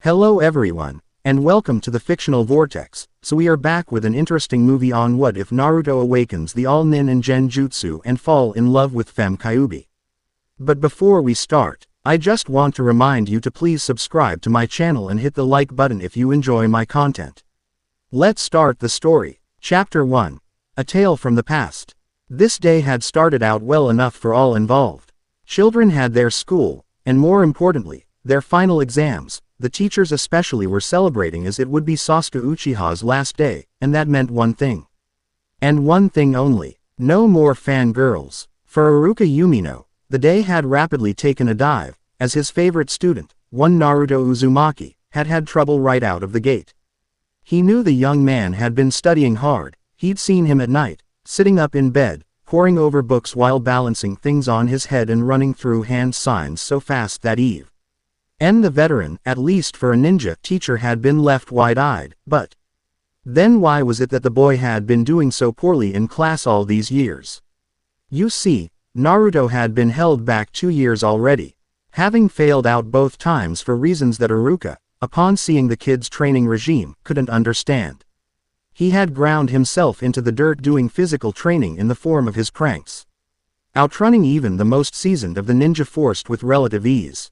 Hello everyone, and welcome to the Fictional Vortex. So we are back with an interesting movie on what if Naruto awakens the all-nin and genjutsu and fall in love with FemKyuubi. But before we start, I just want to remind you to please subscribe to my channel and hit the like button if you enjoy my content. Let's start the story. Chapter 1. A Tale from the Past. This day had started out well enough for all involved. Children had their school, and more importantly, their final exams. The teachers especially were celebrating as it would be Sasuke Uchiha's last day, and that meant one thing. And one thing only. No more fangirls. For Iruka Yumino, the day had rapidly taken a dive, as his favorite student, one Naruto Uzumaki, had had trouble right out of the gate. He knew the young man had been studying hard. He'd seen him at night, sitting up in bed, poring over books while balancing things on his head and running through hand signs so fast that the veteran, at least for a ninja teacher, had been left wide-eyed. But then why was it that the boy had been doing so poorly in class all these years? You see, Naruto had been held back 2 years already, having failed out both times for reasons that Iruka, upon seeing the kid's training regime, couldn't understand. He had ground himself into the dirt doing physical training in the form of his pranks, outrunning even the most seasoned of the ninja force with relative ease.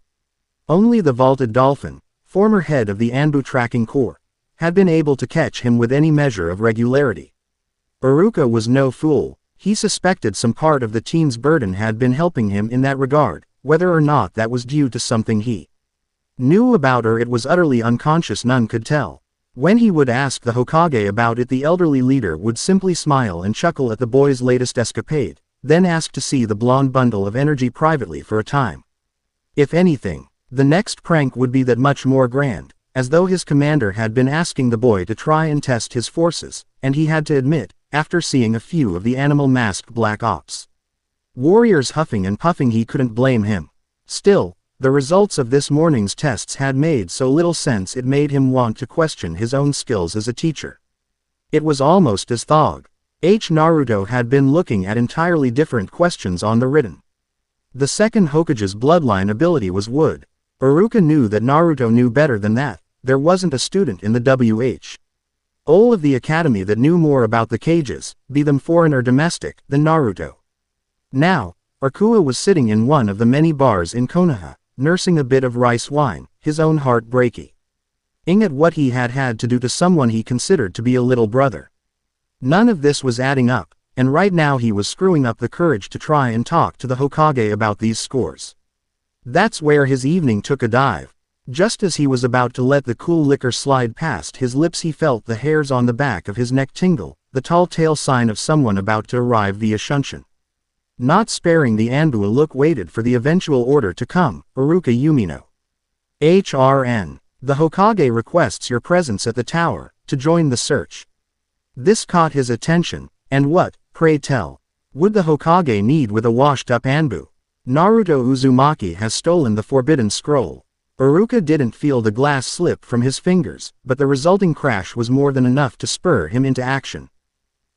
Only the vaulted dolphin, former head of the Anbu tracking corps, had been able to catch him with any measure of regularity. Iruka was no fool. He suspected some part of the teen's burden had been helping him in that regard, whether or not that was due to something he knew about or it was utterly unconscious. None could tell. When he would ask the Hokage about it, the elderly leader would simply smile and chuckle at the boy's latest escapade, then ask to see the blonde bundle of energy privately for a time. If anything, the next prank would be that much more grand, as though his commander had been asking the boy to try and test his forces, and he had to admit, after seeing a few of the animal-masked black ops warriors huffing and puffing, he couldn't blame him. Still, the results of this morning's tests had made so little sense it made him want to question his own skills as a teacher. It was almost as though Naruto had been looking at entirely different questions on the written. The second Hokage's bloodline ability was wood. Iruka knew that Naruto knew better than that. There wasn't a student in the whole of the academy that knew more about the cages, be them foreign or domestic, than Naruto. Now, Iruka was sitting in one of the many bars in Konoha, nursing a bit of rice wine, his own heart breaking at what he had had to do to someone he considered to be a little brother. None of this was adding up, and right now he was screwing up the courage to try and talk to the Hokage about these scores. That's where his evening took a dive. Just as he was about to let the cool liquor slide past his lips, he felt the hairs on the back of his neck tingle, the tall tale sign of someone about to arrive. The Ashunshin, not sparing the Anbu a look, waited for the eventual order to come. Iruka Yumino. HRN. The Hokage requests your presence at the tower, to join the search. This caught his attention, and what, pray tell, would the Hokage need with a washed-up Anbu? Naruto Uzumaki has stolen the forbidden scroll. Iruka didn't feel the glass slip from his fingers, but the resulting crash was more than enough to spur him into action.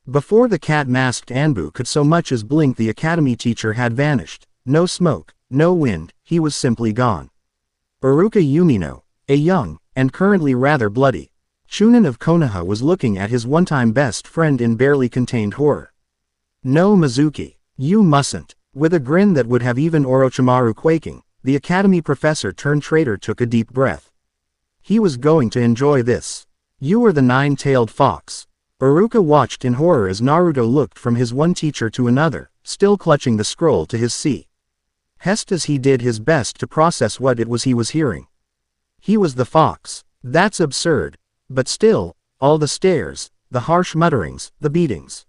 Before the cat-masked Anbu could so much as blink, the academy teacher had vanished. No smoke, no wind, he was simply gone. Iruka Yumino, a young, and currently rather bloody, Chunin of Konoha, was looking at his one-time best friend in barely contained horror. No, Mizuki, you mustn't. With a grin that would have even Orochimaru quaking, the academy professor turned traitor took a deep breath. He was going to enjoy this. You were the nine-tailed fox. Iruka watched in horror as Naruto looked from his one teacher to another, still clutching the scroll to his chest as he did his best to process what it was he was hearing. He was the fox. That's absurd. But still, all the stares, the harsh mutterings, the beatings.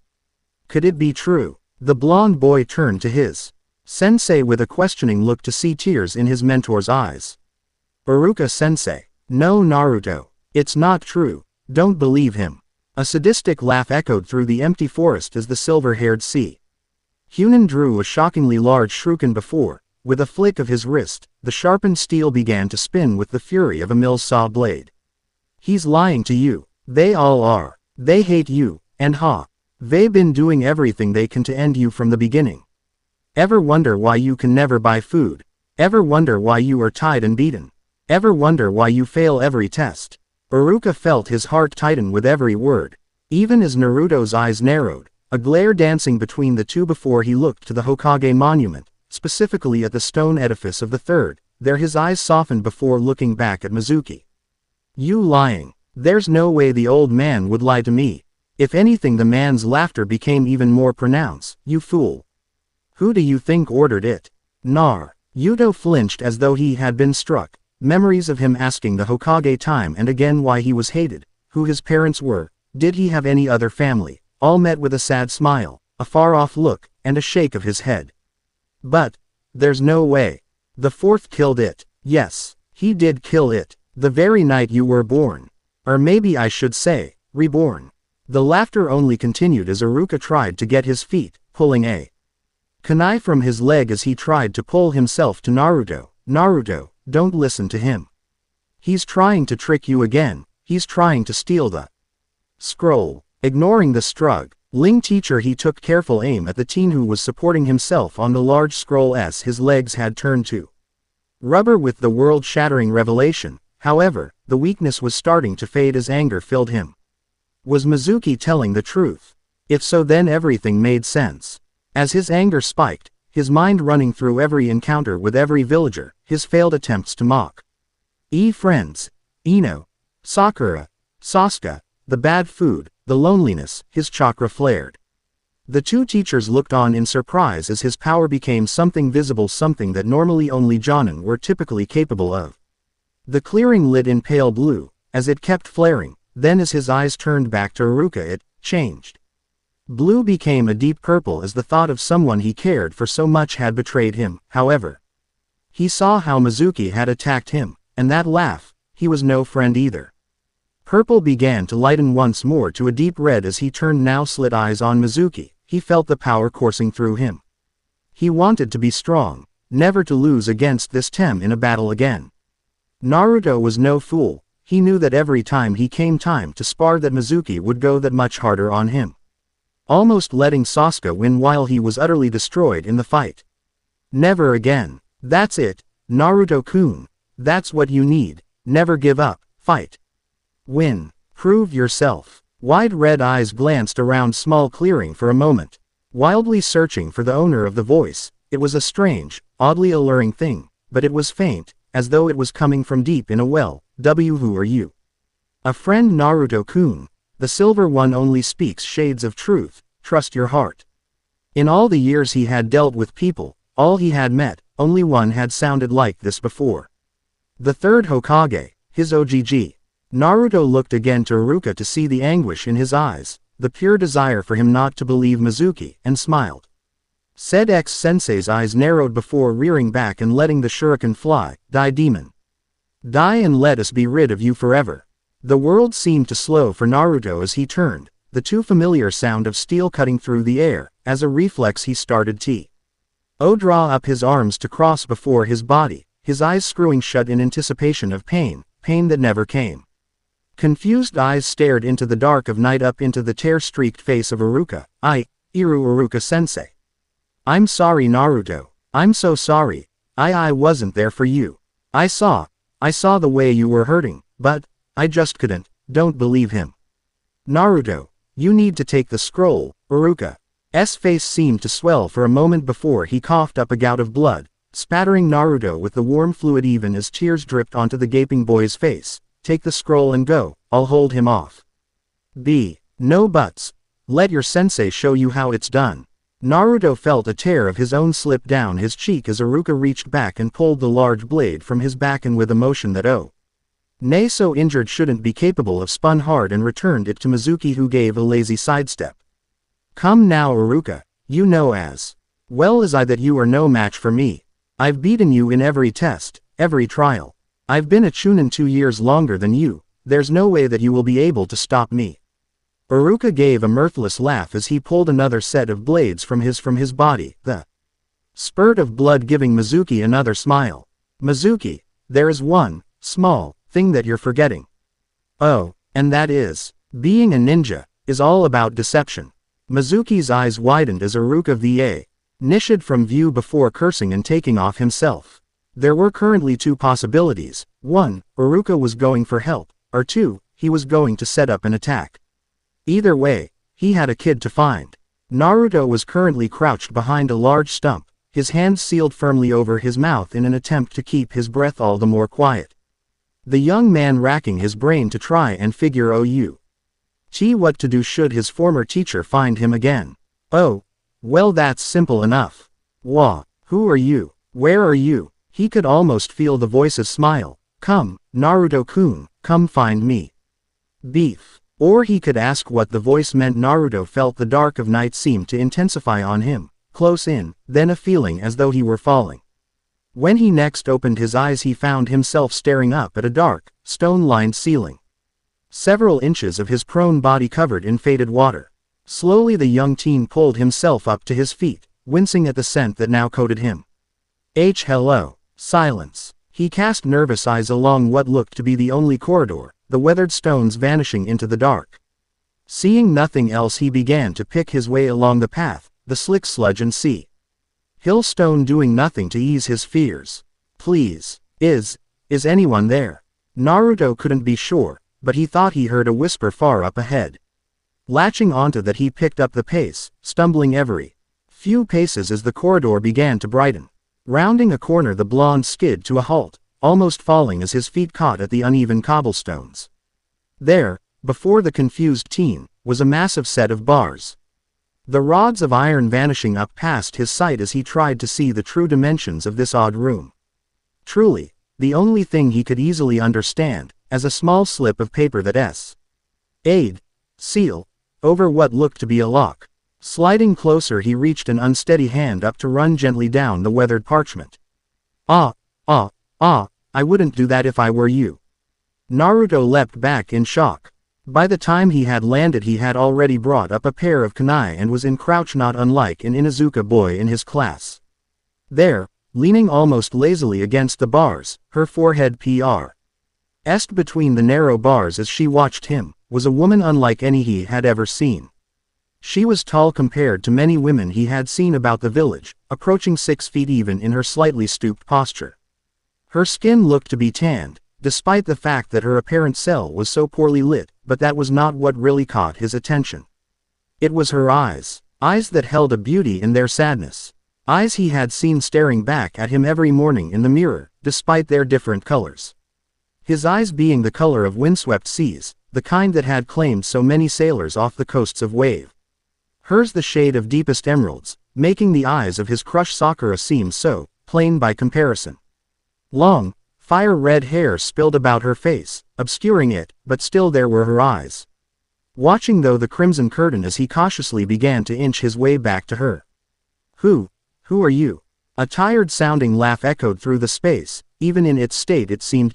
Could it be true? The blonde boy turned to his sensei with a questioning look to see tears in his mentor's eyes. Iruka-sensei. No, Naruto. It's not true. Don't believe him. A sadistic laugh echoed through the empty forest as the silver-haired Chunin drew a shockingly large shuriken before, with a flick of his wrist, the sharpened steel began to spin with the fury of a mill saw blade. He's lying to you. They all are. They hate you, and they've been doing everything they can to end you from the beginning. Ever wonder why you can never buy food? Ever wonder why you are tied and beaten? Ever wonder why you fail every test? Iruka felt his heart tighten with every word. Even as Naruto's eyes narrowed, a glare dancing between the two before he looked to the Hokage monument, specifically at the stone edifice of the third, there his eyes softened before looking back at Mizuki. You lying. There's no way the old man would lie to me. If anything, the man's laughter became even more pronounced. You fool. Who do you think ordered it? Nar. Yuto flinched as though he had been struck. Memories of him asking the Hokage time and again why he was hated, who his parents were, did he have any other family, all met with a sad smile, a far-off look, and a shake of his head. But, there's no way. The fourth killed it. Yes, he did kill it. The very night you were born. Or maybe I should say, reborn. The laughter only continued as Iruka tried to get his feet, pulling a kunai from his leg as he tried to pull himself to Naruto. Naruto, don't listen to him. He's trying to trick you again, he's trying to steal the scroll. Ignoring the struggling teacher, he took careful aim at the teen who was supporting himself on the large scroll as his legs had turned to rubber with the world-shattering revelation. However, the weakness was starting to fade as anger filled him. Was Mizuki telling the truth? If so, then everything made sense. As his anger spiked, his mind running through every encounter with every villager, his failed attempts to mock friends, Ino, Sakura, Sasuke, the bad food, the loneliness, his chakra flared. The two teachers looked on in surprise as his power became something visible, something that normally only Jonin were typically capable of. The clearing lit in pale blue, as it kept flaring, then as his eyes turned back to Iruka it changed. Blue became a deep purple as the thought of someone he cared for so much had betrayed him. However, he saw how Mizuki had attacked him, and that laugh, he was no friend either. Purple began to lighten once more to a deep red as he turned now slit eyes on Mizuki. He felt the power coursing through him. He wanted to be strong, never to lose against this Tem in a battle again. Naruto was no fool. He knew that every time he came time to spar that Mizuki would go that much harder on him. Almost letting Sasuke win while he was utterly destroyed in the fight. Never again. That's it, Naruto-kun. That's what you need. Never give up. Fight. Win. Prove yourself. Wide red eyes glanced around small clearing for a moment. Wildly searching for the owner of the voice, it was a strange, oddly alluring thing, but it was faint, as though it was coming from deep in a well. Who are you? A friend, Naruto-kun. The Silver One only speaks shades of truth. Trust your heart. In all the years he had dealt with people, all he had met, only one had sounded like this before. The third Hokage, his OGG. Naruto looked again to Iruka to see the anguish in his eyes, the pure desire for him not to believe Mizuki, and smiled. Said ex-sensei's eyes narrowed before rearing back and letting the shuriken fly. Die, demon. Die and let us be rid of you forever. The world seemed to slow for Naruto as he turned, the too familiar sound of steel cutting through the air. As a reflex he started to draw up his arms to cross before his body, his eyes screwing shut in anticipation of pain, pain that never came. Confused eyes stared into the dark of night up into the tear-streaked face of Iruka. Iruka-sensei. I'm sorry, Naruto. I'm so sorry. I wasn't there for you. I saw the way you were hurting, but I just couldn't. Don't believe him. Naruto, you need to take the scroll. Iruka's face seemed to swell for a moment before he coughed up a gout of blood, spattering Naruto with the warm fluid even as tears dripped onto the gaping boy's face. Take the scroll and go, I'll hold him off. No buts. Let your sensei show you how it's done. Naruto felt a tear of his own slip down his cheek as Iruka reached back and pulled the large blade from his back and with a motion that nay so injured shouldn't be capable of spun hard and returned it to Mizuki, who gave a lazy sidestep. Come now, Iruka, you know as well as I that you are no match for me. I've beaten you in every test, every trial. I've been a Chunin 2 years longer than you, there's no way that you will be able to stop me. Iruka gave a mirthless laugh as he pulled another set of blades from his body, the spurt of blood giving Mizuki another smile. Mizuki, there is one small thing that you're forgetting. Oh, and that is, being a ninja is all about deception. Mizuki's eyes widened as Iruka vanished from view before cursing and taking off himself. There were currently two possibilities. 1. Iruka was going for help, or 2. He was going to set up an attack. Either way, he had a kid to find. Naruto was currently crouched behind a large stump, his hands sealed firmly over his mouth in an attempt to keep his breath all the more quiet. The young man racking his brain to try and figure what to do should his former teacher find him again. Oh, well, that's simple enough. Wah, who are you? Where are you? He could almost feel the voices smile. Come, Naruto-kun, come find me. Beef. Or he could ask what the voice meant. Naruto felt the dark of night seemed to intensify on him, close in, then a feeling as though he were falling. When he next opened his eyes he found himself staring up at a dark, stone-lined ceiling. Several inches of his prone body covered in faded water. Slowly the young teen pulled himself up to his feet, wincing at the scent that now coated him. Hello. Silence. He cast nervous eyes along what looked to be the only corridor, the weathered stones vanishing into the dark. Seeing nothing else he began to pick his way along the path, the slick sludge and sea. Hillstone doing nothing to ease his fears. Please, is anyone there? Naruto couldn't be sure, but he thought he heard a whisper far up ahead. Latching onto that he picked up the pace, stumbling every few paces as the corridor began to brighten. Rounding a corner the blonde skid to a halt, almost falling as his feet caught at the uneven cobblestones. There, before the confused teen, was a massive set of bars. The rods of iron vanishing up past his sight as he tried to see the true dimensions of this odd room. Truly, the only thing he could easily understand, as a small slip of paper that seal, over what looked to be a lock. Sliding closer he reached an unsteady hand up to run gently down the weathered parchment. I wouldn't do that if I were you. Naruto leapt back in shock. By the time he had landed he had already brought up a pair of kunai and was in crouch not unlike an Inuzuka boy in his class. There, leaning almost lazily against the bars, her forehead pressed between the narrow bars as she watched him, was a woman unlike any he had ever seen. She was tall compared to many women he had seen about the village, approaching 6 feet even in her slightly stooped posture. Her skin looked to be tanned, despite the fact that her apparent cell was so poorly lit, but that was not what really caught his attention. It was her eyes that held a beauty in their sadness. Eyes he had seen staring back at him every morning in the mirror, despite their different colors. His eyes being the color of windswept seas, the kind that had claimed so many sailors off the coasts of Wave. Hers the shade of deepest emeralds, making the eyes of his crush Sakura seem so plain by comparison. Long, fire-red hair spilled about her face, obscuring it, but still there were her eyes. Watching though the crimson curtain as he cautiously began to inch his way back to her. Who are you? A tired-sounding laugh echoed through the space, even in its state it seemed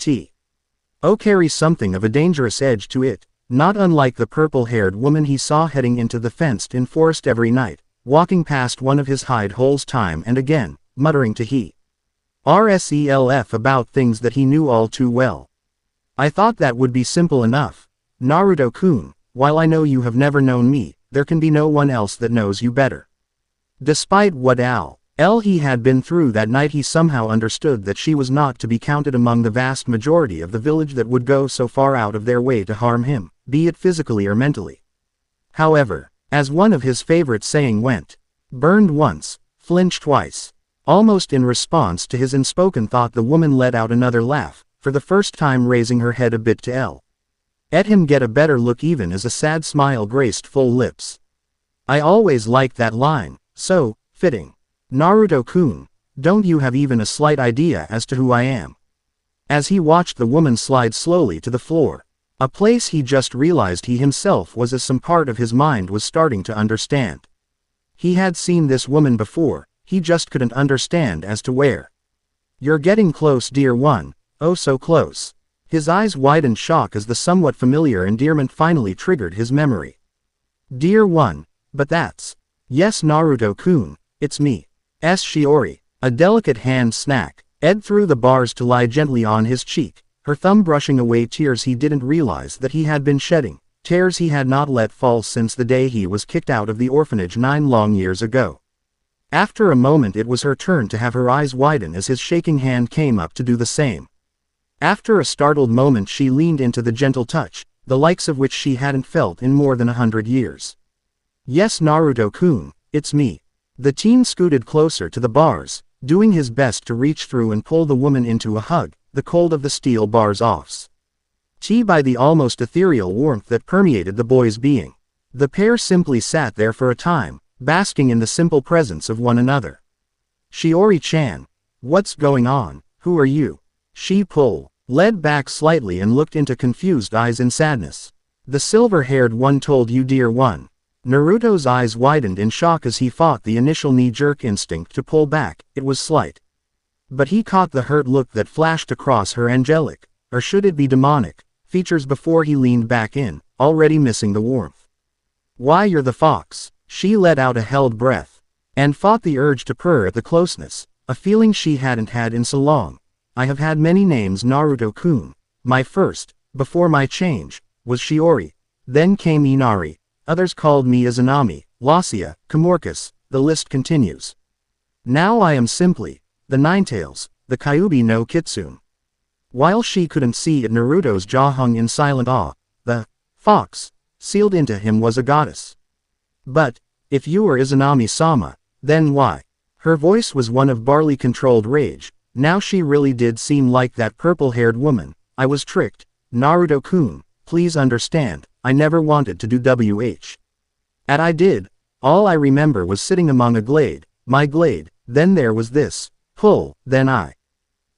carry something of a dangerous edge to it. Not unlike the purple-haired woman he saw heading into the fenced-in forest every night, walking past one of his hide holes time and again, muttering to herself about things that he knew all too well. I thought that would be simple enough. Naruto-kun, while I know you have never known me, there can be no one else that knows you better. Despite what he had been through that night he somehow understood that she was not to be counted among the vast majority of the village that would go so far out of their way to harm him, be it physically or mentally. However, as one of his favorite saying went, burned once, flinch twice. Almost in response to his unspoken thought the woman let out another laugh, for the first time raising her head a bit to let him get a better look even as a sad smile graced full lips. I always liked that line, so fitting. Naruto-kun, don't you have even a slight idea as to who I am? As he watched the woman slide slowly to the floor, a place he just realized he himself was as some part of his mind was starting to understand. He had seen this woman before, he just couldn't understand as to where. You're getting close, dear one, oh so close. His eyes widened shock as the somewhat familiar endearment finally triggered his memory. Dear one, but that's. Yes Naruto-kun, it's me. Shiori. A delicate hand ed through the bars to lie gently on his cheek, her thumb brushing away tears he didn't realize that he had been shedding, tears he had not let fall since the day he was kicked out of the orphanage 9 long years ago. After a moment it was her turn to have her eyes widen as his shaking hand came up to do the same. After a startled moment she leaned into the gentle touch, the likes of which she hadn't felt in more than 100 years. Yes, Naruto-kun, it's me. The teen scooted closer to the bars, doing his best to reach through and pull the woman into a hug, the cold of the steel bars off. By the almost ethereal warmth that permeated the boy's being. The pair simply sat there for a time, basking in the simple presence of one another. Shiori-chan. What's going on? Who are you? She led back slightly and looked into confused eyes in sadness. The silver-haired one told you, dear one. Naruto's eyes widened in shock as he fought the initial knee-jerk instinct to pull back. It was slight. But he caught the hurt look that flashed across her angelic, or should it be demonic, features before he leaned back in, already missing the warmth. Why, you're the fox. She let out a held breath, and fought the urge to purr at the closeness, a feeling she hadn't had in so long. I have had many names, Naruto-kun. My first, before my change, was Shiori. Then came Inari. Others called me Izanami, Lassia, Kamorkas, the list continues. Now I am simply the Ninetales, the Kyuubi no Kitsune. While she couldn't see it, Naruto's jaw hung in silent awe. The fox sealed into him was a goddess. But if you were Izanami-sama, then why? Her voice was one of barley-controlled rage. Now she really did seem like that purple-haired woman. I was tricked. Naruto-kun, please understand, I never wanted to do WH. I did. All I remember was sitting among a glade, my glade, then there was this pull, then I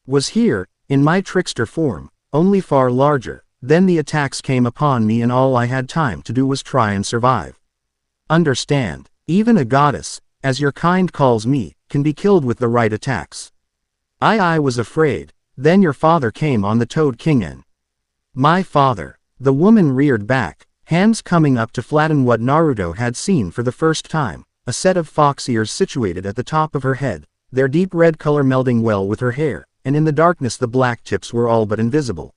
was here, in my trickster form, only far larger. Then the attacks came upon me and all I had time to do was try and survive. Understand, even a goddess, as your kind calls me, can be killed with the right attacks. I was afraid. Then your father came on the Toad King and my father. The woman reared back, hands coming up to flatten what Naruto had seen for the first time, a set of fox ears situated at the top of her head, their deep red color melding well with her hair, and in the darkness the black tips were all but invisible.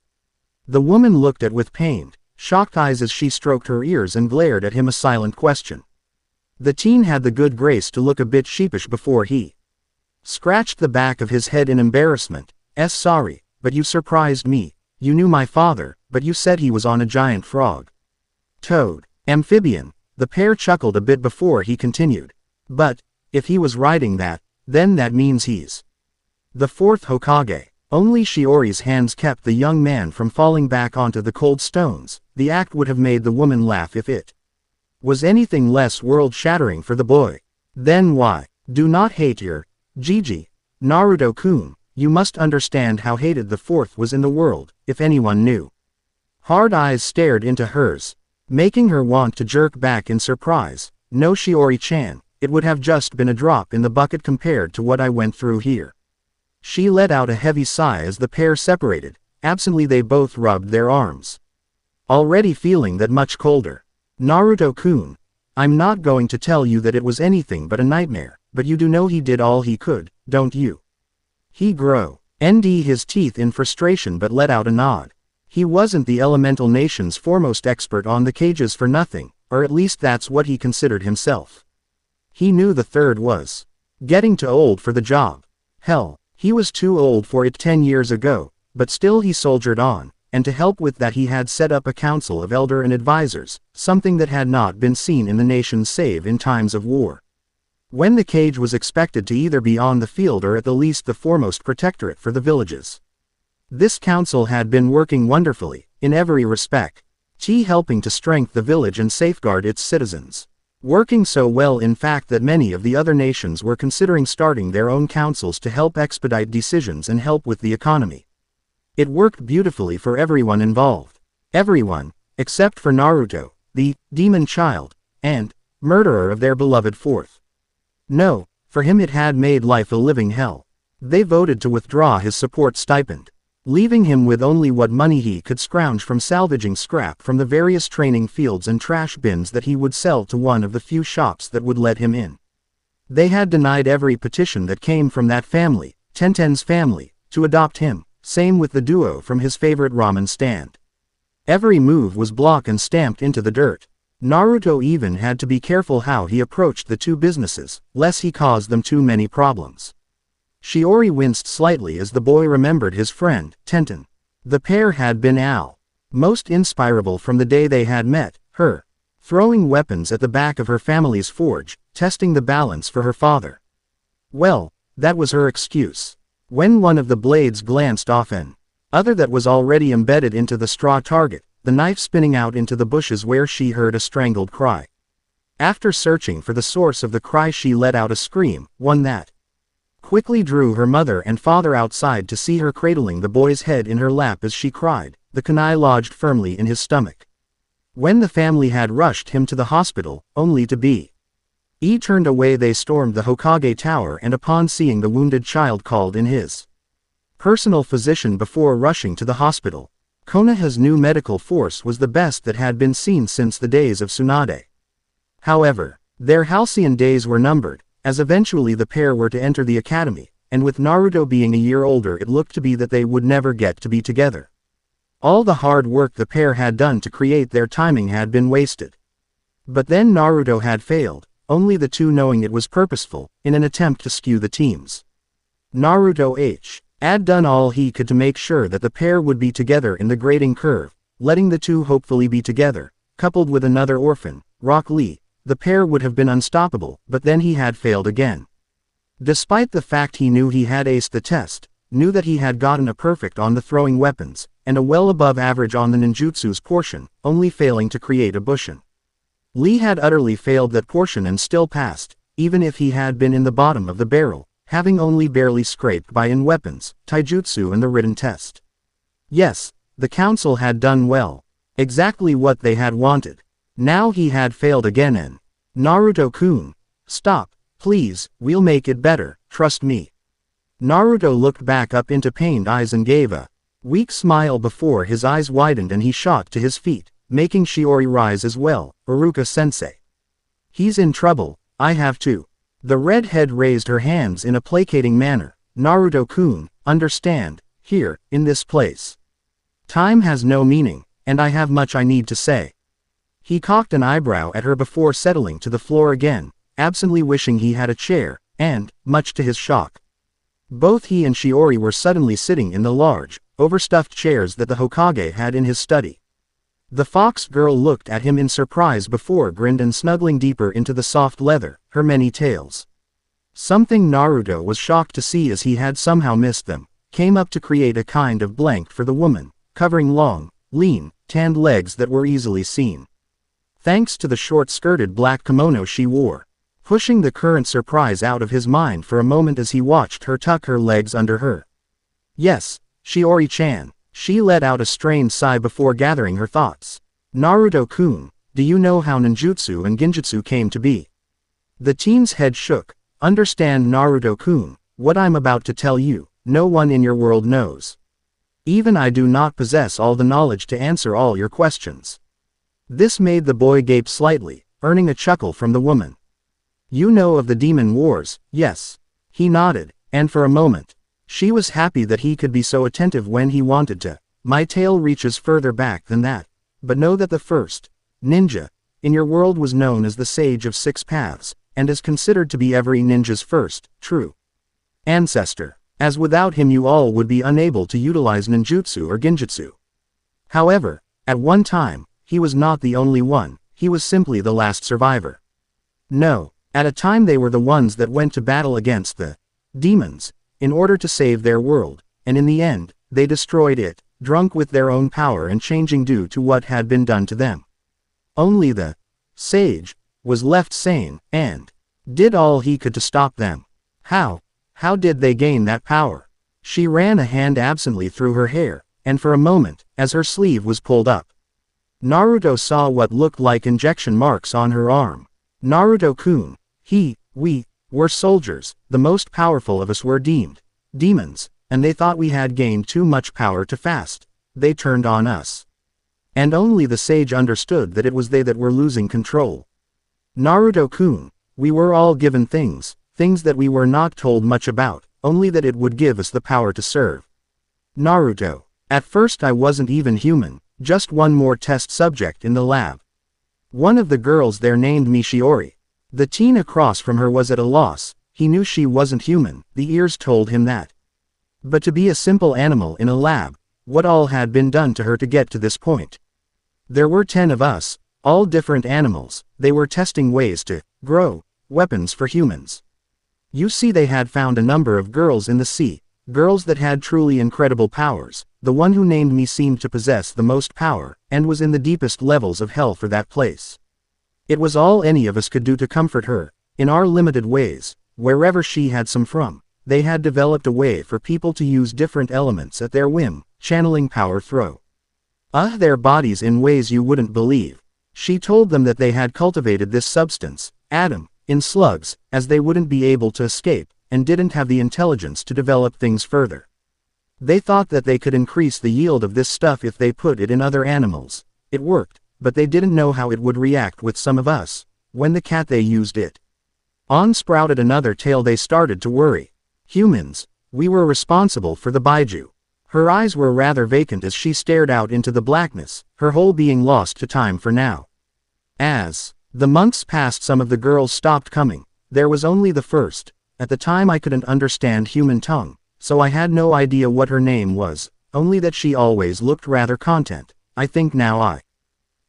The woman looked at with pained, shocked eyes as she stroked her ears and glared at him a silent question. The teen had the good grace to look a bit sheepish before he scratched the back of his head in embarrassment. Sorry, but you surprised me. You knew my father, but you said he was on a giant frog. Toad. Amphibian. The pair chuckled a bit before he continued. But, if he was riding that, then that means he's the fourth Hokage. Only Shiori's hands kept the young man from falling back onto the cold stones. The act would have made the woman laugh if it was anything less world-shattering for the boy. Then why? Do not hate your Gigi. Naruto-kun, you must understand how hated the fourth was in the world, if anyone knew. Hard eyes stared into hers, making her want to jerk back in surprise. No, Shiori-chan, it would have just been a drop in the bucket compared to what I went through here. She let out a heavy sigh as the pair separated. Absently they both rubbed their arms, already feeling that much colder. Naruto-kun, I'm not going to tell you that it was anything but a nightmare, but you do know he did all he could, don't you? He grow. His teeth in frustration but let out a nod. He wasn't the elemental nation's foremost expert on the cages for nothing, or at least that's what he considered himself. He knew the third was getting too old for the job. Hell, he was too old for it 10 years ago, but still he soldiered on, and to help with that he had set up a council of elder and advisors, something that had not been seen in the nation save in times of war. When the cage was expected to either be on the field or at the least the foremost protectorate for the villages. This council had been working wonderfully, in every respect, helping to strengthen the village and safeguard its citizens. Working so well in fact that many of the other nations were considering starting their own councils to help expedite decisions and help with the economy. It worked beautifully for everyone involved. Everyone, except for Naruto, the demon child, and murderer of their beloved fourth. No, for him it had made life a living hell. They voted to withdraw his support stipend, leaving him with only what money he could scrounge from salvaging scrap from the various training fields and trash bins that he would sell to one of the few shops that would let him in. They had denied every petition that came from that family, Tenten's family, to adopt him, same with the duo from his favorite ramen stand. Every move was blocked and stamped into the dirt. Naruto even had to be careful how he approached the two businesses, lest he caused them too many problems. Shiori winced slightly as the boy remembered his friend, Tenten. The pair had been most inspirable from the day they had met, her throwing weapons at the back of her family's forge, testing the balance for her father. Well, that was her excuse. When one of the blades glanced off an other that was already embedded into the straw target, the knife spinning out into the bushes where she heard a strangled cry. After searching for the source of the cry, she let out a scream, one that quickly drew her mother and father outside to see her cradling the boy's head in her lap as she cried, the kunai lodged firmly in his stomach. When the family had rushed him to the hospital, only to be turned away, they stormed the Hokage Tower and upon seeing the wounded child called in his personal physician before rushing to the hospital. Konoha's new medical force was the best that had been seen since the days of Tsunade. However, their halcyon days were numbered, as eventually the pair were to enter the academy, and with Naruto being a year older, it looked to be that they would never get to be together. All the hard work the pair had done to create their timing had been wasted. But then Naruto had failed, only the two knowing it was purposeful, in an attempt to skew the teams. Naruto had done all he could to make sure that the pair would be together in the grading curve, letting the two hopefully be together, coupled with another orphan, Rock Lee. The pair would have been unstoppable, but then he had failed again. Despite the fact he knew he had aced the test, knew that he had gotten a perfect on the throwing weapons, and a well above average on the ninjutsu's portion, only failing to create a bushin. Lee had utterly failed that portion and still passed, even if he had been in the bottom of the barrel, having only barely scraped by in weapons, taijutsu and the written test. Yes, the council had done well. Exactly what they had wanted. Now he had failed again and Naruto-kun, stop, please, we'll make it better, trust me. Naruto looked back up into pained eyes and gave a weak smile before his eyes widened and he shot to his feet, making Shiori rise as well. Iruka-sensei. He's in trouble, I have to. The redhead raised her hands in a placating manner. Naruto-kun, understand, here, in this place. Time has no meaning, and I have much I need to say. He cocked an eyebrow at her before settling to the floor again, absently wishing he had a chair, and, much to his shock, both he and Shiori were suddenly sitting in the large, overstuffed chairs that the Hokage had in his study. The fox girl looked at him in surprise before grinned and snuggling deeper into the soft leather, her many tails. Something Naruto was shocked to see as he had somehow missed them, came up to create a kind of blank for the woman, covering long, lean, tanned legs that were easily seen. Thanks to the short-skirted black kimono she wore, pushing the current surprise out of his mind for a moment as he watched her tuck her legs under her. Yes, Shiori-chan. She let out a strained sigh before gathering her thoughts. Naruto-kun, do you know how ninjutsu and genjutsu came to be? The teen's head shook. Understand, Naruto-kun, what I'm about to tell you, no one in your world knows. Even I do not possess all the knowledge to answer all your questions. This made the boy gape slightly, earning a chuckle from the woman. You know of the demon wars, yes. He nodded, and for a moment, she was happy that he could be so attentive when he wanted to. My tale reaches further back than that, but know that the first ninja in your world was known as the Sage of Six Paths, and is considered to be every ninja's first, true ancestor, as without him you all would be unable to utilize ninjutsu or genjutsu. However, at one time, he was not the only one, he was simply the last survivor. No, at a time they were the ones that went to battle against the demons, in order to save their world, and in the end, they destroyed it, drunk with their own power and changing due to what had been done to them. Only the sage was left sane, and did all he could to stop them. How did they gain that power? She ran a hand absently through her hair, and for a moment, as her sleeve was pulled up, Naruto saw what looked like injection marks on her arm. Naruto-kun, we were soldiers, the most powerful of us were deemed demons, and they thought we had gained too much power to fast. They turned on us. And only the sage understood that it was they that were losing control. Naruto-kun, we were all given things that we were not told much about, only that it would give us the power to serve. Naruto, at first I wasn't even human, just one more test subject in the lab. One of the girls there named me Shiori. The teen across from her was at a loss, he knew she wasn't human, the ears told him that. But to be a simple animal in a lab, what all had been done to her to get to this point. There were 10 of us, all different animals. They were testing ways to grow weapons for humans. You see, they had found a number of girls in the sea, girls that had truly incredible powers. The one who named me seemed to possess the most power, and was in the deepest levels of hell for that place. It was all any of us could do to comfort her, in our limited ways, wherever she had some from. They had developed a way for people to use different elements at their whim, channeling power through their bodies in ways you wouldn't believe. She told them that they had cultivated this substance, Adam, in slugs, as they wouldn't be able to escape, and didn't have the intelligence to develop things further. They thought that they could increase the yield of this stuff if they put it in other animals. It worked, but they didn't know how it would react with some of us. When the cat they used it on sprouted another tail, they started to worry. Humans, we were responsible for the Baiju. Her eyes were rather vacant as she stared out into the blackness, her whole being lost to time for now. As the months passed, some of the girls stopped coming. There was only the first. At the time I couldn't understand human tongue, so I had no idea what her name was, only that she always looked rather content. I think now I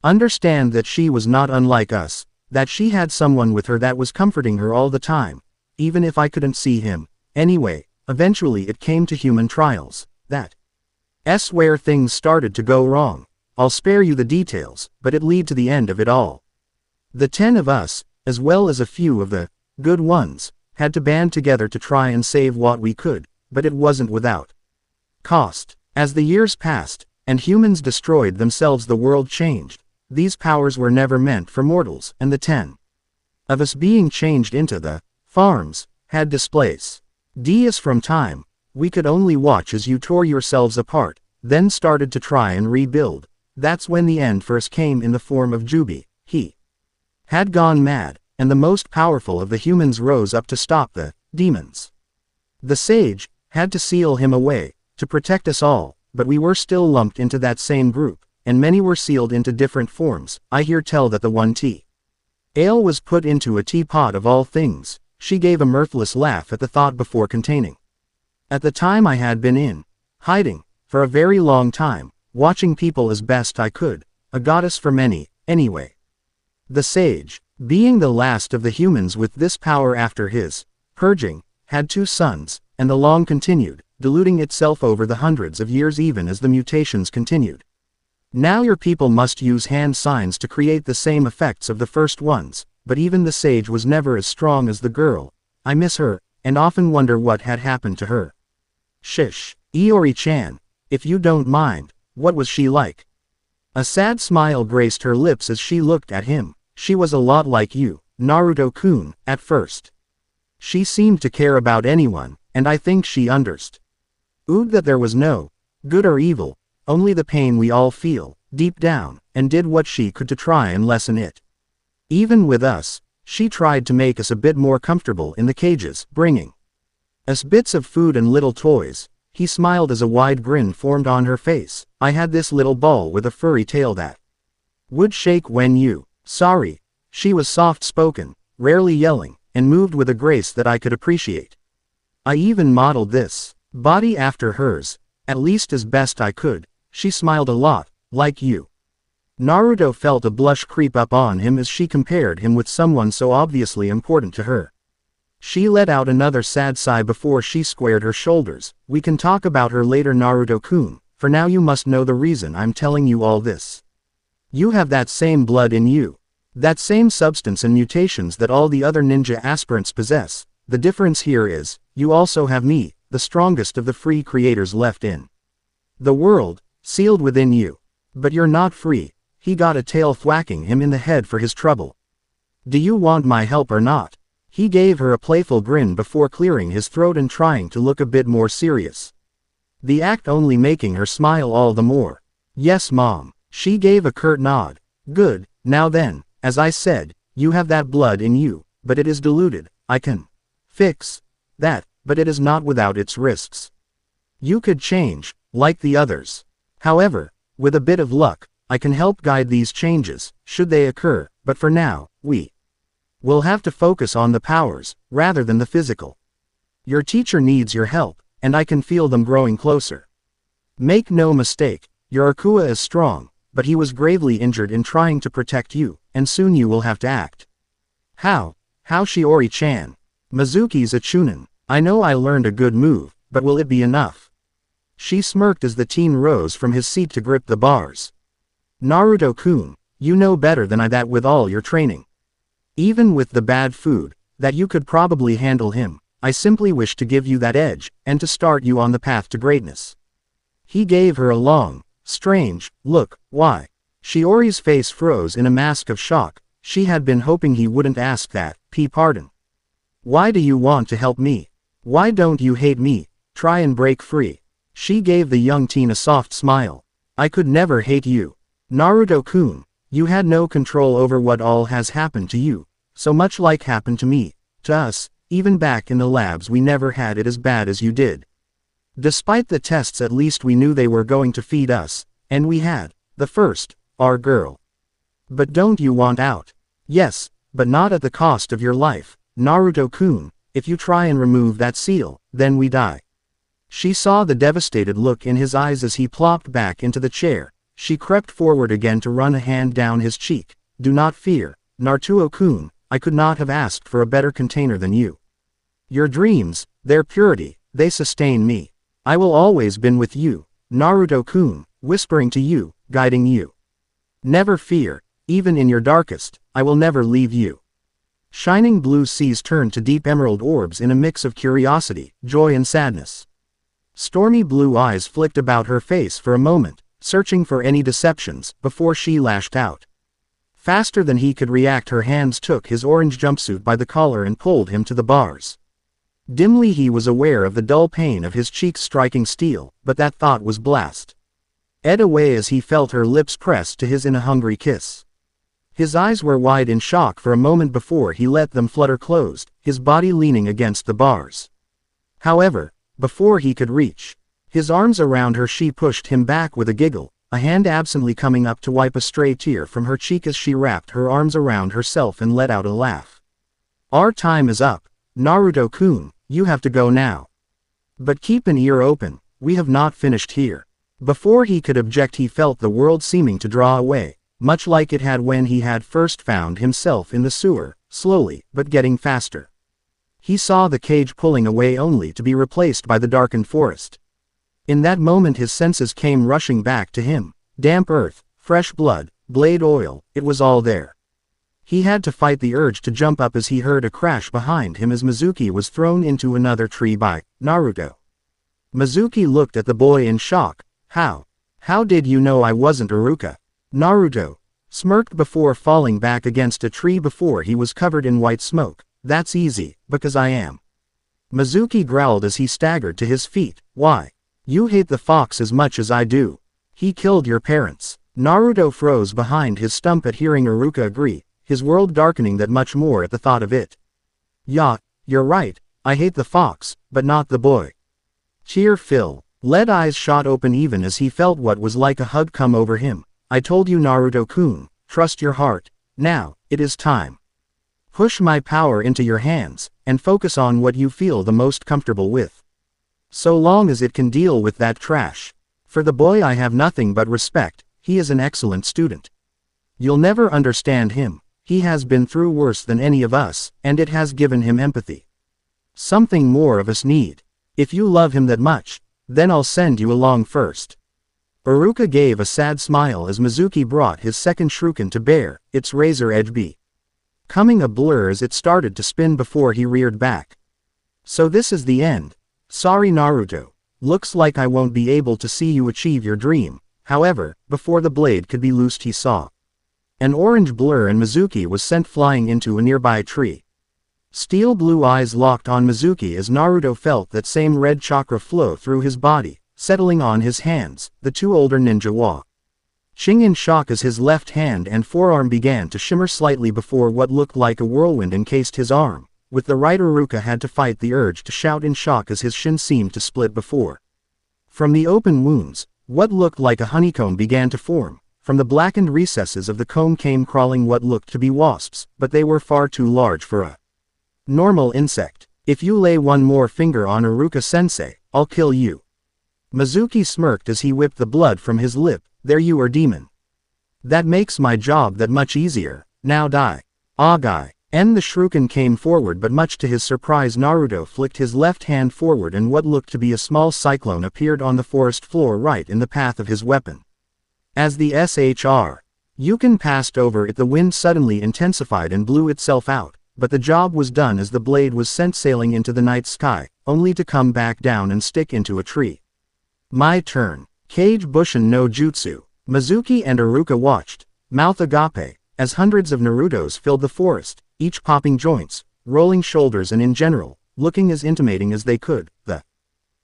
understand that she was not unlike us, that she had someone with her that was comforting her all the time, even if I couldn't see him. Anyway, eventually it came to human trials. That's where things started to go wrong. I'll spare you the details, but it led to the end of it all. The 10 of us, as well as a few of the good ones, had to band together to try and save what we could, but it wasn't without cost. As the years passed, and humans destroyed themselves, the world changed. These powers were never meant for mortals, and the 10 of us being changed into the farms had displace. As from time, we could only watch as you tore yourselves apart, then started to try and rebuild. That's when the end first came in the form of Jubi. He had gone mad, and the most powerful of the humans rose up to stop the demons. The sage had to seal him away, to protect us all, but we were still lumped into that same group, and many were sealed into different forms. I hear tell that the one tea ale was put into a teapot of all things. She gave a mirthless laugh at the thought before containing. At the time I had been in hiding, for a very long time, watching people as best I could, a goddess for many, anyway. The sage, being the last of the humans with this power after his purging, had 2 sons, and the long continued, diluting itself over the hundreds of years even as the mutations continued. Now your people must use hand signs to create the same effects of the first ones, but even the sage was never as strong as the girl. I miss her, and often wonder what had happened to her. Shish, Iori-chan, if you don't mind, what was she like? A sad smile graced her lips as she looked at him. She was a lot like you, Naruto-kun, at first. She seemed to care about anyone, and I think she understood that there was no good or evil, only the pain we all feel, deep down, and did what she could to try and lessen it. Even with us, she tried to make us a bit more comfortable in the cages, bringing us bits of food and little toys. He smiled as a wide grin formed on her face. I had this little ball with a furry tail that would shake when you sorry. She was soft-spoken, rarely yelling, and moved with a grace that I could appreciate. I even modeled this body after hers, at least as best I could. She smiled a lot, like you. Naruto felt a blush creep up on him as she compared him with someone so obviously important to her. She let out another sad sigh before she squared her shoulders. We can talk about her later, Naruto-kun. For now you must know the reason I'm telling you all this. You have that same blood in you. That same substance and mutations that all the other ninja aspirants possess. The difference here is, you also have me, the strongest of the free creators left in the world, sealed within you. But you're not free. He got a tail thwacking him in the head for his trouble. Do you want my help or not? He gave her a playful grin before clearing his throat and trying to look a bit more serious. The act only making her smile all the more. Yes, Mom. She gave a curt nod. Good, now then, as I said, you have that blood in you, but it is diluted. I can fix that, but it is not without its risks. You could change, like the others. However, with a bit of luck, I can help guide these changes, should they occur, but for now, we'll have to focus on the powers, rather than the physical. Your teacher needs your help, and I can feel them growing closer. Make no mistake, your Akua is strong, but he was gravely injured in trying to protect you, and soon you will have to act. How? How Shiori-chan? Mizuki's a Chunin. I know I learned a good move, but will it be enough? She smirked as the teen rose from his seat to grip the bars. Naruto-kun, you know better than I that with all your training. Even with the bad food, that you could probably handle him. I simply wish to give you that edge, and to start you on the path to greatness. He gave her a long, strange look. Why? Shiori's face froze in a mask of shock. She had been hoping he wouldn't ask that. Pardon. Why do you want to help me? Why don't you hate me? Try and break free. She gave the young teen a soft smile. I could never hate you. Naruto-kun, you had no control over what all has happened to you, so much like happened to me, to us, even back in the labs we never had it as bad as you did. Despite the tests at least we knew they were going to feed us, and we had, the first, our girl. But don't you want out? Yes, but not at the cost of your life, Naruto-kun. If you try and remove that seal, then we die. She saw the devastated look in his eyes as he plopped back into the chair. She crept forward again to run a hand down his cheek. Do not fear, Naruto-kun, I could not have asked for a better container than you. Your dreams, their purity, they sustain me. I will always been with you, Naruto-kun, whispering to you, guiding you. Never fear, even in your darkest, I will never leave you. Shining blue seas turned to deep emerald orbs in a mix of curiosity, joy and sadness. Stormy blue eyes flicked about her face for a moment, searching for any deceptions, before she lashed out. Faster than he could react, her hands took his orange jumpsuit by the collar and pulled him to the bars. Dimly he was aware of the dull pain of his cheeks striking steel, but that thought was blast. Ed away as he felt her lips pressed to his in a hungry kiss. His eyes were wide in shock for a moment before he let them flutter closed, his body leaning against the bars. However, before he could reach his arms around her, she pushed him back with a giggle, a hand absently coming up to wipe a stray tear from her cheek as she wrapped her arms around herself and let out a laugh. Our time is up, Naruto-kun, you have to go now. But keep an ear open, we have not finished here. Before he could object, he felt the world seeming to draw away, much like it had when he had first found himself in the sewer, slowly, but getting faster. He saw the cage pulling away only to be replaced by the darkened forest. In that moment his senses came rushing back to him. Damp earth, fresh blood, blade oil, it was all there. He had to fight the urge to jump up as he heard a crash behind him as Mizuki was thrown into another tree by Naruto. Mizuki looked at the boy in shock. How did you know I wasn't Iruka? Naruto smirked before falling back against a tree before he was covered in white smoke. That's easy, because I am. Mizuki growled as he staggered to his feet. Why? You hate the fox as much as I do. He killed your parents. Naruto froze behind his stump at hearing Iruka agree, his world darkening that much more at the thought of it. Yeah, you're right, I hate the fox, but not the boy. Cheer Phil. Lead eyes shot open even as he felt what was like a hug come over him. I told you, Naruto-kun, trust your heart. Now, it is time. Push my power into your hands, and focus on what you feel the most comfortable with. So long as it can deal with that trash. For the boy I have nothing but respect, he is an excellent student. You'll never understand him, he has been through worse than any of us, and it has given him empathy. Something more of us need. If you love him that much, then I'll send you along first. Iruka gave a sad smile as Mizuki brought his second shuriken to bear, its razor edge becoming a blur as it started to spin before he reared back. So this is the end. Sorry Naruto, looks like I won't be able to see you achieve your dream. However, before the blade could be loosed he saw an orange blur and Mizuki was sent flying into a nearby tree. Steel blue eyes locked on Mizuki as Naruto felt that same red chakra flow through his body, settling on his hands. The two older ninja watching in shock as his left hand and forearm began to shimmer slightly before what looked like a whirlwind encased his arm. With the right, Iruka had to fight the urge to shout in shock as his shin seemed to split before. From the open wounds, what looked like a honeycomb began to form. From the blackened recesses of the comb came crawling what looked to be wasps, but they were far too large for a normal insect. If you lay one more finger on Iruka-sensei, I'll kill you. Mizuki smirked as he whipped the blood from his lip. There you are, demon. That makes my job that much easier. Now die. Ah, guy. And the shuriken came forward, but much to his surprise Naruto flicked his left hand forward and what looked to be a small cyclone appeared on the forest floor right in the path of his weapon. As the Yukin passed over it, the wind suddenly intensified and blew itself out, but the job was done as the blade was sent sailing into the night sky, only to come back down and stick into a tree. My turn. Kage Bushin no Jutsu. Mizuki and Iruka watched, mouth agape, as hundreds of Narutos filled the forest, each popping joints, rolling shoulders and in general, looking as intimating as they could, the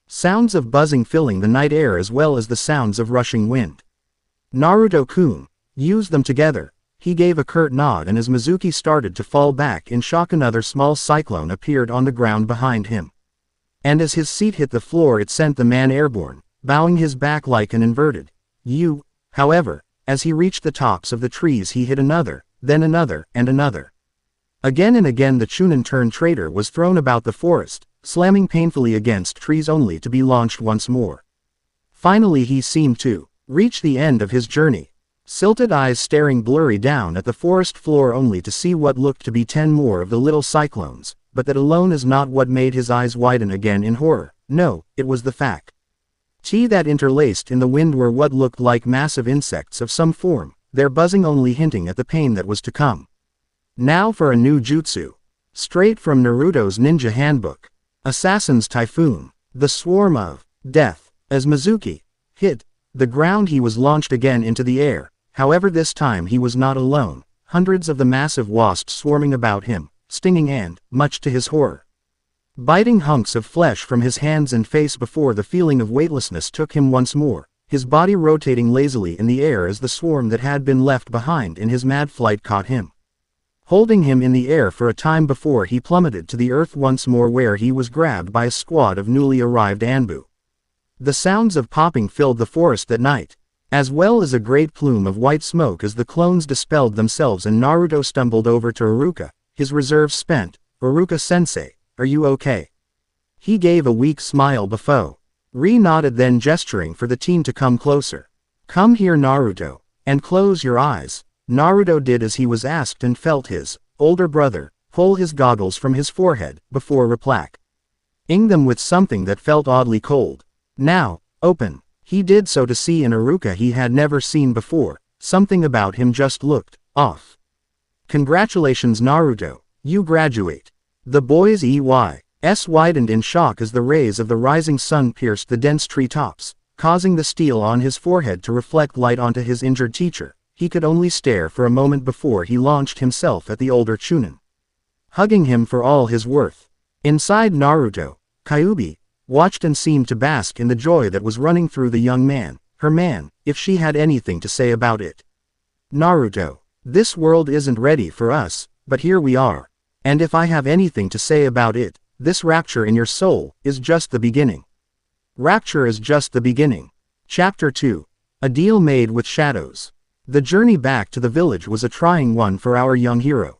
sounds of buzzing filling the night air as well as the sounds of rushing wind. Naruto-kun, use them together. He gave a curt nod, and as Mizuki started to fall back in shock another small cyclone appeared on the ground behind him. And as his seat hit the floor it sent the man airborne, bowing his back like an inverted U. However, as he reached the tops of the trees he hit another, then another, and another. Again and again the Chunin turned traitor was thrown about the forest, slamming painfully against trees only to be launched once more. Finally he seemed to reach the end of his journey. Silted eyes staring blurry down at the forest floor only to see what looked to be 10 more of the little cyclones, but that alone is not what made his eyes widen again in horror. No, it was the fact that interlaced in the wind were what looked like massive insects of some form, their buzzing only hinting at the pain that was to come. Now for a new jutsu. Straight from Naruto's ninja handbook. Assassin's Typhoon. The swarm of death. As Mizuki hit the ground he was launched again into the air, however this time he was not alone, hundreds of the massive wasps swarming about him, stinging and, much to his horror, biting hunks of flesh from his hands and face before the feeling of weightlessness took him once more, his body rotating lazily in the air as the swarm that had been left behind in his mad flight caught him, holding him in the air for a time before he plummeted to the earth once more where he was grabbed by a squad of newly arrived Anbu. The sounds of popping filled the forest that night, as well as a great plume of white smoke as the clones dispelled themselves and Naruto stumbled over to Iruka, his reserve spent. Iruka-sensei, are you okay? He gave a weak smile before. Nodded, then gesturing for the team to come closer. Come here Naruto, and close your eyes. Naruto did as he was asked and felt his older brother pull his goggles from his forehead before replacing them with something that felt oddly cold. Now, open. He did so to see in Iruka he had never seen before, something about him just looked off. Congratulations Naruto, you graduate. The boy's eyes widened in shock as the rays of the rising sun pierced the dense tree tops, causing the steel on his forehead to reflect light onto his injured teacher. He could only stare for a moment before he launched himself at the older Chunin, hugging him for all his worth. Inside Naruto, Kyuubi watched and seemed to bask in the joy that was running through the young man, her man, if she had anything to say about it. Naruto, this world isn't ready for us, but here we are. And if I have anything to say about it, this rapture in your soul is just the beginning. Rapture is just the beginning. Chapter 2. A Deal Made with Shadows. The journey back to the village was a trying one for our young hero.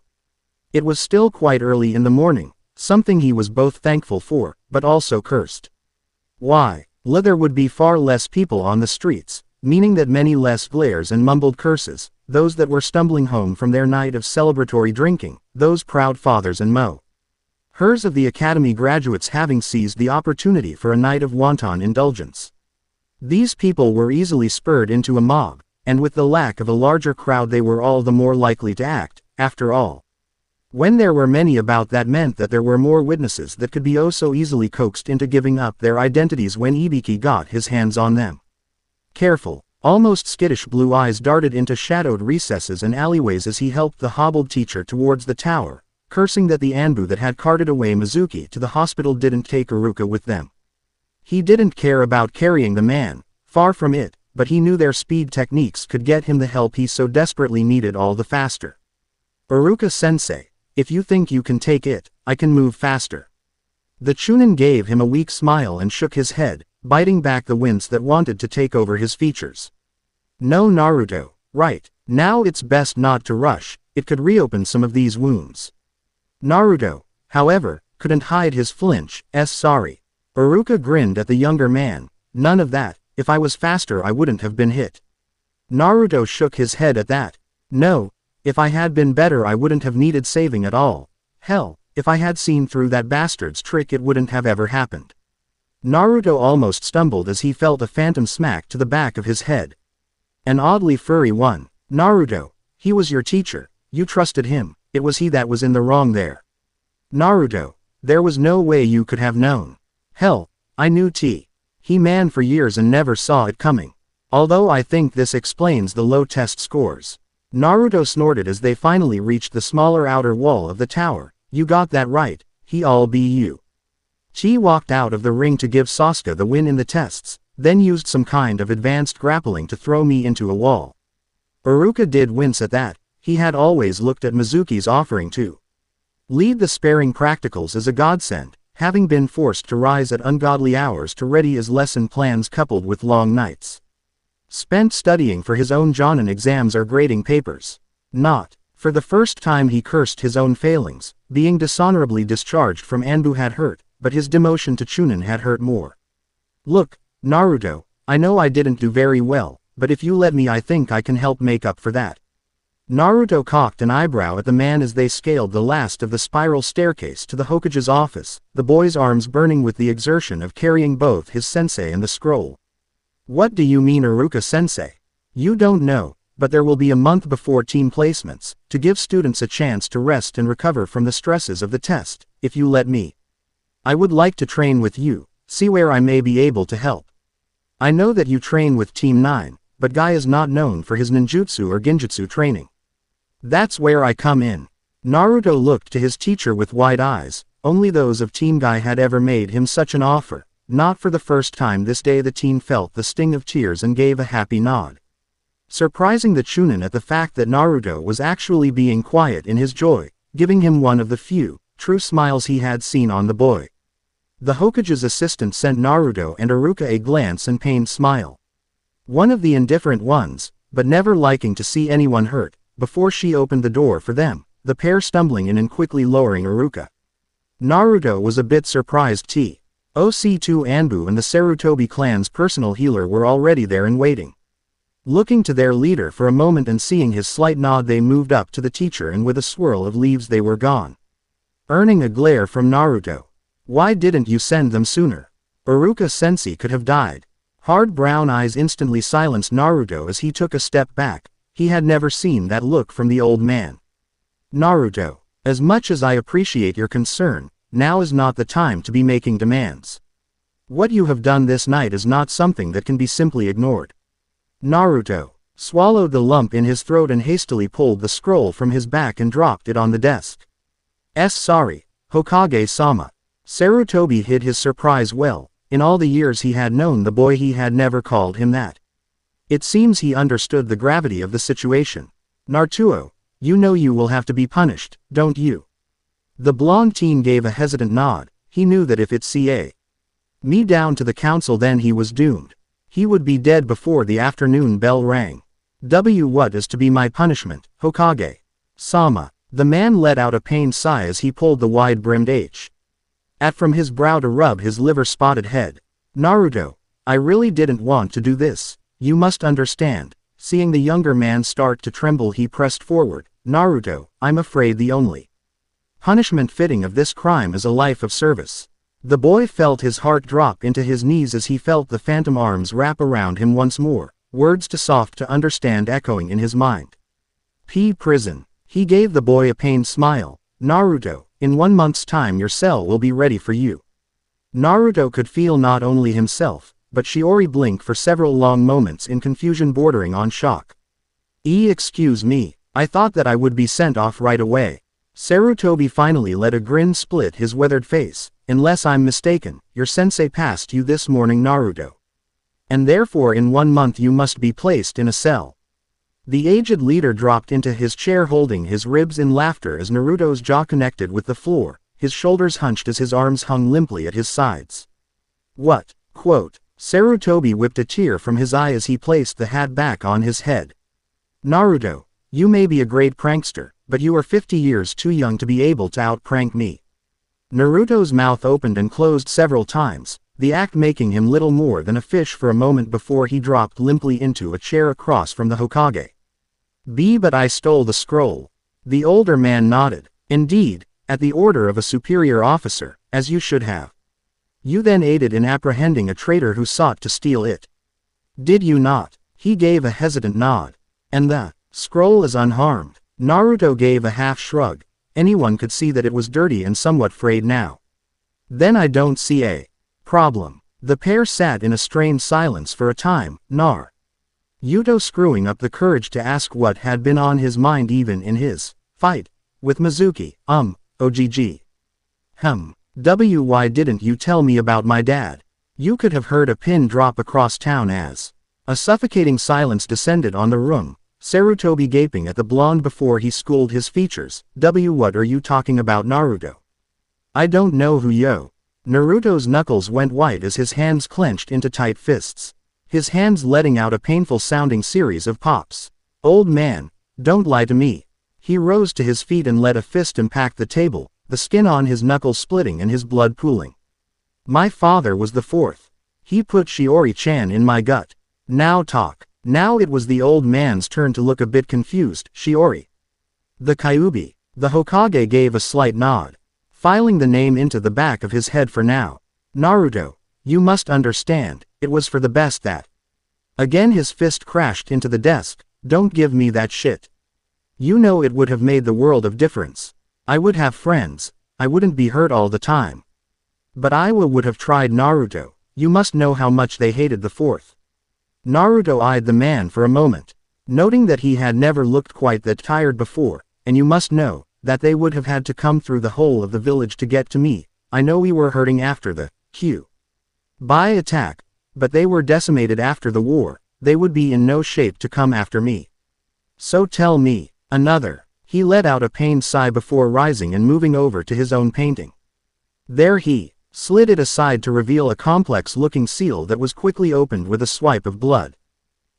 It was still quite early in the morning, something he was both thankful for, but also cursed. Why? There would be far less people on the streets, meaning that many less glares and mumbled curses, those that were stumbling home from their night of celebratory drinking, those proud fathers and hers of the academy graduates having seized the opportunity for a night of wanton indulgence. These people were easily spurred into a mob, and with the lack of a larger crowd they were all the more likely to act, after all. When there were many about, that meant that there were more witnesses that could be oh so easily coaxed into giving up their identities when Ibiki got his hands on them. Careful, almost skittish blue eyes darted into shadowed recesses and alleyways as he helped the hobbled teacher towards the tower, cursing that the Anbu that had carted away Mizuki to the hospital didn't take Iruka with them. He didn't care about carrying the man, far from it, but he knew their speed techniques could get him the help he so desperately needed all the faster. Iruka-sensei, if you think you can take it, I can move faster. The Chunin gave him a weak smile and shook his head, biting back the wince that wanted to take over his features. No Naruto, right, now it's best not to rush, it could reopen some of these wounds. Naruto, however, couldn't hide his flinch. Sorry. Iruka grinned at the younger man, None of that. If I was faster I wouldn't have been hit. Naruto shook his head at that. No. If I had been better I wouldn't have needed saving at all. Hell, if I had seen through that bastard's trick it wouldn't have ever happened. Naruto almost stumbled as he felt a phantom smack to the back of his head. An oddly furry one. Naruto, he was your teacher, you trusted him, it was he that was in the wrong there. Naruto, there was no way you could have known. Hell, I knew he man for years and never saw it coming. Although I think this explains the low test scores. Naruto snorted as they finally reached the smaller outer wall of the tower. You got that right, he all be you. Chi walked out of the ring to give Sasuke the win in the tests, then used some kind of advanced grappling to throw me into a wall. Iruka did wince at that. He had always looked at Mizuki's offering to lead the sparing practicals as a godsend, having been forced to rise at ungodly hours to ready his lesson plans coupled with long nights spent studying for his own Jonin exams or grading papers. Not. For the first time he cursed his own failings. Being dishonorably discharged from Anbu had hurt, but his demotion to Chunin had hurt more. Look, Naruto, I know I didn't do very well, but if you let me I think I can help make up for that. Naruto cocked an eyebrow at the man as they scaled the last of the spiral staircase to the Hokage's office, the boy's arms burning with the exertion of carrying both his sensei and the scroll. What do you mean Iruka-sensei? You don't know, but there will be a month before team placements, to give students a chance to rest and recover from the stresses of the test, if you let me. I would like to train with you, see where I may be able to help. I know that you train with Team 9, but Guy is not known for his ninjutsu or genjutsu training. That's where I come in. Naruto looked to his teacher with wide eyes. Only those of Team Guy had ever made him such an offer. Not for the first time this day the teen felt the sting of tears and gave a happy nod. Surprising the Chunin at the fact that Naruto was actually being quiet in his joy, giving him one of the few, true smiles he had seen on the boy. The Hokage's assistant sent Naruto and Iruka a glance and pained smile. One of the indifferent ones, but never liking to see anyone hurt, before she opened the door for them, the pair stumbling in and quickly lowering Iruka. Naruto was a bit surprised OC2 Anbu and the Sarutobi clan's personal healer were already there and waiting. Looking to their leader for a moment and seeing his slight nod they moved up to the teacher and with a swirl of leaves they were gone. Earning a glare from Naruto. Why didn't you send them sooner? Iruka-sensei could have died. Hard brown eyes instantly silenced Naruto as he took a step back. He had never seen that look from the old man. Naruto, as much as I appreciate your concern, now is not the time to be making demands. What you have done this night is not something that can be simply ignored. Naruto swallowed the lump in his throat and hastily pulled the scroll from his back and dropped it on the desk. Sorry, Hokage-sama. Sarutobi hid his surprise well. In all the years he had known the boy he had never called him that. It seems he understood the gravity of the situation. Naruto, you know you will have to be punished, don't you? The blonde teen gave a hesitant nod. He knew that if it me down to the council then he was doomed. He would be dead before the afternoon bell rang. What is to be my punishment, Hokage-sama? The man let out a pained sigh as he pulled the wide-brimmed hat from his brow to rub his liver-spotted head. Naruto, I really didn't want to do this. You must understand. Seeing the younger man start to tremble he pressed forward. Naruto, I'm afraid the only punishment fitting of this crime is a life of service. The boy felt his heart drop into his knees as he felt the phantom arms wrap around him once more, words too soft to understand echoing in his mind. Prison. He gave the boy a pained smile. Naruto, in 1 month's time your cell will be ready for you. Naruto could feel not only himself, but Shiori blink for several long moments in confusion bordering on shock. Excuse me, I thought that I would be sent off right away. Sarutobi finally let a grin split his weathered face. Unless I'm mistaken, your sensei passed you this morning, Naruto. And therefore in 1 month you must be placed in a cell. The aged leader dropped into his chair holding his ribs in laughter as Naruto's jaw connected with the floor, his shoulders hunched as his arms hung limply at his sides. What? Quote. Sarutobi whipped a tear from his eye as he placed the hat back on his head. Naruto, you may be a great prankster, but you are 50 years too young to be able to out-prank me. Naruto's mouth opened and closed several times, the act making him little more than a fish for a moment before he dropped limply into a chair across from the Hokage. But I stole the scroll. The older man nodded. Indeed, at the order of a superior officer, as you should have. You then aided in apprehending a traitor who sought to steal it. Did you not? He gave a hesitant nod. And the scroll is unharmed. Naruto gave a half shrug. Anyone could see that it was dirty and somewhat frayed now. Then I don't see a problem. The pair sat in a strained silence for a time, Yuto screwing up the courage to ask what had been on his mind even in his fight with Mizuki. OGG. Why didn't you tell me about my dad? You could have heard a pin drop across town as a suffocating silence descended on the room, Sarutobi gaping at the blonde before he schooled his features. What are you talking about, Naruto? I don't know who yo. Naruto's knuckles went white as his hands clenched into tight fists, his hands letting out a painful sounding series of pops. Old man, don't lie to me. He rose to his feet and let a fist impact the table, the skin on his knuckles splitting and his blood pooling. My father was the fourth. He put Shiori-chan in my gut. Now talk. Now it was the old man's turn to look a bit confused. Shiori. The Kyuubi. The Hokage gave a slight nod, filing the name into the back of his head for now. Naruto, you must understand, it was for the best that. Again his fist crashed into the desk. Don't give me that shit. You know it would have made the world of difference. I would have friends, I wouldn't be hurt all the time. But I would have tried. Naruto, you must know how much they hated the fourth. Naruto eyed the man for a moment, noting that he had never looked quite that tired before, and you must know, that they would have had to come through the whole of the village to get to me. I know we were hurting after the Kyuubi attack, but they were decimated after the war, they would be in no shape to come after me. So tell me, another. He let out a pained sigh before rising and moving over to his own painting. There he slid it aside to reveal a complex-looking seal that was quickly opened with a swipe of blood.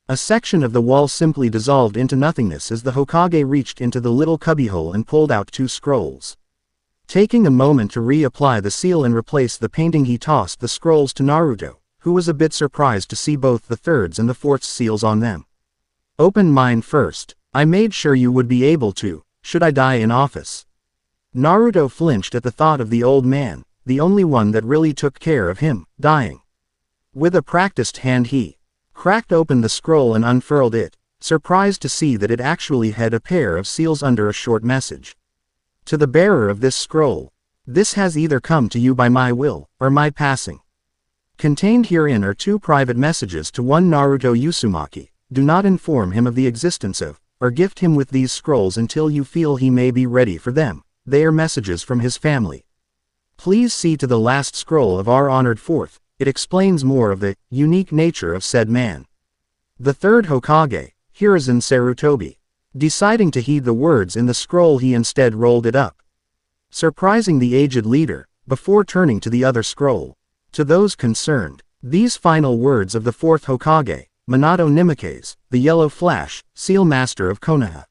A section of the wall simply dissolved into nothingness as the Hokage reached into the little cubbyhole and pulled out 2 scrolls. Taking a moment to reapply the seal and replace the painting, he tossed the scrolls to Naruto, who was a bit surprised to see both the third's and the fourth's seals on them. Open mine first. I made sure you would be able to, should I die in office. Naruto flinched at the thought of the old man, the only one that really took care of him, dying. With a practiced hand he cracked open the scroll and unfurled it, surprised to see that it actually had a pair of seals under a short message. To the bearer of this scroll, this has either come to you by my will, or my passing. Contained herein are 2 private messages to one Naruto Uzumaki. Do not inform him of the existence of, or gift him with these scrolls until you feel he may be ready for them. They are messages from his family. Please see to the last scroll of our honored fourth, it explains more of the unique nature of said man. The third Hokage, Hiruzen Sarutobi, deciding to heed the words in the scroll, he instead rolled it up, surprising the aged leader, before turning to the other scroll. To those concerned, these final words of the fourth Hokage, Minato Nimikaze, the Yellow Flash, Seal Master of Konoha.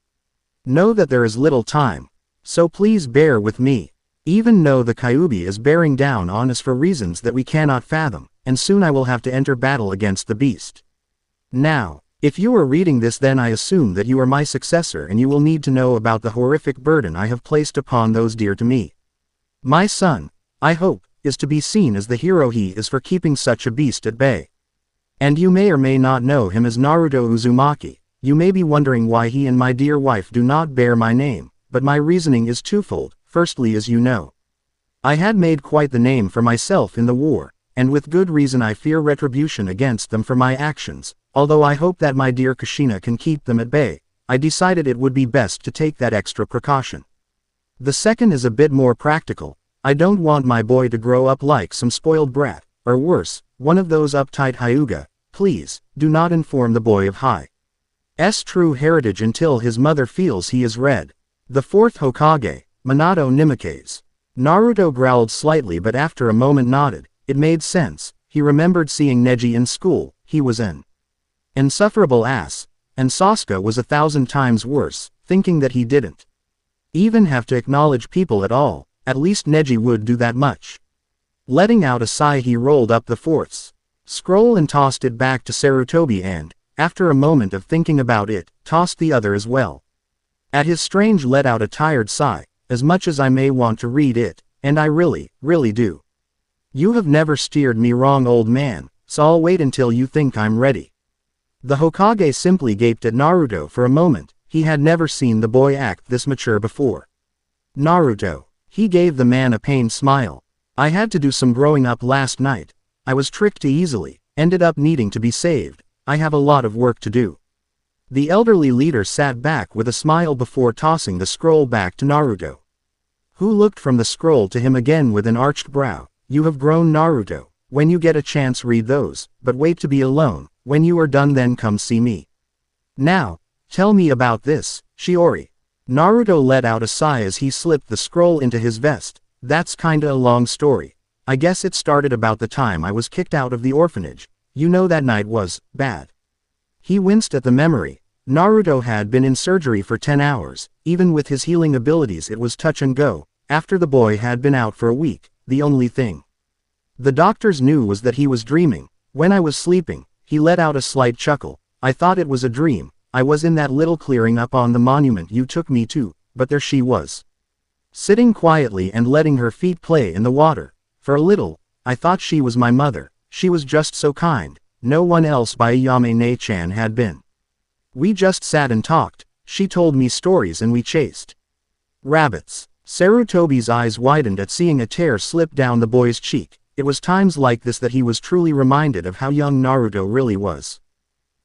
Know that there is little time, so please bear with me. Even though the Kyuubi is bearing down on us for reasons that we cannot fathom, and soon I will have to enter battle against the beast. Now, if you are reading this, then I assume that you are my successor and you will need to know about the horrific burden I have placed upon those dear to me. My son, I hope, is to be seen as the hero he is for keeping such a beast at bay. And you may or may not know him as Naruto Uzumaki. You may be wondering why he and my dear wife do not bear my name, but my reasoning is twofold. Firstly, as you know, I had made quite the name for myself in the war, and with good reason I fear retribution against them for my actions. Although I hope that my dear Kushina can keep them at bay, I decided it would be best to take that extra precaution. The second is a bit more practical. I don't want my boy to grow up like some spoiled brat, or worse, one of those uptight Hyuga. Please, do not inform the boy of Hi's true heritage until his mother feels he is read. The fourth Hokage, Minato Nimikaze. Naruto growled slightly, but after a moment nodded. It made sense. He remembered seeing Neji in school. He was an insufferable ass, and Sasuke was 1,000 times worse, thinking that he didn't even have to acknowledge people at all. At least Neji would do that much. Letting out a sigh, he rolled up the fourth scroll and tossed it back to Sarutobi and, after a moment of thinking about it, tossed the other as well. At his strange let out a tired sigh, as much as I may want to read it, and I really, really do. You have never steered me wrong, old man, so I'll wait until you think I'm ready. The Hokage simply gaped at Naruto for a moment. He had never seen the boy act this mature before. Naruto. He gave the man a pained smile. I had to do some growing up last night. I was tricked too easily, ended up needing to be saved. I have a lot of work to do. The elderly leader sat back with a smile before tossing the scroll back to Naruto, who looked from the scroll to him again with an arched brow. You have grown, Naruto. When you get a chance, read those, but wait to be alone. When you are done, then come see me. Now, tell me about this, Shiori. Naruto let out a sigh as he slipped the scroll into his vest. That's kinda a long story. I guess it started about the time I was kicked out of the orphanage. You know, that night was bad. He winced at the memory. Naruto had been in surgery for 10 hours. Even with his healing abilities, it was touch and go. After the boy had been out for a week, the only thing the doctors knew was that he was dreaming. When I was sleeping, he let out a slight chuckle. I thought it was a dream. I was in that little clearing up on the monument you took me to, but there she was, sitting quietly and letting her feet play in the water. For a little, I thought she was my mother. She was just so kind. No one else by Yamane-chan had been. We just sat and talked. She told me stories and we chased rabbits. Sarutobi's eyes widened at seeing a tear slip down the boy's cheek. It was times like this that he was truly reminded of how young Naruto really was.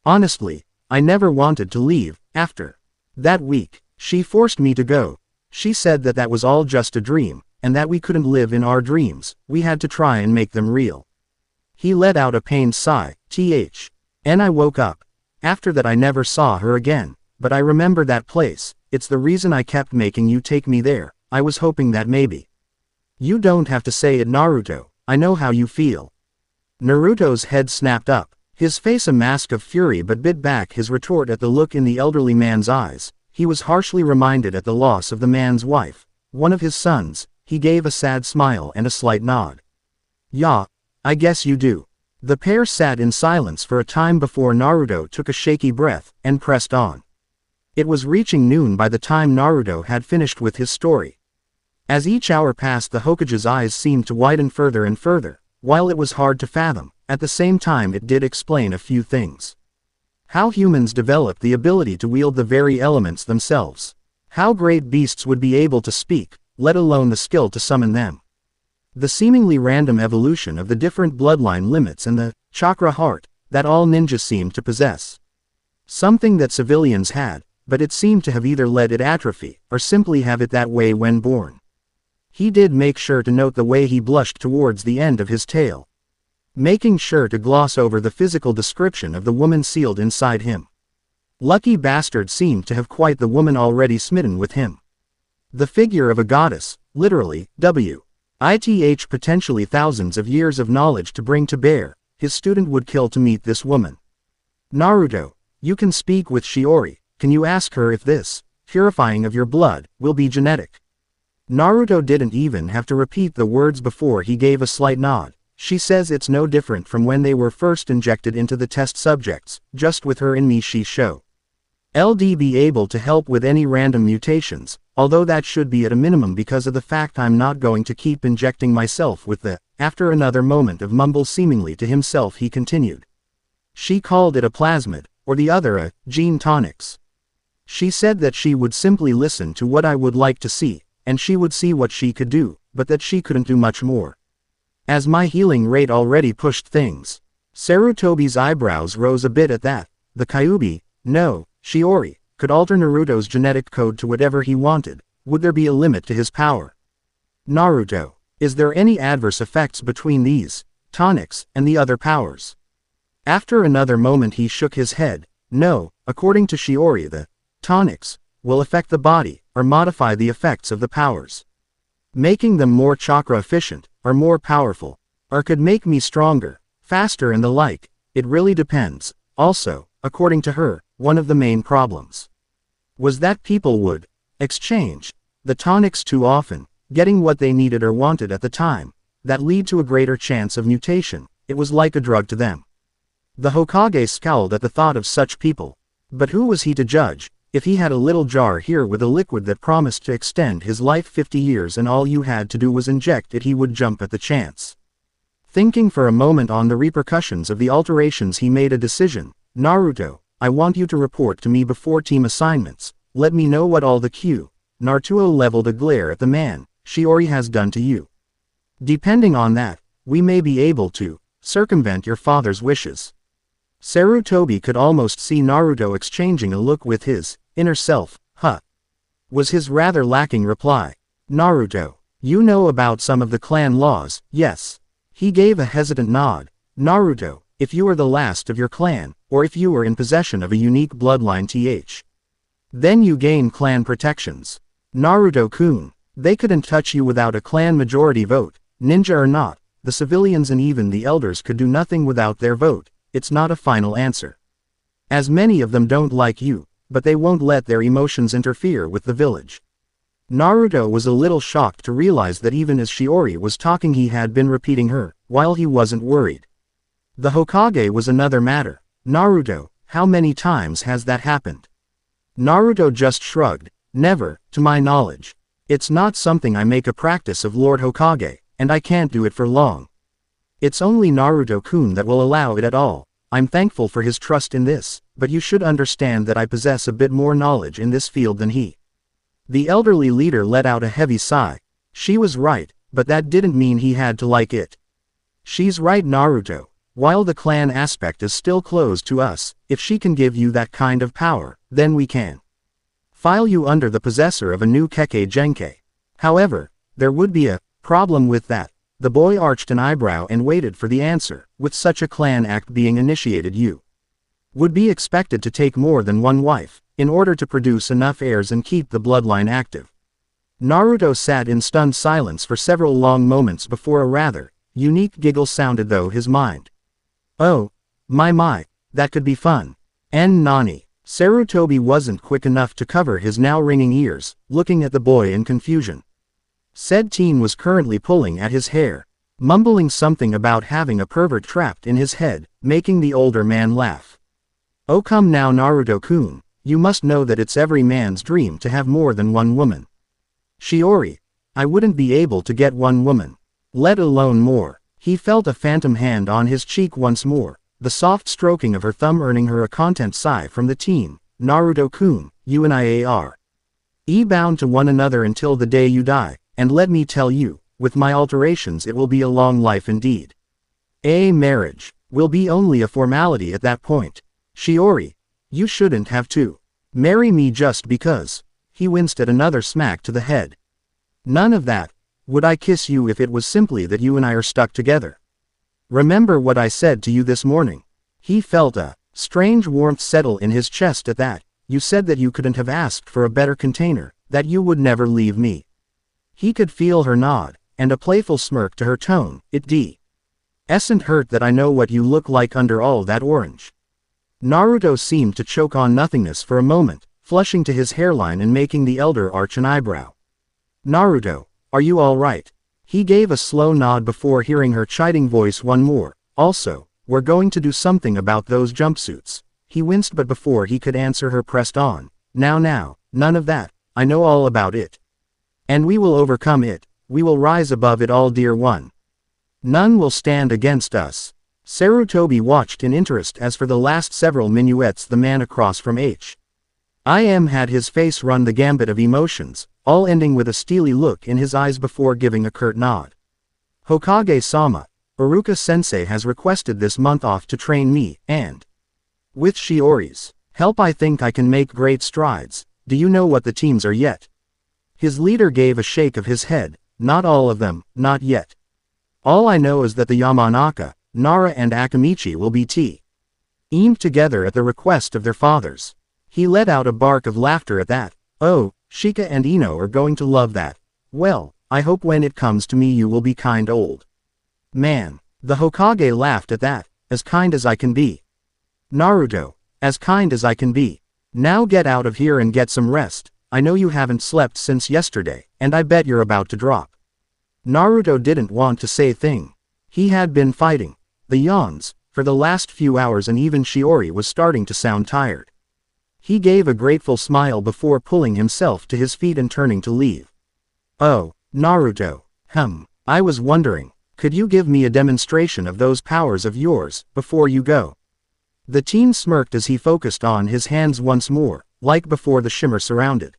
Honestly, I never wanted to leave. After that week, she forced me to go. She said that that was all just a dream, and that we couldn't live in our dreams. We had to try and make them real. He let out a pained sigh. And I woke up. After that I never saw her again, but I remember that place. It's the reason I kept making you take me there. I was hoping that maybe. You don't have to say it, Naruto. I know how you feel. Naruto's head snapped up, his face a mask of fury, but bit back his retort at the look in the elderly man's eyes. He was harshly reminded at the loss of the man's wife, one of his sons. He gave a sad smile and a slight nod. Yeah, I guess you do. The pair sat in silence for a time before Naruto took a shaky breath and pressed on. It was reaching noon by the time Naruto had finished with his story. As each hour passed, the Hokage's eyes seemed to widen further and further. While it was hard to fathom, at the same time it did explain a few things. How humans developed the ability to wield the very elements themselves. How great beasts would be able to speak, let alone the skill to summon them. The seemingly random evolution of the different bloodline limits and the chakra heart that all ninjas seemed to possess. Something that civilians had, but it seemed to have either let it atrophy or simply have it that way when born. He did make sure to note the way he blushed towards the end of his tale, making sure to gloss over the physical description of the woman sealed inside him. Lucky bastard seemed to have quite the woman already smitten with him. The figure of a goddess, literally, WITH potentially thousands of years of knowledge to bring to bear. His student would kill to meet this woman. Naruto, you can speak with Shiori. Can you ask her if this purifying of your blood will be genetic? Naruto didn't even have to repeat the words before he gave a slight nod. She says it's no different from when they were first injected into the test subjects. Just with her in me, she show LD be able to help with any random mutations, although that should be at a minimum because of the fact I'm not going to keep injecting myself with the. After another moment of mumble seemingly to himself, he continued. She called it a plasmid, or the other a gene tonics. She said that she would simply listen to what I would like to see, and she would see what she could do, but that she couldn't do much more. As my healing rate already pushed things. Sarutobi's eyebrows rose a bit at that. The Kyuubi, no, Shiori, could alter Naruto's genetic code to whatever he wanted. Would there be a limit to his power? Naruto, is there any adverse effects between these tonics and the other powers? After another moment he shook his head. No, according to Shiori, the tonics will affect the body, or modify the effects of the powers, making them more chakra efficient, or more powerful, or could make me stronger, faster and the like. It really depends. Also, according to her, one of the main problems was that people would exchange the tonics too often, getting what they needed or wanted at the time. that lead to a greater chance of mutation. It was like a drug to them. The Hokage scowled at the thought of such people. But who was he to judge? If he had a little jar here with a liquid that promised to extend his life 50 years and all you had to do was inject it, he would jump at the chance. Thinking for a moment on the repercussions of the alterations, he made a decision. Naruto, I want you to report to me before team assignments. Let me know what all the Naruto leveled a glare at the man Shiori has done to you. Depending on that, we may be able to circumvent your father's wishes. Sarutobi could almost see Naruto exchanging a look with his inner self. Was his rather lacking reply. Naruto, you know about some of the clan laws, yes? He gave a hesitant nod. Naruto, if you are the last of your clan, or if you were in possession of a unique bloodline then you gain clan protections. Naruto-kun, they couldn't touch you without a clan majority vote, ninja or not, the civilians and even the elders could do nothing without their vote. It's not a final answer. As many of them don't like you, but they won't let their emotions interfere with the village. Naruto was a little shocked to realize that even as Shiori was talking he had been repeating her, while he wasn't worried. The Hokage was another matter. Naruto, how many times has that happened? Naruto just shrugged. Never, to my knowledge. It's not something I make a practice of, Lord Hokage, and I can't do it for long. It's only Naruto-kun that will allow it at all. I'm thankful for his trust in this, but you should understand that I possess a bit more knowledge in this field than he. The elderly leader let out a heavy sigh. She was right, but that didn't mean he had to like it. She's right, Naruto. While the clan aspect is still closed to us, if she can give you that kind of power, then we can file you under the possessor of a new Kekkei Genkai. However, there would be a problem with that. The boy arched an eyebrow and waited for the answer. With such a clan act being initiated, you would be expected to take more than one wife, in order to produce enough heirs and keep the bloodline active. Naruto sat in stunned silence for several long moments before a rather unique giggle sounded through his mind. Oh, my, that could be fun. And Nani. Sarutobi wasn't quick enough to cover his now ringing ears, looking at the boy in confusion. Said teen was currently pulling at his hair, mumbling something about having a pervert trapped in his head, making the older man laugh. Oh come now, Naruto-kun, you must know that it's every man's dream to have more than one woman. Shiori, I wouldn't be able to get one woman, let alone more. He felt a phantom hand on his cheek once more, the soft stroking of her thumb earning her a content sigh from the teen. Naruto-kun, you and I are bound to one another until the day you die, and let me tell you, with my alterations it will be a long life indeed. A marriage will be only a formality at that point. Shiori, you shouldn't have to marry me just because. He winced at another smack to the head. None of that. Would I kiss you if it was simply that you and I are stuck together? Remember what I said to you this morning. He felt a strange warmth settle in his chest at that. You said that you couldn't have asked for a better container, that you would never leave me. He could feel her nod, and a playful smirk to her tone. Isn't hurt that I know what you look like under all that orange. Naruto seemed to choke on nothingness for a moment, flushing to his hairline and making the elder arch an eyebrow. Naruto, are you all right? He gave a slow nod before hearing her chiding voice one more. Also, we're going to do something about those jumpsuits. He winced, but before he could answer her pressed on. Now, none of that. I know all about it. And we will overcome it. We will rise above it all, dear one. None will stand against us. Sarutobi watched in interest as for the last several minuets the man across from him had his face run the gambit of emotions, all ending with a steely look in his eyes before giving a curt nod. Hokage-sama, Iruka-sensei has requested this month off to train me, and with Shiori's help I think I can make great strides. Do you know what the teams are yet? His leader gave a shake of his head. Not all of them, not yet. All I know is that the Yamanaka, Nara and Akamichi will be teamed together at the request of their fathers. He let out a bark of laughter at that. Oh, Shika and Ino are going to love that. Well, I hope when it comes to me you will be kind old man. The Hokage laughed at that. As kind as I can be. Naruto, as kind as I can be. Now get out of here and get some rest. I know you haven't slept since yesterday, and I bet you're about to drop. Naruto didn't want to say thing. He had been fighting. The yawns, for the last few hours, and even Shiori was starting to sound tired. He gave a grateful smile before pulling himself to his feet and turning to leave. Oh, Naruto. I was wondering, could you give me a demonstration of those powers of yours, before you go? The teen smirked as he focused on his hands once more, like before the shimmer surrounded.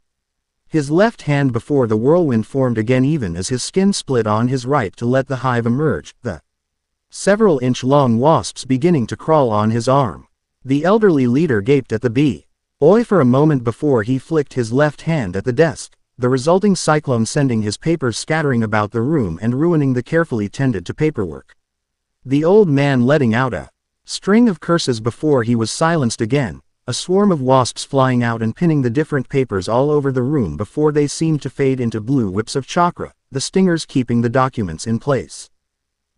His left hand before the whirlwind formed again even as his skin split on his right to let the hive emerge, the several-inch-long wasps beginning to crawl on his arm. The elderly leader gaped at the bee. Oi for a moment before he flicked his left hand at the desk, the resulting cyclone sending his papers scattering about the room and ruining the carefully tended to paperwork. The old man letting out a string of curses before he was silenced again, a swarm of wasps flying out and pinning the different papers all over the room before they seemed to fade into blue whips of chakra, the stingers keeping the documents in place.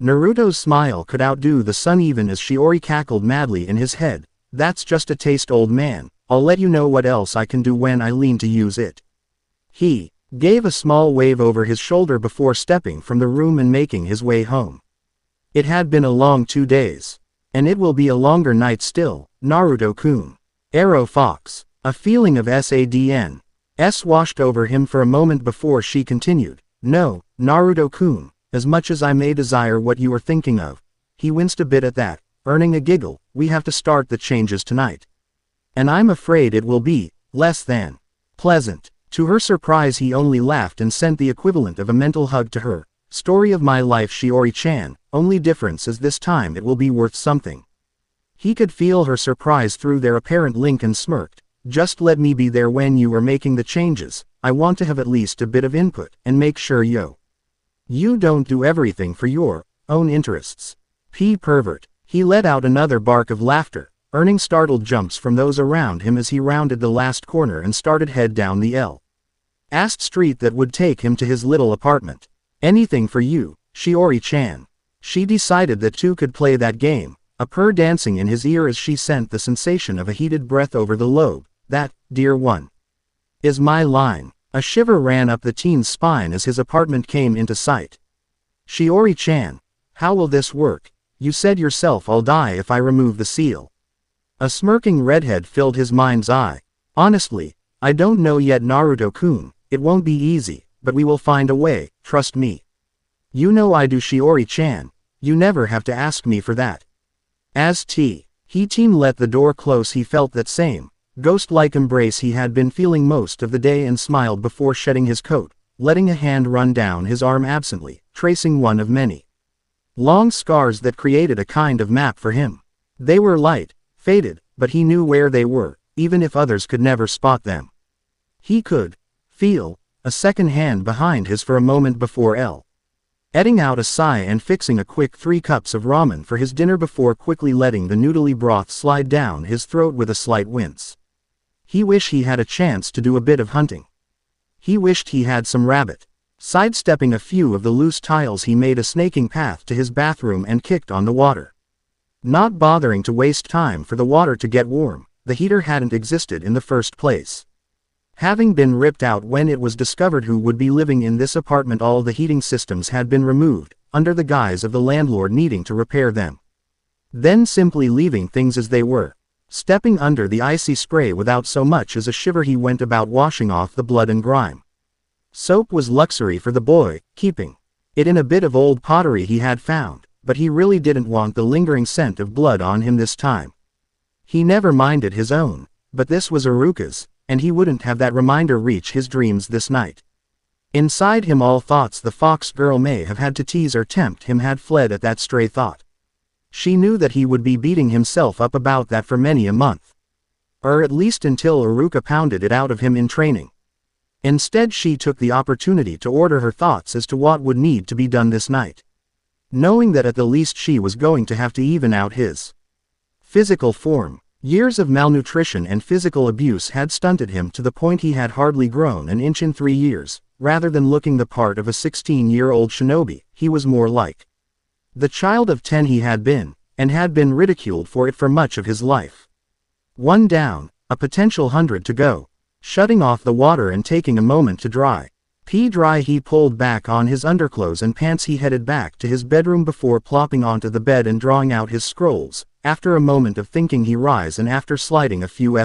Naruto's smile could outdo the sun even as Shiori cackled madly in his head. That's just a taste, old man. I'll let you know what else I can do when I lean to use it. He gave a small wave over his shoulder before stepping from the room and making his way home. It had been a long 2 days. And it will be a longer night still, Naruto-kun. Arrow Fox. A feeling of sadness washed over him for a moment before she continued. No, Naruto-kun, as much as I may desire what you are thinking of. He winced a bit at that, earning a giggle. We have to start the changes tonight. And I'm afraid it will be less than pleasant. To her surprise he only laughed and sent the equivalent of a mental hug to her. Story of my life, Shiori-chan, only difference is this time it will be worth something. He could feel her surprise through their apparent link and smirked. Just let me be there when you are making the changes. I want to have at least a bit of input, and make sure you don't do everything for your own interests. Pervert. He let out another bark of laughter, earning startled jumps from those around him as he rounded the last corner and started head down the L.'st street that would take him to his little apartment. Anything for you, Shiori-chan. She decided that two could play that game, a purr dancing in his ear as she sent the sensation of a heated breath over the lobe. That, dear one, is my line. A shiver ran up the teen's spine as his apartment came into sight. Shiori-chan, how will this work? You said yourself I'll die if I remove the seal. A smirking redhead filled his mind's eye. Honestly, I don't know yet, Naruto-kun. It won't be easy, but we will find a way, trust me. You know I do, Shiori-chan. You never have to ask me for that. As he let the door close, he felt that same ghost-like embrace he had been feeling most of the day and smiled before shedding his coat, letting a hand run down his arm absently, tracing one of many long scars that created a kind of map for him. They were light, faded, but he knew where they were, even if others could never spot them. He could feel a second hand behind his for a moment before letting out a sigh and fixing a quick 3 cups of ramen for his dinner before quickly letting the noodly broth slide down his throat with a slight wince. He wished he had a chance to do a bit of hunting. He wished he had some rabbit. Sidestepping a few of the loose tiles, he made a snaking path to his bathroom and kicked on the water. Not bothering to waste time for the water to get warm, the heater hadn't existed in the first place. Having been ripped out when it was discovered who would be living in this apartment, all the heating systems had been removed, under the guise of the landlord needing to repair them. Then simply leaving things as they were. Stepping under the icy spray without so much as a shiver, he went about washing off the blood and grime. Soap was luxury for the boy, keeping it in a bit of old pottery he had found, but he really didn't want the lingering scent of blood on him this time. He never minded his own, but this was Iruka's, and he wouldn't have that reminder reach his dreams this night. Inside him all thoughts the fox girl may have had to tease or tempt him had fled at that stray thought. She knew that he would be beating himself up about that for many a month. Or at least until Iruka pounded it out of him in training. Instead she took the opportunity to order her thoughts as to what would need to be done this night. Knowing that at the least she was going to have to even out his physical form. Years of malnutrition and physical abuse had stunted him to the point he had hardly grown an inch in 3 years. Rather than looking the part of a 16-year-old shinobi, he was more like the child of 10 he had been, and had been ridiculed for it for much of his life. 1 down, a potential 100 to go. Shutting off the water and taking a moment to dry Dry he pulled back on his underclothes and pants. He headed back to his bedroom before plopping onto the bed and drawing out his scrolls. After a moment of thinking he rise and after sliding a few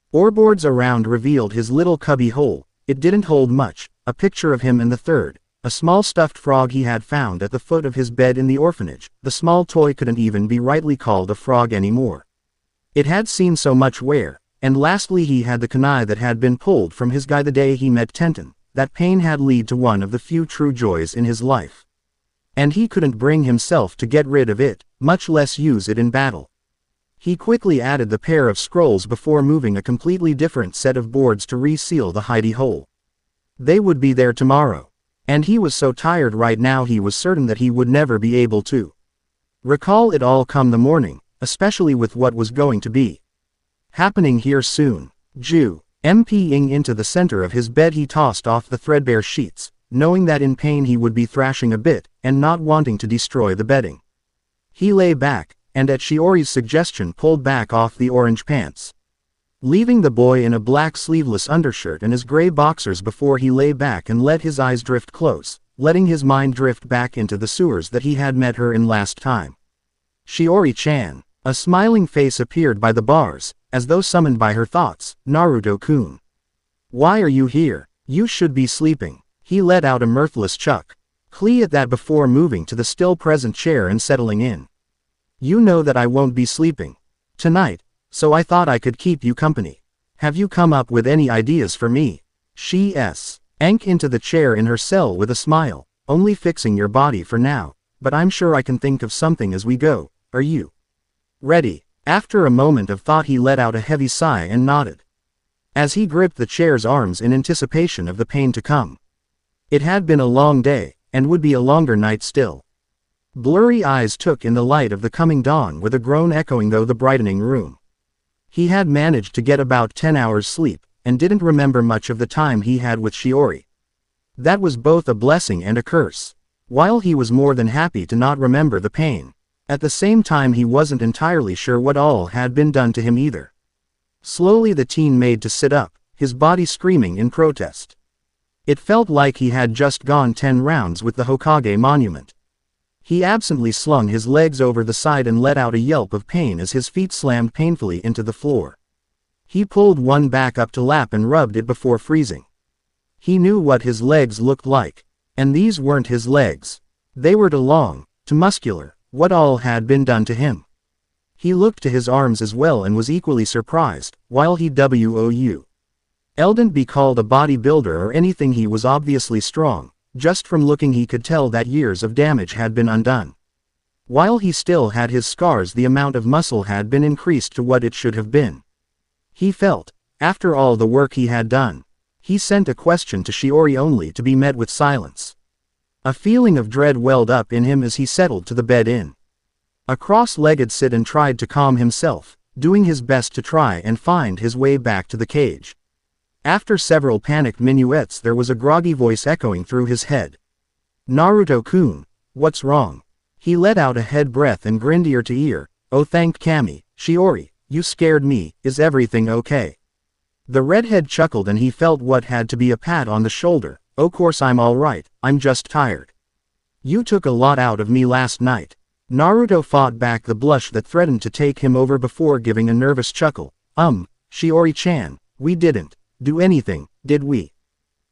floorboards around revealed his little cubby hole. It didn't hold much, a picture of him and the third, a small stuffed frog he had found at the foot of his bed in the orphanage. The small toy couldn't even be rightly called a frog anymore. It had seen so much wear. And lastly he had the kunai that had been pulled from his guy the day he met Tenten. That pain had led to one of the few true joys in his life. And he couldn't bring himself to get rid of it, much less use it in battle. He quickly added the pair of scrolls before moving a completely different set of boards to reseal the hidey hole. They would be there tomorrow. And he was so tired right now he was certain that he would never be able to recall it all come the morning, especially with what was going to be happening here soon. MPing into the center of his bed he tossed off the threadbare sheets, knowing that in pain he would be thrashing a bit, and not wanting to destroy the bedding. He lay back, and at Shiori's suggestion pulled back off the orange pants, leaving the boy in a black sleeveless undershirt and his gray boxers before he lay back and let his eyes drift close, letting his mind drift back into the sewers that he had met her in last time. Shiori-chan. A smiling face appeared by the bars, as though summoned by her thoughts. Naruto-kun. Why are you here? You should be sleeping. He let out a mirthless chuck. At that before moving to the still present chair and settling in. You know that I won't be sleeping tonight, so I thought I could keep you company. Have you come up with any ideas for me? She sank into the chair in her cell with a smile. Only fixing your body for now, but I'm sure I can think of something as we go. Are you ready? After a moment of thought he let out a heavy sigh and nodded, as he gripped the chair's arms in anticipation of the pain to come. It had been a long day, and would be a longer night still. Blurry eyes took in the light of the coming dawn with a groan echoing through the brightening room. He had managed to get about 10 hours sleep, and didn't remember much of the time he had with Shiori. That was both a blessing and a curse. While he was more than happy to not remember the pain, at the same time he wasn't entirely sure what all had been done to him either. Slowly the teen made to sit up, his body screaming in protest. It felt like he had just gone 10 rounds with the Hokage monument. He absently slung his legs over the side and let out a yelp of pain as his feet slammed painfully into the floor. He pulled one back up to lap and rubbed it before freezing. He knew what his legs looked like. And these weren't his legs. They were too long, too muscular. What all had been done to him? He looked to his arms as well and was equally surprised. While he wouldn't be called a bodybuilder or anything, he was obviously strong. Just from looking he could tell that years of damage had been undone. While he still had his scars, the amount of muscle had been increased to what it should have been. He felt, after all the work he had done. He sent a question to Shiori only to be met with silence. A feeling of dread welled up in him as he settled to the bed in a cross-legged sit and tried to calm himself, doing his best to try and find his way back to the cage. After several panicked minuets there was a groggy voice echoing through his head. Naruto-kun, what's wrong? He let out a head breath and grinned ear to ear. Oh, thank Kami. Shiori, you scared me. Is everything okay? The redhead chuckled and he felt what had to be a pat on the shoulder. Oh, course I'm alright, I'm just tired. You took a lot out of me last night. Naruto fought back the blush that threatened to take him over before giving a nervous chuckle. Shiori-chan, we didn't do anything, did we?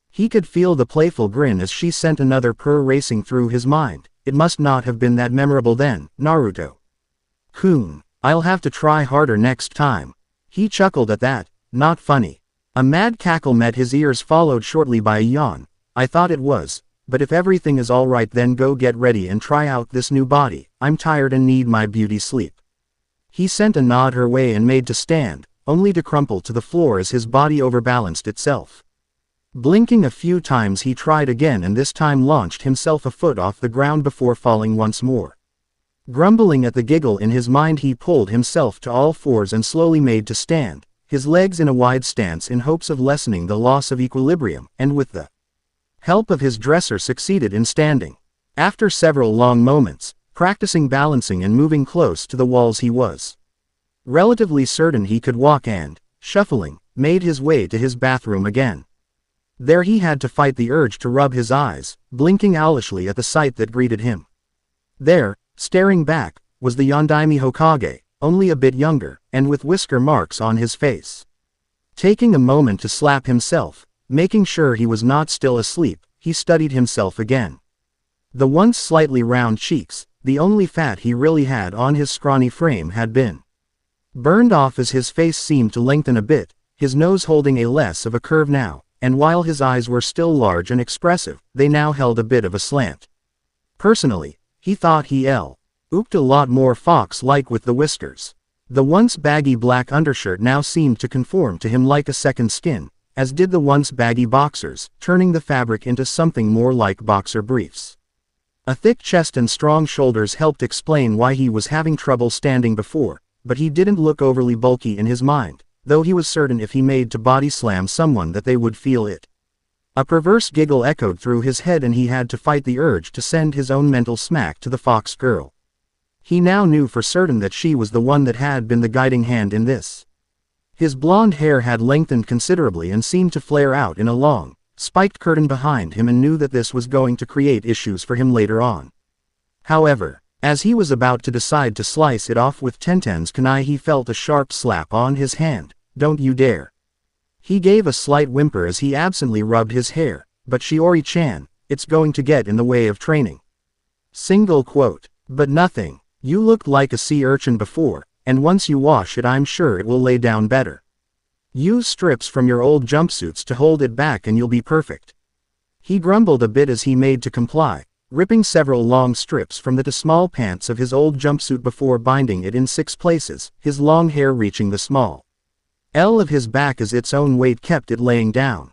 He could feel the playful grin as she sent another purr racing through his mind. It must not have been that memorable then, Naruto-kun. I'll have to try harder next time. He chuckled at that. Not funny. A mad cackle met his ears, followed shortly by a yawn. I thought it was, but if everything is alright then go get ready and try out this new body. I'm tired and need my beauty sleep. He sent a nod her way and made to stand, only to crumple to the floor as his body overbalanced itself. Blinking a few times he tried again and this time launched himself a foot off the ground before falling once more. Grumbling at the giggle in his mind he pulled himself to all fours and slowly made to stand, his legs in a wide stance in hopes of lessening the loss of equilibrium, and with the help of his dresser succeeded in standing. After several long moments, practicing balancing and moving close to the walls he was relatively certain he could walk and, shuffling, made his way to his bathroom again. There he had to fight the urge to rub his eyes, blinking owlishly at the sight that greeted him. There, staring back, was the Yondaime Hokage, only a bit younger, and with whisker marks on his face. Taking a moment to slap himself, making sure he was not still asleep, he studied himself again. The once slightly round cheeks, the only fat he really had on his scrawny frame, had been burned off as his face seemed to lengthen a bit, his nose holding a less of a curve now, and while his eyes were still large and expressive, they now held a bit of a slant. Personally, he thought he looked a lot more fox-like with the whiskers. The once baggy black undershirt now seemed to conform to him like a second skin, as did the once baggy boxers, turning the fabric into something more like boxer briefs. A thick chest and strong shoulders helped explain why he was having trouble standing before, but he didn't look overly bulky in his mind, though he was certain if he made to body slam someone that they would feel it. A perverse giggle echoed through his head and he had to fight the urge to send his own mental smack to the fox girl. He now knew for certain that she was the one that had been the guiding hand in this. His blonde hair had lengthened considerably and seemed to flare out in a long, spiked curtain behind him, and knew that this was going to create issues for him later on. However, as he was about to decide to slice it off with Tenten's kunai, he felt a sharp slap on his hand. "Don't you dare." He gave a slight whimper as he absently rubbed his hair, "But Shiori-chan, it's going to get in the way of training." Single quote. "But nothing. You looked like a sea urchin before, and once you wash it I'm sure it will lay down better. Use strips from your old jumpsuits to hold it back and you'll be perfect." He grumbled a bit as he made to comply, ripping several long strips from the small pants of his old jumpsuit before binding it in 6 places, his long hair reaching the small L of his back as its own weight kept it laying down.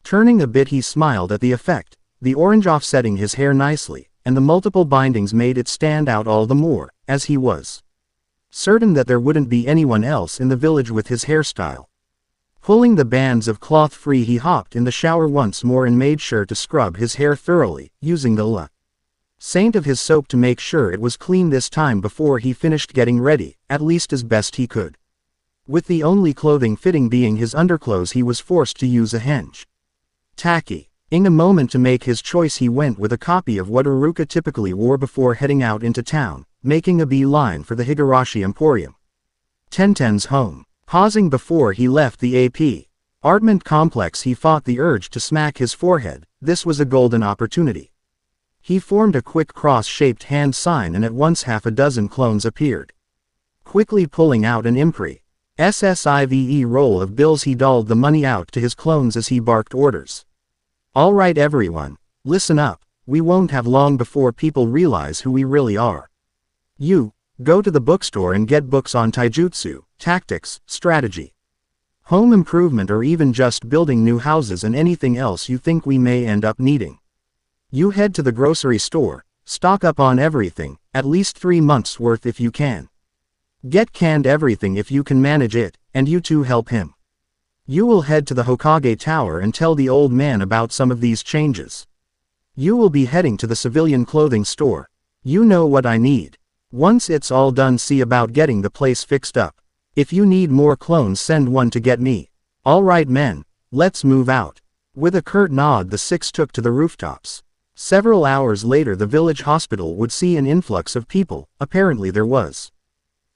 Turning a bit, he smiled at the effect, the orange offsetting his hair nicely, and the multiple bindings made it stand out all the more, as he was certain that there wouldn't be anyone else in the village with his hairstyle. Pulling the bands of cloth free, he hopped in the shower once more and made sure to scrub his hair thoroughly, using the saint of his soap to make sure it was clean this time before he finished getting ready, at least as best he could. With the only clothing fitting being his underclothes, he was forced to use a henge. Tacky. In a moment to make his choice, he went with a copy of what Iruka typically wore before heading out into town, making a beeline for the Higurashi Emporium, Tenten's home. Pausing before he left the apartment complex, he fought the urge to smack his forehead. This was a golden opportunity. He formed a quick cross-shaped hand sign and at once half a dozen clones appeared. Quickly pulling out an SSIVE roll of bills, he doled the money out to his clones as he barked orders. "All right everyone, listen up, we won't have long before people realize who we really are. You, go to the bookstore and get books on taijutsu, tactics, strategy, home improvement, or even just building new houses and anything else you think we may end up needing. You head to the grocery store, stock up on everything, at least 3 months worth if you can. Get canned everything if you can manage it, and you too help him. You will head to the Hokage Tower and tell the old man about some of these changes. You will be heading to the civilian clothing store. You know what I need. Once it's all done, see about getting the place fixed up. If you need more clones, send one to get me. All right men, let's move out." With a curt nod, the 6 took to the rooftops. Several hours later, the village hospital would see an influx of people. Apparently there was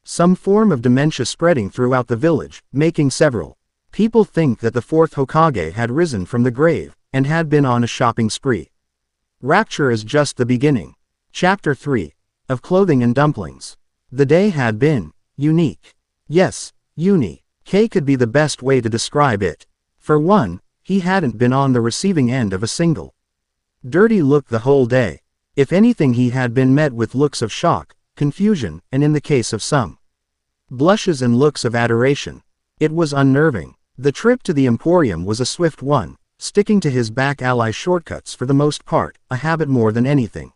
some form of dementia spreading throughout the village, making several people think that the 4th Hokage had risen from the grave, and had been on a shopping spree. Rapture is just the beginning. Chapter 3. Of Clothing and Dumplings. The day had been unique. Yes, unique could be the best way to describe it. For one, he hadn't been on the receiving end of a single dirty look the whole day. If anything, he had been met with looks of shock, confusion, and in the case of some, blushes and looks of adoration. It was unnerving. The trip to the Emporium was a swift one, sticking to his back alley shortcuts for the most part, a habit more than anything.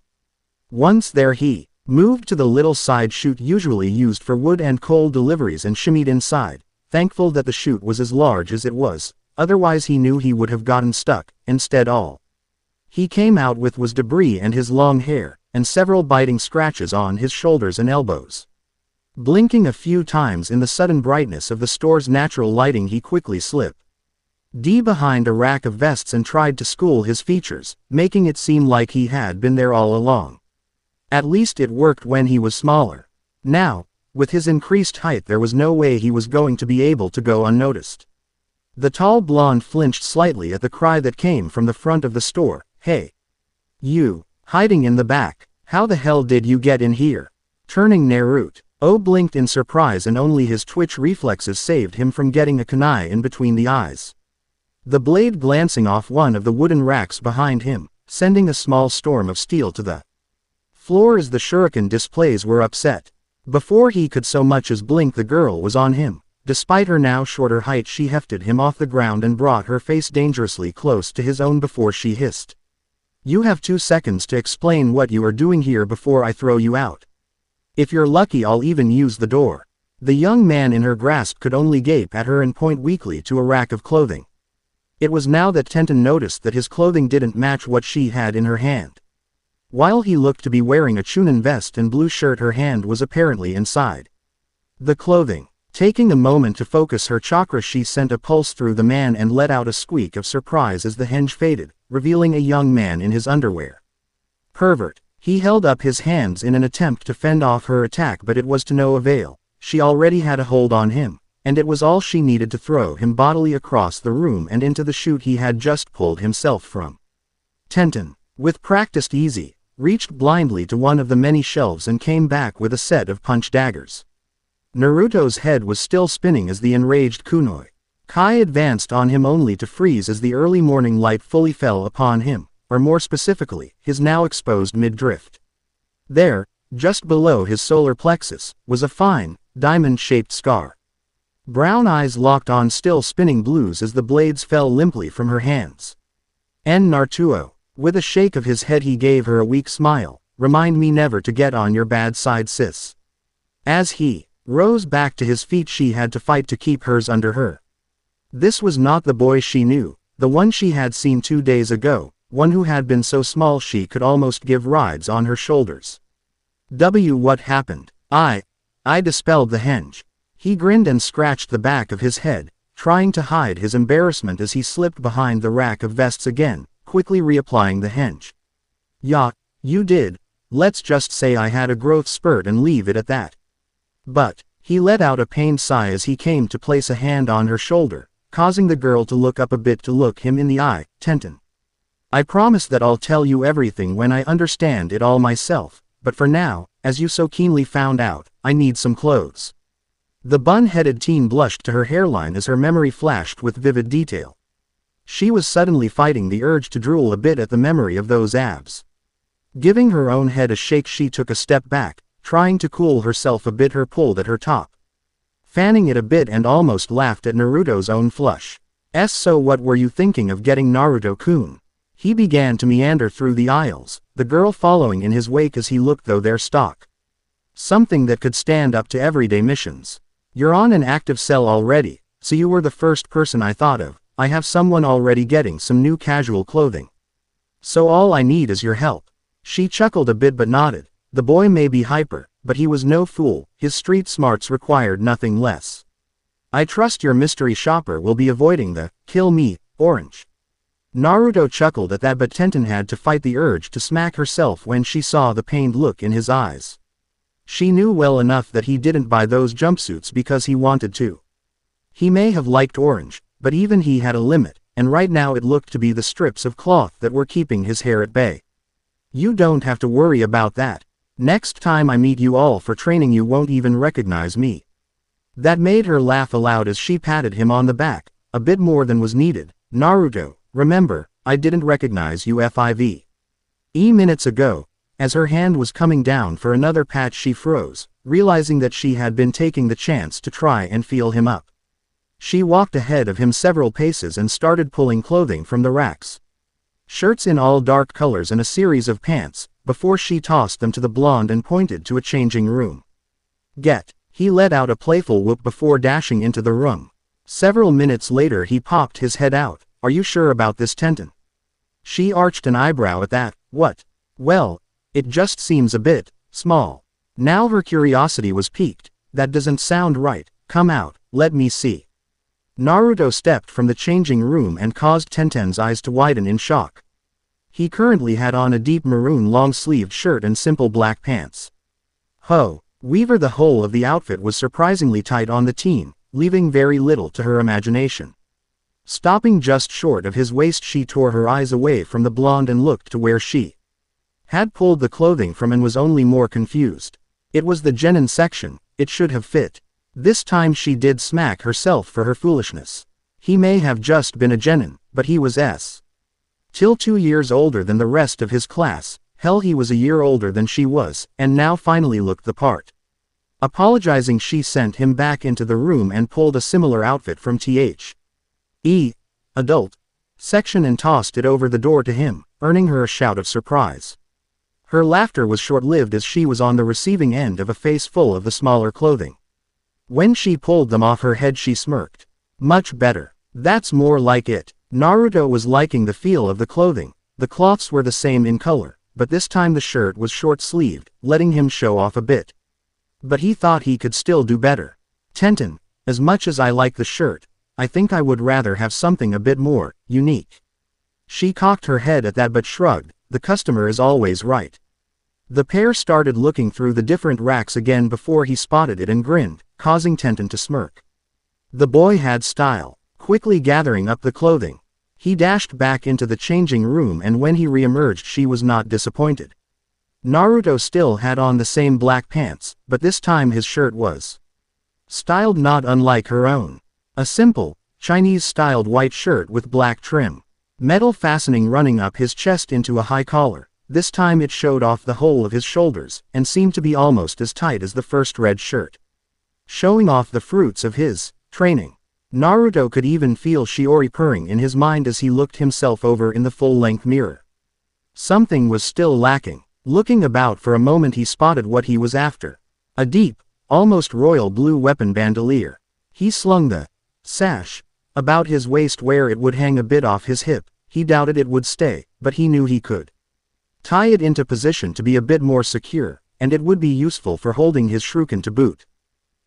Once there, he moved to the little side chute usually used for wood and coal deliveries and shimmied inside, thankful that the chute was as large as it was, otherwise he knew he would have gotten stuck. Instead, all he came out with was debris and his long hair, and several biting scratches on his shoulders and elbows. Blinking a few times in the sudden brightness of the store's natural lighting, he quickly slipped D behind a rack of vests and tried to school his features, making it seem like he had been there all along. At least it worked when he was smaller. Now, with his increased height, there was no way he was going to be able to go unnoticed. The tall blonde flinched slightly at the cry that came from the front of the store. "Hey! You! Hiding in the back! How the hell did you get in here?" Turning, Naruto blinked in surprise, and only his twitch reflexes saved him from getting a kunai in between the eyes. The blade glancing off one of the wooden racks behind him, sending a small storm of steel to the floor as the shuriken displays were upset. Before he could so much as blink, the girl was on him. Despite her now shorter height, she hefted him off the ground and brought her face dangerously close to his own before she hissed. "You have 2 seconds to explain what you are doing here before I throw you out. If you're lucky, I'll even use the door." The young man in her grasp could only gape at her and point weakly to a rack of clothing. It was now that Tenten noticed that his clothing didn't match what she had in her hand. While he looked to be wearing a Chunin vest and blue shirt, her hand was apparently inside the clothing. Taking a moment to focus her chakra, she sent a pulse through the man and let out a squeak of surprise as the henge faded, revealing a young man in his underwear. Pervert. He held up his hands in an attempt to fend off her attack, but it was to no avail. She already had a hold on him, and it was all she needed to throw him bodily across the room and into the chute he had just pulled himself from. Tenten, with practiced ease, reached blindly to one of the many shelves and came back with a set of punch daggers. Naruto's head was still spinning as the enraged kunai Kai advanced on him, only to freeze as the early morning light fully fell upon him, or more specifically, his now exposed midriff. There, just below his solar plexus, was a fine, diamond-shaped scar. Brown eyes locked on still spinning blues as the blades fell limply from her hands. Naruto. With a shake of his head he gave her a weak smile. "Remind me never to get on your bad side, sis." As he rose back to his feet, she had to fight to keep hers under her. This was not the boy she knew, the one she had seen 2 days ago, one who had been so small she could almost give rides on her shoulders. What happened? I dispelled the henge. He grinned and scratched the back of his head, trying to hide his embarrassment as he slipped behind the rack of vests again, quickly reapplying the henge. "Yeah, you did. Let's just say I had a growth spurt and leave it at that." But he let out a pained sigh as he came to place a hand on her shoulder, causing the girl to look up a bit to look him in the eye. "Tenten. I promise that I'll tell you everything when I understand it all myself, but for now, as you so keenly found out, I need some clothes." The bun-headed teen blushed to her hairline as her memory flashed with vivid detail. She was suddenly fighting the urge to drool a bit at the memory of those abs. Giving her own head a shake, she took a step back, trying to cool herself a bit. Her pulled at her top, fanning it a bit, and almost laughed at Naruto's own flush. "So what were you thinking of getting, Naruto-kun?" He began to meander through the aisles, the girl following in his wake as he looked through their stock. "Something that could stand up to everyday missions. You're on an active cell already, so you were the first person I thought of. I have someone already getting some new casual clothing. So all I need is your help." She chuckled a bit but nodded. The boy may be hyper, but he was no fool. His street smarts required nothing less. "I trust your mystery shopper will be avoiding the kill me orange." Naruto chuckled at that, but Tenten had to fight the urge to smack herself when she saw the pained look in his eyes. She knew well enough that he didn't buy those jumpsuits because he wanted to. He may have liked orange, but even he had a limit, and right now it looked to be the strips of cloth that were keeping his hair at bay. "You don't have to worry about that. Next time I meet you all for training, you won't even recognize me." That made her laugh aloud as she patted him on the back, a bit more than was needed. "Naruto, remember, I didn't recognize you 5 minutes ago." As her hand was coming down for another pat, she froze, realizing that she had been taking the chance to try and feel him up. She walked ahead of him several paces and started pulling clothing from the racks. Shirts in all dark colors and a series of pants, before she tossed them to the blonde and pointed to a changing room. "Get." He let out a playful whoop before dashing into the room. Several minutes later he popped his head out. "Are you sure about this, Tenten?" She arched an eyebrow at that. "What?" "Well, it just seems a bit small." Now her curiosity was piqued. "That doesn't sound right. Come out, let me see." Naruto stepped from the changing room and caused Tenten's eyes to widen in shock. He currently had on a deep maroon long-sleeved shirt and simple black pants. However, the whole of the outfit was surprisingly tight on the teen, leaving very little to her imagination. Stopping just short of his waist, she tore her eyes away from the blonde and looked to where she had pulled the clothing from and was only more confused. It was the Jonin section, it should have fit. This time she did smack herself for her foolishness. He may have just been a Jonin, but he was till 2 years older than the rest of his class. Hell, he was a year older than she was, and now finally looked the part. Apologizing, she sent him back into the room and pulled a similar outfit from the adult section and tossed it over the door to him, earning her a shout of surprise. Her laughter was short-lived as she was on the receiving end of a face full of the smaller clothing. When she pulled them off her head, she smirked. Much better. That's more like it. Naruto was liking the feel of the clothing. The cloths were the same in color, but this time the shirt was short-sleeved, letting him show off a bit. But he thought he could still do better. Tenten, as much as I like the shirt, I think I would rather have something a bit more unique. She cocked her head at that but shrugged. The customer is always right. The pair started looking through the different racks again before he spotted it and grinned, causing Tenten to smirk. The boy had style. Quickly gathering up the clothing, he dashed back into the changing room, and when he re-emerged she was not disappointed. Naruto still had on the same black pants, but this time his shirt was styled not unlike her own. A simple, Chinese-styled white shirt with black trim. Metal fastening running up his chest into a high collar. This time it showed off the whole of his shoulders, and seemed to be almost as tight as the first red shirt. Showing off the fruits of his training. Naruto could even feel Shiori purring in his mind as he looked himself over in the full-length mirror. Something was still lacking. Looking about for a moment, he spotted what he was after. A deep, almost royal blue weapon bandolier. He slung the sash about his waist where it would hang a bit off his hip. He doubted it would stay, but he knew he could tie it into position to be a bit more secure, and it would be useful for holding his shuriken to boot.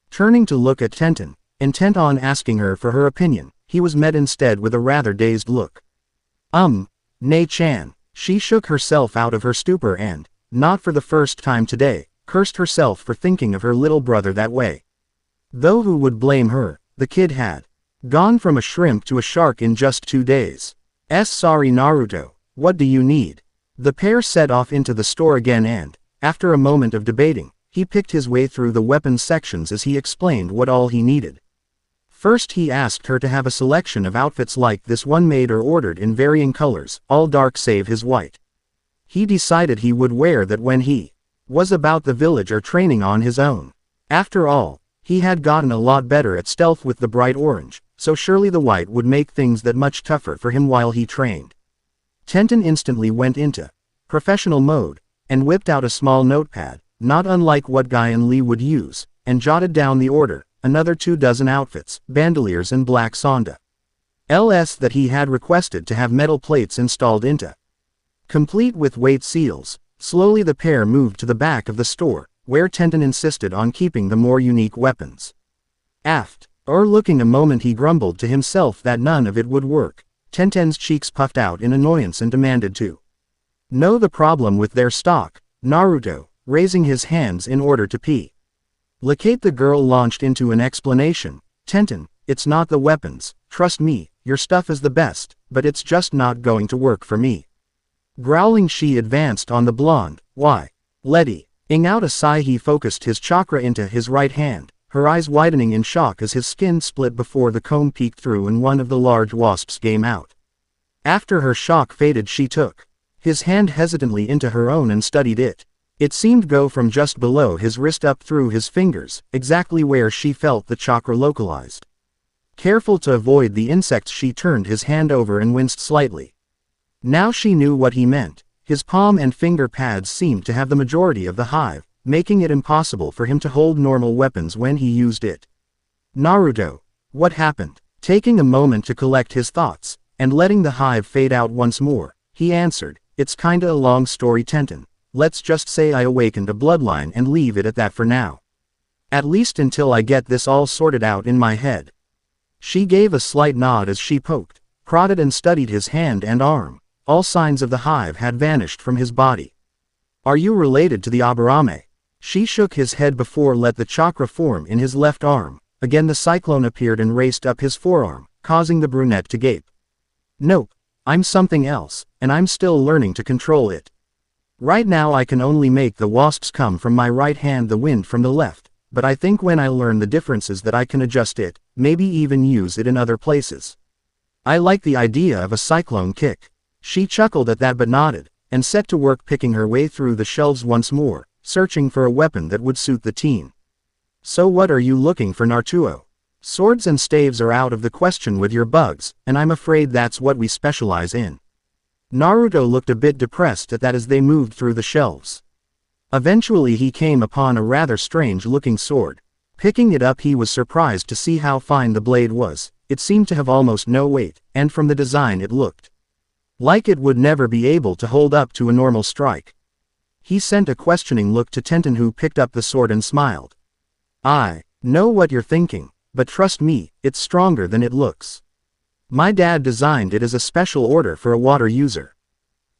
Turning to look at Tenten, intent on asking her for her opinion, he was met instead with a rather dazed look. Nei-chan. She shook herself out of her stupor and, not for the first time today, cursed herself for thinking of her little brother that way. Though who would blame her? The kid had gone from a shrimp to a shark in just 2 days. Sorry Naruto, what do you need? The pair set off into the store again and, after a moment of debating, he picked his way through the weapons sections as he explained what all he needed. First he asked her to have a selection of outfits like this one made or ordered in varying colors, all dark save his white. He decided he would wear that when he was about the village or training on his own. After all, he had gotten a lot better at stealth with the bright orange, so surely the white would make things that much tougher for him while he trained. Tenten instantly went into professional mode, and whipped out a small notepad, not unlike what Guy and Lee would use, and jotted down the order. Another 24 outfits, bandoliers and black sonda. LS that he had requested to have metal plates installed into. Complete with weight seals. Slowly the pair moved to the back of the store, where Tenten insisted on keeping the more unique weapons. Looking a moment, he grumbled to himself that none of it would work. Tenten's cheeks puffed out in annoyance and demanded to know the problem with their stock. Naruto, raising his hands in order to placate the girl, launched into an explanation. Tenten, it's not the weapons, trust me, your stuff is the best, but it's just not going to work for me. Growling, she advanced on the blonde. Why? Letting out a sigh, he focused his chakra into his right hand, her eyes widening in shock as his skin split before the comb peeked through and one of the large wasps came out. After her shock faded, she took his hand hesitantly into her own and studied it. It seemed go from just below his wrist up through his fingers, exactly where she felt the chakra localized. Careful to avoid the insects, she turned his hand over and winced slightly. Now she knew what he meant. His palm and finger pads seemed to have the majority of the hive, making it impossible for him to hold normal weapons when he used it. Naruto. What happened? Taking a moment to collect his thoughts, and letting the hive fade out once more, he answered, it's kinda a long story, Tenten. Let's just say I awakened a bloodline and leave it at that for now. At least until I get this all sorted out in my head. She gave a slight nod as she poked, prodded and studied his hand and arm. All signs of the hive had vanished from his body. Are you related to the Aburame? She shook his head before let the chakra form in his left arm. Again the cyclone appeared and raced up his forearm, causing the brunette to gape. Nope, I'm something else, and I'm still learning to control it. Right now I can only make the wasps come from my right hand, the wind from the left, but I think when I learn the differences that I can adjust it, maybe even use it in other places. I like the idea of a cyclone kick. She chuckled at that but nodded, and set to work picking her way through the shelves once more, searching for a weapon that would suit the teen. So what are you looking for, Naruto? Swords and staves are out of the question with your bugs, and I'm afraid that's what we specialize in. Naruto looked a bit depressed at that as they moved through the shelves. Eventually he came upon a rather strange-looking sword. Picking it up he was surprised to see how fine the blade was. It seemed to have almost no weight, and from the design it looked like it would never be able to hold up to a normal strike. He sent a questioning look to Tenten, who picked up the sword and smiled. I know what you're thinking, but trust me, it's stronger than it looks. My dad designed it as a special order for a water user.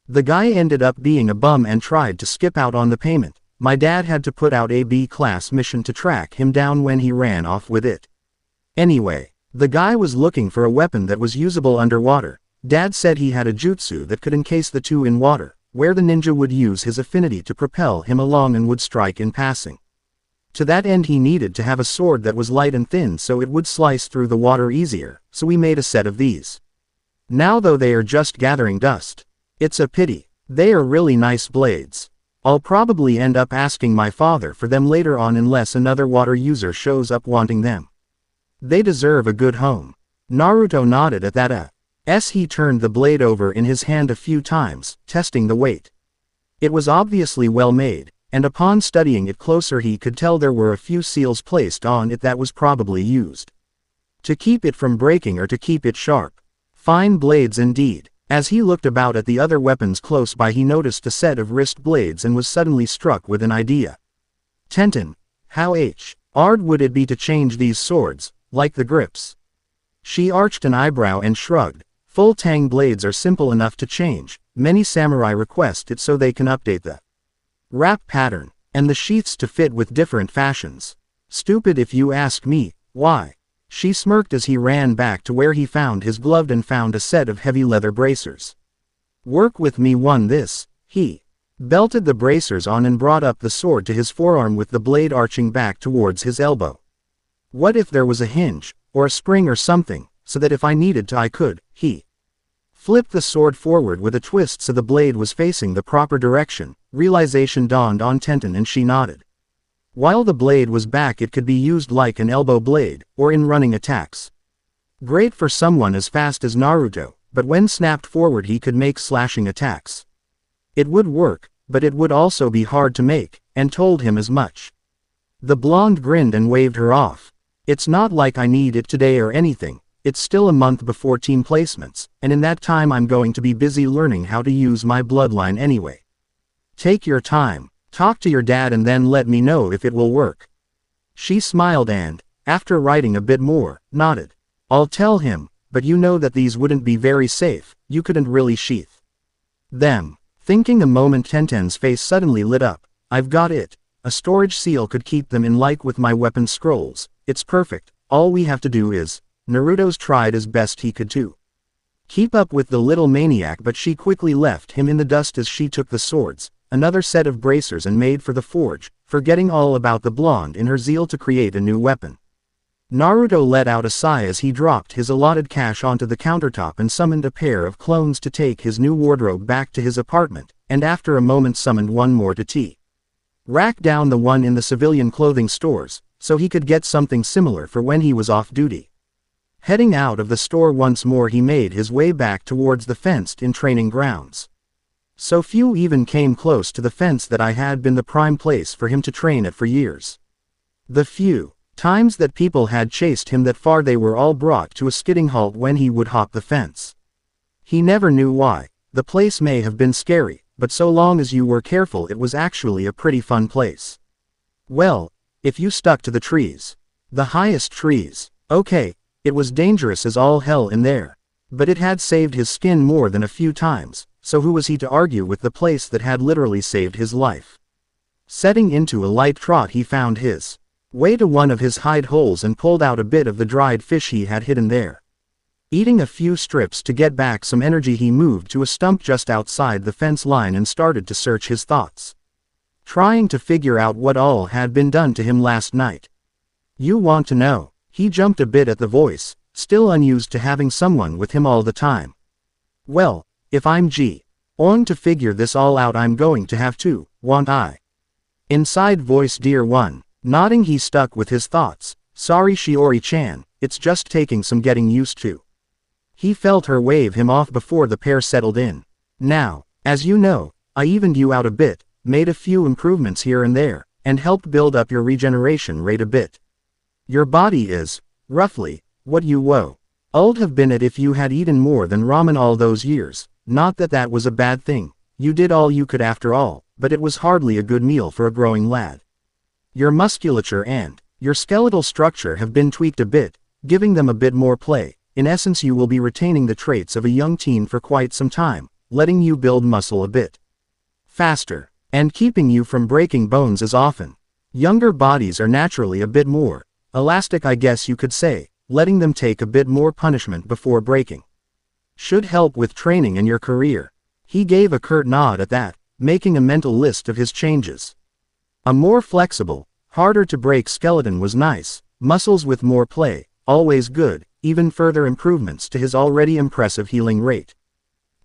The guy ended up being a bum and tried to skip out on the payment. My dad had to put out a B-class mission to track him down when he ran off with it. Anyway, the guy was looking for a weapon that was usable underwater. Dad said he had a jutsu that could encase the two in water, where the ninja would use his affinity to propel him along and would strike in passing. To that end he needed to have a sword that was light and thin so it would slice through the water easier, so we made a set of these. Now though they are just gathering dust. It's a pity. They are really nice blades. I'll probably end up asking my father for them later on unless another water user shows up wanting them. They deserve a good home. Naruto nodded at that. As he turned the blade over in his hand a few times, testing the weight. It was obviously well made, and upon studying it closer he could tell there were a few seals placed on it that was probably used to keep it from breaking or to keep it sharp. Fine blades indeed. As he looked about at the other weapons close by he noticed a set of wrist blades and was suddenly struck with an idea. Tenten, how hard would it be to change these swords, like the grips? She arched an eyebrow and shrugged. Full tang blades are simple enough to change. Many samurai request it so they can update the wrap pattern, and the sheaths to fit with different fashions. Stupid if you ask me. Why? She smirked as he ran back to where he found his glove and found a set of heavy leather bracers. Work with me on this. He belted the bracers on and brought up the sword to his forearm with the blade arching back towards his elbow. What if there was a hinge, or a spring or something, so that if I needed to I could? He flipped the sword forward with a twist so the blade was facing the proper direction. Realization dawned on Tenten and she nodded. While the blade was back it could be used like an elbow blade, or in running attacks. Great for someone as fast as Naruto, but when snapped forward he could make slashing attacks. It would work, but it would also be hard to make, and told him as much. The blonde grinned and waved her off. It's not like I need it today or anything. It's still a month before team placements, and in that time I'm going to be busy learning how to use my bloodline anyway. Take your time, talk to your dad and then let me know if it will work. She smiled and, after writing a bit more, nodded. I'll tell him, but you know that these wouldn't be very safe, you couldn't really sheath them. Thinking a moment Tenten's face suddenly lit up. I've got it. A storage seal could keep them in like with my weapon scrolls. It's perfect. All we have to do is... Naruto's tried as best he could to keep up with the little maniac, but she quickly left him in the dust as she took the swords, another set of bracers and made for the forge, forgetting all about the blonde in her zeal to create a new weapon. Naruto let out a sigh as he dropped his allotted cash onto the countertop and summoned a pair of clones to take his new wardrobe back to his apartment, and after a moment summoned one more to rack down the one in the civilian clothing stores, so he could get something similar for when he was off duty. Heading out of the store once more he made his way back towards the fenced-in training grounds. So few even came close to the fence that I had been the prime place for him to train at for years. The few times that people had chased him that far they were all brought to a skidding halt when he would hop the fence. He never knew why. The place may have been scary, but so long as you were careful it was actually a pretty fun place. Well, if you stuck to the trees. The highest trees. Okay. It was dangerous as all hell in there. But it had saved his skin more than a few times, so who was he to argue with the place that had literally saved his life? Setting into a light trot, he found his way to one of his hide holes and pulled out a bit of the dried fish he had hidden there. Eating a few strips to get back some energy, he moved to a stump just outside the fence line and started to search his thoughts, trying to figure out what all had been done to him last night. You want to know? He jumped a bit at the voice, still unused to having someone with him all the time. Well, if I'm on to figure this all out, I'm going to have to, want I? Inside voice, dear one. Nodding, he stuck with his thoughts. Sorry Shiori-chan, it's just taking some getting used to. He felt her wave him off before the pair settled in. Now, as you know, I evened you out a bit, made a few improvements here and there, and helped build up your regeneration rate a bit. Your body is, roughly, what you would have been at if you had eaten more than ramen all those years. Not that that was a bad thing. You did all you could after all, but it was hardly a good meal for a growing lad. Your musculature and your skeletal structure have been tweaked a bit, giving them a bit more play. In essence, you will be retaining the traits of a young teen for quite some time, letting you build muscle a bit faster, and keeping you from breaking bones as often. Younger bodies are naturally a bit more elastic, I guess you could say, letting them take a bit more punishment before breaking should help with training in your career. He gave a curt nod at that, making a mental list of his changes. A more flexible, harder to break skeleton was nice, muscles with more play, always good, even further improvements to his already impressive healing rate.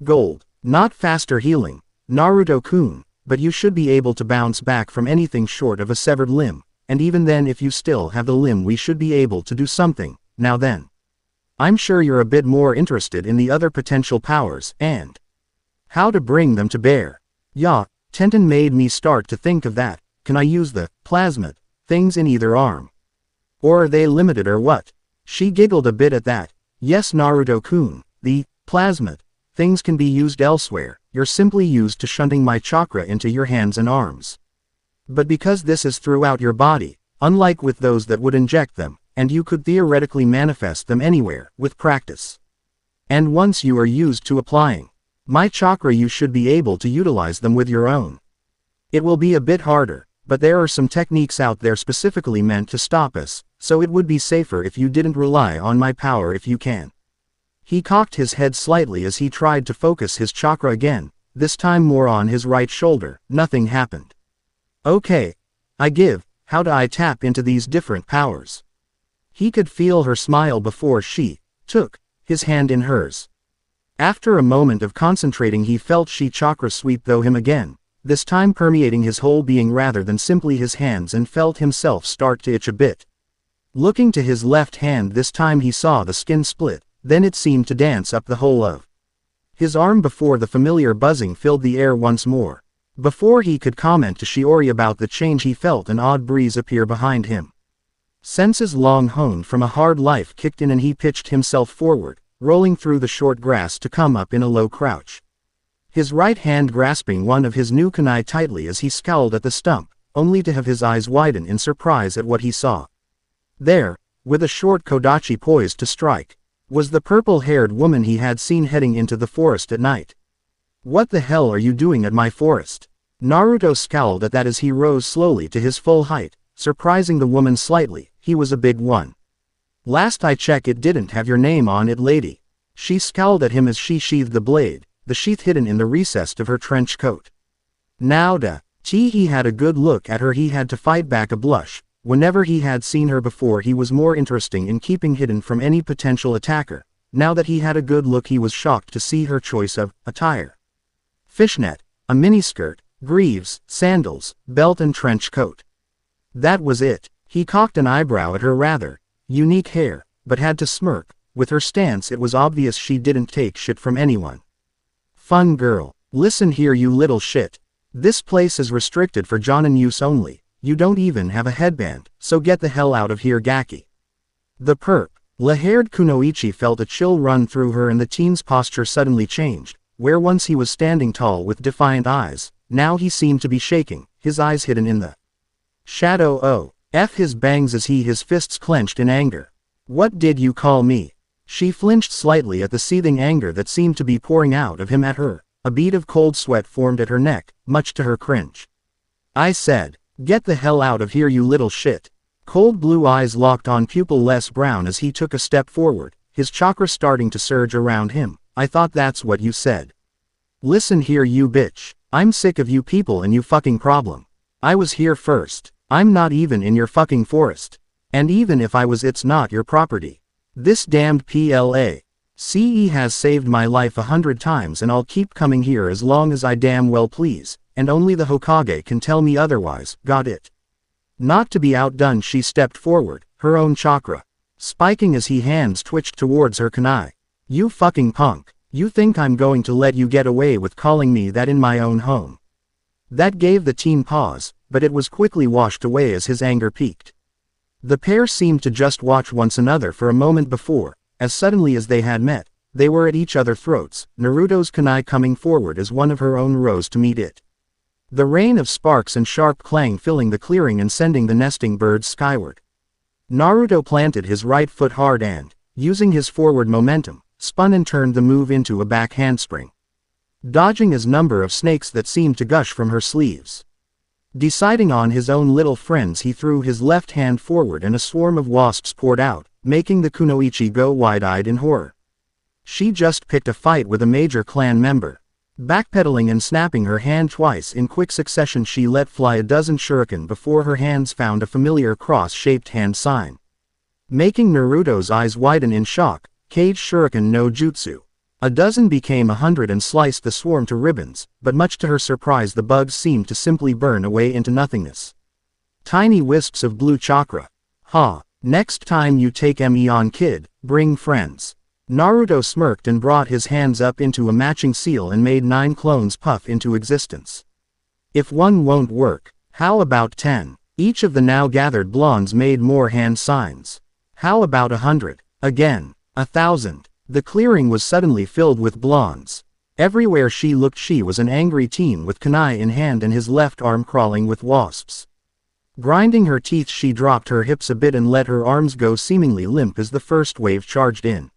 Gold, not faster healing, Naruto-kun, but you should be able to bounce back from anything short of a severed limb, and even then if you still have the limb we should be able to do something, now then. I'm sure you're a bit more interested in the other potential powers, and how to bring them to bear. Yeah, Tenten made me start to think of that. Can I use the plasmid things in either arm? Or are they limited or what? She giggled a bit at that. Yes Naruto-kun, the plasmid things can be used elsewhere, you're simply used to shunting my chakra into your hands and arms. But because this is throughout your body, unlike with those that would inject them, and you could theoretically manifest them anywhere, with practice. And once you are used to applying my chakra you should be able to utilize them with your own. It will be a bit harder, but there are some techniques out there specifically meant to stop us, so it would be safer if you didn't rely on my power if you can. He cocked his head slightly as he tried to focus his chakra again, this time more on his right shoulder. Nothing happened. Okay. I give, how do I tap into these different powers? He could feel her smile before she took his hand in hers. After a moment of concentrating he felt chi chakra sweep through him again, this time permeating his whole being rather than simply his hands, and felt himself start to itch a bit. Looking to his left hand this time he saw the skin split, then it seemed to dance up the whole of his arm before the familiar buzzing filled the air once more. Before he could comment to Shiori about the change he felt an odd breeze appear behind him. Senses long honed from a hard life kicked in and he pitched himself forward, rolling through the short grass to come up in a low crouch. His right hand grasping one of his new kunai tightly as he scowled at the stump, only to have his eyes widen in surprise at what he saw. There, with a short kodachi poised to strike, was the purple-haired woman he had seen heading into the forest at night. What the hell are you doing at my forest? Naruto scowled at that as he rose slowly to his full height, surprising the woman slightly. He was a big one. Last I checked it didn't have your name on it, lady. She scowled at him as she sheathed the blade, the sheath hidden in the recess of her trench coat. Now he had a good look at her. He had to fight back a blush. Whenever he had seen her before he was more interesting in keeping hidden from any potential attacker. Now that he had a good look he was shocked to see her choice of attire. Fishnet, a miniskirt, greaves, sandals, belt and trench coat. That was it. He cocked an eyebrow at her rather unique hair, but had to smirk. With her stance it was obvious she didn't take shit from anyone. Fun girl. Listen here you little shit. This place is restricted for Jonin use only. You don't even have a headband, so get the hell out of here Gaki. The purple-haired Kunoichi felt a chill run through her and the teen's posture suddenly changed. Where once he was standing tall with defiant eyes, now he seemed to be shaking, his eyes hidden in the shadow of his bangs as his fists clenched in anger. What did you call me? She flinched slightly at the seething anger that seemed to be pouring out of him at her. A bead of cold sweat formed at her neck, much to her cringe. I said, get the hell out of here, you little shit. Cold blue eyes locked on pupil-less brown as he took a step forward, his chakra starting to surge around him. I thought that's what you said. Listen here, you bitch. I'm sick of you people and you fucking problem. I was here first. I'm not even in your fucking forest. And even if I was, it's not your property. This damned CE has saved my life 100 times and I'll keep coming here as long as I damn well please, and only the Hokage can tell me otherwise, got it? Not to be outdone, she stepped forward, her own chakra spiking as he hands twitched towards her kunai. You fucking punk. You think I'm going to let you get away with calling me that in my own home? That gave the teen pause, but it was quickly washed away as his anger peaked. The pair seemed to just watch once another for a moment before, as suddenly as they had met, they were at each other's throats, Naruto's kunai coming forward as one of her own rose to meet it. The rain of sparks and sharp clang filling the clearing and sending the nesting birds skyward. Naruto planted his right foot hard and, using his forward momentum, spun and turned the move into a back handspring, dodging a number of snakes that seemed to gush from her sleeves. Deciding on his own little friends, he threw his left hand forward and a swarm of wasps poured out, making the kunoichi go wide-eyed in horror. She just picked a fight with a major clan member. Backpedaling and snapping her hand twice in quick succession, she let fly a dozen shuriken before her hands found a familiar cross-shaped hand sign. Making Naruto's eyes widen in shock, Cage Shuriken no Jutsu. A dozen became 100 and sliced the swarm to ribbons, but much to her surprise the bugs seemed to simply burn away into nothingness. Tiny wisps of blue chakra. Ha, next time you take me on, kid, bring friends. Naruto smirked and brought his hands up into a matching seal and made 9 clones puff into existence. If one won't work, how about 10? Each of the now gathered blondes made more hand signs. How about 100? Again, 1,000. The clearing was suddenly filled with blondes. Everywhere she looked she was an angry teen with kunai in hand and his left arm crawling with wasps. Grinding her teeth, she dropped her hips a bit and let her arms go seemingly limp as the first wave charged in.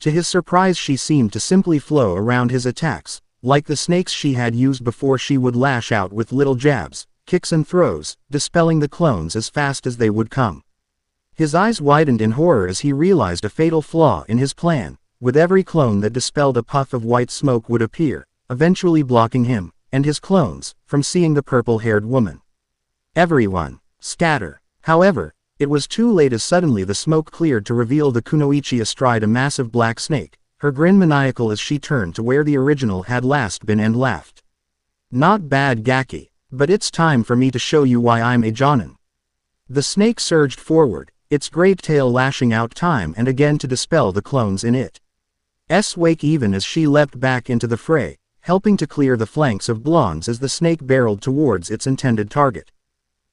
To his surprise, she seemed to simply flow around his attacks, like the snakes she had used before. She would lash out with little jabs, kicks and throws, dispelling the clones as fast as they would come. His eyes widened in horror as he realized a fatal flaw in his plan. With every clone that dispelled, a puff of white smoke would appear, eventually blocking him, and his clones, from seeing the purple-haired woman. Everyone, scatter. However, it was too late as suddenly the smoke cleared to reveal the kunoichi astride a massive black snake, her grin maniacal as she turned to where the original had last been and laughed. Not bad, Gaki, but it's time for me to show you why I'm a Jonin. The snake surged forward, its great tail lashing out time and again to dispel the clones in its wake even as she leapt back into the fray, helping to clear the flanks of blondes as the snake barreled towards its intended target.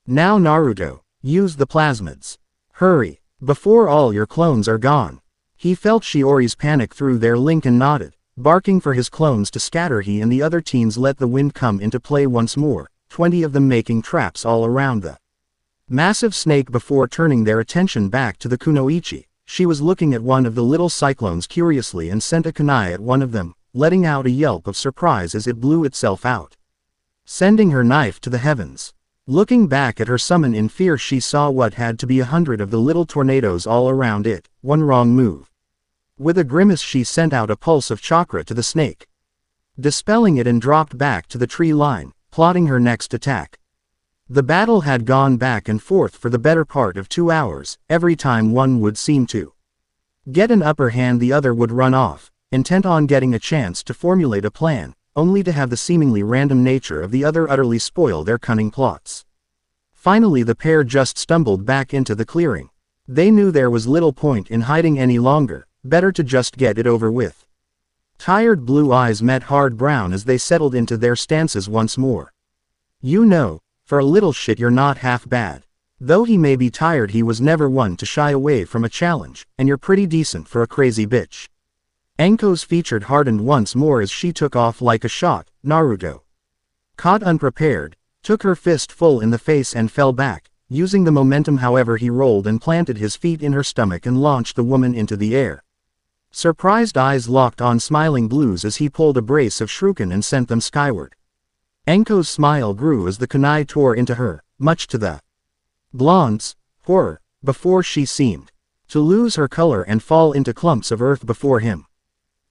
Now Naruto, use the plasmids. Hurry, before all your clones are gone. He felt Shiori's panic through their link and nodded, barking for his clones to scatter. He and the other teens let the wind come into play once more, 20 of them making traps all around the massive snake before turning their attention back to the kunoichi. She was looking at one of the little cyclones curiously and sent a kunai at one of them, letting out a yelp of surprise as it blew itself out, sending her knife to the heavens. Looking back at her summon in fear, she saw what had to be 100 of the little tornadoes all around it. One wrong move. With a grimace she sent out a pulse of chakra to the snake, dispelling it, and dropped back to the tree line, plotting her next attack. The battle had gone back and forth for the better part of 2 hours. Every time one would seem to get an upper hand, the other would run off, intent on getting a chance to formulate a plan, only to have the seemingly random nature of the other utterly spoil their cunning plots. Finally the pair just stumbled back into the clearing. They knew there was little point in hiding any longer, better to just get it over with. Tired blue eyes met hard brown as they settled into their stances once more. You know, for a little shit you're not half bad. Though he may be tired, he was never one to shy away from a challenge, and you're pretty decent for a crazy bitch. Anko's featured hardened once more as she took off like a shot. Naruto, caught unprepared, took her fist full in the face and fell back, Using the momentum however he rolled and planted his feet in her stomach and launched the woman into the air. Surprised eyes locked on smiling blues as he pulled a brace of shuriken and sent them skyward. Anko's smile grew as the kunai tore into her, much to the blonde's horror, before she seemed to lose her color and fall into clumps of earth before him.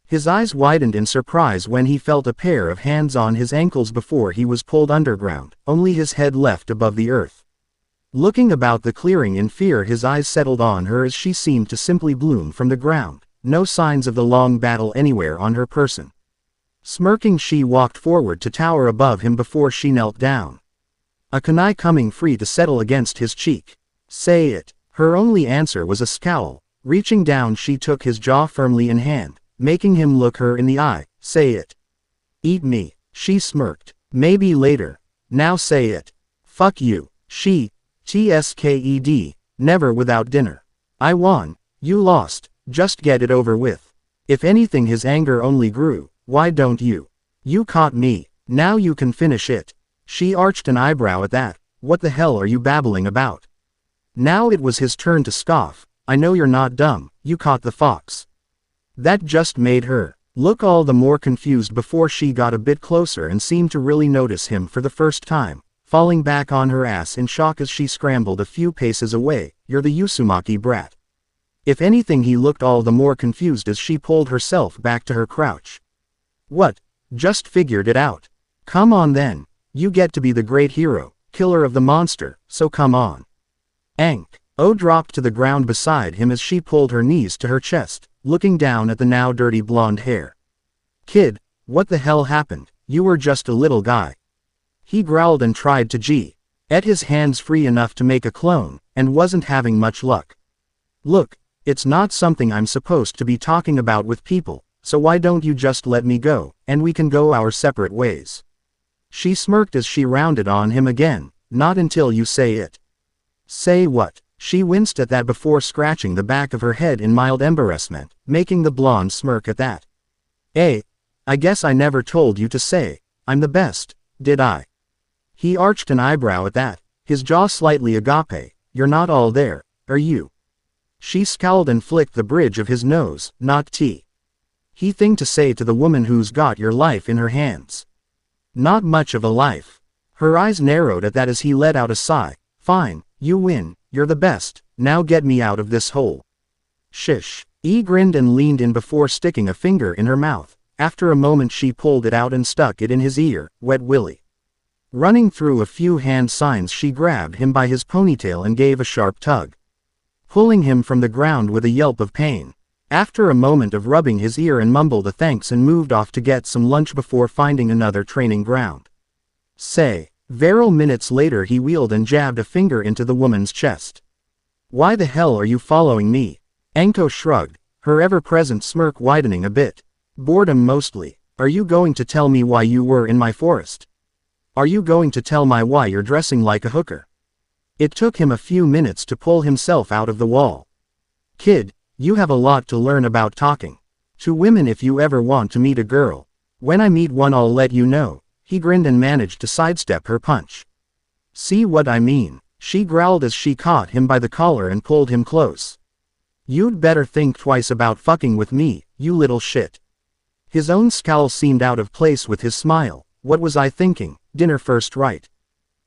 His eyes widened in surprise when he felt a pair of hands on his ankles before he was pulled underground, only his head left above the earth. Looking about the clearing in fear, his eyes settled on her as she seemed to simply bloom from the ground, no signs of the long battle anywhere on her person. Smirking, she walked forward to tower above him before she knelt down. A kunai coming free to settle against his cheek. Say it. Her only answer was a scowl. Reaching down, she took his jaw firmly in hand, making him look her in the eye. Say it. Eat me. She smirked. Maybe later. Now say it. Fuck you. She. TSKED. Never without dinner. I won. You lost. Just get it over with. If anything, his anger only grew. Why don't you? You caught me. Now you can finish it. She arched an eyebrow at that. What the hell are you babbling about? Now it was his turn to scoff. I know you're not dumb. You caught the fox. That just made her look all the more confused before she got a bit closer and seemed to really notice him for the first time, falling back on her ass in shock as she scrambled a few paces away. You're the Uzumaki brat. If anything, he looked all the more confused as she pulled herself back to her crouch. What? Just figured it out. Come on then. You get to be the great hero, killer of the monster, so come on. Anko dropped to the ground beside him as she pulled her knees to her chest, looking down at the now dirty blonde hair. Kid, what the hell happened? You were just a little guy. He growled and tried to get his hands free enough to make a clone, and wasn't having much luck. Look, it's not something I'm supposed to be talking about with people, so why don't you just let me go, and we can go our separate ways. She smirked as she rounded on him again. Not until you say it. Say what? She winced at that before scratching the back of her head in mild embarrassment, making the blonde smirk at that. I guess I never told you to say, I'm the best, did I? He arched an eyebrow at that, his jaw slightly agape. You're not all there, are you? She scowled and flicked the bridge of his nose. Not tea. He thing to say to the woman who's got your life in her hands. Not much of a life. Her eyes narrowed at that as he let out a sigh. Fine, you win, you're the best, now get me out of this hole. Shish. He grinned and leaned in before sticking a finger in her mouth. After a moment she pulled it out and stuck it in his ear. Wet willy. Running through a few hand signs, she grabbed him by his ponytail and gave a sharp tug, pulling him from the ground with a yelp of pain. After a moment of rubbing his ear and mumbled a thanks and moved off to get some lunch before finding another training ground. Several minutes later he wheeled and jabbed a finger into the woman's chest. Why the hell are you following me? Anko shrugged, her ever-present smirk widening a bit. Boredom mostly. Are you going to tell me why you were in my forest? Are you going to tell me why you're dressing like a hooker? It took him a few minutes to pull himself out of the wall. Kid, you have a lot to learn about talking to women if you ever want to meet a girl. When I meet one I'll let you know. He grinned and managed to sidestep her punch. See what I mean? She growled as she caught him by the collar and pulled him close. You'd better think twice about fucking with me, you little shit. His own scowl seemed out of place with his smile. What was I thinking? Dinner first, right?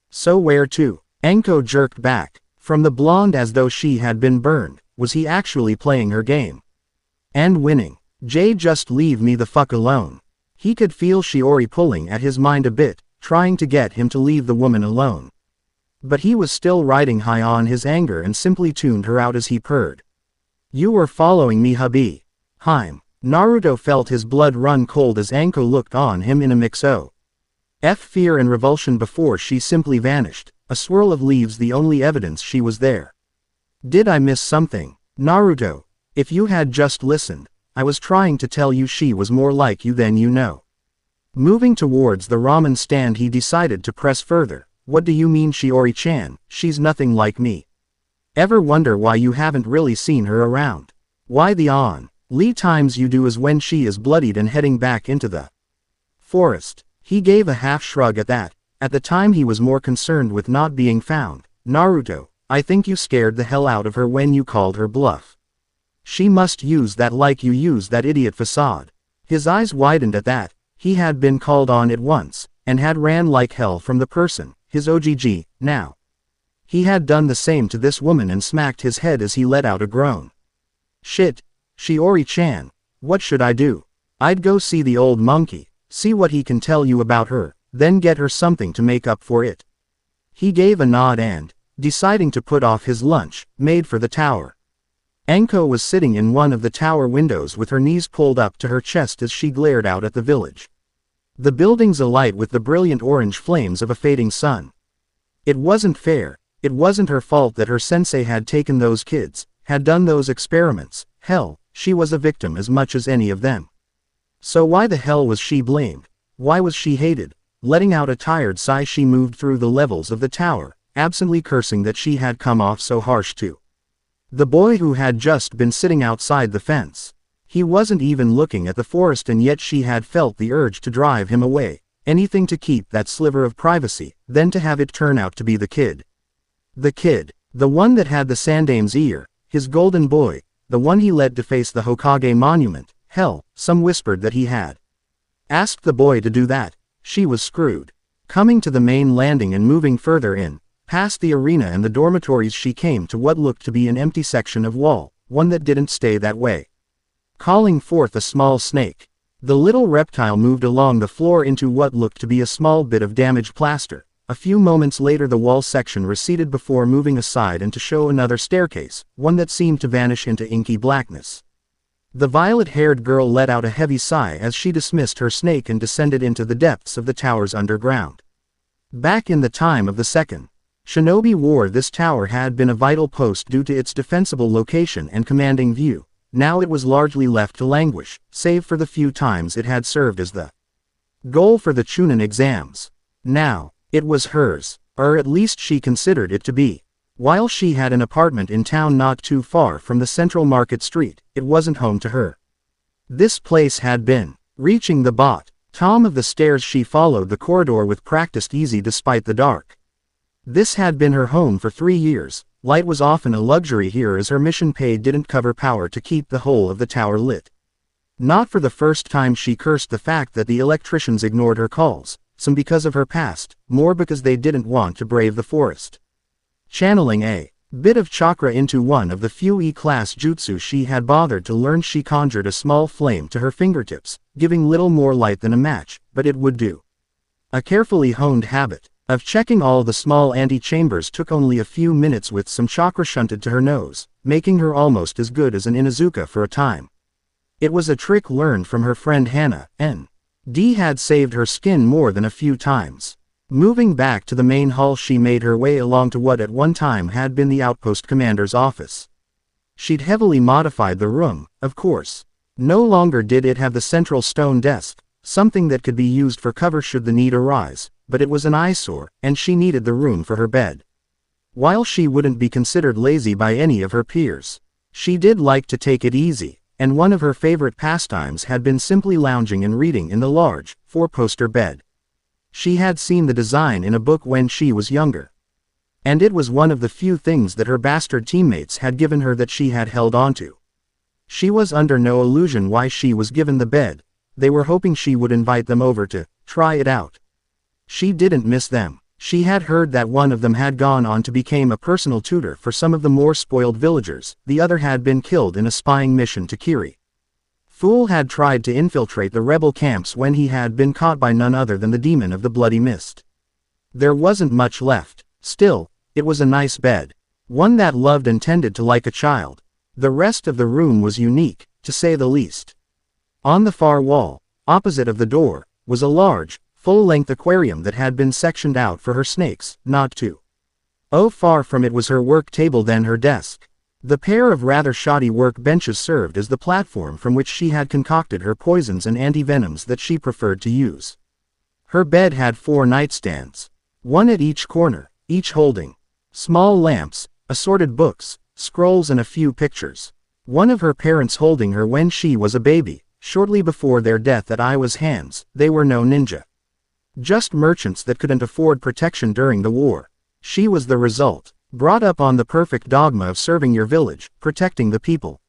So where to? Anko jerked back from the blonde as though she had been burned. Was he actually playing her game? And winning? Just leave me the fuck alone. He could feel Shiori pulling at his mind a bit, trying to get him to leave the woman alone. But he was still riding high on his anger and simply tuned her out as he purred. You were following me, hubby. Naruto felt his blood run cold as Anko looked on him in a mix of fear and revulsion before she simply vanished, a swirl of leaves the only evidence she was there. Did I miss something? Naruto, if you had just listened, I was trying to tell you she was more like you than you know. Moving towards the ramen stand he decided to press further. What do you mean, Shiori-chan? She's nothing like me. Ever wonder why you haven't really seen her around? Why the only times you do is when she is bloodied and heading back into the forest. He gave a half shrug at that. At the time he was more concerned with not being found, Naruto, I think you scared the hell out of her when you called her bluff. She must use that like you used that idiot facade. His eyes widened at that. He had been called on it once, and had ran like hell from the person, his OGG, now. He had done the same to this woman and smacked his head as he let out a groan. Shit, Shiori-chan, what should I do? I'd go see the old monkey, see what he can tell you about her, then get her something to make up for it. He gave a nod and, deciding to put off his lunch, made for the tower. Anko was sitting in one of the tower windows with her knees pulled up to her chest as she glared out at the village. The buildings alight with the brilliant orange flames of a fading sun. It wasn't fair, it wasn't her fault that her sensei had taken those kids, had done those experiments, hell, she was a victim as much as any of them. So why the hell was she blamed? Why was she hated? Letting out a tired sigh, she moved through the levels of the tower, absently cursing that she had come off so harsh to the boy who had just been sitting outside the fence. He wasn't even looking at the forest, and yet she had felt the urge to drive him away, anything to keep that sliver of privacy, then to have it turn out to be the kid. The kid, the one that had the Sandame's ear, his golden boy, the one he led to face the Hokage monument. Hell, some whispered that he had asked the boy to do that. She was screwed. Coming to the main landing and moving further in, past the arena and the dormitories, she came to what looked to be an empty section of wall, one that didn't stay that way. Calling forth a small snake, the little reptile moved along the floor into what looked to be a small bit of damaged plaster. A few moments later the wall section receded before moving aside and to show another staircase, one that seemed to vanish into inky blackness. The violet-haired girl let out a heavy sigh as she dismissed her snake and descended into the depths of the tower's underground. Back in the time of the Second Shinobi War, this tower had been a vital post due to its defensible location and commanding view. Now it was largely left to languish, save for the few times it had served as the goal for the Chunin exams. Now, it was hers, or at least she considered it to be. While she had an apartment in town not too far from the central market street, it wasn't home to her. This place had been. Reaching the bottom of the stairs, she followed the corridor with practiced ease despite the dark. This had been her home for 3 years. Light was often a luxury here as her mission pay didn't cover power to keep the whole of the tower lit. Not for the first time she cursed the fact that the electricians ignored her calls, some because of her past, more because they didn't want to brave the forest. Channeling a bit of chakra into one of the few E-class jutsu she had bothered to learn, she conjured a small flame to her fingertips, giving little more light than a match, but it would do. A carefully honed habit of checking all the small antechambers took only a few minutes with some chakra shunted to her nose, making her almost as good as an Inuzuka for a time. It was a trick learned from her friend Hannah, N.D. had saved her skin more than a few times. Moving back to the main hall, she made her way along to what at one time had been the outpost commander's office. She'd heavily modified the room, of course. No longer did it have the central stone desk, something that could be used for cover should the need arise, but it was an eyesore, and she needed the room for her bed. While she wouldn't be considered lazy by any of her peers, she did like to take it easy, and one of her favorite pastimes had been simply lounging and reading in the large, four-poster bed. She had seen the design in a book when she was younger. And it was one of the few things that her bastard teammates had given her that she had held onto. She was under no illusion why she was given the bed. They were hoping she would invite them over to try it out. She didn't miss them. She had heard that one of them had gone on to become a personal tutor for some of the more spoiled villagers, the other had been killed in a spying mission to Kiri. Fool had tried to infiltrate the rebel camps when he had been caught by none other than the demon of the bloody mist. There wasn't much left. Still, it was a nice bed. One that loved and tended to like a child. The rest of the room was unique, to say the least. On the far wall, opposite of the door, was a large, full-length aquarium that had been sectioned out for her snakes, not too far from it was her work table, then her desk. The pair of rather shoddy work benches served as the platform from which she had concocted her poisons and antivenoms that she preferred to use. Her bed had 4 nightstands, one at each corner, each holding small lamps, assorted books, scrolls and a few pictures. One of her parents holding her when she was a baby, shortly before their death at Iwa's hands. They were no ninja. Just merchants that couldn't afford protection during the war. She was the result. Brought up on the perfect dogma of serving your village, protecting the people.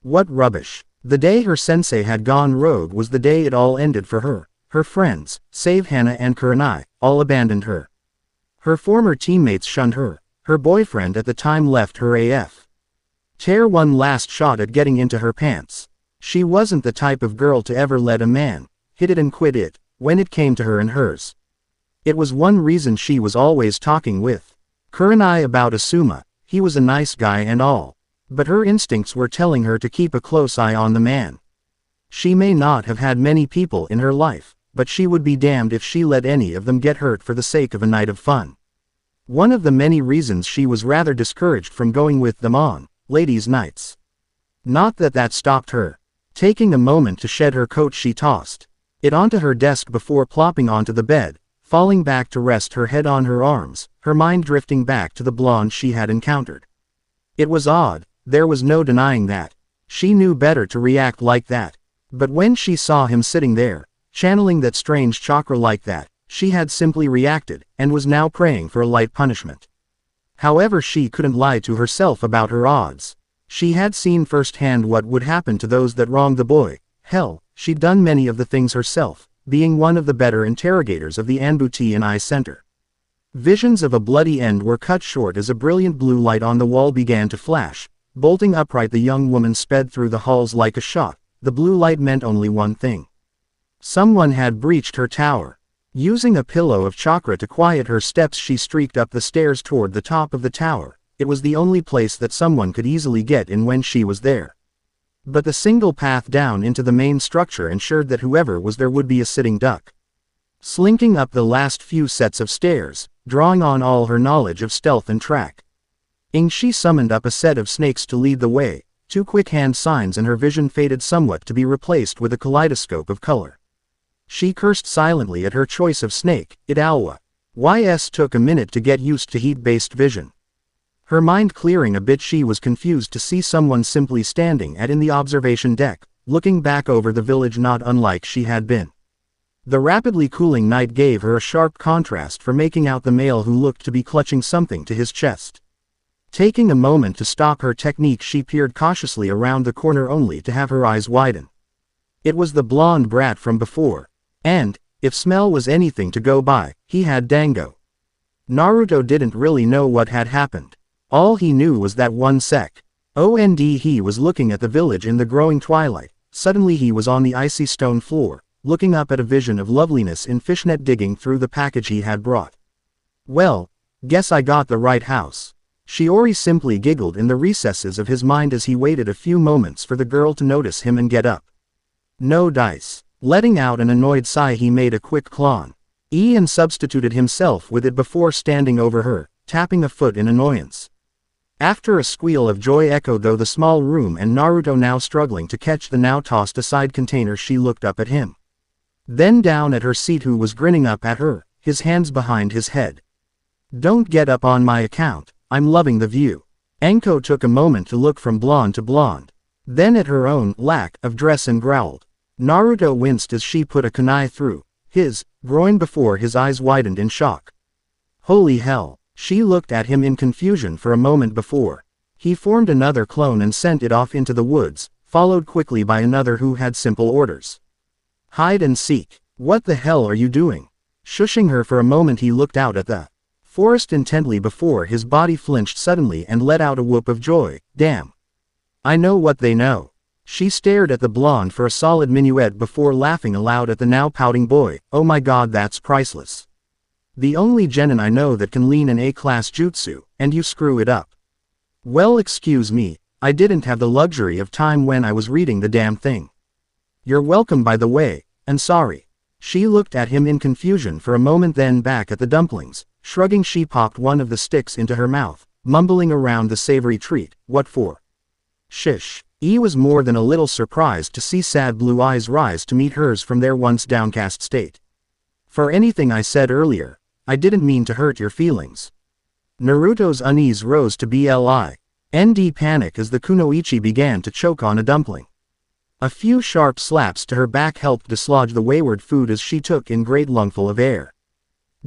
What rubbish. The day her sensei had gone rogue was the day it all ended for her. Her friends, save Hana and Kurenai, all abandoned her. Her former teammates shunned her. Her boyfriend at the time left her AF. Tear one last shot at getting into her pants. She wasn't the type of girl to ever let a man hit it and quit it, when it came to her and hers. It was one reason she was always talking with Kurenai about Asuma. He was a nice guy and all. But her instincts were telling her to keep a close eye on the man. She may not have had many people in her life, but she would be damned if she let any of them get hurt for the sake of a night of fun. One of the many reasons she was rather discouraged from going with them on ladies' nights. Not that that stopped her. Taking a moment to shed her coat, she tossed it onto her desk before plopping onto the bed, falling back to rest her head on her arms, her mind drifting back to the blonde she had encountered. It was odd, there was no denying that. She knew better to react like that. But when she saw him sitting there, channeling that strange chakra like that, she had simply reacted, and was now praying for a light punishment. However, she couldn't lie to herself about her odds. She had seen firsthand what would happen to those that wronged the boy. Hell, she'd done many of the things herself, being one of the better interrogators of the Anbuti and I Center. Visions of a bloody end were cut short as a brilliant blue light on the wall began to flash. Bolting upright, the young woman sped through the halls like a shot. The blue light meant only one thing. Someone had breached her tower. Using a pillow of chakra to quiet her steps, she streaked up the stairs toward the top of the tower. It was the only place that someone could easily get in when she was there. But the single path down into the main structure ensured that whoever was there would be a sitting duck. Slinking up the last few sets of stairs, drawing on all her knowledge of stealth and track, she summoned up a set of snakes to lead the way. 2 quick hand signs and her vision faded somewhat to be replaced with a kaleidoscope of color. She cursed silently at her choice of snake. It took a minute to get used to heat-based vision. Her mind clearing a bit, she was confused to see someone simply standing in the observation deck, looking back over the village, not unlike she had been. The rapidly cooling night gave her a sharp contrast for making out the male who looked to be clutching something to his chest. Taking a moment to stop her technique, she peered cautiously around the corner only to have her eyes widen. It was the blonde brat from before. And, if smell was anything to go by, he had dango. Naruto didn't really know what had happened. All he knew was that one sec. He was looking at the village in the growing twilight. Suddenly he was on the icy stone floor, looking up at a vision of loveliness in fishnet digging through the package he had brought. Well, guess I got the right house. Shiori simply giggled in the recesses of his mind as he waited a few moments for the girl to notice him and get up. No dice. Letting out an annoyed sigh, he made a quick claw and substituted himself with it before standing over her, tapping a foot in annoyance. After a squeal of joy echoed through the small room and Naruto now struggling to catch the now tossed aside container, she looked up at him. Then down at her seat, who was grinning up at her, his hands behind his head. Don't get up on my account, I'm loving the view. Anko took a moment to look from blonde to blonde, then at her own lack of dress and growled. Naruto winced as she put a kunai through his groin before his eyes widened in shock. Holy hell. She looked at him in confusion for a moment before he formed another clone and sent it off into the woods, followed quickly by another who had simple orders. Hide and seek. What the hell are you doing? Shushing her for a moment, he looked out at the forest intently before his body flinched suddenly and let out a whoop of joy. Damn. I know what they know. She stared at the blonde for a solid minuet before laughing aloud at the now pouting boy. Oh my god, that's priceless. The only genin I know that can lean an A-class jutsu, and you screw it up. Well, excuse me, I didn't have the luxury of time when I was reading the damn thing. You're welcome, by the way, and sorry. She looked at him in confusion for a moment, then back at the dumplings. Shrugging, she popped one of the sticks into her mouth, mumbling around the savory treat. What for? Shish. He was more than a little surprised to see sad blue eyes rise to meet hers from their once downcast state. For anything I said earlier, I didn't mean to hurt your feelings. Naruto's unease rose to blind panic as the kunoichi began to choke on a dumpling. A few sharp slaps to her back helped dislodge the wayward food as she took in great lungful of air.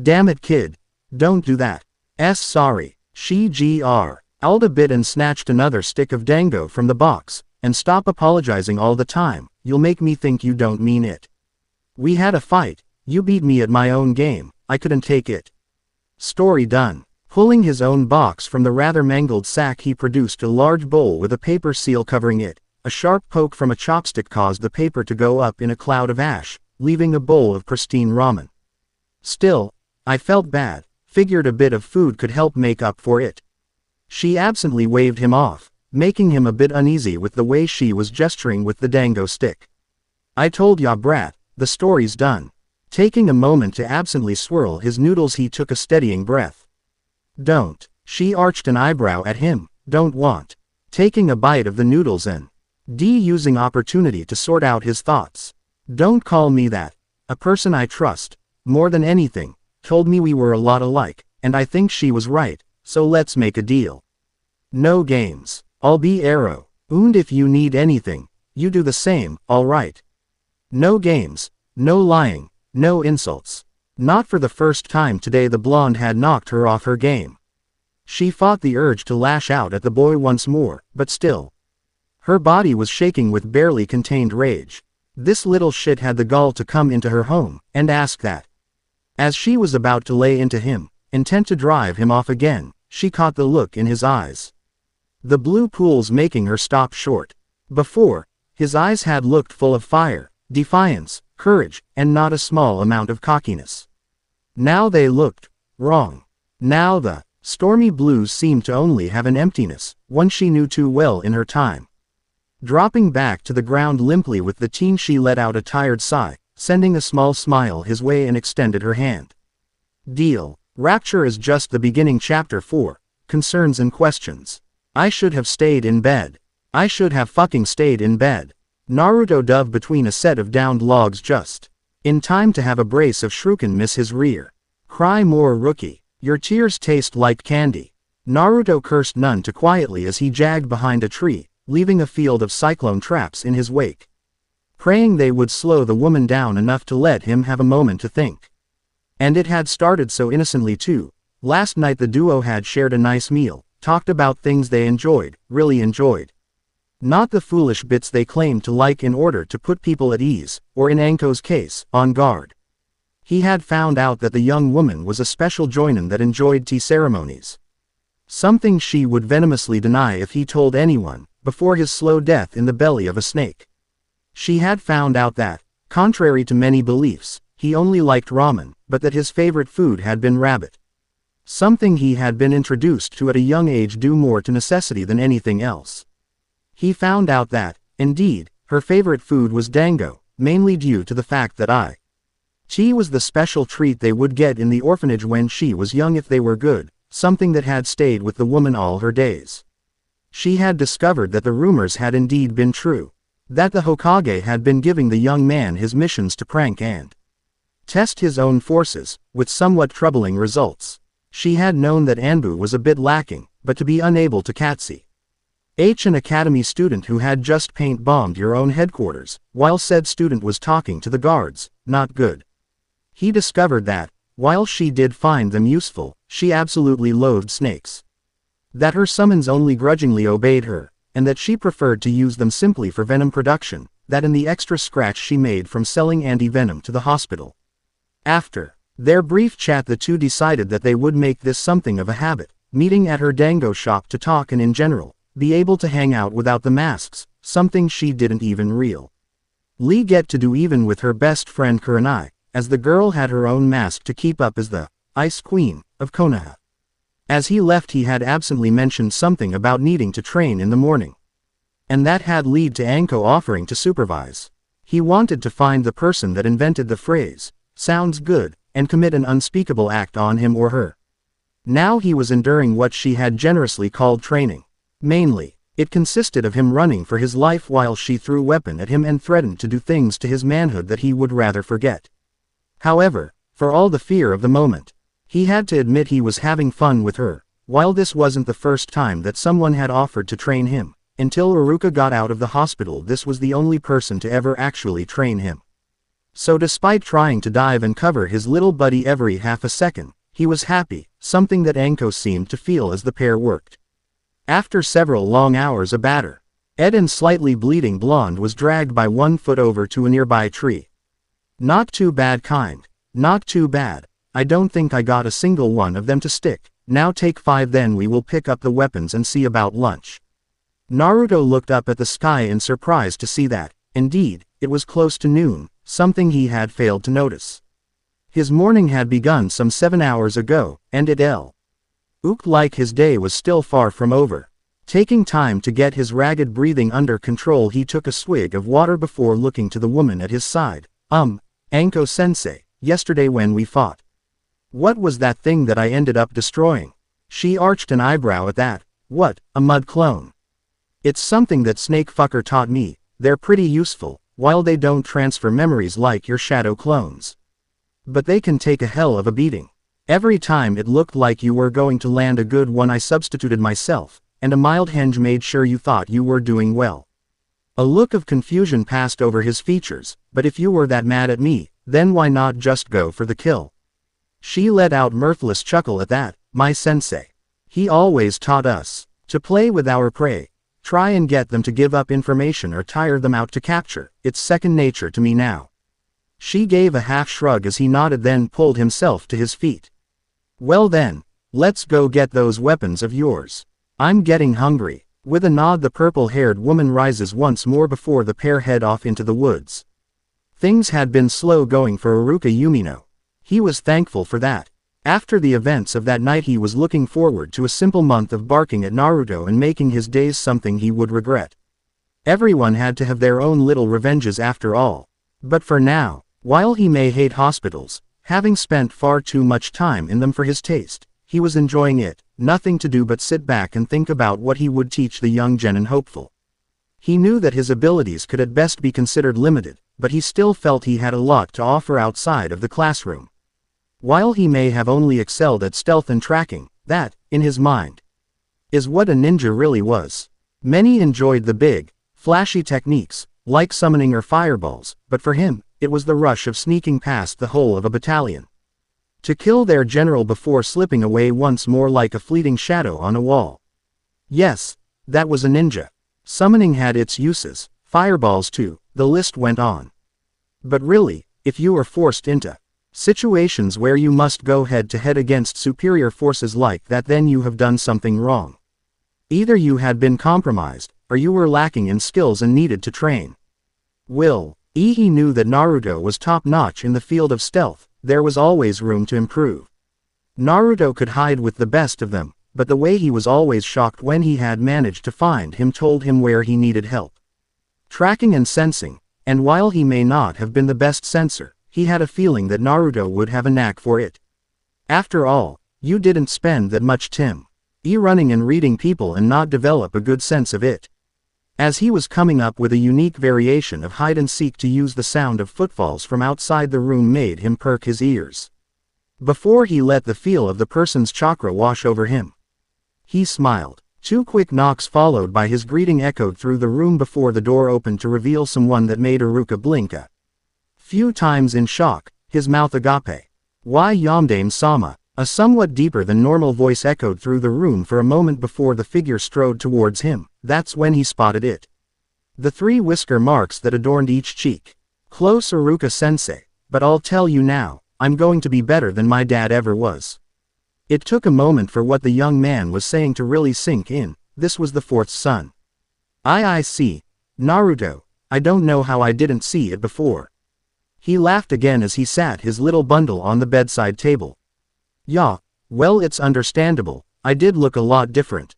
Damn it, kid. Don't do that. Sorry. She growled a bit and snatched another stick of dango from the box. And stop apologizing all the time, you'll make me think you don't mean it. We had a fight, you beat me at my own game, I couldn't take it. Story done. Pulling his own box from the rather mangled sack, he produced a large bowl with a paper seal covering it. A sharp poke from a chopstick caused the paper to go up in a cloud of ash, leaving a bowl of pristine ramen. Still, I felt bad, figured a bit of food could help make up for it. She absently waved him off, making him a bit uneasy with the way she was gesturing with the dango stick. I told ya brat, the story's done. Taking a moment to absently swirl his noodles, he took a steadying breath. Don't. She arched an eyebrow at him. Don't want. Taking a bite of the noodles and using opportunity to sort out his thoughts. Don't call me that. A person I trust, more than anything, told me we were a lot alike, and I think she was right, so let's make a deal. No games. I'll be arrow, and if you need anything, you do the same, alright? No games, no lying, no insults. Not for the first time today the blonde had knocked her off her game. She fought the urge to lash out at the boy once more, but still. Her body was shaking with barely contained rage. This little shit had the gall to come into her home, and ask that. As she was about to lay into him, intent to drive him off again, she caught the look in his eyes. The blue pools making her stop short. Before, his eyes had looked full of fire, defiance, courage, and not a small amount of cockiness. Now they looked wrong. Now the stormy blues seemed to only have an emptiness, one she knew too well in her time. Dropping back to the ground limply with the teen, she let out a tired sigh, sending a small smile his way and extended her hand. Deal. Rapture is just the beginning. Chapter 4. Concerns and Questions. I should have stayed in bed. I should have fucking stayed in bed. Naruto dove between a set of downed logs just in time to have a brace of shuriken miss his rear. Cry more, rookie. Your tears taste like candy. Naruto cursed none too quietly as he jagged behind a tree, leaving a field of cyclone traps in his wake. Praying they would slow the woman down enough to let him have a moment to think. And it had started so innocently too. Last night the duo had shared a nice meal, talked about things they enjoyed, really enjoyed. Not the foolish bits they claimed to like in order to put people at ease, or in Anko's case, on guard. He had found out that the young woman was a special Jonin that enjoyed tea ceremonies. Something she would venomously deny if he told anyone, before his slow death in the belly of a snake. She had found out that, contrary to many beliefs, he only liked ramen, but that his favorite food had been rabbit. Something he had been introduced to at a young age due more to necessity than anything else. He found out that, indeed, her favorite food was dango, mainly due to the fact that she was the special treat they would get in the orphanage when she was young if they were good, something that had stayed with the woman all her days. She had discovered that the rumors had indeed been true, that the Hokage had been giving the young man his missions to prank and test his own forces, with somewhat troubling results. She had known that Anbu was a bit lacking, but to be unable to catch an academy student who had just paint-bombed your own headquarters, while said student was talking to the guards, not good. He discovered that, while she did find them useful, she absolutely loathed snakes. That her summons only grudgingly obeyed her, and that she preferred to use them simply for venom production, that in the extra scratch she made from selling anti-venom to the hospital. After their brief chat the two decided that they would make this something of a habit, meeting at her dango shop to talk and in general, be able to hang out without the masks, something she didn't even really get to do even with her best friend Kurenai, as the girl had her own mask to keep up as the Ice Queen of Konoha. As he left he had absently mentioned something about needing to train in the morning. And that had led to Anko offering to supervise. He wanted to find the person that invented the phrase, "sounds good," and commit an unspeakable act on him or her. Now he was enduring what she had generously called training. Mainly, it consisted of him running for his life while she threw a weapon at him and threatened to do things to his manhood that he would rather forget. However, for all the fear of the moment, he had to admit he was having fun with her. While this wasn't the first time that someone had offered to train him, until Iruka got out of the hospital this was the only person to ever actually train him. So despite trying to dive and cover his little buddy every half a second, He was happy, something that Anko seemed to feel as the pair worked. After several long hours a batter, Eden's slightly bleeding blonde was dragged by 1 foot over to a nearby tree. Not too bad kind. Not too bad. I don't think I got a single one of them to stick. Now take 5, then we will pick up the weapons and see about lunch. Naruto looked up at the sky in surprise to see that, indeed, it was close to noon, something he had failed to notice. His morning had begun some 7 hours ago, and it looked like his day was still far from over. Taking time to get his ragged breathing under control, he took a swig of water before looking to the woman at his side. Anko-sensei, yesterday when we fought. What was that thing that I ended up destroying? She arched an eyebrow at that. What, a mud clone? It's something that snake fucker taught me. They're pretty useful, while they don't transfer memories like your shadow clones. But they can take a hell of a beating. Every time it looked like you were going to land a good one, I substituted myself, and a mild henge made sure you thought you were doing well. A look of confusion passed over his features, but if you were that mad at me, then why not just go for the kill? She let out mirthless chuckle at that. My sensei. He always taught us to play with our prey. Try and get them to give up information or tire them out to capture. It's second nature to me now. She gave a half shrug as he nodded, then pulled himself to his feet. Well then, let's go get those weapons of yours. I'm getting hungry. With a nod, the purple-haired woman rises once more before the pair head off into the woods. Things had been slow going for Iruka Yumino. He was thankful for that. After the events of that night, he was looking forward to a simple month of barking at Naruto and making his days something he would regret. Everyone had to have their own little revenges after all. But for now, while he may hate hospitals, having spent far too much time in them for his taste, he was enjoying it. Nothing to do but sit back and think about what he would teach the young Jonin hopeful. He knew that his abilities could at best be considered limited, but he still felt he had a lot to offer outside of the classroom. While he may have only excelled at stealth and tracking, that, in his mind, is what a ninja really was. Many enjoyed the big, flashy techniques, like summoning or fireballs, but for him, it was the rush of sneaking past the whole of a battalion to kill their general before slipping away once more like a fleeting shadow on a wall. Yes, that was a ninja. Summoning had its uses, fireballs too, the list went on. But really, if you are forced into situations where you must go head to head against superior forces like that, then you have done something wrong. Either you had been compromised, or you were lacking in skills and needed to train. He knew that Naruto was top-notch in the field of stealth. There was always room to improve. Naruto could hide with the best of them, but the way he was always shocked when he had managed to find him told him where he needed help. Tracking and sensing, and while he may not have been the best sensor, he had a feeling that Naruto would have a knack for it. After all, you didn't spend that much time running and reading people and not develop a good sense of it. As he was coming up with a unique variation of hide-and-seek to use the sound of footfalls from outside the room made him perk his ears. Before he let the feel of the person's chakra wash over him, he smiled. 2 quick knocks followed by his greeting echoed through the room before the door opened to reveal someone that made Iruka blink a few times in shock, his mouth agape. Why Yamdame-sama? A somewhat deeper than normal voice echoed through the room for a moment before the figure strode towards him. That's when he spotted it. The 3 whisker marks that adorned each cheek. Close, Iruka-sensei, but I'll tell you now, I'm going to be better than my dad ever was. It took a moment for what the young man was saying to really sink in. This was the 4th son. I see. Naruto, I don't know how I didn't see it before. He laughed again as he sat his little bundle on the bedside table. Yeah, well, it's understandable, I did look a lot different.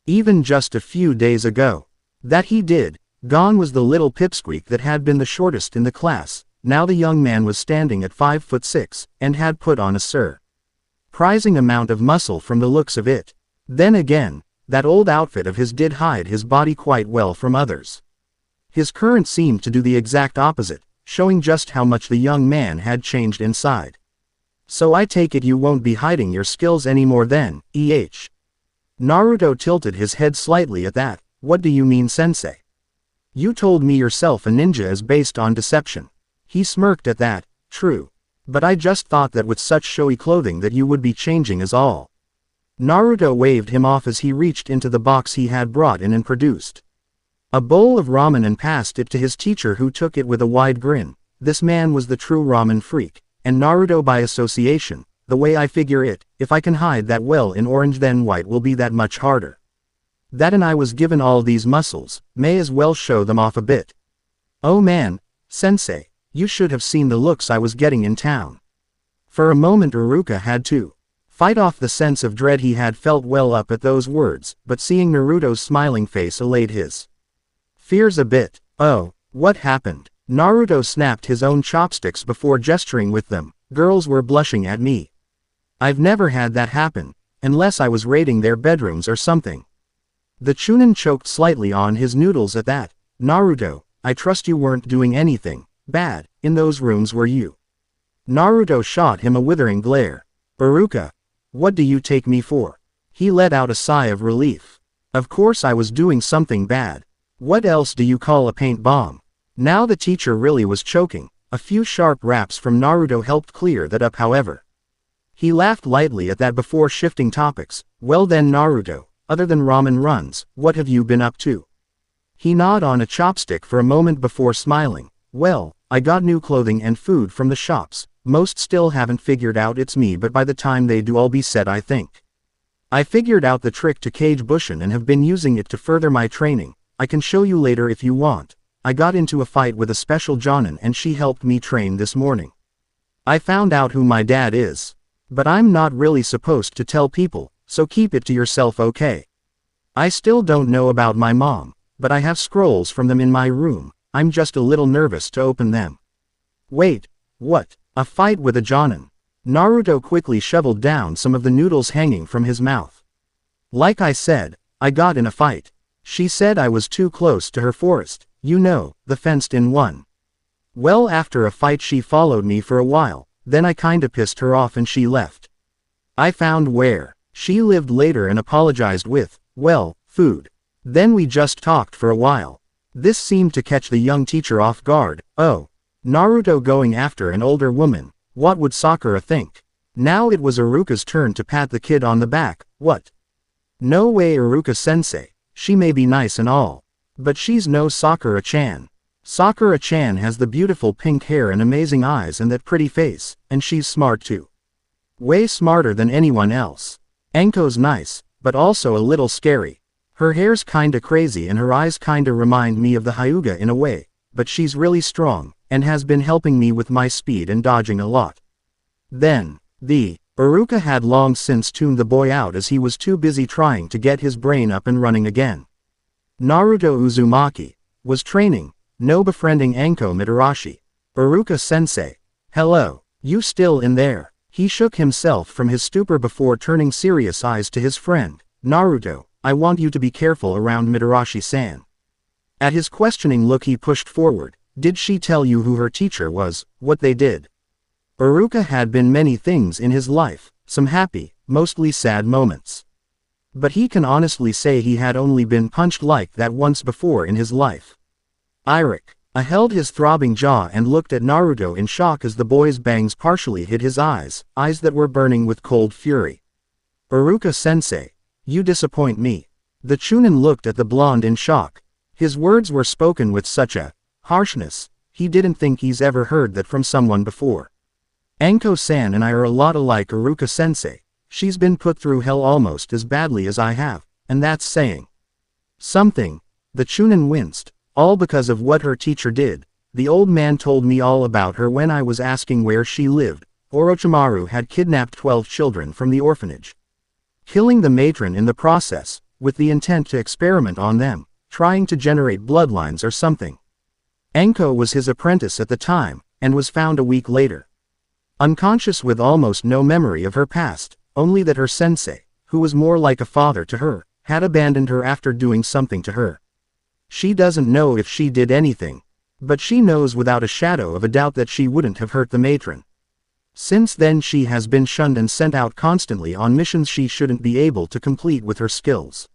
Even just a few days ago. That he did. Gone was the little pipsqueak that had been the shortest in the class. Now the young man was standing at 5'6", and had put on a surprising amount of muscle from the looks of it. Then again, that old outfit of his did hide his body quite well from others. His current seemed to do the exact opposite, showing just how much the young man had changed inside. So I take it you won't be hiding your skills anymore then, Naruto tilted his head slightly at that. What do you mean, sensei? You told me yourself a ninja is based on deception. He smirked at that. True. But I just thought that with such showy clothing that you would be changing is all. Naruto waved him off as he reached into the box he had brought in and produced a bowl of ramen and passed it to his teacher, who took it with a wide grin. This man was the true ramen freak, and Naruto by association. The way I figure it, if I can hide that well in orange, then white will be that much harder. That, and I was given all these muscles, may as well show them off a bit. Oh man, sensei, you should have seen the looks I was getting in town. For a moment Iruka had to fight off the sense of dread he had felt well up at those words, but seeing Naruto's smiling face allayed his fears a bit. Oh, what happened? Naruto snapped his own chopsticks before gesturing with them. Girls were blushing at me. I've never had that happen, unless I was raiding their bedrooms or something. The Chunin choked slightly on his noodles at that. Naruto, I trust you weren't doing anything bad in those rooms, were you? Naruto shot him a withering glare. Iruka, what do you take me for? He let out a sigh of relief. Of course I was doing something bad. What else do you call a paint bomb? Now the teacher really was choking. A few sharp raps from Naruto helped clear that up, however. He laughed lightly at that before shifting topics. Well then Naruto, other than ramen runs, what have you been up to? He gnawed on a chopstick for a moment before smiling. Well, I got new clothing and food from the shops. Most still haven't figured out it's me, but by the time they do I'll be set, I think. I figured out the trick to cage Bushin and have been using it to further my training. I can show you later if you want. I got into a fight with a special Jonin and she helped me train this morning. I found out who my dad is. But I'm not really supposed to tell people, so keep it to yourself, okay? I still don't know about my mom, but I have scrolls from them in my room. I'm just a little nervous to open them. Wait, what? A fight with a Jonin? Naruto quickly shoveled down some of the noodles hanging from his mouth. Like I said, I got in a fight. She said I was too close to her forest, you know, the fenced-in one. Well, after a fight she followed me for a while, then I kinda pissed her off and she left. I found where she lived later and apologized with, well, food. Then we just talked for a while. This seemed to catch the young teacher off guard. Oh, Naruto going after an older woman, what would Sakura think? Now it was Iruka's turn to pat the kid on the back. What? No way, Iruka-sensei. She may be nice and all, but she's no Sakura-chan. Sakura-chan has the beautiful pink hair and amazing eyes and that pretty face, and she's smart too. Way smarter than anyone else. Anko's nice, but also a little scary. Her hair's kinda crazy and her eyes kinda remind me of the Hyuga in a way, but she's really strong, and has been helping me with my speed and dodging a lot. Then, Iruka had long since tuned the boy out as he was too busy trying to get his brain up and running again. Naruto Uzumaki was training, no befriending Anko Mitarashi. Iruka-sensei. Hello, you still in there? He shook himself from his stupor before turning serious eyes to his friend. Naruto, I want you to be careful around Mitarashi-san. At his questioning look he pushed forward. Did she tell you who her teacher was, what they did? Iruka had been many things in his life, some happy, mostly sad moments. But he can honestly say he had only been punched like that once before in his life. Iruka held his throbbing jaw and looked at Naruto in shock as the boy's bangs partially hid his eyes that were burning with cold fury. Iruka-sensei, you disappoint me. The Chunin looked at the blonde in shock. His words were spoken with such a harshness, he didn't think he's ever heard that from someone before. Anko-san and I are a lot alike, Iruka-sensei. She's been put through hell almost as badly as I have, and that's saying something. The Chunin winced, all because of what her teacher did. The old man told me all about her when I was asking where she lived. Orochimaru had kidnapped 12 children from the orphanage, killing the matron in the process, with the intent to experiment on them, trying to generate bloodlines or something. Anko was his apprentice at the time, and was found a week later, unconscious with almost no memory of her past, only that her sensei, who was more like a father to her, had abandoned her after doing something to her. She doesn't know if she did anything, but she knows without a shadow of a doubt that she wouldn't have hurt the matron. Since then she has been shunned and sent out constantly on missions she shouldn't be able to complete with her skills.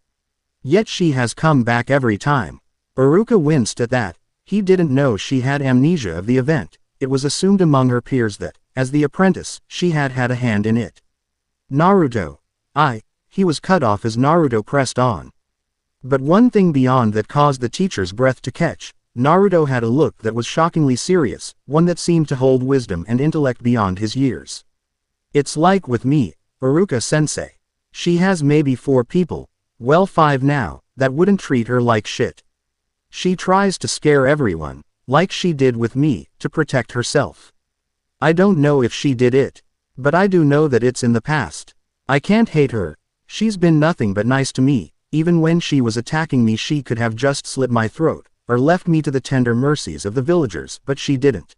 Yet she has come back every time. Iruka winced at that. He didn't know she had amnesia of the event. It was assumed among her peers that as the apprentice, she had had a hand in it. Naruto. He was cut off as Naruto pressed on. But one thing beyond that caused the teacher's breath to catch. Naruto had a look that was shockingly serious, one that seemed to hold wisdom and intellect beyond his years. It's like with me, Iruka-sensei. She has maybe 4 people, well 5 now, that wouldn't treat her like shit. She tries to scare everyone, like she did with me, to protect herself. I don't know if she did it, but I do know that it's in the past. I can't hate her. She's been nothing but nice to me. Even when she was attacking me, she could have just slit my throat, or left me to the tender mercies of the villagers, but she didn't.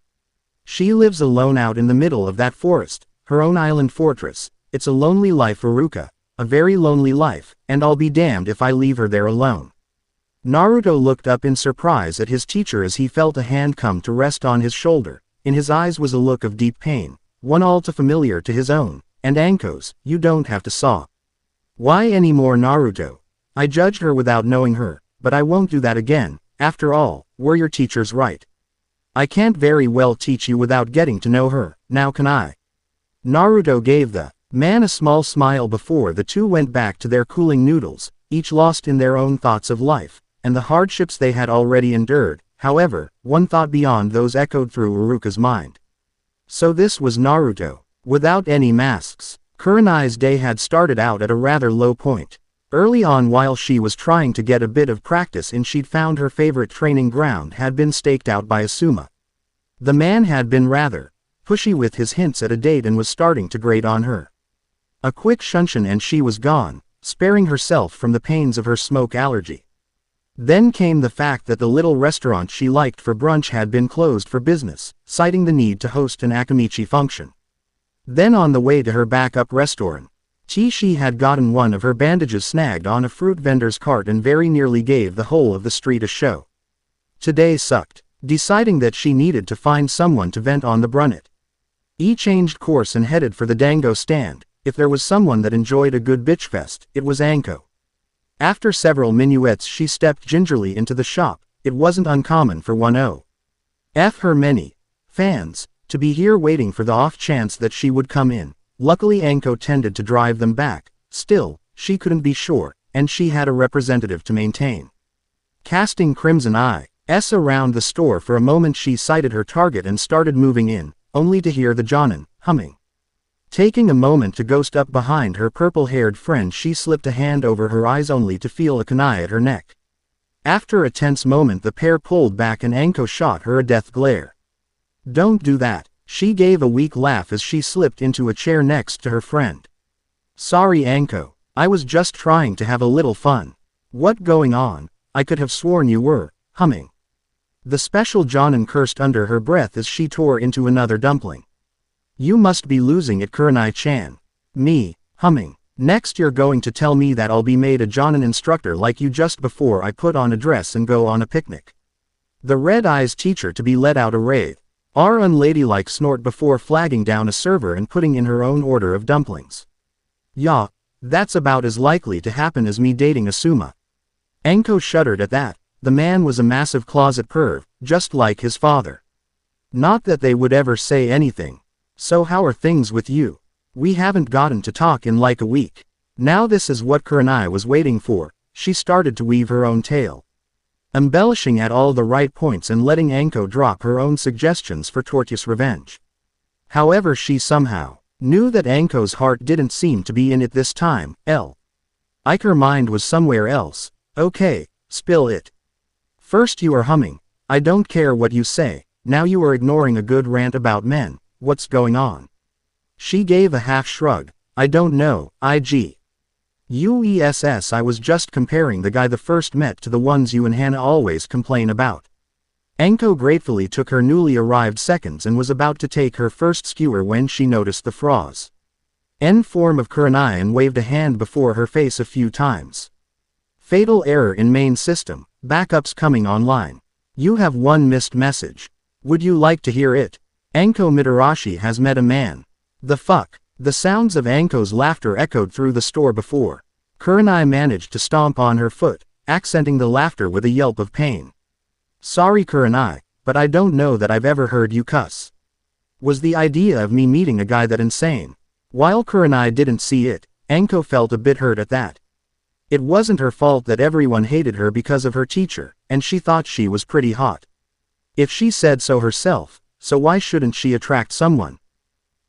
She lives alone out in the middle of that forest, her own island fortress. It's a lonely life, Iruka, a very lonely life, and I'll be damned if I leave her there alone. Naruto looked up in surprise at his teacher as he felt a hand come to rest on his shoulder. In his eyes was a look of deep pain, one all too familiar to his own, and Anko's. You don't have to sob. Why anymore, Naruto? I judged her without knowing her, but I won't do that again. After all, were your teachers right? I can't very well teach you without getting to know her, now can I? Naruto gave the man a small smile before the two went back to their cooling noodles, each lost in their own thoughts of life, and the hardships they had already endured. However, one thought beyond those echoed through Iruka's mind. So this was Naruto, without any masks. Kurenai's day had started out at a rather low point. Early on, while she was trying to get a bit of practice in, she'd found her favorite training ground had been staked out by Asuma. The man had been rather pushy with his hints at a date and was starting to grate on her. A quick shunshin and she was gone, sparing herself from the pains of her smoke allergy. Then came the fact that the little restaurant she liked for brunch had been closed for business, citing the need to host an Akamichi function. Then on the way to her backup restaurant, she had gotten one of her bandages snagged on a fruit vendor's cart and very nearly gave the whole of the street a show. Today sucked. Deciding that she needed to find someone to vent on the brunt. Changed course and headed for the dango stand. If there was someone that enjoyed a good bitchfest, it was Anko. After several minuets she stepped gingerly into the shop. It wasn't uncommon for her many fans to be here waiting for the off chance that she would come in. Luckily Anko tended to drive them back. Still, she couldn't be sure, and she had a representative to maintain. Casting crimson eyes around the store for a moment, she sighted her target and started moving in, only to hear the Jonin humming. Taking a moment to ghost up behind her purple-haired friend, she slipped a hand over her eyes only to feel a kunai at her neck. After a tense moment the pair pulled back and Anko shot her a death glare. Don't do that. She gave a weak laugh as she slipped into a chair next to her friend. Sorry Anko, I was just trying to have a little fun. What going on? I could have sworn you were humming. The special Jonin cursed under her breath as she tore into another dumpling. You must be losing it, Kurenai-chan. Me, humming. Next you're going to tell me that I'll be made a Jonin instructor like you just before I put on a dress and go on a picnic. The red-eyes teacher to be let out a rave. Unladylike snort before flagging down a server and putting in her own order of dumplings. Yeah, that's about as likely to happen as me dating Asuma. Anko shuddered at that. The man was a massive closet perv, just like his father. Not that they would ever say anything. So how are things with you? We haven't gotten to talk in like a week. Now this is what Kurenai was waiting for. She started to weave her own tale, embellishing at all the right points and letting Anko drop her own suggestions for tortuous revenge. However, she somehow knew that Anko's heart didn't seem to be in it this time. Her mind was somewhere else. Okay, spill it. First you are humming. I don't care what you say. Now you are ignoring a good rant about men. What's going on? She gave a half shrug. I don't know, UESS, I was just comparing the guy the first met to the ones you and Hannah always complain about. Anko gratefully took her newly arrived seconds and was about to take her first skewer when she noticed the froze form of Kurenai and waved a hand before her face a few times. Fatal error in main system. Backups coming online. You have one missed message. Would you like to hear it? Anko Mitarashi has met a man. The fuck? The sounds of Anko's laughter echoed through the store before Kurenai managed to stomp on her foot, accenting the laughter with a yelp of pain. Sorry Kurenai, but I don't know that I've ever heard you cuss. Was the idea of me meeting a guy that insane? While Kurenai didn't see it, Anko felt a bit hurt at that. It wasn't her fault that everyone hated her because of her teacher, and she thought she was pretty hot. If she said so herself, so why shouldn't she attract someone?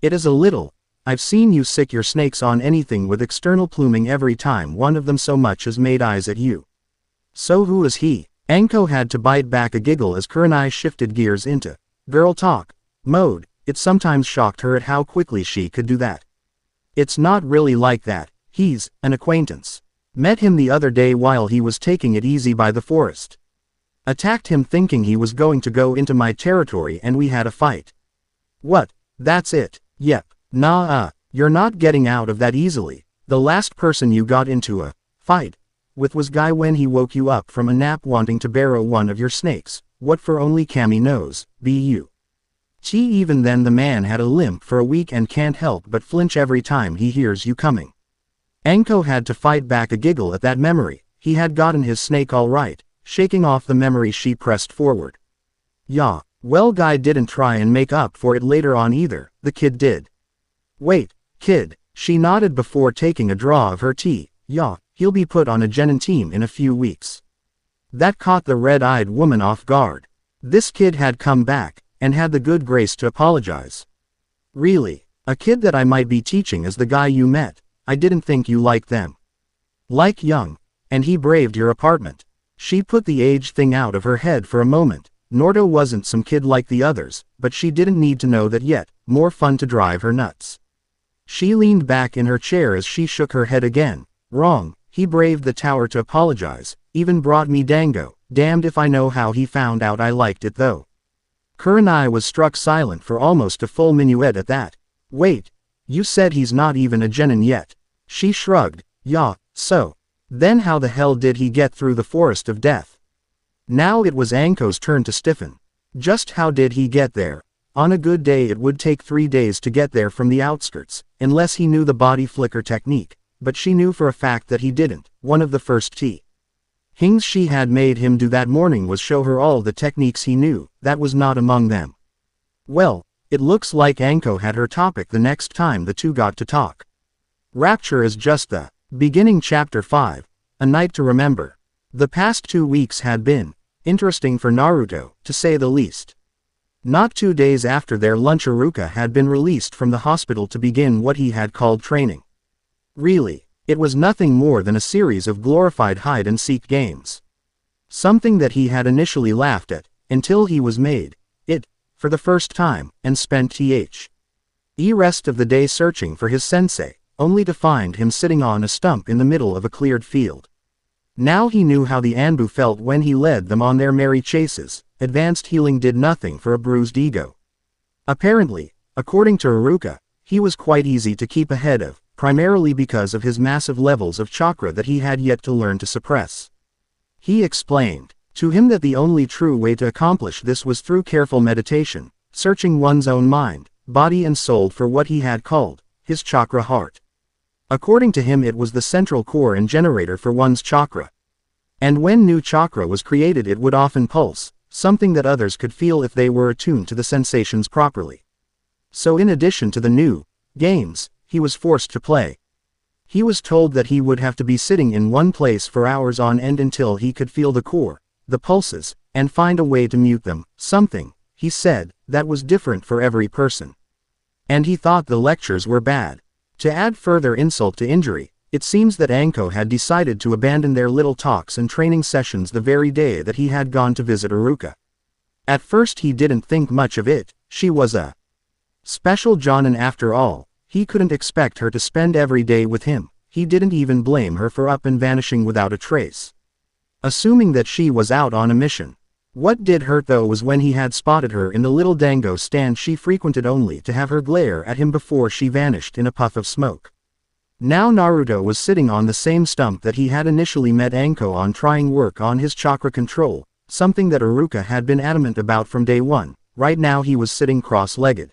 It is a little. I've seen you sick your snakes on anything with external pluming every time one of them so much as made eyes at you. So who is he? Anko had to bite back a giggle as Kurenai shifted gears into girl talk mode. It sometimes shocked her at how quickly she could do that. It's not really like that. He's an acquaintance. Met him the other day while he was taking it easy by the forest. Attacked him thinking he was going to go into my territory and we had a fight. What? That's it? Yep. Nah, you're not getting out of that easily. The last person you got into a fight with was guy when he woke you up from a nap wanting to borrow one of your snakes. What for only Cammy knows, you. Even then the man had a limp for a week and can't help but flinch every time he hears you coming. Anko had to fight back a giggle at that memory. He had gotten his snake all right, shaking off the memory she pressed forward. Yeah, well guy didn't try and make up for it later on either, the kid did. Wait, kid, she nodded before taking a draw of her tea. Yeah, he'll be put on a Jonin team in a few weeks. That caught the red-eyed woman off guard. This kid had come back, and had the good grace to apologize. Really? A kid that I might be teaching is the guy you met? I didn't think you liked them. Like young. And he braved your apartment. She put the age thing out of her head for a moment. Naruto wasn't some kid like the others, but she didn't need to know that yet. More fun to drive her nuts. She leaned back in her chair as she shook her head again. Wrong, he braved the tower to apologize, even brought me dango, damned if I know how he found out I liked it though. Kurenai was struck silent for almost a full minuet at that. Wait, you said he's not even a Jonin yet. She shrugged, yeah, so. Then how the hell did he get through the forest of death? Now it was Anko's turn to stiffen. Just how did he get there? On a good day it would take 3 days to get there from the outskirts, unless he knew the body flicker technique, but she knew for a fact that he didn't. One of the first things she had made him do that morning was show her all the techniques he knew. That was not among them. Well, it looks like Anko had her topic the next time the two got to talk. Rapture is just the beginning. Chapter 5, A Night to Remember. The past 2 weeks had been interesting for Naruto, to say the least. Not 2 days after their lunch Iruka had been released from the hospital to begin what he had called training. Really, it was nothing more than a series of glorified hide-and-seek games. Something that he had initially laughed at, until he was made it, for the first time, and spent the rest of the day searching for his sensei, only to find him sitting on a stump in the middle of a cleared field. Now he knew how the Anbu felt when he led them on their merry chases. Advanced healing did nothing for a bruised ego. Apparently, according to Iruka, he was quite easy to keep ahead of, primarily because of his massive levels of chakra that he had yet to learn to suppress. He explained to him that the only true way to accomplish this was through careful meditation, searching one's own mind, body and soul for what he had called his chakra heart. According to him it was the central core and generator for one's chakra. And when new chakra was created it would often pulse, something that others could feel if they were attuned to the sensations properly. So in addition to the new games he was forced to play, he was told that he would have to be sitting in one place for hours on end until he could feel the core, the pulses, and find a way to mute them, something, he said, that was different for every person. And he thought the lectures were bad. To add further insult to injury, it seems that Anko had decided to abandon their little talks and training sessions the very day that he had gone to visit Iruka. At first he didn't think much of it. She was a special Jonin after all. He couldn't expect her to spend every day with him. He didn't even blame her for up and vanishing without a trace, assuming that she was out on a mission. What did hurt though was when he had spotted her in the little dango stand she frequented only to have her glare at him before she vanished in a puff of smoke. Now Naruto was sitting on the same stump that he had initially met Anko on, trying work on his chakra control, something that Iruka had been adamant about from day one. Right now he was sitting cross-legged.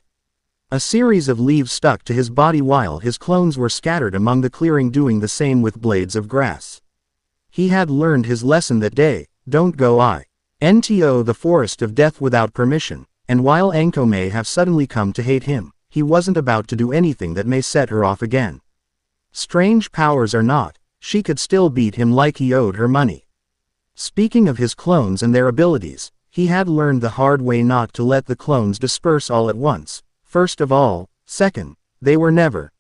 A series of leaves stuck to his body while his clones were scattered among the clearing, doing the same with blades of grass. He had learned his lesson that day. Don't go into the forest of death without permission, and while Anko may have suddenly come to hate him, he wasn't about to do anything that may set her off again. Strange powers or not, she could still beat him like he owed her money. Speaking of his clones and their abilities, he had learned the hard way not to let the clones disperse all at once, first of all. Second, they were never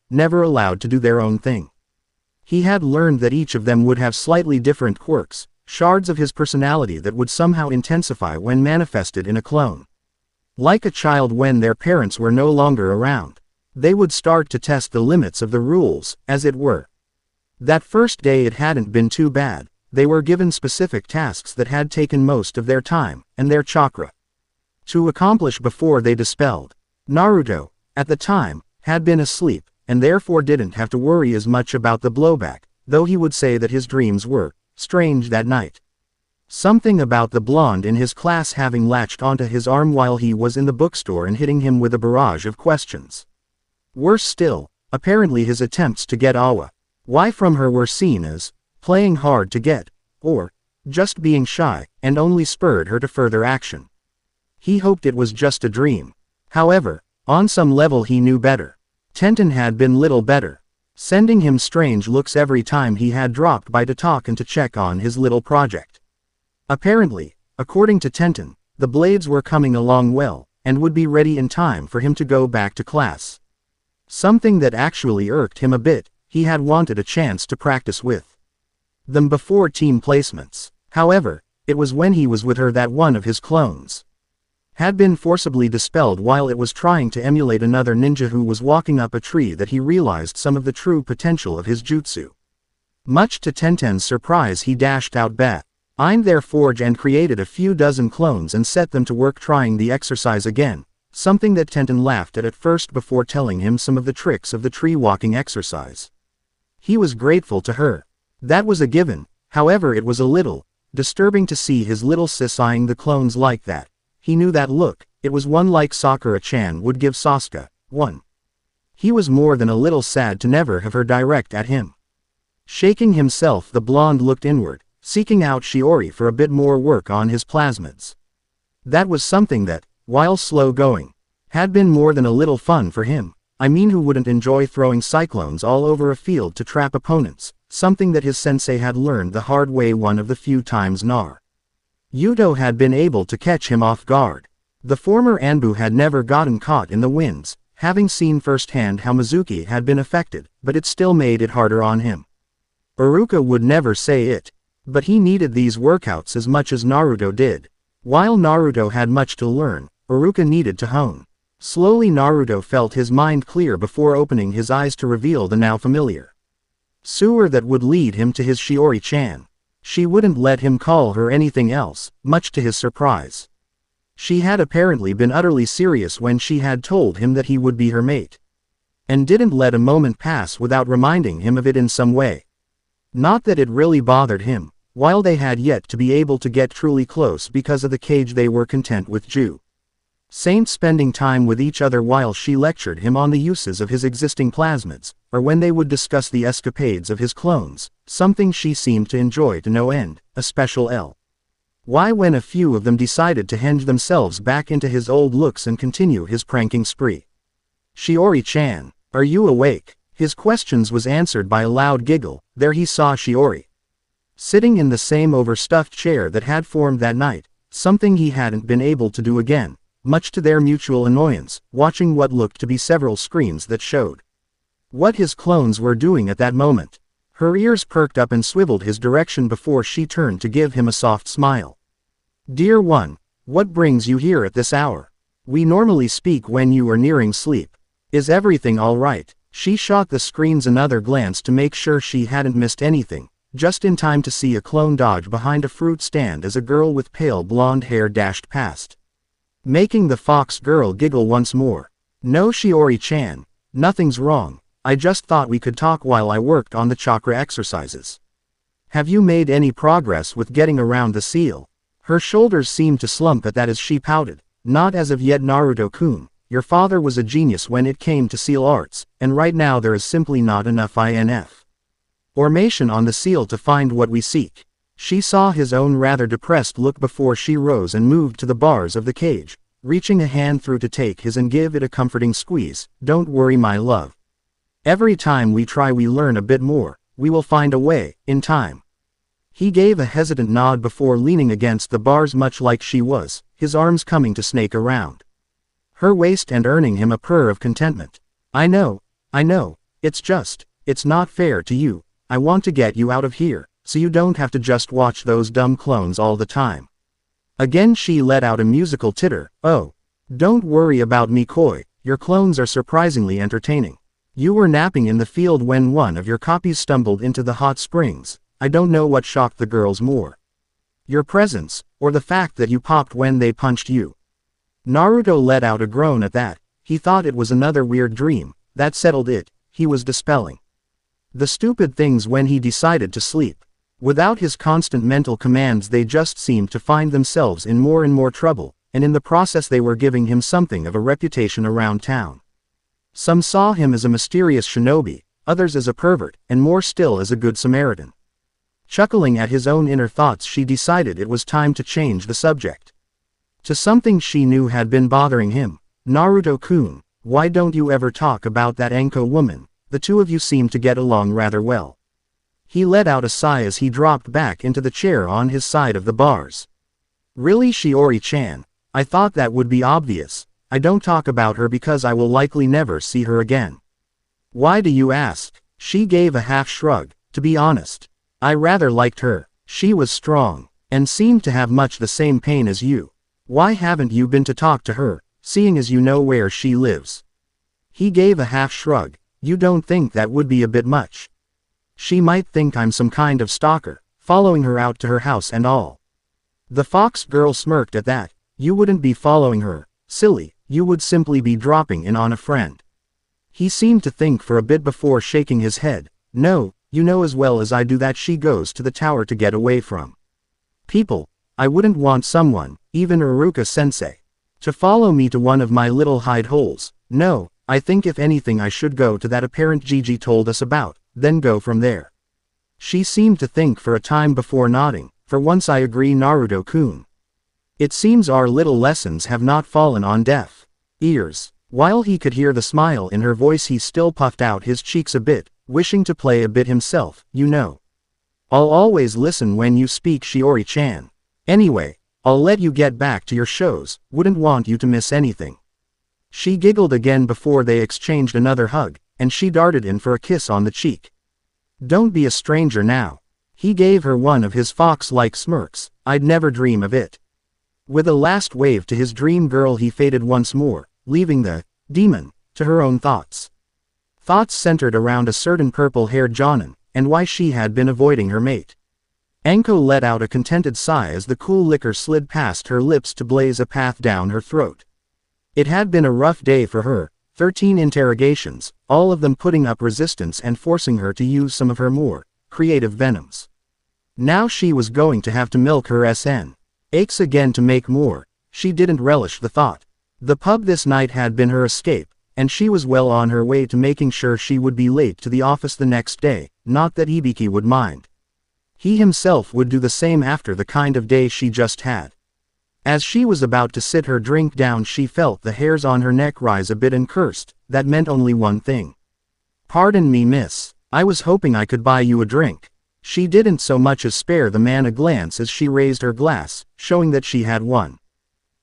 allowed to do their own thing. He had learned that each of them would have slightly different quirks, shards of his personality that would somehow intensify when manifested in a clone. Like a child when their parents were no longer around, they would start to test the limits of the rules, as it were. That first day it hadn't been too bad. They were given specific tasks that had taken most of their time, and their chakra, to accomplish before they dispelled. Naruto, at the time, had been asleep, and therefore didn't have to worry as much about the blowback, though he would say that his dreams were strange that night. Something about the blonde in his class having latched onto his arm while he was in the bookstore and hitting him with a barrage of questions. Worse still, apparently his attempts to get Awa Y from her were seen as playing hard to get, or just being shy, and only spurred her to further action. He hoped it was just a dream. However, on some level he knew better. Tenten had been little better, sending him strange looks every time he had dropped by to talk and to check on his little project. Apparently, according to Tenten, the blades were coming along well, and would be ready in time for him to go back to class. Something that actually irked him a bit. He had wanted a chance to practice with them before team placements. However, it was when he was with her that one of his clones had been forcibly dispelled while it was trying to emulate another ninja who was walking up a tree that he realized some of the true potential of his jutsu. Much to Tenten's surprise he dashed out behind their forge and created a few dozen clones and set them to work trying the exercise again, something that Tenten laughed at first before telling him some of the tricks of the tree walking exercise. He was grateful to her. That was a given. However, it was a little disturbing to see his little sis eyeing the clones like that. He knew that look. It was one like Sakura-chan would give Sasuke one. He was more than a little sad to never have her direct at him. Shaking himself, the blonde looked inward, seeking out Shiori for a bit more work on his plasmids. That was something that, while slow going, had been more than a little fun for him. I mean, who wouldn't enjoy throwing cyclones all over a field to trap opponents, something that his sensei had learned the hard way one of the few times Naruto had been able to catch him off guard. The former Anbu had never gotten caught in the winds, having seen firsthand how Mizuki had been affected, but it still made it harder on him. Iruka would never say it, but he needed these workouts as much as Naruto did. While Naruto had much to learn, Iruka needed to hone. Slowly Naruto felt his mind clear before opening his eyes to reveal the now familiar sewer that would lead him to his Shiori-chan. She wouldn't let him call her anything else, much to his surprise. She had apparently been utterly serious when she had told him that he would be her mate, and didn't let a moment pass without reminding him of it in some way. Not that it really bothered him, while they had yet to be able to get truly close because of the cage. They were content with Saints spending time with each other while she lectured him on the uses of his existing plasmids, or when they would discuss the escapades of his clones, something she seemed to enjoy to no end, a special Why when a few of them decided to hinge themselves back into his old looks and continue his pranking spree. Shiori-chan, are you awake? His questions was answered by a loud giggle. There he saw Shiori, sitting in the same overstuffed chair that had formed that night, something he hadn't been able to do again. Much to their mutual annoyance, watching what looked to be several screens that showed what his clones were doing at that moment. Her ears perked up and swiveled his direction before she turned to give him a soft smile. Dear one, what brings you here at this hour? We normally speak when you are nearing sleep. Is everything all right? She shot the screens another glance to make sure she hadn't missed anything, just in time to see a clone dodge behind a fruit stand as a girl with pale blonde hair dashed past, making the fox girl giggle once more. No, Shiori-chan, nothing's wrong. I just thought we could talk while I worked on the chakra exercises. Have you made any progress with getting around the seal? Her shoulders seemed to slump at that as she pouted. Not as of yet, Naruto-kun. Your father was a genius when it came to seal arts, and right now there is simply not enough information on the seal to find what we seek. She saw his own rather depressed look before she rose and moved to the bars of the cage, reaching a hand through to take his and give it a comforting squeeze. "Don't worry, my love. Every time we try we learn a bit more. We will find a way, in time." He gave a hesitant nod before leaning against the bars much like she was, his arms coming to snake around her waist and earning him a purr of contentment. I know, it's not fair to you. I want to get you out of here, so you don't have to just watch those dumb clones all the time." Again she let out a musical titter. "Oh, don't worry about me, Koi, your clones are surprisingly entertaining. You were napping in the field when one of your copies stumbled into the hot springs. I don't know what shocked the girls more. Your presence, or the fact that you popped when they punched you." Naruto let out a groan at that. He thought it was another weird dream. That settled it, he was dispelling the stupid things when he decided to sleep. Without his constant mental commands they just seemed to find themselves in more and more trouble, and in the process they were giving him something of a reputation around town. Some saw him as a mysterious shinobi, others as a pervert, and more still as a good Samaritan. Chuckling at his own inner thoughts she decided it was time to change the subject to something she knew had been bothering him. "Naruto-kun, why don't you ever talk about that Anko woman? The two of you seem to get along rather well." He let out a sigh as he dropped back into the chair on his side of the bars. "Really, Shiori-chan? I thought that would be obvious. I don't talk about her because I will likely never see her again." "Why do you ask?" She gave a half shrug. "To be honest, I rather liked her. She was strong, and seemed to have much the same pain as you. Why haven't you been to talk to her, seeing as you know where she lives?" He gave a half shrug. "You don't think that would be a bit much? She might think I'm some kind of stalker, following her out to her house and all." The fox girl smirked at that. "You wouldn't be following her, silly, you would simply be dropping in on a friend." He seemed to think for a bit before shaking his head. "No, you know as well as I do that she goes to the tower to get away from people. I wouldn't want someone, even Iruka-sensei, to follow me to one of my little hide holes. No, I think if anything I should go to that apparent Gigi told us about, then go from there." She seemed to think for a time before nodding. "For once I agree, Naruto-kun. It seems our little lessons have not fallen on deaf ears." While he could hear the smile in her voice he still puffed out his cheeks a bit, wishing to play a bit himself. "You know, I'll always listen when you speak, Shiori-chan. Anyway, I'll let you get back to your shows, wouldn't want you to miss anything." She giggled again before they exchanged another hug, and she darted in for a kiss on the cheek. "Don't be a stranger now." He gave her one of his fox-like smirks. "I'd never dream of it." With a last wave to his dream girl he faded once more, leaving the demon to her own thoughts. Thoughts centered around a certain purple-haired Jonin, and why she had been avoiding her mate. Anko let out a contented sigh as the cool liquor slid past her lips to blaze a path down her throat. It had been a rough day for her, 13 interrogations, all of them putting up resistance and forcing her to use some of her more creative venoms. Now she was going to have to milk her SN aches again to make more. She didn't relish the thought. The pub this night had been her escape, and she was well on her way to making sure she would be late to the office the next day. Not that Ibiki would mind. He himself would do the same after the kind of day she just had. As she was about to sit her drink down she felt the hairs on her neck rise a bit and cursed. That meant only one thing. "Pardon me, miss. I was hoping I could buy you a drink." She didn't so much as spare the man a glance as she raised her glass, showing that she had one.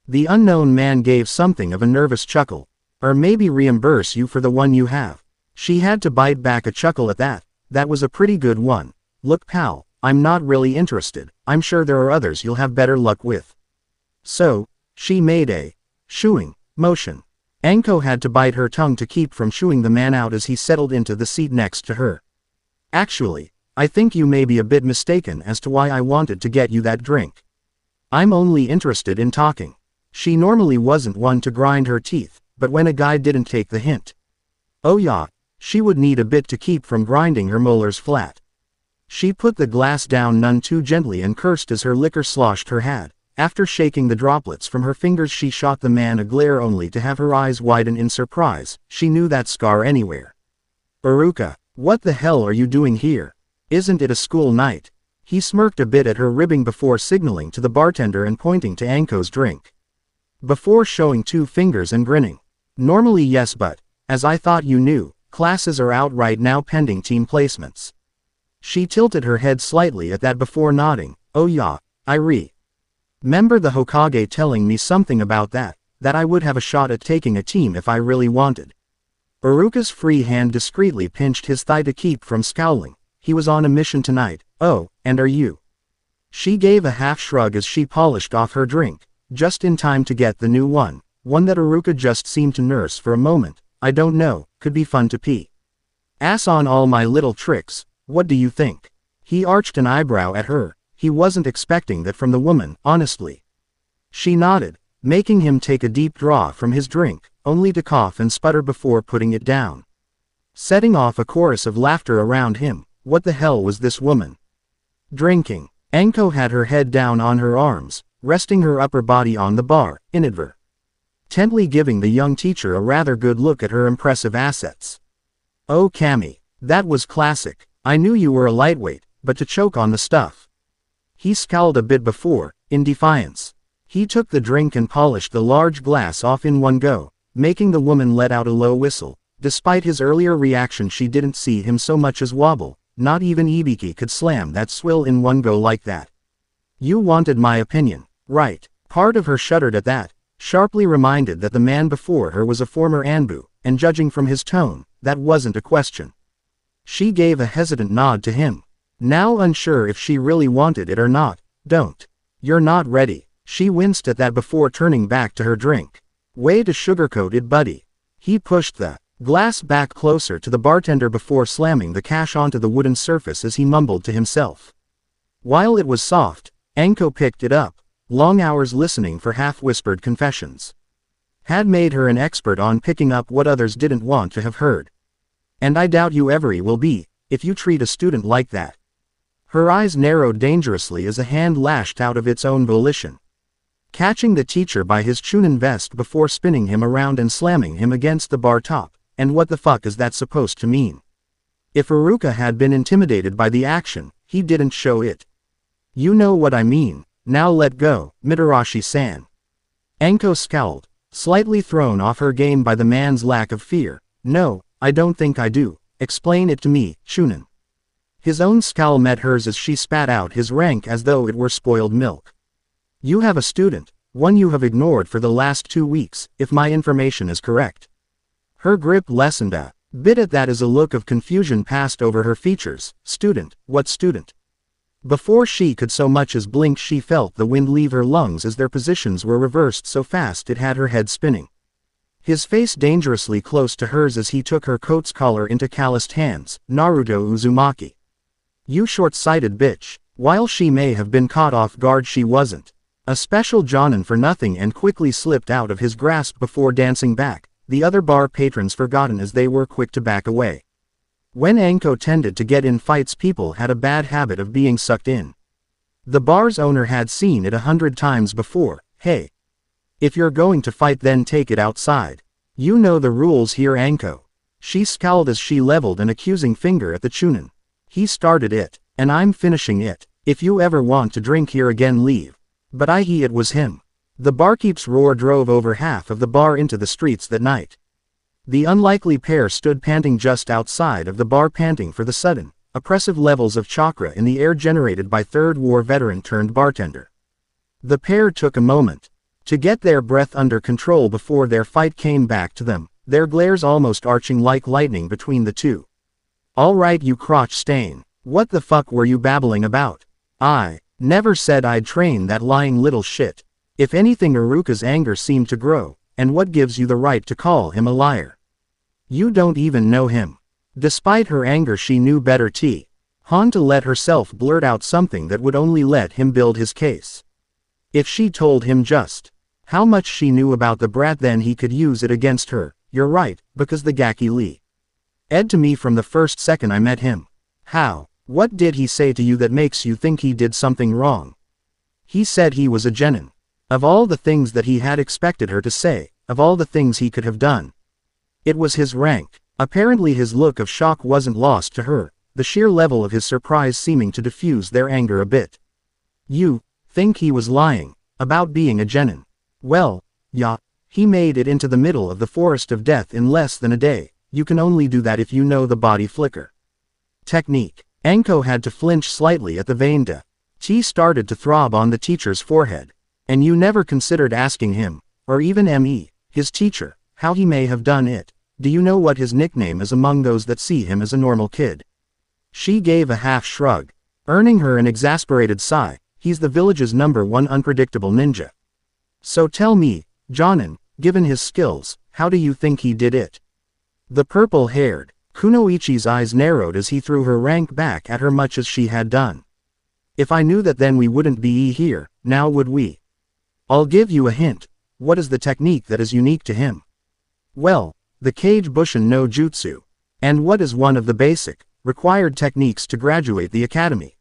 The unknown man gave something of a nervous chuckle. "Or maybe reimburse you for the one you have." She had to bite back a chuckle at that. "That was a pretty good one. Look, pal, I'm not really interested. I'm sure there are others you'll have better luck with." So, she made a shooing motion. Anko had to bite her tongue to keep from shooing the man out as he settled into the seat next to her. "Actually, I think you may be a bit mistaken as to why I wanted to get you that drink. I'm only interested in talking." She normally wasn't one to grind her teeth, but when a guy didn't take the hint, oh yeah, she would need a bit to keep from grinding her molars flat. She put the glass down none too gently and cursed as her liquor sloshed her hat. After shaking the droplets from her fingers she shot the man a glare only to have her eyes widen in surprise. She knew that scar anywhere. "Iruka, what the hell are you doing here? Isn't it a school night?" He smirked a bit at her ribbing before signaling to the bartender and pointing to Anko's drink. Before showing 2 fingers and grinning. Normally yes, but, as I thought you knew, classes are out right now pending team placements. She tilted her head slightly at that before nodding. Oh yeah, I remember the Hokage telling me something about that I would have a shot at taking a team if I really wanted. Iruka's free hand discreetly pinched his thigh to keep from scowling. He was on a mission tonight. Oh, and are you? She gave a half shrug as she polished off her drink, just in time to get the new one that Iruka just seemed to nurse for a moment. I don't know, could be fun to pee ass on all my little tricks, what do you think? He arched an eyebrow at her. He wasn't expecting that from the woman, honestly. She nodded, making him take a deep draw from his drink, only to cough and sputter before putting it down, setting off a chorus of laughter around him. What the hell was this woman drinking? Anko had her head down on her arms, resting her upper body on the bar, inadvertently giving the young teacher a rather good look at her impressive assets. Oh Cammy, that was classic. I knew you were a lightweight, but to choke on the stuff. He scowled a bit before, in defiance. He took the drink and polished the large glass off in one go, making the woman let out a low whistle. Despite his earlier reaction, she didn't see him so much as wobble. Not even Ibiki could slam that swill in one go like that. You wanted my opinion, right? Part of her shuddered at that, sharply reminded that the man before her was a former Anbu, and judging from his tone, that wasn't a question. She gave a hesitant nod to him, now unsure if she really wanted it or not. Don't. You're not ready. She winced at that before turning back to her drink. Way to sugarcoat it, buddy. He pushed the glass back closer to the bartender before slamming the cash onto the wooden surface as he mumbled to himself. While it was soft, Anko picked it up. Long hours listening for half-whispered confessions had made her an expert on picking up what others didn't want to have heard. And I doubt you ever will be, if you treat a student like that. Her eyes narrowed dangerously as a hand lashed out of its own volition, catching the teacher by his Jonin vest before spinning him around and slamming him against the bar top. And what the fuck is that supposed to mean? If Iruka had been intimidated by the action, he didn't show it. You know what I mean. Now let go, Mitarashi-san. Anko scowled, slightly thrown off her game by the man's lack of fear. No, I don't think I do. Explain it to me, Jonin. His own scowl met hers as she spat out his rank as though it were spoiled milk. You have a student, one you have ignored for the last 2 weeks, if my information is correct. Her grip lessened a bit at that as a look of confusion passed over her features. Student, what student? Before she could so much as blink, she felt the wind leave her lungs as their positions were reversed so fast it had her head spinning. His face dangerously close to hers as he took her coat's collar into calloused hands. Naruto Uzumaki. You short-sighted bitch. While she may have been caught off guard, she wasn't. A special Jonin for nothing, and quickly slipped out of his grasp before dancing back, the other bar patrons forgotten as they were quick to back away. When Anko tended to get in fights, people had a bad habit of being sucked in. The bar's owner had seen it 100 times before. Hey. If you're going to fight, then take it outside. You know the rules here, Anko. She scowled as she leveled an accusing finger at the Jonin. He started it, and I'm finishing it. If you ever want to drink here again, leave. But it was him. The barkeep's roar drove over half of the bar into the streets that night. The unlikely pair stood panting just outside of the bar, panting for the sudden, oppressive levels of chakra in the air generated by third war veteran turned bartender. The pair took a moment to get their breath under control before their fight came back to them, their glares almost arching like lightning between the two. All right, you crotch stain. What the fuck were you babbling about? I never said I'd train that lying little shit. If anything, Iruka's anger seemed to grow. And what gives you the right to call him a liar? You don't even know him. Despite her anger, she knew better to let herself blurt out something that would only let him build his case. If she told him just how much she knew about the brat, then he could use it against her. You're right, because the Gaki Lee ed to me from the first second I met him. How? What did he say to you that makes you think he did something wrong? He said he was a genin. Of all the things that he had expected her to say, of all the things he could have done, it was his rank. Apparently his look of shock wasn't lost to her, the sheer level of his surprise seeming to diffuse their anger a bit. You think he was lying about being a genin? Well, Yeah. He made it into the middle of the forest of death in less than a day. You can only do that if you know the body flicker. Technique. Anko had to flinch slightly at the vein. Tea started to throb on the teacher's forehead. And you never considered asking him, or even me, his teacher, how he may have done it. Do you know what his nickname is among those that see him as a normal kid? She gave a half shrug, earning her an exasperated sigh. He's the village's #1 unpredictable ninja. So tell me, Jonin, given his skills, how do you think he did it? The purple-haired Kunoichi's eyes narrowed as he threw her rank back at her much as she had done. If I knew that, then we wouldn't be here, now would we? I'll give you a hint. What is the technique that is unique to him? Well, the Kage Bushin no Jutsu. And what is one of the basic, required techniques to graduate the academy?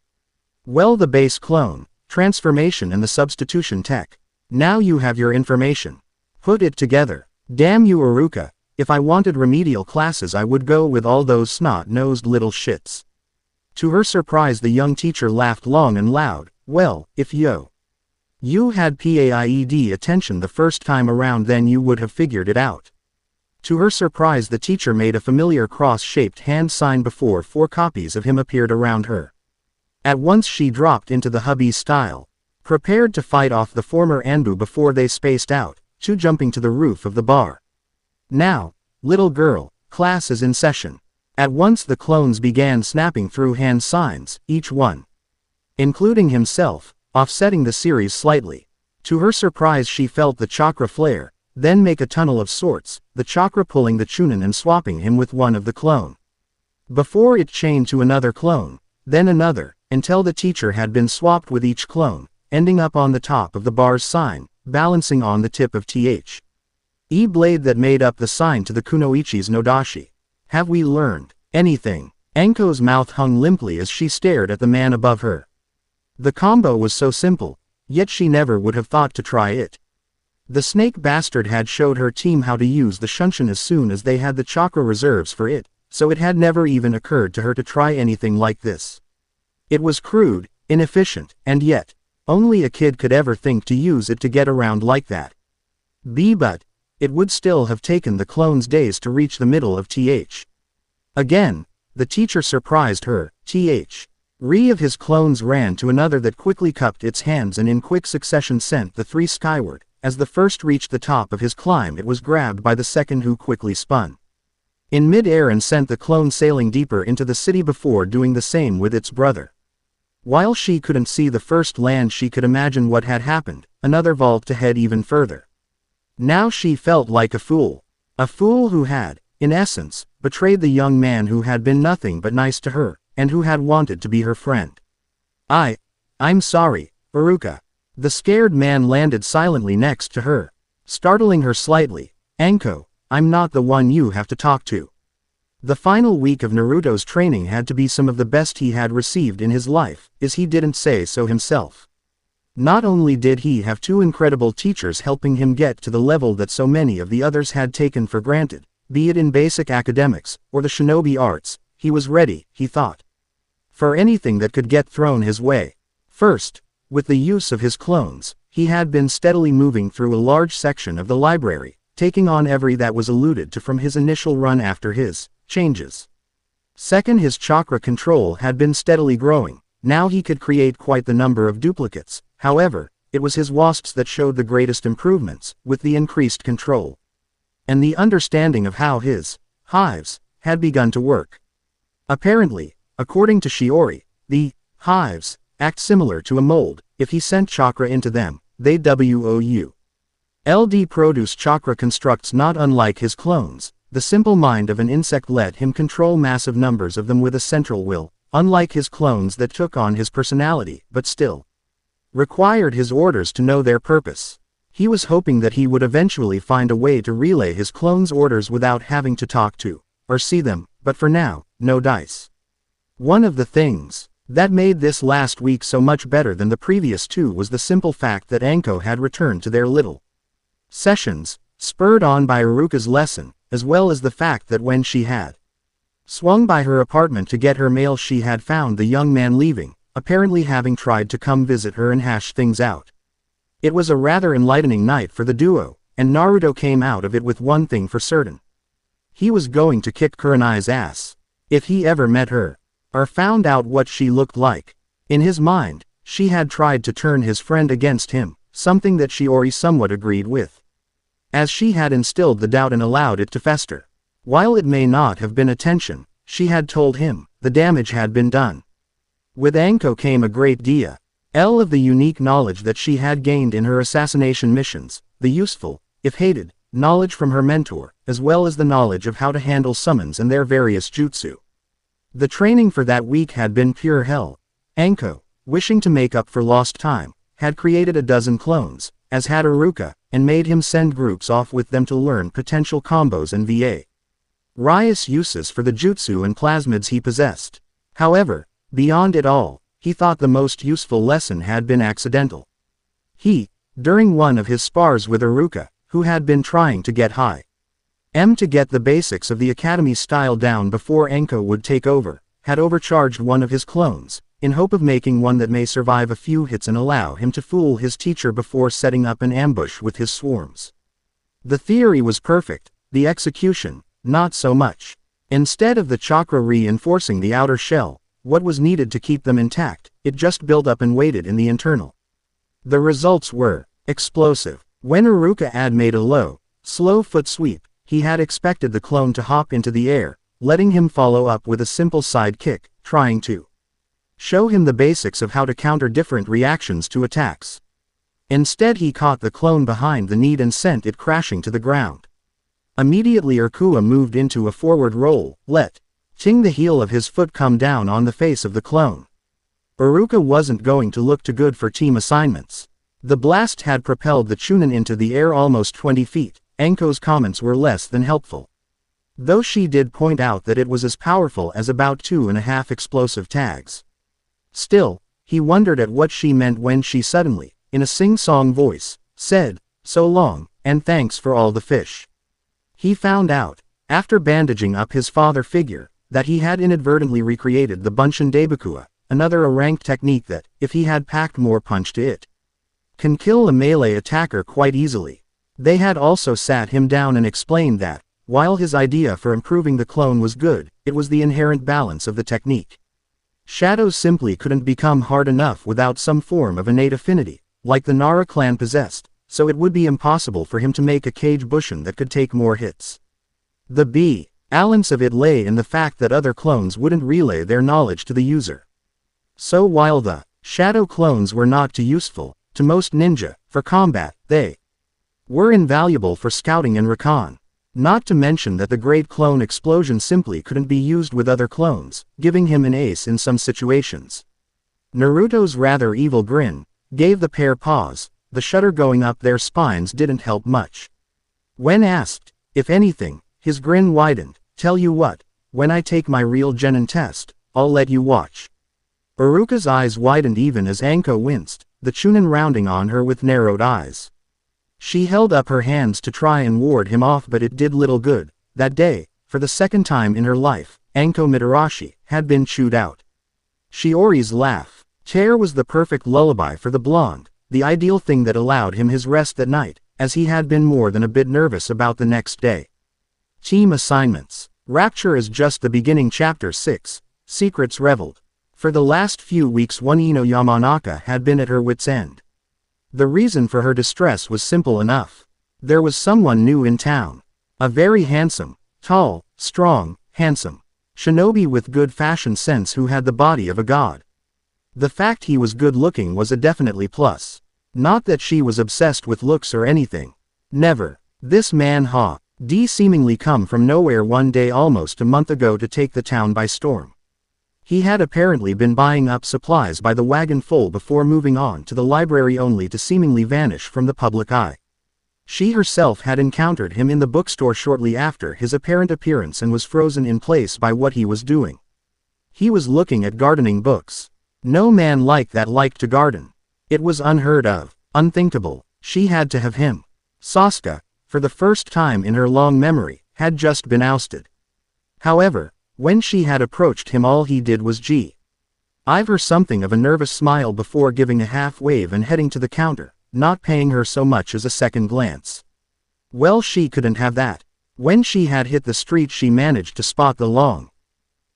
Well, the base clone, transformation and the substitution tech. Now you have your information. Put it together. Damn you, Iruka. If I wanted remedial classes, I would go with all those snot-nosed little shits. To her surprise, the young teacher laughed long and loud. Well, if you had paid attention the first time around, then you would have figured it out. To her surprise, the teacher made a familiar cross-shaped hand sign before 4 copies of him appeared around her. At once she dropped into the hubby style, prepared to fight off the former Anbu before they spaced out, jumping to the roof of the bar. Now, little girl, class is in session. At once the clones began snapping through hand signs, each one, including himself, offsetting the series slightly. To her surprise, she felt the chakra flare, then make a tunnel of sorts, the chakra pulling the Chunin and swapping him with one of the clone. Before it chained to another clone, then another, until the teacher had been swapped with each clone, ending up on the top of the bar's sign, balancing on the tip of blade that made up the sign to the Kunoichi's Nodashi. Have we learned anything? Anko's mouth hung limply as she stared at the man above her. The combo was so simple, yet she never would have thought to try it. The snake bastard had showed her team how to use the shunshin as soon as they had the chakra reserves for it, so it had never even occurred to her to try anything like this. It was crude, inefficient, and yet, only a kid could ever think to use it to get around like that. But it would still have taken the clones days to reach the middle of Again, the teacher surprised her. Three of his clones ran to another that quickly cupped its hands and in quick succession sent the 3 skyward. As the first reached the top of his climb, it was grabbed by the second, who quickly spun in mid-air and sent the clone sailing deeper into the city before doing the same with its brother. While she couldn't see the first land, she could imagine what had happened, another vault to head even further. Now she felt like a fool who had, in essence, betrayed the young man who had been nothing but nice to her, and who had wanted to be her friend. I'm sorry, Iruka. The scared man landed silently next to her, startling her slightly. Anko, I'm not the one you have to talk to. The final week of Naruto's training had to be some of the best he had received in his life, as he didn't say so himself. Not only did he have 2 incredible teachers helping him get to the level that so many of the others had taken for granted, be it in basic academics, or the shinobi arts, he was ready, he thought, for anything that could get thrown his way. First, with the use of his clones, he had been steadily moving through a large section of the library, taking on every that was alluded to from his initial run after his changes. Second, his chakra control had been steadily growing. Now he could create quite the number of duplicates. However, it was his wasps that showed the greatest improvements, with the increased control and the understanding of how his hives had begun to work. Apparently, according to Shiori, the hives act similar to a mold. If he sent chakra into them, they produce chakra constructs not unlike his clones. The simple mind of an insect let him control massive numbers of them with a central will, unlike his clones that took on his personality, but still required his orders to know their purpose. He was hoping that he would eventually find a way to relay his clones' orders without having to talk to or see them, but for now, no dice. One of the things that made this last week so much better than the previous 2 was the simple fact that Anko had returned to their little sessions, spurred on by Iruka's lesson, as well as the fact that when she had swung by her apartment to get her mail, she had found the young man leaving, apparently having tried to come visit her and hash things out. It was a rather enlightening night for the duo, and Naruto came out of it with one thing for certain. He was going to kick Kurenai's ass. If he ever met her, or found out what she looked like. In his mind, she had tried to turn his friend against him, something that Shiori somewhat agreed with. As she had instilled the doubt and allowed it to fester. While it may not have been attention, she had told him, the damage had been done. With Anko came a great deal of the unique knowledge that she had gained in her assassination missions, the useful, if hated, knowledge from her mentor, as well as the knowledge of how to handle summons and their various jutsu. The training for that week had been pure hell. Anko, wishing to make up for lost time, had created a dozen clones, as had Iruka, and made him send groups off with them to learn potential combos and various uses for the jutsu and plasmids he possessed. However, beyond it all, he thought the most useful lesson had been accidental. He, during one of his spars with Iruka, who had been trying to get to get the basics of the academy style down before Anko would take over, had overcharged one of his clones, in hope of making one that may survive a few hits and allow him to fool his teacher before setting up an ambush with his swarms. The theory was perfect, the execution, not so much. Instead of the chakra reinforcing the outer shell, what was needed to keep them intact, it just built up and waited in the internal. The results were explosive. When Iruka had made a low, slow foot sweep, he had expected the clone to hop into the air, letting him follow up with a simple side kick, trying to show him the basics of how to counter different reactions to attacks. Instead he caught the clone behind the knee and sent it crashing to the ground. Immediately Iruka moved into a forward roll, letting the heel of his foot come down on the face of the clone. Iruka wasn't going to look too good for team assignments. The blast had propelled the Jonin into the air almost 20 feet. Anko's comments were less than helpful. Though she did point out that it was as powerful as about 2.5 explosive tags. Still, he wondered at what she meant when she suddenly, in a sing-song voice, said, "So long, and thanks for all the fish." He found out, after bandaging up his father figure, that he had inadvertently recreated the Bunshin Daibukua, another rank technique that, if he had packed more punch to it, can kill a melee attacker quite easily. They had also sat him down and explained that, while his idea for improving the clone was good, it was the inherent balance of the technique. Shadows simply couldn't become hard enough without some form of innate affinity, like the Nara clan possessed, so it would be impossible for him to make a Kage Bushin that could take more hits. The balance of it lay in the fact that other clones wouldn't relay their knowledge to the user. So while the shadow clones were not too useful, to most ninja, for combat, they were invaluable for scouting and recon. Not to mention that the great clone explosion simply couldn't be used with other clones, giving him an ace in some situations. Naruto's rather evil grin gave the pair pause. The shudder going up their spines didn't help much. When asked, if anything, his grin widened. "Tell you what, when I take my real Jonin test, I'll let you watch." Iruka's eyes widened even as Anko winced, the Jonin rounding on her with narrowed eyes. She held up her hands to try and ward him off, but it did little good. That day, for the second time in her life, Anko Mitarashi had been chewed out. Shiori's laugh was the perfect lullaby for the blonde, the ideal thing that allowed him his rest that night, as he had been more than a bit nervous about the next day. Team assignments. Rapture is just the beginning. Chapter 6. Secrets reveled. For the last few weeks one Ino Yamanaka had been at her wit's end. The reason for her distress was simple enough. There was someone new in town. A very handsome, tall, strong, handsome shinobi with good fashion sense who had the body of a god. The fact he was good looking was a definitely plus. Not that she was obsessed with looks or anything. Never. This man had seemingly come from nowhere one day almost a month ago to take the town by storm. He had apparently been buying up supplies by the wagon full before moving on to the library only to seemingly vanish from the public eye. She herself had encountered him in the bookstore shortly after his apparent appearance and was frozen in place by what he was doing. He was looking at gardening books. No man like that liked to garden. It was unheard of, unthinkable. She had to have him. Sasuke, for the first time in her long memory, had just been ousted. However, when she had approached him all he did was give her something of a nervous smile before giving a half wave and heading to the counter, not paying her so much as a second glance. Well, she couldn't have that. When she had hit the street, she managed to spot the long,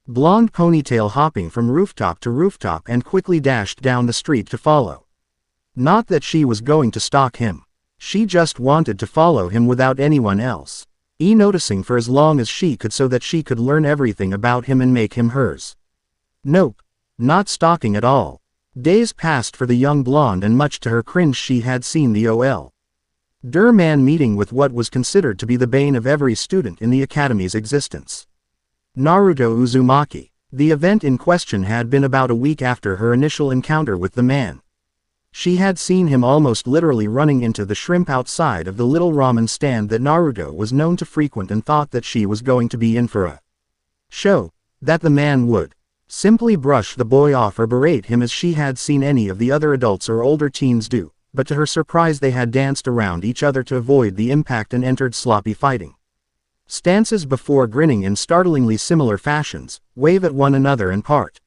blonde ponytail hopping from rooftop to rooftop and quickly dashed down the street to follow. Not that she was going to stalk him. She just wanted to follow him without anyone else. Noticing for as long as she could so that she could learn everything about him and make him hers. Nope. Not stalking at all. Days passed for the young blonde, and much to her cringe she had seen the man meeting with what was considered to be the bane of every student in the academy's existence. Naruto Uzumaki. The event in question had been about a week after her initial encounter with the man. She had seen him almost literally running into the shrimp outside of the little ramen stand that Naruto was known to frequent, and thought that she was going to be in for a show, that the man would simply brush the boy off or berate him as she had seen any of the other adults or older teens do, but to her surprise they had danced around each other to avoid the impact and entered sloppy fighting stances before grinning in startlingly similar fashions, wave at one another and part.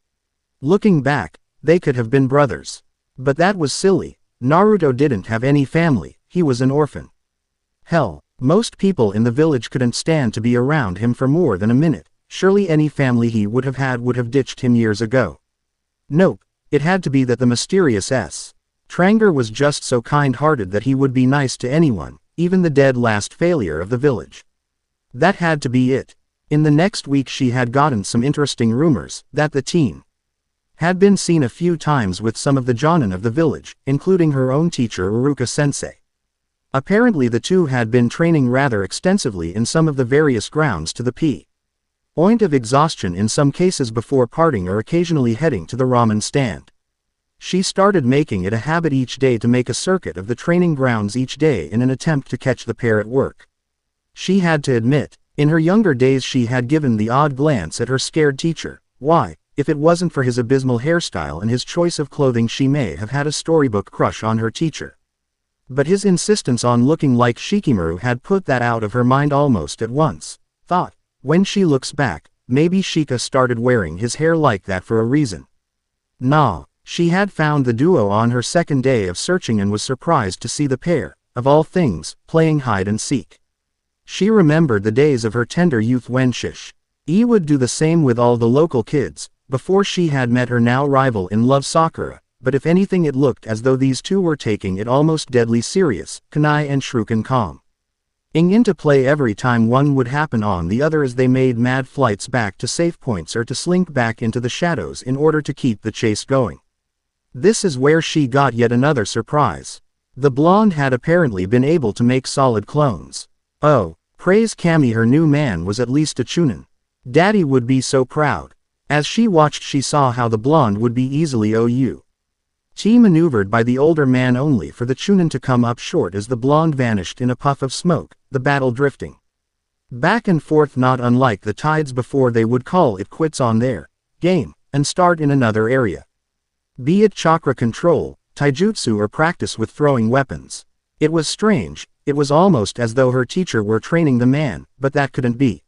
Looking back, they could have been brothers. But that was silly. Naruto didn't have any family, he was an orphan. Hell, most people in the village couldn't stand to be around him for more than a minute. Surely any family he would have had would have ditched him years ago. Nope, it had to be that the mysterious Tranger was just so kind-hearted that he would be nice to anyone, even the dead last failure of the village. That had to be it. In the next week she had gotten some interesting rumors that the teen had been seen a few times with some of the Jonin of the village, including her own teacher Iruka-sensei. Apparently the two had been training rather extensively in some of the various grounds to the point of exhaustion in some cases before parting or occasionally heading to the ramen stand. She started making it a habit each day to make a circuit of the training grounds each day in an attempt to catch the pair at work. She had to admit, in her younger days she had given the odd glance at her scared teacher. Why, if it wasn't for his abysmal hairstyle and his choice of clothing, she may have had a storybook crush on her teacher. But his insistence on looking like Shikamaru had put that out of her mind almost at once. Thought, when she looks back, maybe Shika started wearing his hair like that for a reason. Nah, she had found the duo on her second day of searching and was surprised to see the pair, of all things, playing hide and seek. She remembered the days of her tender youth when would do the same with all the local kids, before she had met her now rival in love Sakura, but if anything it looked as though these two were taking it almost deadly serious, Kunai and Shuriken calm. Into play every time one would happen on the other as they made mad flights back to safe points or to slink back into the shadows in order to keep the chase going. This is where she got yet another surprise. The blonde had apparently been able to make solid clones. Oh, praise Kami, her new man was at least a Chunin. Daddy would be so proud. As she watched she saw how the blonde would be easily maneuvered by the older man, only for the Chunin to come up short as the blonde vanished in a puff of smoke, the battle drifting back and forth not unlike the tides before they would call it quits on their game, and start in another area. Be it chakra control, taijutsu or practice with throwing weapons. It was strange, it was almost as though her teacher were training the man, but that couldn't be.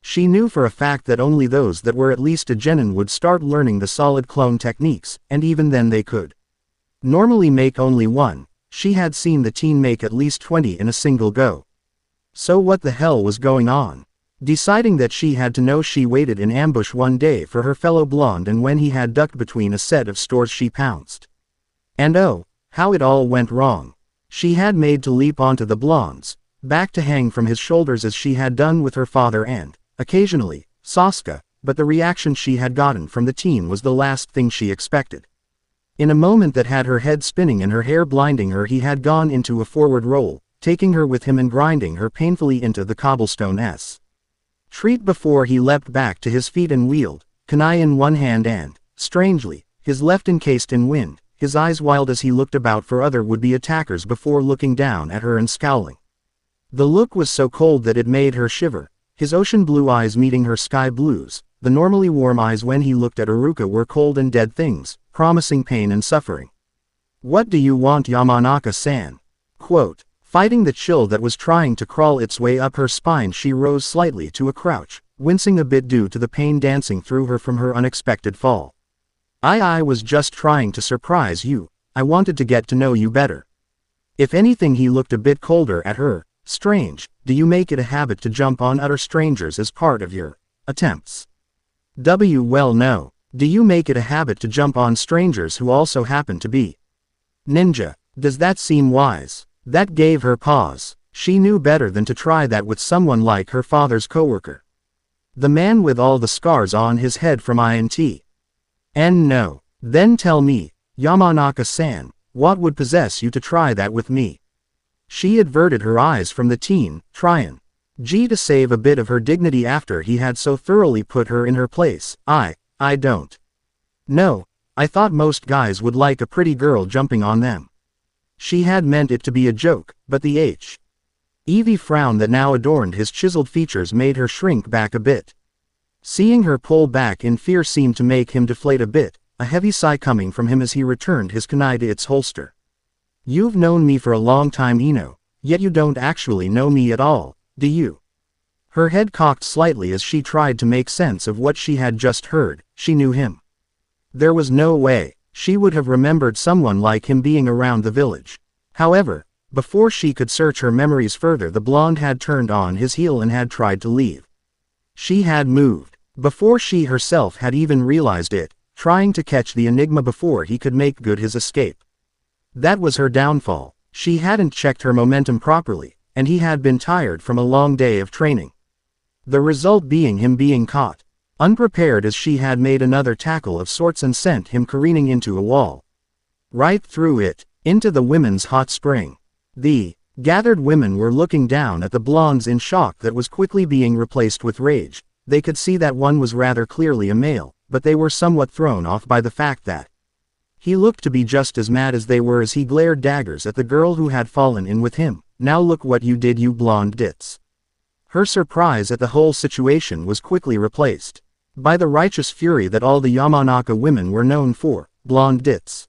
She knew for a fact that only those that were at least a genin would start learning the solid clone techniques, and even then they could normally make only one. She had seen the teen make at least 20 in a single go. So what the hell was going on? Deciding that she had to know, she waited in ambush one day for her fellow blonde, and when he had ducked between a set of stores she pounced. And oh, how it all went wrong. She had made to leap onto the blonde's back to hang from his shoulders as she had done with her father and, occasionally, Sasuke, but the reaction she had gotten from the teen was the last thing she expected. In a moment that had her head spinning and her hair blinding her, he had gone into a forward roll, taking her with him and grinding her painfully into the cobblestone street before he leapt back to his feet and wheeled, kunai in one hand and, strangely, his left encased in wind, his eyes wild as he looked about for other would-be attackers before looking down at her and scowling. The look was so cold that it made her shiver, his ocean blue eyes meeting her sky blues. The normally warm eyes when he looked at Iruka were cold and dead things, promising pain and suffering. What do you want, Yamanaka-san? Quote. Fighting the chill that was trying to crawl its way up her spine, she rose slightly to a crouch, wincing a bit due to the pain dancing through her from her unexpected fall. I was just trying to surprise you. I wanted to get to know you better. If anything, he looked a bit colder at her, Strange, do you make it a habit to jump on utter strangers as part of your attempts? Well no. Do you make it a habit to jump on strangers who also happen to be ninja? Does that seem wise? That gave her pause. She knew better than to try that with someone like her father's coworker. The man with all the scars on his head from INT. And no. Then tell me, Yamanaka-san, what would possess you to try that with me? She averted her eyes from the teen, trying to save a bit of her dignity after he had so thoroughly put her in her place. I don't know. I thought most guys would like a pretty girl jumping on them. She had meant it to be a joke, but the Evie frown that now adorned his chiseled features made her shrink back a bit. Seeing her pull back in fear seemed to make him deflate a bit, a heavy sigh coming from him as he returned his kunai to its holster. You've known me for a long time, Ino, yet you don't actually know me at all, do you? Her head cocked slightly as she tried to make sense of what she had just heard. She knew him. There was no way she would have remembered someone like him being around the village. However, before she could search her memories further, the blonde had turned on his heel and had tried to leave. She had moved, before she herself had even realized it, trying to catch the enigma before he could make good his escape. That was her downfall. She hadn't checked her momentum properly, and he had been tired from a long day of training. The result being him being caught. Unprepared, as she had made another tackle of sorts and sent him careening into a wall. Right through it, into the women's hot spring. The gathered women were looking down at the blondes in shock that was quickly being replaced with rage. They could see that one was rather clearly a male, but they were somewhat thrown off by the fact that he looked to be just as mad as they were as he glared daggers at the girl who had fallen in with him. Now look what you did, you blonde ditz. Her surprise at the whole situation was quickly replaced by the righteous fury that all the Yamanaka women were known for. Blonde ditz.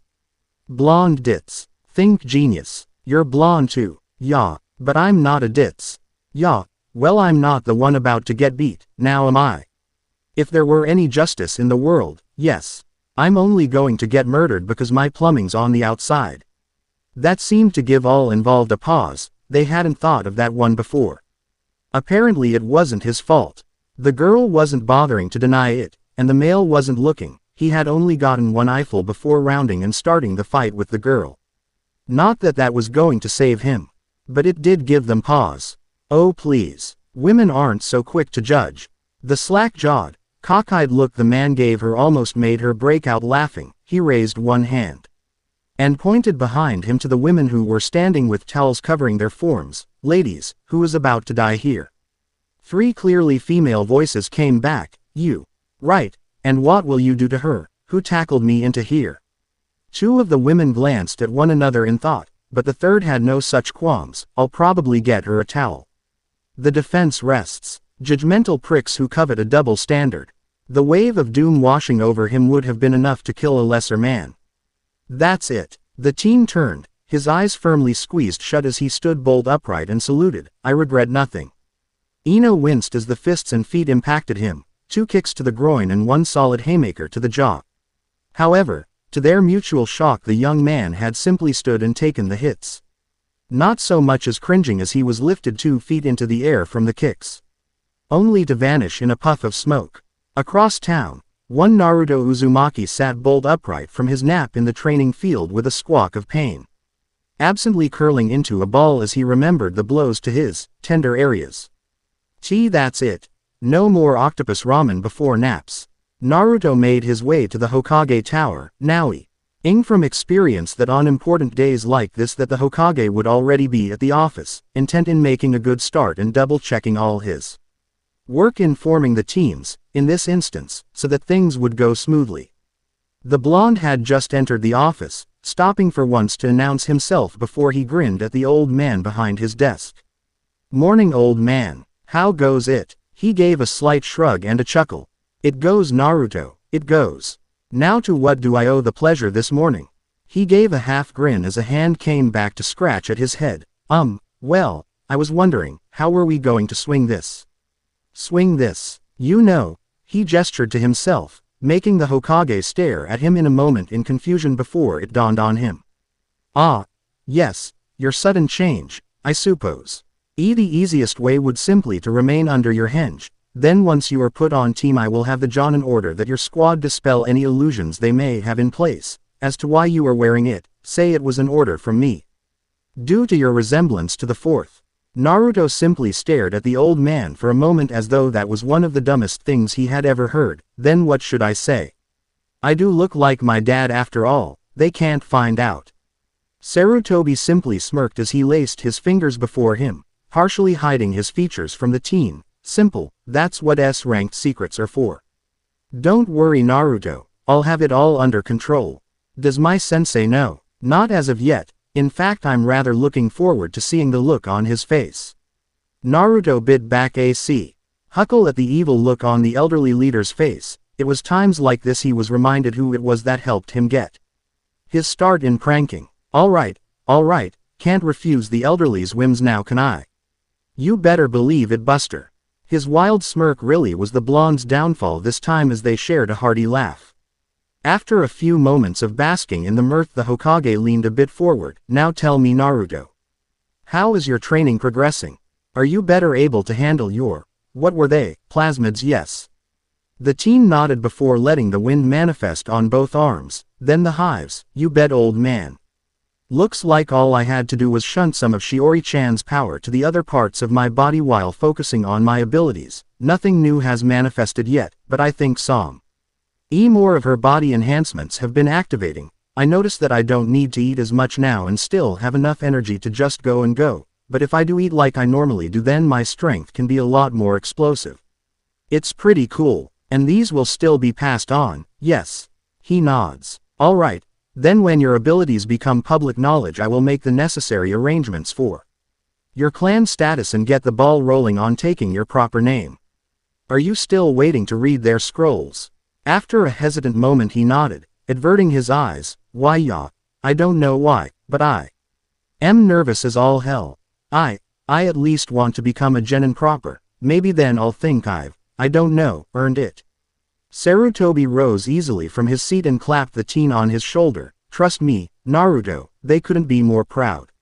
Blonde ditz. Think genius. You're blonde too. Yeah, but I'm not a ditz. Yeah, well, I'm not the one about to get beat, now am I? If there were any justice in the world, yes. I'm only going to get murdered because my plumbing's on the outside. That seemed to give all involved a pause. They hadn't thought of that one before. Apparently it wasn't his fault. The girl wasn't bothering to deny it, and the male wasn't looking. He had only gotten one eyeful before rounding and starting the fight with the girl. Not that that was going to save him. But it did give them pause. Oh please. Women aren't so quick to judge. The slack-jawed, cockeyed look the man gave her almost made her break out laughing. He raised one hand and pointed behind him to the women who were standing with towels covering their forms. Ladies, who is about to die here? 3 clearly female voices came back. You. Right, and what will you do to her, who tackled me into here? 2 of the women glanced at one another in thought, but the third had no such qualms. I'll probably get her a towel. The defense rests. Judgmental pricks who covet a double standard. The wave of doom washing over him would have been enough to kill a lesser man. That's it. The teen turned, his eyes firmly squeezed shut as he stood bolt upright and saluted. I regret nothing. Ino winced as the fists and feet impacted him, 2 kicks to the groin and 1 solid haymaker to the jaw. However, to their mutual shock, the young man had simply stood and taken the hits. Not so much as cringing as he was lifted 2 feet into the air from the kicks, only to vanish in a puff of smoke. Across town, one Naruto Uzumaki sat bolt upright from his nap in the training field with a squawk of pain, absently curling into a ball as he remembered the blows to his tender areas. That's it. No more octopus ramen before naps. Naruto made his way to the Hokage Tower, knowing from experience that on important days like this that the Hokage would already be at the office, intent in making a good start and double-checking all his work in forming the teams, in this instance, so that things would go smoothly. The blonde had just entered the office, stopping for once to announce himself before he grinned at the old man behind his desk. Morning, old man. How goes it? He gave a slight shrug and a chuckle. It goes, Naruto, it goes. Now to what do I owe the pleasure this morning? He gave a half grin as a hand came back to scratch at his head. Well, I was wondering, how were we going to swing this? Swing this? You know. He gestured to himself, making the Hokage stare at him in a moment in confusion before it dawned on him. Ah. Yes, your sudden change, I suppose. The easiest way would simply to remain under your henge. Then once you are put on team, I will have the Jonin order that your squad dispel any illusions they may have in place. As to why you are wearing it, say it was an order from me. Due to your resemblance to the fourth. Naruto simply stared at the old man for a moment as though that was one of the dumbest things he had ever heard. Then what should I say? I do look like my dad after all, they can't find out. Sarutobi simply smirked as he laced his fingers before him, partially hiding his features from the teen. Simple, that's what S-ranked secrets are for. Don't worry Naruto, I'll have it all under control. Does my sensei know? Not as of yet. In fact, I'm rather looking forward to seeing the look on his face. Naruto bit back a huckle at the evil look on the elderly leader's face. It was times like this he was reminded who it was that helped him get his start in pranking. Alright, can't refuse the elderly's whims now, can I? You better believe it, Buster. His wild smirk really was the blonde's downfall this time as they shared a hearty laugh. After a few moments of basking in the mirth, the Hokage leaned a bit forward. Now tell me Naruto. How is your training progressing? Are you better able to handle your, what were they, plasmids? Yes. The teen nodded before letting the wind manifest on both arms. Then the hives, you bet old man. Looks like all I had to do was shunt some of Shiori-chan's power to the other parts of my body while focusing on my abilities. Nothing new has manifested yet, but I think some more of her body enhancements have been activating. I notice that I don't need to eat as much now and still have enough energy to just go, but if I do eat like I normally do, then my strength can be a lot more explosive. It's pretty cool, and these will still be passed on, yes. He nods. Alright, then when your abilities become public knowledge, I will make the necessary arrangements for your clan status and get the ball rolling on taking your proper name. Are you still waiting to read their scrolls? After a hesitant moment he nodded, averting his eyes. Why yeah, I don't know why, but I am nervous as all hell. I at least want to become a genin proper, maybe then I'll think I don't know, earned it. Sarutobi rose easily from his seat and clapped the teen on his shoulder. Trust me, Naruto, they couldn't be more proud.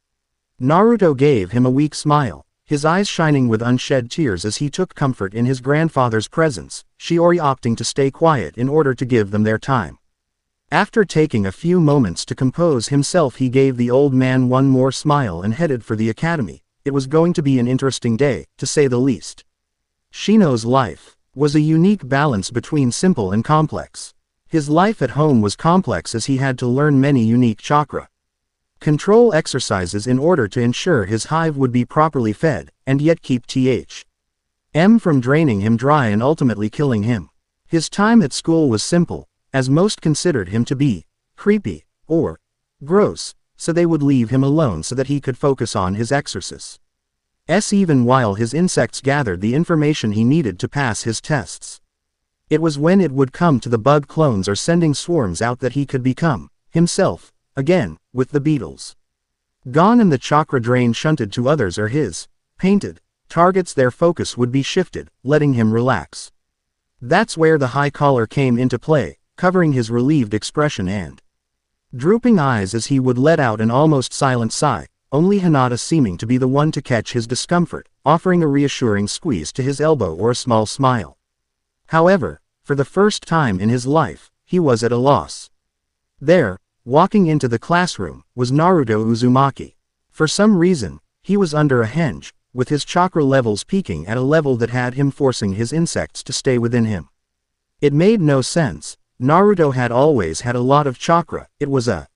Naruto gave him a weak smile, his eyes shining with unshed tears as he took comfort in his grandfather's presence, Shiori opting to stay quiet in order to give them their time. After taking a few moments to compose himself, he gave the old man one more smile and headed for the academy. It was going to be an interesting day, to say the least. Shino's life was a unique balance between simple and complex. His life at home was complex as he had to learn many unique chakra control exercises in order to ensure his hive would be properly fed, and yet keep from draining him dry and ultimately killing him. His time at school was simple, as most considered him to be creepy or gross, so they would leave him alone so that he could focus on his exercises. Even while his insects gathered the information he needed to pass his tests. It was when it would come to the bug clones or sending swarms out that he could become himself again, with the beetles gone and the chakra drain shunted to others or his painted targets, their focus would be shifted, letting him relax. That's where the high collar came into play, covering his relieved expression and drooping eyes as he would let out an almost silent sigh, only Hinata seeming to be the one to catch his discomfort, offering a reassuring squeeze to his elbow or a small smile. However, for the first time in his life, he was at a loss. There, walking into the classroom, was Naruto Uzumaki. For some reason, he was under a henge, with his chakra levels peaking at a level that had him forcing his insects to stay within him. It made no sense. Naruto had always had a lot of chakra. It was a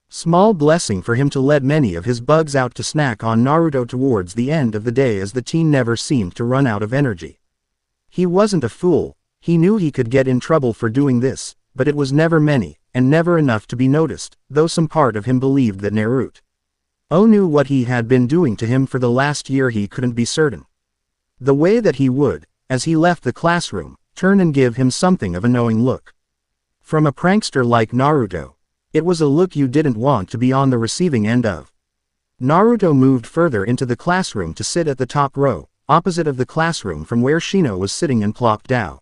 small blessing for him to let many of his bugs out to snack on Naruto towards the end of the day, as the teen never seemed to run out of energy. He wasn't a fool. He knew he could get in trouble for doing this, but it was never many, and never enough to be noticed, though some part of him believed that Naruto knew what he had been doing to him for the last year. He couldn't be certain. The way that he would, as he left the classroom, turn and give him something of a knowing look. From a prankster like Naruto. It was a look you didn't want to be on the receiving end of. Naruto moved further into the classroom to sit at the top row, opposite of the classroom from where Shino was sitting, and plopped down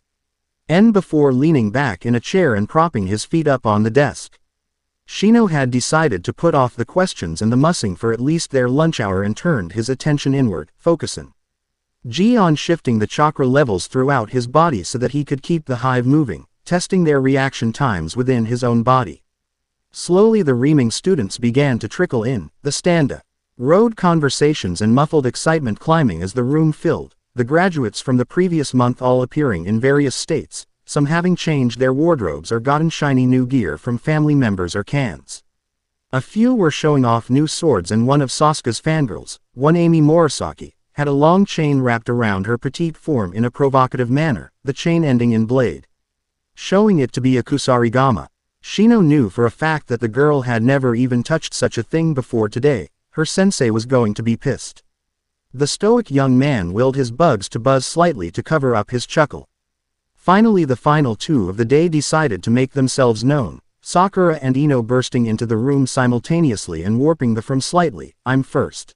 before leaning back in a chair and propping his feet up on the desk. Shino had decided to put off the questions and the mussing for at least their lunch hour and turned his attention inward, focusing on shifting the chakra levels throughout his body so that he could keep the hive moving, testing their reaction times within his own body. Slowly the reaming students began to trickle in, the stand-up road conversations and muffled excitement climbing as the room filled, the graduates from the previous month all appearing in various states, some having changed their wardrobes or gotten shiny new gear from family members or cans. A few were showing off new swords and one of Sasuke's fangirls, one Amy Morisaki, had a long chain wrapped around her petite form in a provocative manner, the chain ending in blade, showing it to be a kusarigama. Shino knew for a fact that the girl had never even touched such a thing before today. Her sensei was going to be pissed. The stoic young man willed his bugs to buzz slightly to cover up his chuckle. Finally the final two of the day decided to make themselves known, Sakura and Ino bursting into the room simultaneously and warping the from slightly, "I'm first.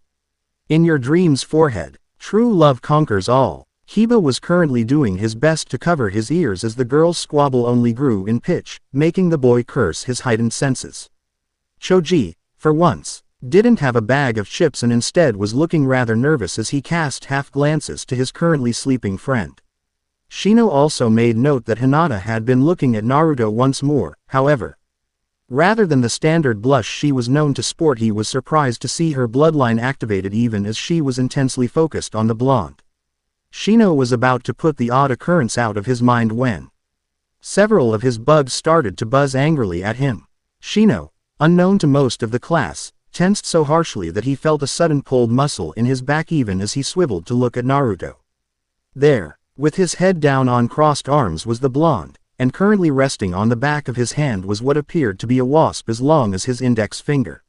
In your dreams forehead, true love conquers all." Kiba was currently doing his best to cover his ears as the girl's squabble only grew in pitch, making the boy curse his heightened senses. Choji, for once, didn't have a bag of chips and instead was looking rather nervous as he cast half glances to his currently sleeping friend. Shino also made note that Hinata had been looking at Naruto once more, however. Rather than the standard blush she was known to sport, he was surprised to see her bloodline activated even as she was intensely focused on the blonde. Shino was about to put the odd occurrence out of his mind when several of his bugs started to buzz angrily at him. Shino, unknown to most of the class, tensed so harshly that he felt a sudden pulled muscle in his back even as he swiveled to look at Naruto. There, with his head down on crossed arms was the blonde, and currently resting on the back of his hand was what appeared to be a wasp as long as his index finger.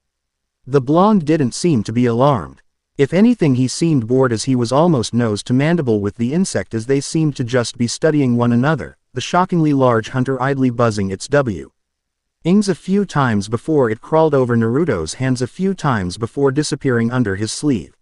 The blonde didn't seem to be alarmed. If anything, he seemed bored as he was almost nose to mandible with the insect as they seemed to just be studying one another, the shockingly large hunter idly buzzing its wings a few times before it crawled over Naruto's hands a few times before disappearing under his sleeve.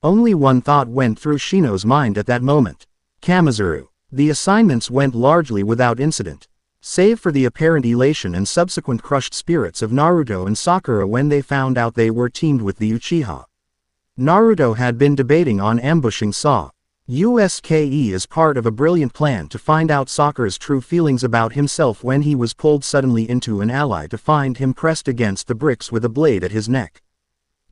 Only one thought went through Shino's mind at that moment. Kamizuru. The assignments went largely without incident, save for the apparent elation and subsequent crushed spirits of Naruto and Sakura when they found out they were teamed with the Uchiha. Naruto had been debating on ambushing Sasuke as part of a brilliant plan to find out Sakura's true feelings about himself when he was pulled suddenly into an ally to find him pressed against the bricks with a blade at his neck.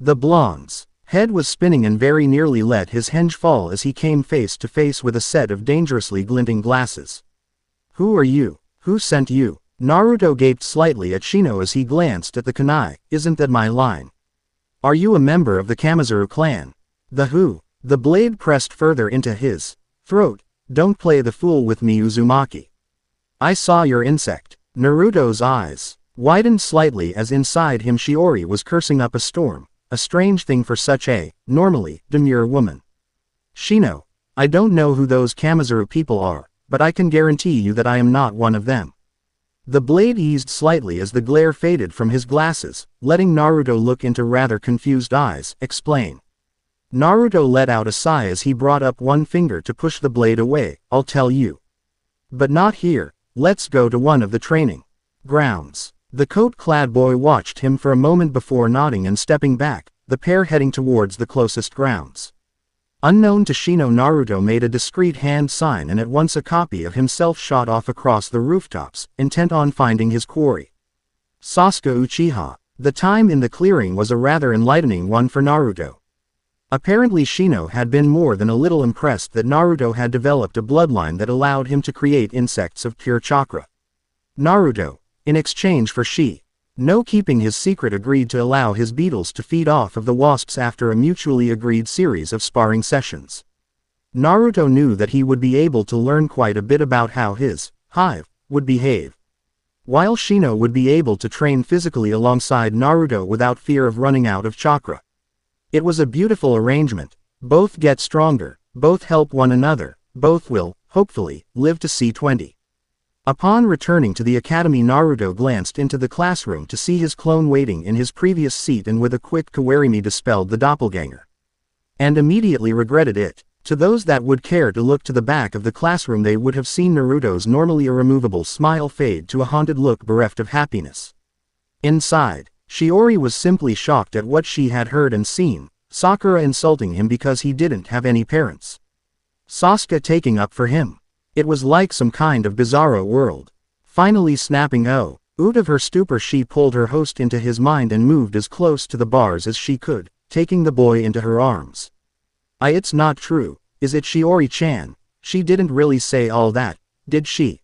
The blonde's head was spinning and very nearly let his henge fall as he came face to face with a set of dangerously glinting glasses. "Who are you? Who sent you?" Naruto gaped slightly at Shino as he glanced at the kunai. "Isn't that my line? Are you a member of the Kamizuru clan?" "The who?" The blade pressed further into his throat. "Don't play the fool with me, Uzumaki. I saw your insect." Naruto's eyes widened slightly as inside him Shiori was cursing up a storm, a strange thing for such a, normally, demure woman. "Shino, I don't know who those Kamizuru people are, but I can guarantee you that I am not one of them." The blade eased slightly as the glare faded from his glasses, letting Naruto look into rather confused eyes. "Explain." Naruto let out a sigh as he brought up one finger to push the blade away. "I'll tell you. But not here. Let's go to one of the training grounds." The coat-clad boy watched him for a moment before nodding and stepping back, the pair heading towards the closest grounds. Unknown to Shino, Naruto made a discreet hand sign and at once a copy of himself shot off across the rooftops, intent on finding his quarry. Sasuke Uchiha. The time in the clearing was a rather enlightening one for Naruto. Apparently Shino had been more than a little impressed that Naruto had developed a bloodline that allowed him to create insects of pure chakra. Naruto, in exchange for No keeping his secret, agreed to allow his beetles to feed off of the wasps after a mutually agreed series of sparring sessions. Naruto knew that he would be able to learn quite a bit about how his hive would behave, while Shino would be able to train physically alongside Naruto without fear of running out of chakra. It was a beautiful arrangement. Both get stronger, both help one another, both will, hopefully, live to see 20. Upon returning to the academy, Naruto glanced into the classroom to see his clone waiting in his previous seat and with a quick kawarimi dispelled the doppelganger. And immediately regretted it. To those that would care to look to the back of the classroom, they would have seen Naruto's normally irremovable smile fade to a haunted look bereft of happiness. Inside, Shiori was simply shocked at what she had heard and seen, Sakura insulting him because he didn't have any parents. Sasuke taking up for him. It was like some kind of bizarro world. Finally snapping out of her stupor, she pulled her host into his mind and moved as close to the bars as she could, taking the boy into her arms. It's not true, is it, Shiori-chan? She didn't really say all that, did she?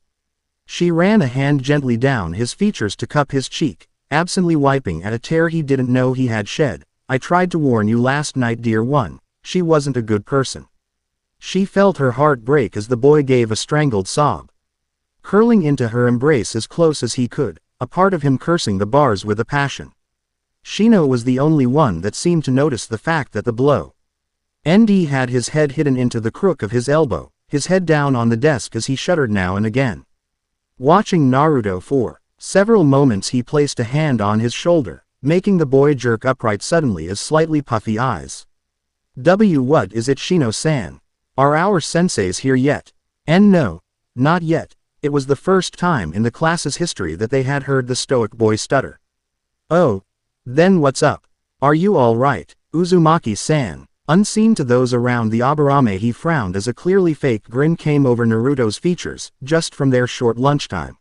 She ran a hand gently down his features to cup his cheek, absently wiping at a tear he didn't know he had shed. I tried to warn you last night, dear one, she wasn't a good person. She felt her heart break as the boy gave a strangled sob. Curling into her embrace as close as he could, a part of him cursing the bars with a passion. Shino was the only one that seemed to notice the fact that the blow. ND had his head hidden into the crook of his elbow, his head down on the desk as he shuddered now and again. Watching Naruto for several moments, he placed a hand on his shoulder, making the boy jerk upright suddenly as slightly puffy eyes. What is it, Shino-san? Are our senseis here yet? And no, not yet. It was the first time in the class's history that they had heard the stoic boy stutter. Oh, then what's up? Are you all right, Uzumaki-san? Unseen to those around the Aburame, he frowned as a clearly fake grin came over Naruto's features, just from their short lunchtime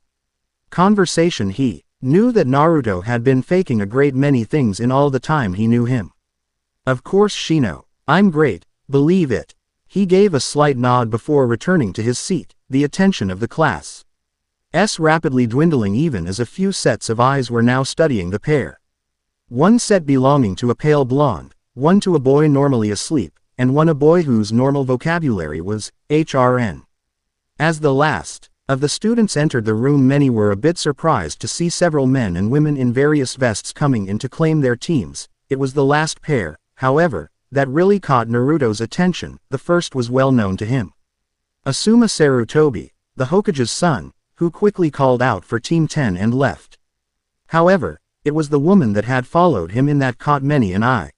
conversation. He knew that Naruto had been faking a great many things in all the time he knew him. Of course, Shino, I'm great, believe it. He gave a slight nod before returning to his seat, the attention of the class rapidly dwindling even as a few sets of eyes were now studying the pair. One set belonging to a pale blonde, one to a boy normally asleep, and one a boy whose normal vocabulary was HRN. As the last of the students entered the room, many were a bit surprised to see several men and women in various vests coming in to claim their teams. It was the last pair, however, that really caught Naruto's attention. The first was well known to him. Asuma Sarutobi, the Hokage's son, who quickly called out for Team 10 and left. However, it was the woman that had followed him in that caught many an eye.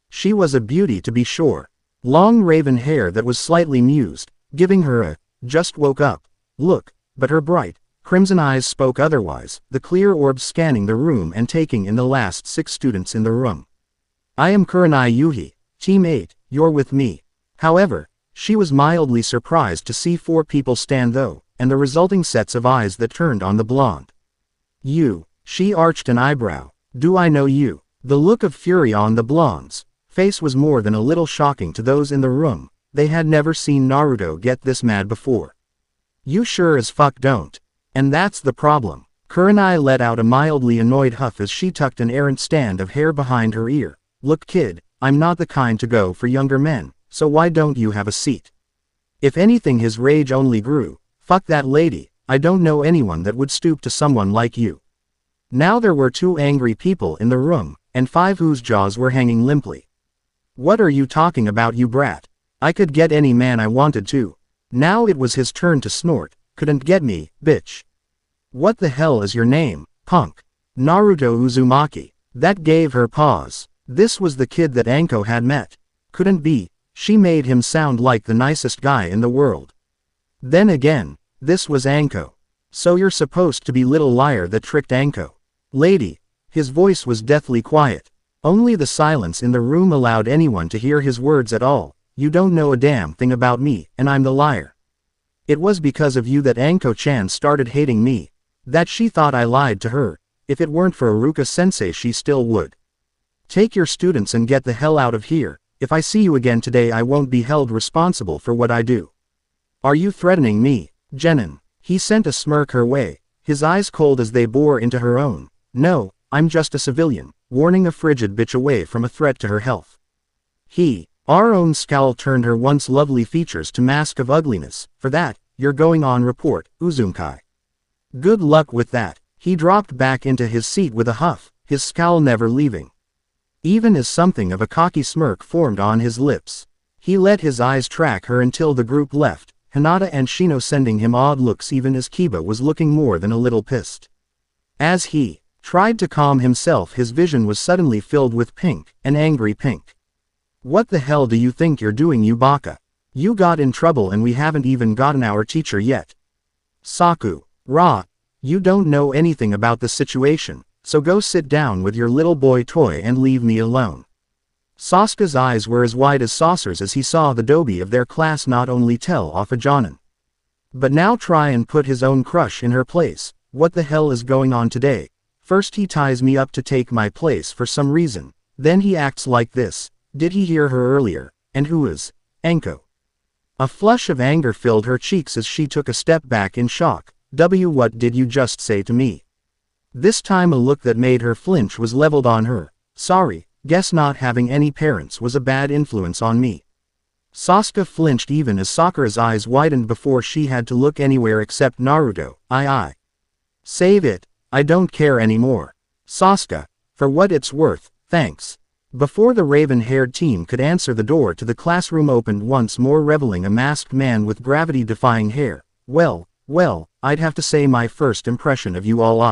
She was a beauty to be sure. Long raven hair that was slightly mused, giving her a just woke up look, but her bright, crimson eyes spoke otherwise, the clear orbs scanning the room and taking in the last 6 students in the room. I am Kurenai Yuhi, Team 8, you're with me. However, she was mildly surprised to see 4 people stand though, and the resulting sets of eyes that turned on the blonde. You, she arched an eyebrow. Do I know you? The look of fury on the blonde's face was more than a little shocking to those in the room. They had never seen Naruto get this mad before. You sure as fuck don't. And that's the problem. Kurenai let out a mildly annoyed huff as she tucked an errant strand of hair behind her ear. Look kid, I'm not the kind to go for younger men, so why don't you have a seat? If anything, his rage only grew. Fuck that lady, I don't know anyone that would stoop to someone like you. Now there were 2 angry people in the room, and 5 whose jaws were hanging limply. What are you talking about, you brat? I could get any man I wanted to. Now it was his turn to snort. Couldn't get me, bitch. What the hell is your name, punk? Naruto Uzumaki. That gave her pause. This was the kid that Anko had met. Couldn't be. She made him sound like the nicest guy in the world. Then again, this was Anko. So you're supposed to be little liar that tricked Anko. Lady. His voice was deathly quiet. Only the silence in the room allowed anyone to hear his words at all. You don't know a damn thing about me, and I'm the liar. It was because of you that Anko-chan started hating me. That she thought I lied to her. If it weren't for Iruka-sensei, she still would. Take your students and get the hell out of here. If I see you again today, I won't be held responsible for what I do. Are you threatening me, Jonin? He sent a smirk her way, his eyes cold as they bore into her own. No, I'm just a civilian, warning a frigid bitch away from a threat to her health. Our own scowl turned her once lovely features to mask of ugliness. For that, you're going on report, Uzumaki. Good luck with that. He dropped back into his seat with a huff, his scowl never leaving. Even as something of a cocky smirk formed on his lips. He let his eyes track her until the group left, Hinata and Shino sending him odd looks even as Kiba was looking more than a little pissed. As he tried to calm himself, his vision was suddenly filled with pink, an angry pink. What the hell do you think you're doing, you baka? You got in trouble and we haven't even gotten our teacher yet. Saku. You don't know anything about the situation, so go sit down with your little boy toy and leave me alone. Sasuke's eyes were as wide as saucers as he saw the dobe of their class not only tell off a Jonin, but now try and put his own crush in her place. What the hell is going on today? First he ties me up to take my place for some reason, then he acts like this. Did he hear her earlier? And who is Anko? A flush of anger filled her cheeks as she took a step back in shock. What did you just say to me? This time a look that made her flinch was leveled on her. Sorry, guess not having any parents was a bad influence on me. Sasuke flinched even as Sakura's eyes widened before she had to look anywhere except Naruto. Save it, I don't care anymore. Sasuke, for what it's worth, thanks. Before the raven-haired team could answer, the door to the classroom opened once more, revealing a masked man with gravity-defying hair. Well, I'd have to say my first impression of you all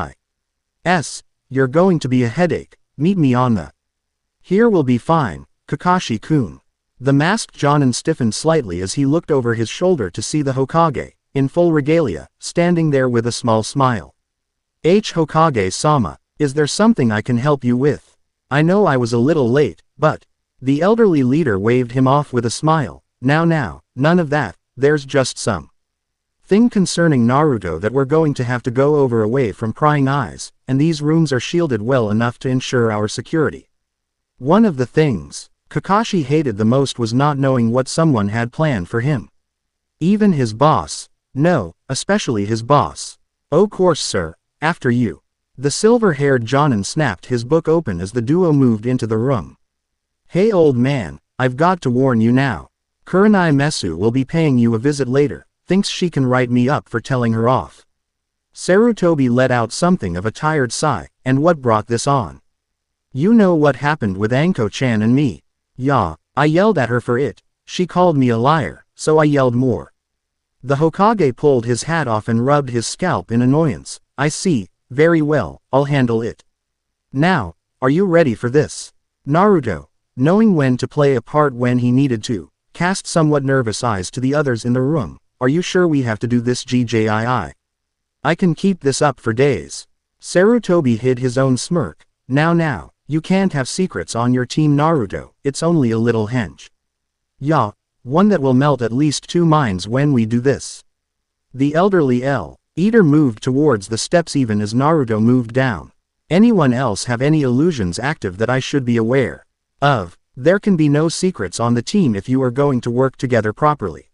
you're going to be a headache. Meet me on the... Here will be fine, Kakashi-kun. The masked Jonin stiffened slightly as he looked over his shoulder to see the Hokage, in full regalia, standing there with a small smile. Hokage-sama, is there something I can help you with? I know I was a little late, but... The elderly leader waved him off with a smile. Now, none of that, there's just some thing concerning Naruto that we're going to have to go over away from prying eyes, and these rooms are shielded well enough to ensure our security. One of the things Kakashi hated the most was not knowing what someone had planned for him. Even his boss. No, especially his boss. Of course sir, after you. The silver-haired Jonin snapped his book open as the duo moved into the room. Hey old man, I've got to warn you now. Kurenai Mesu will be paying you a visit later. Thinks she can write me up for telling her off. Sarutobi let out something of a tired sigh. And what brought this on? You know what happened with Anko-chan and me. Yeah, I yelled at her for it. She called me a liar, so I yelled more. The Hokage pulled his hat off and rubbed his scalp in annoyance. I see, very well, I'll handle it. Now, are you ready for this? Naruto, knowing when to play a part when he needed to, cast somewhat nervous eyes to the others in the room. Are you sure we have to do this? GJII. I can keep this up for days. Sarutobi hid his own smirk. Now, you can't have secrets on your team Naruto, it's only a little hench. Yeah, one that will melt at least 2 minds when we do this. The elderly Eater moved towards the steps even as Naruto moved down. Anyone else have any illusions active that I should be aware of? There can be no secrets on the team if you are going to work together properly.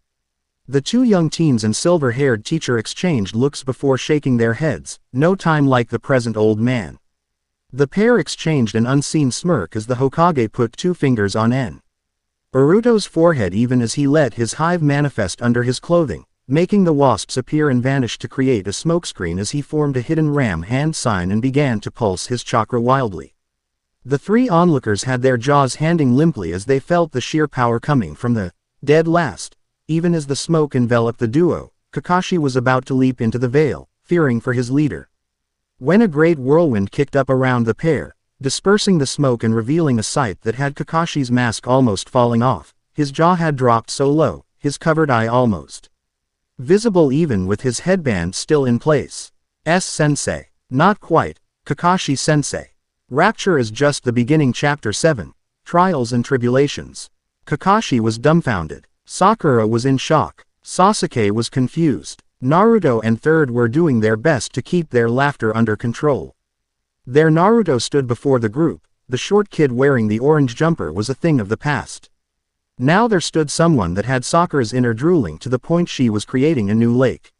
The 2 young teens and silver-haired teacher exchanged looks before shaking their heads. No time like the present, old man. The pair exchanged an unseen smirk as the Hokage put 2 fingers on Naruto's forehead even as he let his hive manifest under his clothing, making the wasps appear and vanish to create a smokescreen as he formed a hidden ram hand sign and began to pulse his chakra wildly. The 3 onlookers had their jaws hanging limply as they felt the sheer power coming from the dead last. Even as the smoke enveloped the duo, Kakashi was about to leap into the veil, fearing for his leader. When a great whirlwind kicked up around the pair, dispersing the smoke and revealing a sight that had Kakashi's mask almost falling off, his jaw had dropped so low, his covered eye almost visible even with his headband still in place. Sensei. Not quite, Kakashi-sensei. Rapture is just the beginning. Chapter 7. Trials and Tribulations. Kakashi was dumbfounded. Sakura was in shock. Sasuke was confused. Naruto and Third were doing their best to keep their laughter under control. There Naruto stood before the group. The short kid wearing the orange jumper was a thing of the past. Now there stood someone that had Sakura's inner drooling to the point she was creating a new lake.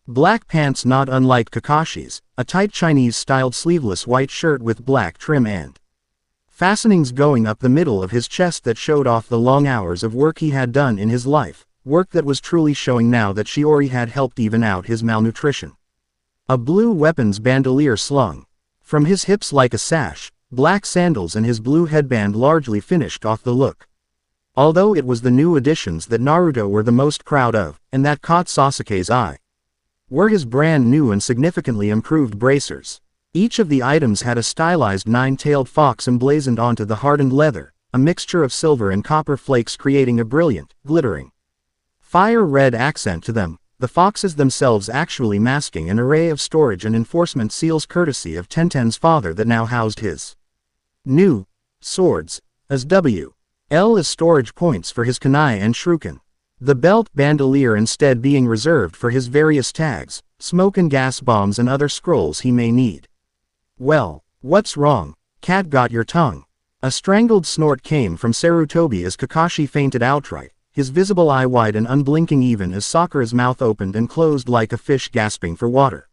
Black pants not unlike Kakashi's, a tight Chinese-styled sleeveless white shirt with black trim and fastenings going up the middle of his chest that showed off the long hours of work he had done in his life, work that was truly showing now that Shiori had helped even out his malnutrition. A blue weapons bandolier slung from his hips like a sash, black sandals and his blue headband largely finished off the look. Although it was the new additions that Naruto were the most proud of, and that caught Sasuke's eye, were his brand new and significantly improved bracers. Each of the items had a stylized 9-tailed fox emblazoned onto the hardened leather, a mixture of silver and copper flakes creating a brilliant, glittering, fire red accent to them. the foxes themselves actually masking an array of storage and enforcement seals courtesy of Tenten's father that now housed his new swords, as W.L. as storage points for his kunai and shuriken. The belt bandolier instead being reserved for his various tags, smoke and gas bombs and other scrolls he may need. Well, what's wrong? Cat got your tongue. A strangled snort came from Sarutobi as Kakashi fainted outright, his visible eye wide and unblinking even as Sakura's mouth opened and closed like a fish gasping for water.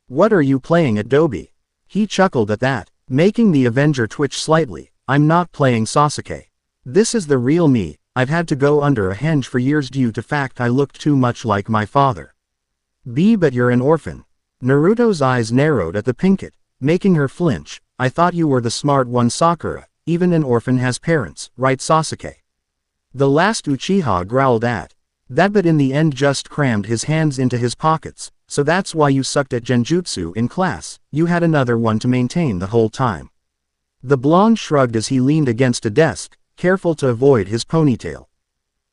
What are you playing at Dobi? He chuckled at that, making the Avenger twitch slightly. I'm not playing Sasuke. This is the real me. I've had to go under a henge for years due to fact I looked too much like my father. But you're an orphan. Naruto's eyes narrowed at the pinkett, making her flinch. I thought you were the smart one, Sakura. Even an orphan has parents, right, Sasuke? The last Uchiha growled at that, but in the end just crammed his hands into his pockets. So that's why you sucked at genjutsu in class. You had another one to maintain the whole time. The blonde shrugged as he leaned against a desk, careful to avoid his ponytail.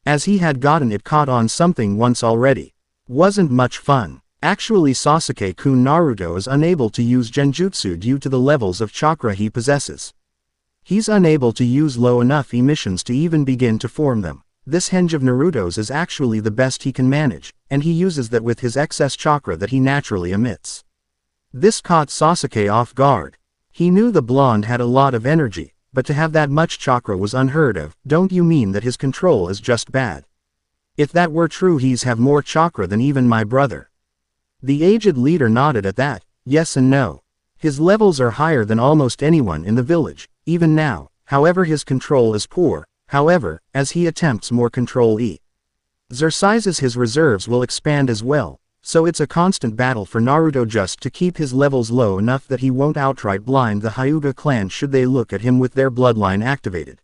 As he had gotten it caught on something once already. Wasn't much fun. Actually, Sasuke-kun, Naruto is unable to use genjutsu due to the levels of chakra he possesses. He's unable to use low enough emissions to even begin to form them. This henge of Naruto's is actually the best he can manage, and he uses that with his excess chakra that he naturally emits. This caught Sasuke off guard. He knew the blonde had a lot of energy, but to have that much chakra was unheard of. Don't you mean that his control is just bad? If that were true, he's have more chakra than even my brother. The aged leader nodded at that. Yes and no. His levels are higher than almost anyone in the village, even now. However, his control is poor. However, as he attempts more control exercises, his reserves will expand as well. So it's a constant battle for Naruto just to keep his levels low enough that he won't outright blind the Hyuga clan should they look at him with their bloodline activated.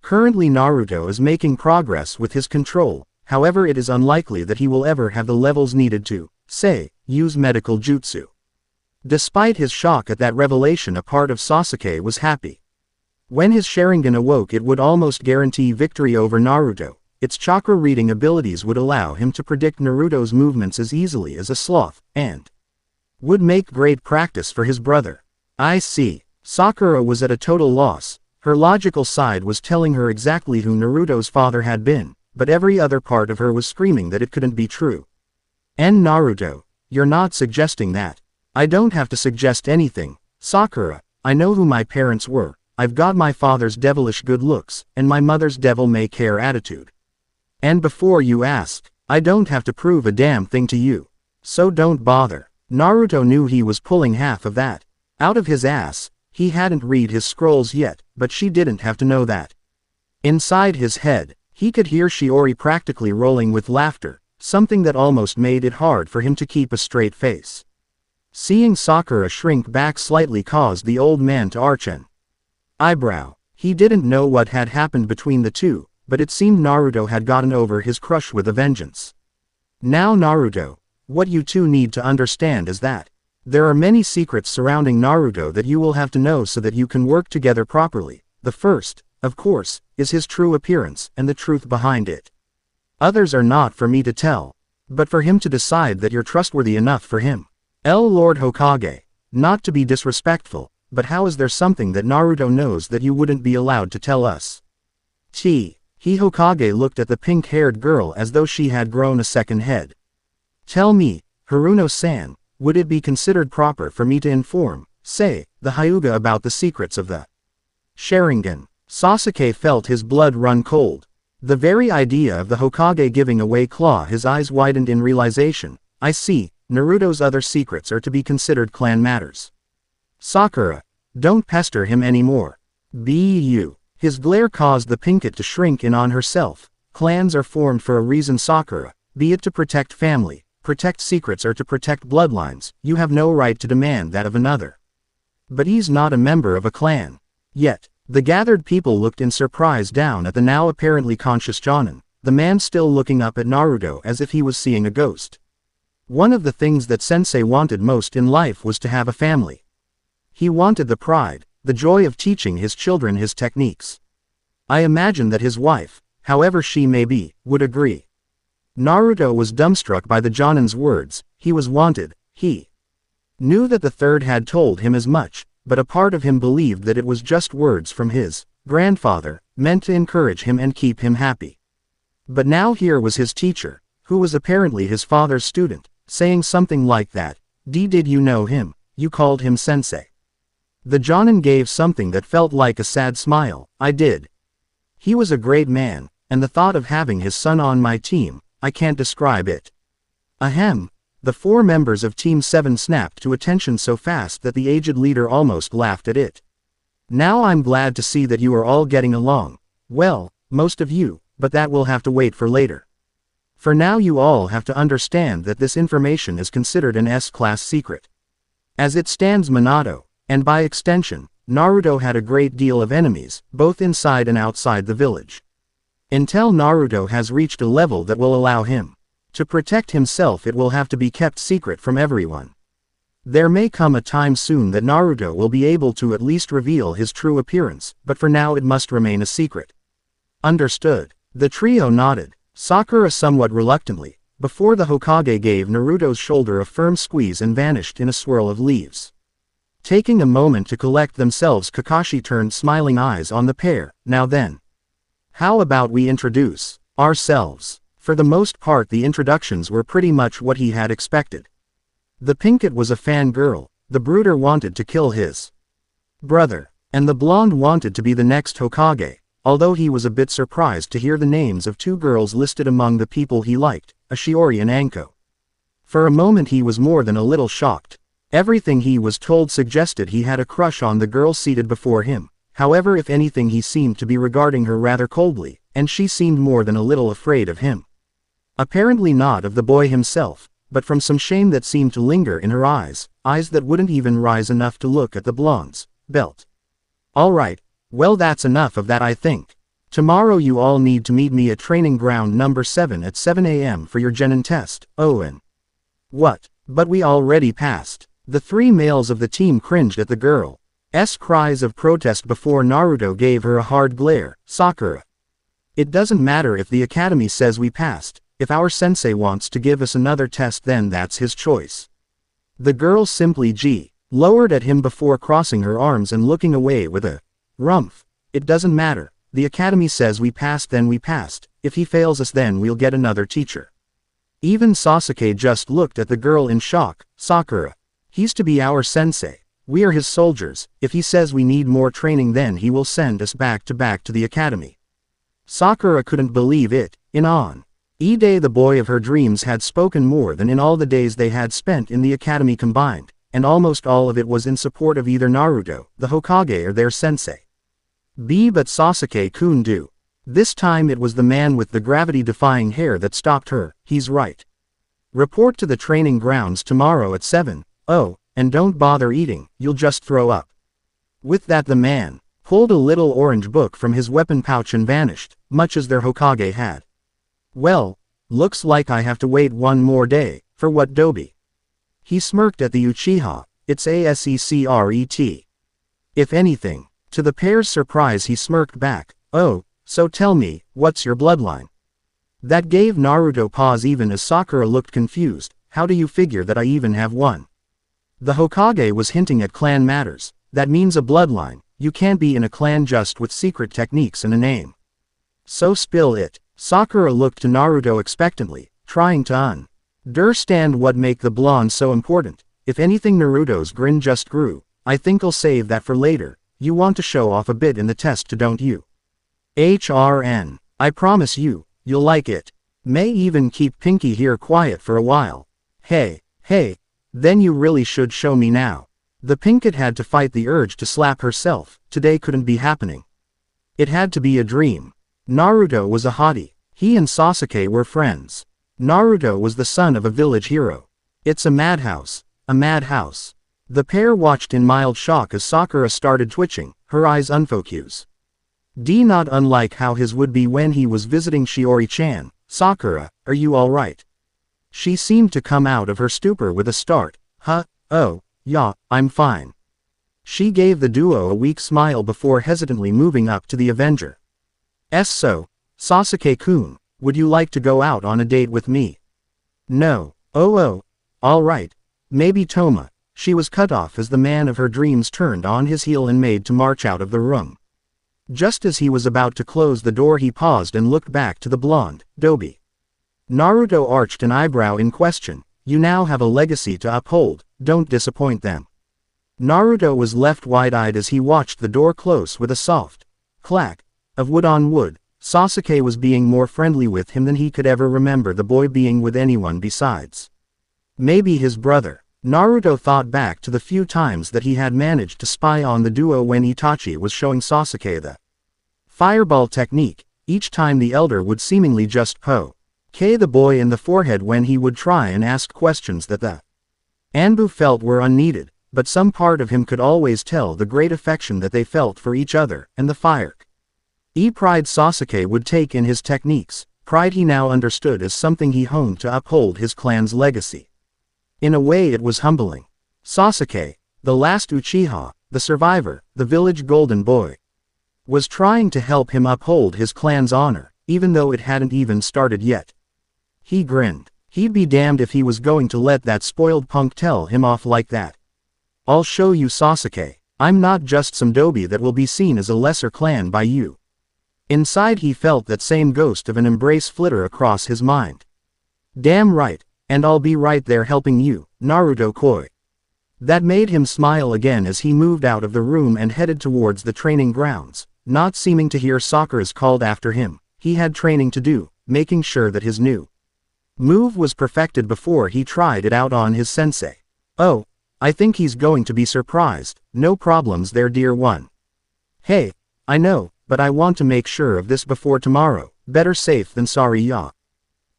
Currently Naruto is making progress with his control, however it is unlikely that he will ever have the levels needed to, say, use medical jutsu. Despite his shock at that revelation, a part of Sasuke was happy. When his Sharingan awoke, it would almost guarantee victory over Naruto. Its chakra reading abilities would allow him to predict Naruto's movements as easily as a sloth, and would make great practice for his brother. I see. Sakura was at a total loss. Her logical side was telling her exactly who Naruto's father had been, but every other part of her was screaming that it couldn't be true. And Naruto, you're not suggesting that. I don't have to suggest anything. Sakura, I know who my parents were. I've got my father's devilish good looks, and my mother's devil-may-care attitude. And before you ask, I don't have to prove a damn thing to you. So don't bother. Naruto knew he was pulling half of that out of his ass. He hadn't read his scrolls yet, but she didn't have to know that. Inside his head, he could hear Shiori practically rolling with laughter, something that almost made it hard for him to keep a straight face. Seeing Sakura shrink back slightly caused the old man to arch an eyebrow. He didn't know what had happened between the two, but it seemed Naruto had gotten over his crush with a vengeance. Now Naruto, what you two need to understand is that there are many secrets surrounding Naruto that you will have to know so that you can work together properly. The first, of course, is his true appearance and the truth behind it. Others are not for me to tell, but for him to decide that you're trustworthy enough for him. Lord Hokage, not to be disrespectful, but how is there something that Naruto knows that you wouldn't be allowed to tell us? Hokage looked at the pink-haired girl as though she had grown a second head. Tell me, Haruno-san, would it be considered proper for me to inform, say, the Hyuga about the secrets of the Sharingan? Sasuke felt his blood run cold. The very idea of the Hokage giving away claw, his eyes widened in realization. I see, Naruto's other secrets are to be considered clan matters. Sakura, don't pester him anymore. His glare caused the pinkett to shrink in on herself. Clans are formed for a reason, Sakura, be it to protect family, protect secrets, or to protect bloodlines. You have no right to demand that of another. But he's not a member of a clan. Yet, the gathered people looked in surprise down at the now apparently conscious Jonin, the man still looking up at Naruto as if he was seeing a ghost. One of the things that Sensei wanted most in life was to have a family. He wanted the pride, the joy of teaching his children his techniques. I imagine that his wife, however she may be, would agree. Naruto was dumbstruck by the Jonin's words. He was wanted. He knew that the third had told him as much, but a part of him believed that it was just words from his grandfather, meant to encourage him and keep him happy. But now here was his teacher, who was apparently his father's student, saying something like that. Did you know him? You called him sensei. The Jonin gave something that felt like a sad smile. I did. He was a great man, and the thought of having his son on my team, I can't describe it. Ahem. The 4 members of Team 7 snapped to attention so fast that the aged leader almost laughed at it. Now I'm glad to see that you are all getting along. Well, most of you, but that will have to wait for later. For now you all have to understand that this information is considered an S-class secret. As it stands, Minato, and by extension, Naruto had a great deal of enemies, both inside and outside the village. Until Naruto has reached a level that will allow him to protect himself, it will have to be kept secret from everyone. There may come a time soon that Naruto will be able to at least reveal his true appearance, but for now it must remain a secret. Understood. The trio nodded, Sakura somewhat reluctantly, before the Hokage gave Naruto's shoulder a firm squeeze and vanished in a swirl of leaves. Taking a moment to collect themselves, Kakashi turned smiling eyes on the pair. Now then, how about we introduce ourselves? For the most part the introductions were pretty much what he had expected. The Pinkett was a fangirl, the Brooder wanted to kill his brother, and the blonde wanted to be the next Hokage, although he was a bit surprised to hear the names of 2 girls listed among the people he liked, Shiori and Anko. For a moment he was more than a little shocked. Everything he was told suggested he had a crush on the girl seated before him. However, if anything, he seemed to be regarding her rather coldly, and she seemed more than a little afraid of him. Apparently not of the boy himself, but from some shame that seemed to linger in her eyes that wouldn't even rise enough to look at the blonde's belt. Alright, well that's enough of that I think. Tomorrow you all need to meet me at training ground number 7 at 7 AM for your Jonin test. Oh, and what? But we already passed. The 3 males of the team cringed at the girl's cries of protest before Naruto gave her a hard glare. Sakura. It doesn't matter if the academy says we passed. If our sensei wants to give us another test, then that's his choice. The girl simply lowered at him before crossing her arms and looking away with a rumph. It doesn't matter. The academy says we passed, then we passed. If he fails us, then we'll get another teacher. Even Sasuke just looked at the girl in shock. Sakura. He's to be our sensei. We are his soldiers. If he says we need more training, then he will send us back to the academy. Sakura couldn't believe it. The boy of her dreams had spoken more than in all the days they had spent in the academy combined, and almost all of it was in support of either Naruto, the Hokage, or their sensei. But Sasuke-kun do. This time it was the man with the gravity-defying hair that stopped her. He's right. Report to the training grounds tomorrow at 7. Oh, and don't bother eating, you'll just throw up. With that the man pulled a little orange book from his weapon pouch and vanished, much as their Hokage had. Well, looks like I have to wait one more day. For what, Dobi? He smirked at the Uchiha. It's a secret. If anything. To the pair's surprise he smirked back. Oh, so tell me, what's your bloodline? That gave Naruto pause even as Sakura looked confused. How do you figure that I even have one? The Hokage was hinting at clan matters. That means a bloodline. You can't be in a clan just with secret techniques and a name. So spill it. Sakura looked to Naruto expectantly, trying to understand what make the blonde so important. If anything, Naruto's grin just grew. I think I'll save that for later. You want to show off a bit in the test too, don't you? HRN. I promise you, you'll like it. May even keep Pinky here quiet for a while. Hey, then you really should show me now. The Pinkett had to fight the urge to slap herself. Today couldn't be happening. It had to be a dream. Naruto was a hottie. He and Sasuke were friends. Naruto was the son of a village hero. It's a madhouse. A madhouse. The pair watched in mild shock as Sakura started twitching, her eyes unfocused. Not unlike how his would be when he was visiting Shiori-chan. Sakura, are you alright? She seemed to come out of her stupor with a start. Oh, yeah, I'm fine. She gave the duo a weak smile before hesitantly moving up to the Avenger. So, Sasuke-kun, would you like to go out on a date with me? No. Oh, all right. Maybe Toma. She was cut off as the man of her dreams turned on his heel and made to march out of the room. Just as he was about to close the door, he paused and looked back to the blonde, Dobi. Naruto arched an eyebrow in question. You now have a legacy to uphold, don't disappoint them. Naruto was left wide-eyed as he watched the door close with a soft clack of wood on wood. Sasuke was being more friendly with him than he could ever remember the boy being with anyone besides. Maybe his brother. Naruto thought back to the few times that he had managed to spy on the duo when Itachi was showing Sasuke the fireball technique. Each time the elder would seemingly just poke the boy in the forehead when he would try and ask questions that the Anbu felt were unneeded, but some part of him could always tell the great affection that they felt for each other and the fire pride Sasuke would take in his techniques, pride he now understood as something he honed to uphold his clan's legacy. In a way it was humbling. Sasuke, the last Uchiha, the survivor, the village golden boy, was trying to help him uphold his clan's honor, even though it hadn't even started yet. He grinned. He'd be damned if he was going to let that spoiled punk tell him off like that. I'll show you, Sasuke. I'm not just some dobi that will be seen as a lesser clan by you. Inside he felt that same ghost of an embrace flitter across his mind. Damn right. And I'll be right there helping you, Naruto Koi. That made him smile again as he moved out of the room and headed towards the training grounds, not seeming to hear Sakura's called after him. He had training to do, making sure that his new move was perfected before he tried it out on his sensei. Oh, I think he's going to be surprised. No problems there, dear one. Hey, I know, but I want to make sure of this before tomorrow. Better safe than sorry, ya.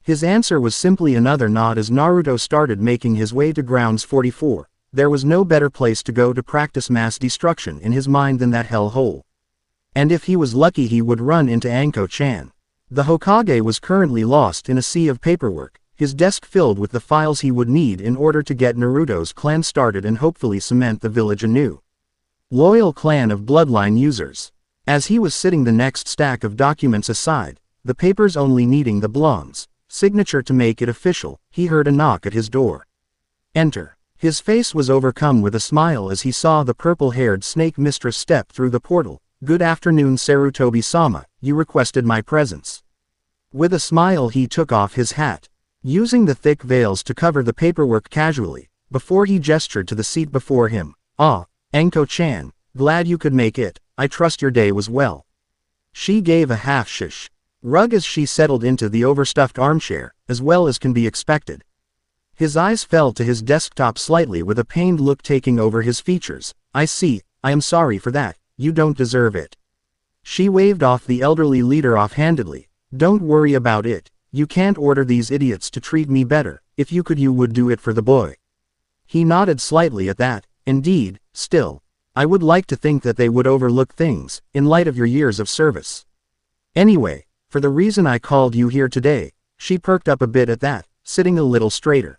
His answer was simply another nod as Naruto started making his way to grounds 44. There was no better place to go to practice mass destruction in his mind than that hell hole. And if he was lucky he would run into Anko-chan. The Hokage was currently lost in a sea of paperwork, his desk filled with the files he would need in order to get Naruto's clan started and hopefully cement the village anew. Loyal clan of bloodline users. As he was sitting the next stack of documents aside, the papers only needing the blonde's signature to make it official, he heard a knock at his door. Enter. His face was overcome with a smile as he saw the purple-haired snake mistress step through the portal. Good afternoon, Sarutobi-sama, you requested my presence. With a smile he took off his hat, using the thick veils to cover the paperwork casually, before he gestured to the seat before him. Ah, Anko-chan, glad you could make it, I trust your day was well. She gave a half-shush rug as she settled into the overstuffed armchair, as well as can be expected. His eyes fell to his desktop slightly with a pained look taking over his features. I see, I am sorry for that, you don't deserve it. She waved off the elderly leader offhandedly. Don't worry about it, you can't order these idiots to treat me better, if you could you would do it for the boy. He nodded slightly at that. Indeed, still, I would like to think that they would overlook things, in light of your years of service. Anyway, for the reason I called you here today, she perked up a bit at that, sitting a little straighter.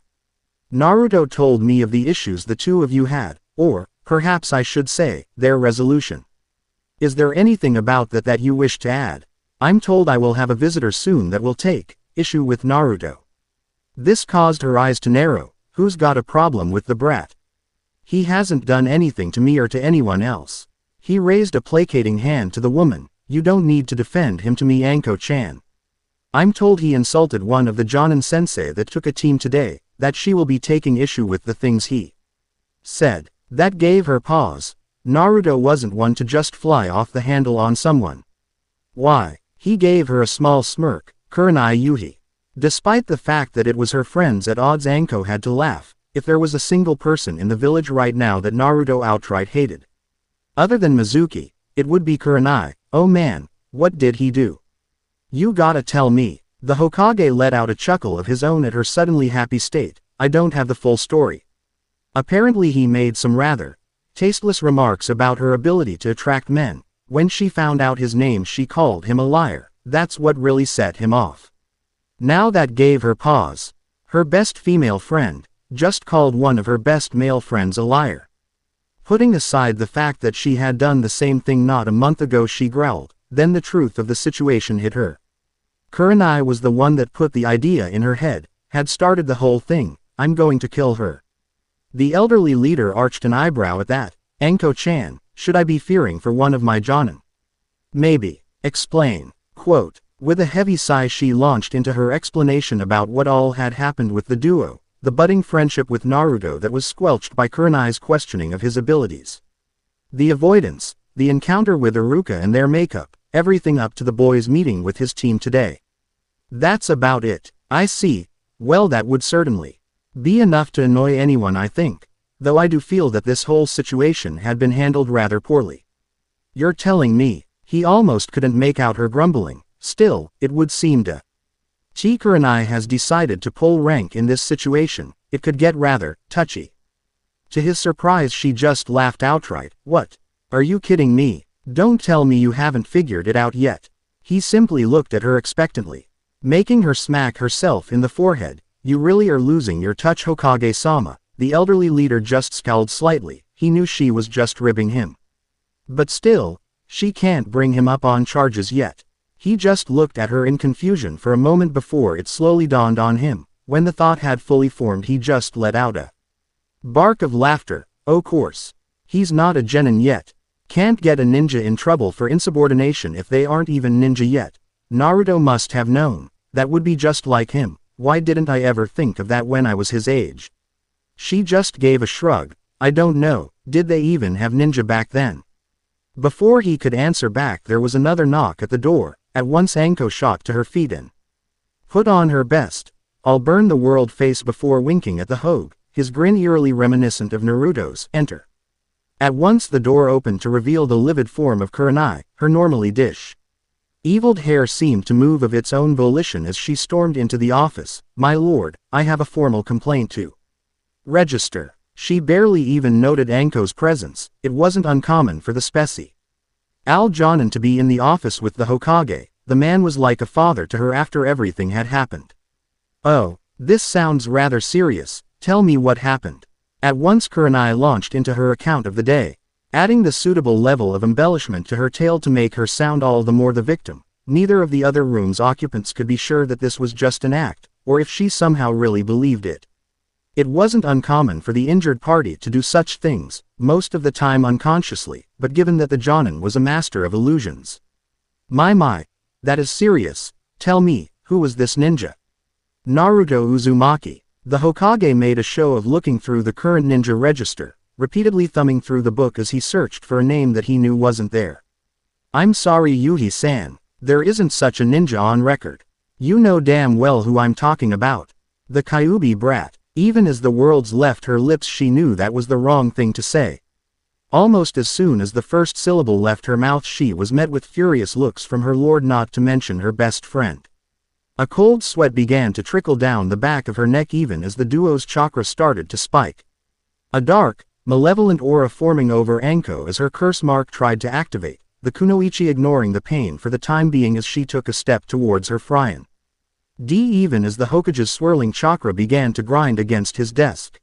Naruto told me of the issues the two of you had, or, perhaps I should say, their resolution. Is there anything about that you wish to add? I'm told I will have a visitor soon that will take issue with Naruto. This caused her eyes to narrow. Who's got a problem with the brat? He hasn't done anything to me or to anyone else. He raised a placating hand to the woman. You don't need to defend him to me, Anko-chan. I'm told he insulted one of the Jonin sensei that took a team today, that she will be taking issue with the things he said. That gave her pause. Naruto wasn't one to just fly off the handle on someone. Why? He gave her a small smirk. Kurenai Yuhi. Despite the fact that it was her friends at odds, Anko had to laugh. If there was a single person in the village right now that Naruto outright hated, other than Mizuki, it would be Kurenai. Oh man, what did he do? You gotta tell me. The Hokage let out a chuckle of his own at her suddenly happy state. I don't have the full story. Apparently he made some rather tasteless remarks about her ability to attract men. When she found out his name she called him a liar. That's what really set him off. Now that gave her pause. Her best female friend just called one of her best male friends a liar. Putting aside the fact that she had done the same thing not a month ago, she growled. Then the truth of the situation hit her. Kurenai was the one that put the idea in her head, had started the whole thing. I'm going to kill her. The elderly leader arched an eyebrow at that. Anko-chan, should I be fearing for one of my Jonin? Maybe. Explain. Quote. With a heavy sigh she launched into her explanation about what all had happened with the duo, the budding friendship with Naruto that was squelched by Kurenai's questioning of his abilities. The avoidance, the encounter with Iruka and their makeup, everything up to the boys' meeting with his team today. That's about it. I see. Well, that would certainly be enough to annoy anyone, I think. Though I do feel that this whole situation had been handled rather poorly. You're telling me? He almost couldn't make out her grumbling. Still, it would seem to Kurenai has decided to pull rank in this situation. It could get rather touchy. To his surprise she just laughed outright. What? Are you kidding me? Don't tell me you haven't figured it out yet. He simply looked at her expectantly, making her smack herself in the forehead. You really are losing your touch, Hokage-sama. The elderly leader just scowled slightly. He knew she was just ribbing him. But still, she can't bring him up on charges yet. He just looked at her in confusion for a moment before it slowly dawned on him. When the thought had fully formed he just let out a bark of laughter. Oh course. He's not a genin yet. Can't get a ninja in trouble for insubordination if they aren't even ninja yet. Naruto must have known. That would be just like him. Why didn't I ever think of that when I was his age? She just gave a shrug. I don't know, did they even have ninja back then? Before he could answer back there was another knock at the door. At once Anko shot to her feet and put on her best I'll burn the world face before winking at the Hogue, his grin eerily reminiscent of Naruto's. Enter. At once the door opened to reveal the livid form of Kurenai, her normally evil hair seemed to move of its own volition as she stormed into the office. My lord, I have a formal complaint to register. She barely even noted Anko's presence. It wasn't uncommon for the specie Jonin to be in the office with the Hokage. The man was like a father to her after everything had happened. Oh, this sounds rather serious. Tell me what happened. At once Kurenai launched into her account of the day, adding the suitable level of embellishment to her tale to make her sound all the more the victim. Neither of the other room's occupants could be sure that this was just an act, or if she somehow really believed it. It wasn't uncommon for the injured party to do such things, most of the time unconsciously, but given that the Jonin was a master of illusions. My, that is serious. Tell me, who was this ninja? Naruto Uzumaki. The Hokage made a show of looking through the current ninja register, repeatedly thumbing through the book as he searched for a name that he knew wasn't there. I'm sorry Yuhi-san, there isn't such a ninja on record. You know damn well who I'm talking about. The Kyuubi brat. Even as the words left her lips she knew that was the wrong thing to say. Almost as soon as the first syllable left her mouth she was met with furious looks from her lord, not to mention her best friend. A cold sweat began to trickle down the back of her neck even as the duo's chakra started to spike. A dark, malevolent aura forming over Anko as her curse mark tried to activate, the kunoichi ignoring the pain for the time being as she took a step towards her Fryan. Even as the Hokage's swirling chakra began to grind against his desk.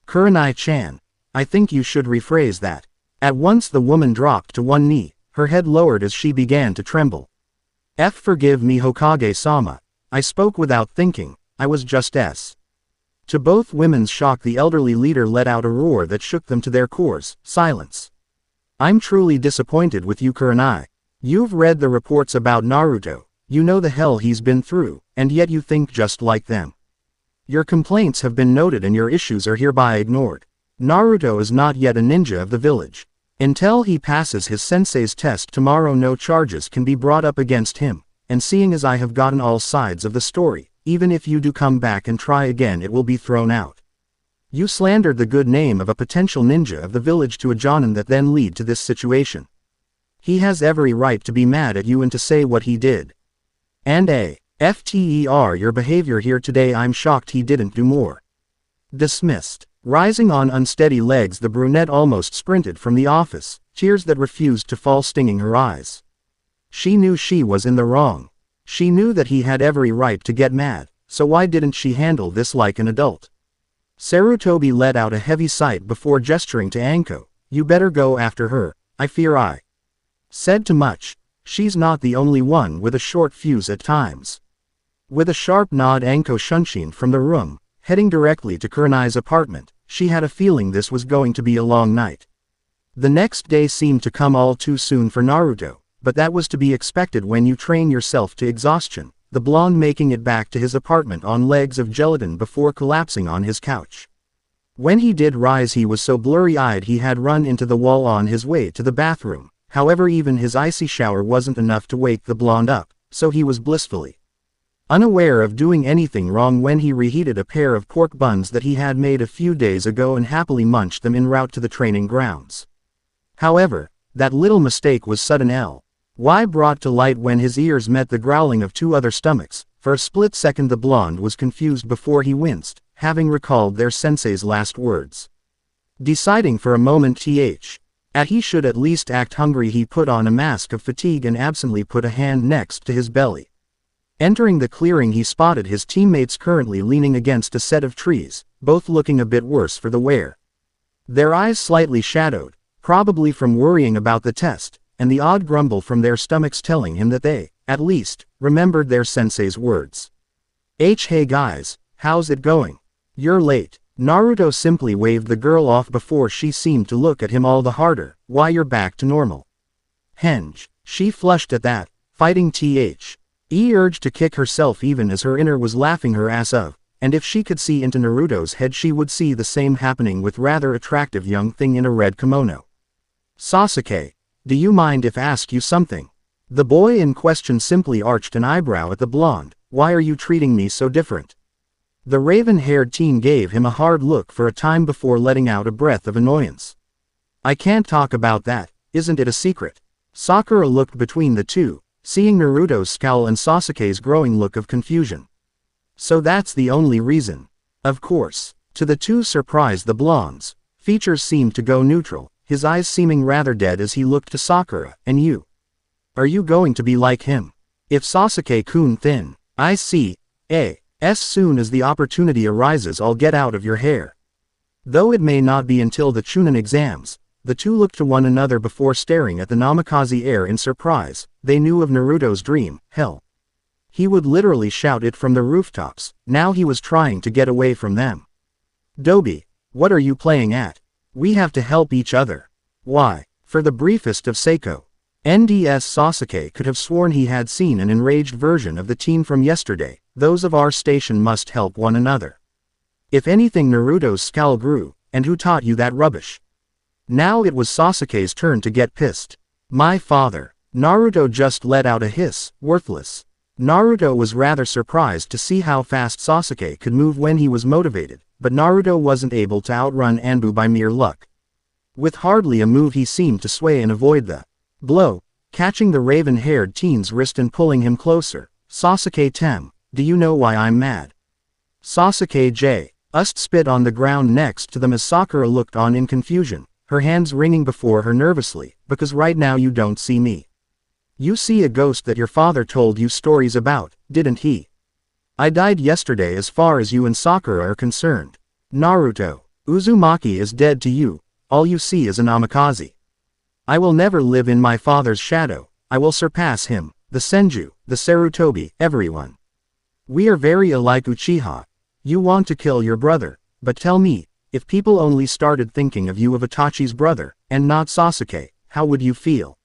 Kurenai-chan, I think you should rephrase that. At once the woman dropped to one knee, her head lowered as she began to tremble. Forgive me Hokage-sama. I spoke without thinking, I was just To both women's shock the elderly leader let out a roar that shook them to their cores. Silence. I'm truly disappointed with you Kurenai. You've read the reports about Naruto. You know the hell he's been through, and yet you think just like them. Your complaints have been noted and your issues are hereby ignored. Naruto is not yet a ninja of the village. Until he passes his sensei's test tomorrow no charges can be brought up against him, and seeing as I have gotten all sides of the story, even if you do come back and try again it will be thrown out. You slandered the good name of a potential ninja of the village to a Jonin that then lead to this situation. He has every right to be mad at you and to say what he did. And your behavior here today I'm shocked he didn't do more. Dismissed. Rising on unsteady legs the brunette almost sprinted from the office, tears that refused to fall stinging her eyes. She knew she was in the wrong. She knew that he had every right to get mad, so why didn't she handle this like an adult? Sarutobi let out a heavy sigh before gesturing to Anko. You better go after her, I fear I said too much. she's not the only one with a short fuse at times. With a sharp nod, Anko shunshin from the room, heading directly to Kurenai's apartment. She had a feeling this was going to be a long night. The next day seemed to come all too soon for Naruto, but that was to be expected when you train yourself to exhaustion, the blonde making it back to his apartment on legs of gelatin before collapsing on his couch. When he did rise, he was so blurry-eyed he had run into the wall on his way to the bathroom. However, even his icy shower wasn't enough to wake the blonde up, so he was blissfully unaware of doing anything wrong when he reheated a pair of pork buns that he had made a few days ago and happily munched them en route to the training grounds. However, that little mistake was sudden L.Y. brought to light when his ears met the growling of two other stomachs. For a split second the blonde was confused before he winced, having recalled their sensei's last words. Deciding for a moment he should at least act hungry, he put on a mask of fatigue and absently put a hand next to his belly. Entering the clearing, he spotted his teammates currently leaning against a set of trees, both looking a bit worse for the wear. Their eyes slightly shadowed, probably from worrying about the test, and the odd grumble from their stomachs telling him that they, at least, remembered their sensei's words. Hey guys, how's it going? You're late. Naruto simply waved the girl off before she seemed to look at him all the harder. Why, you're back to normal. Henge. She flushed at that, fighting urge to kick herself even as her inner was laughing her ass off, and if she could see into Naruto's head she would see the same happening with rather attractive young thing in a red kimono. Sasuke, do you mind if I ask you something? The boy in question simply arched an eyebrow at the blonde. Why are you treating me so different? The raven-haired teen gave him a hard look for a time before letting out a breath of annoyance. I can't talk about that, isn't it a secret? Sakura looked between the two, seeing Naruto's scowl and Sasuke's growing look of confusion. So that's the only reason. Of course. To the two surprised the blonde's features seemed to go neutral, his eyes seeming rather dead as he looked to Sakura. And you? Are you going to be like him? If Sasuke-kun thin, I see. As soon as the opportunity arises I'll get out of your hair. Though it may not be until the Chunin exams, the two looked to one another before staring at the Namikaze heir in surprise. They knew of Naruto's dream, hell. He would literally shout it from the rooftops. Now he was trying to get away from them. Dobi, what are you playing at? We have to help each other. Why? For the briefest of Seiko. NDS Sasuke could have sworn he had seen an enraged version of the teen from yesterday. Those of our station must help one another. If anything, Naruto's scowl grew. And who taught you that rubbish? Now it was Sasuke's turn to get pissed. My father. Naruto just let out a hiss. Worthless. Naruto was rather surprised to see how fast Sasuke could move when he was motivated, but Naruto wasn't able to outrun Anbu by mere luck. With hardly a move he seemed to sway and avoid the blow, catching the raven-haired teen's wrist and pulling him closer. Sasuke-tem, do you know why I'm mad? Sasuke spit on the ground next to them as Sakura looked on in confusion, her hands wringing before her nervously. Because right now you don't see me. You see a ghost that your father told you stories about, didn't he? I died yesterday as far as you and Sakura are concerned. Naruto, Uzumaki is dead to you, all you see is a Namikaze. I will never live in my father's shadow, I will surpass him, the Senju, the Sarutobi, everyone. We are very alike Uchiha. You want to kill your brother, but tell me, if people only started thinking of you of Itachi's brother, and not Sasuke, how would you feel?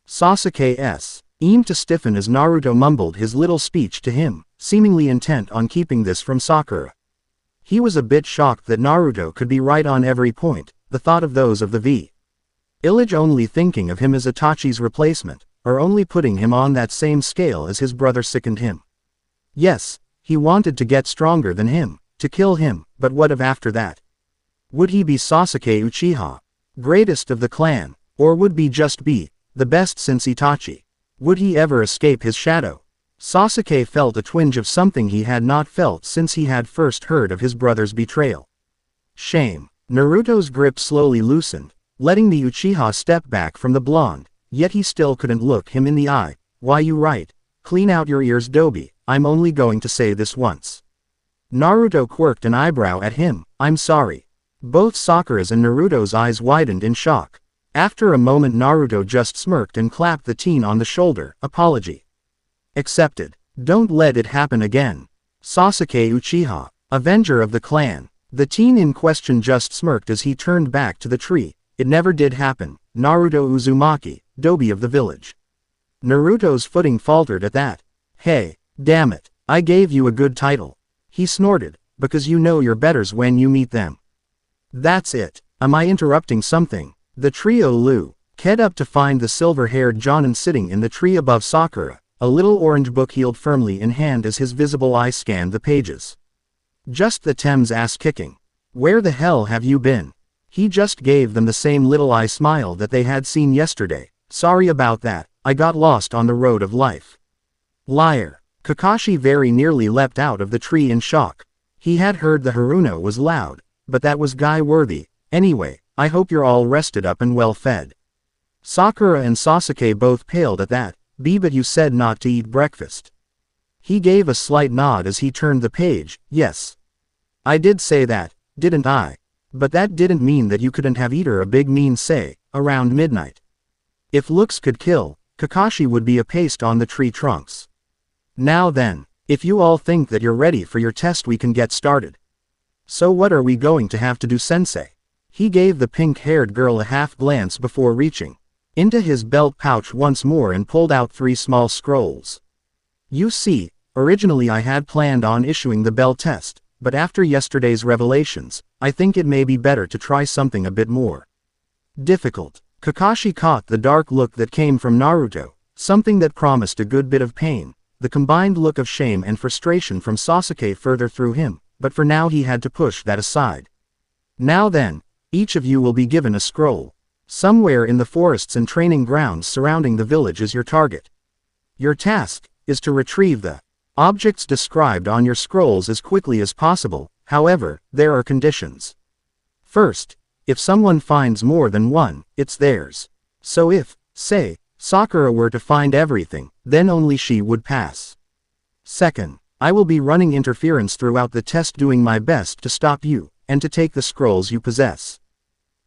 Sasuke aimed to stiffen as Naruto mumbled his little speech to him, seemingly intent on keeping this from Sakura. He was a bit shocked that Naruto could be right on every point. The thought of those of the village only thinking of him as Itachi's replacement, or only putting him on that same scale as his brother sickened him. Yes, he wanted to get stronger than him, to kill him, but what if after that? Would he be Sasuke Uchiha, greatest of the clan, or would he just be the best since Itachi? Would he ever escape his shadow? Sasuke felt a twinge of something he had not felt since he had first heard of his brother's betrayal. Shame. Naruto's grip slowly loosened, letting the Uchiha step back from the blonde, yet he still couldn't look him in the eye. Why, you right. Clean out your ears, Dobi, I'm only going to say this once. Naruto quirked an eyebrow at him. I'm sorry. Both Sakura's and Naruto's eyes widened in shock. After a moment Naruto just smirked and clapped the teen on the shoulder. Apology accepted. Don't let it happen again. Sasuke Uchiha, avenger of the clan. The teen in question just smirked as he turned back to the tree. It never did happen. Naruto Uzumaki, Dobi of the village. Naruto's footing faltered at that. Hey, damn it, I gave you a good title. He snorted, because you know your betters when you meet them. That's it. Am I interrupting something? The trio looked up to find the silver-haired Jonin sitting in the tree above Sakura, a little orange book held firmly in hand as his visible eye scanned the pages. Just the Thames ass kicking. Where the hell have you been? He just gave them the same little eye smile that they had seen yesterday. Sorry about that, I got lost on the road of life. Liar. Kakashi very nearly leapt out of the tree in shock. He had heard the Haruno was loud, but that was guy-worthy. Anyway, I hope you're all rested up and well fed. Sakura and Sasuke both paled at that. But you said not to eat breakfast. He gave a slight nod as he turned the page. Yes. I did say that, didn't I? But that didn't mean that you couldn't have eaten a big mean say, around midnight. If looks could kill, Kakashi would be a paste on the tree trunks. Now then, if you all think that you're ready for your test we can get started. So what are we going to have to do, sensei? He gave the pink-haired girl a half glance before reaching into his belt pouch once more and pulled out 3 small scrolls. You see, originally I had planned on issuing the bell test, but after yesterday's revelations, I think it may be better to try something a bit more difficult. Kakashi caught the dark look that came from Naruto, something that promised a good bit of pain. The combined look of shame and frustration from Sasuke further through him, but for now he had to push that aside. Now then, each of you will be given a scroll. Somewhere in the forests and training grounds surrounding the village is your target. Your task is to retrieve the objects described on your scrolls as quickly as possible. However, there are conditions. First, if someone finds more than one, it's theirs. So if, say, Sakura were to find everything, then only she would pass. Second, I will be running interference throughout the test, doing my best to stop you, and to take the scrolls you possess.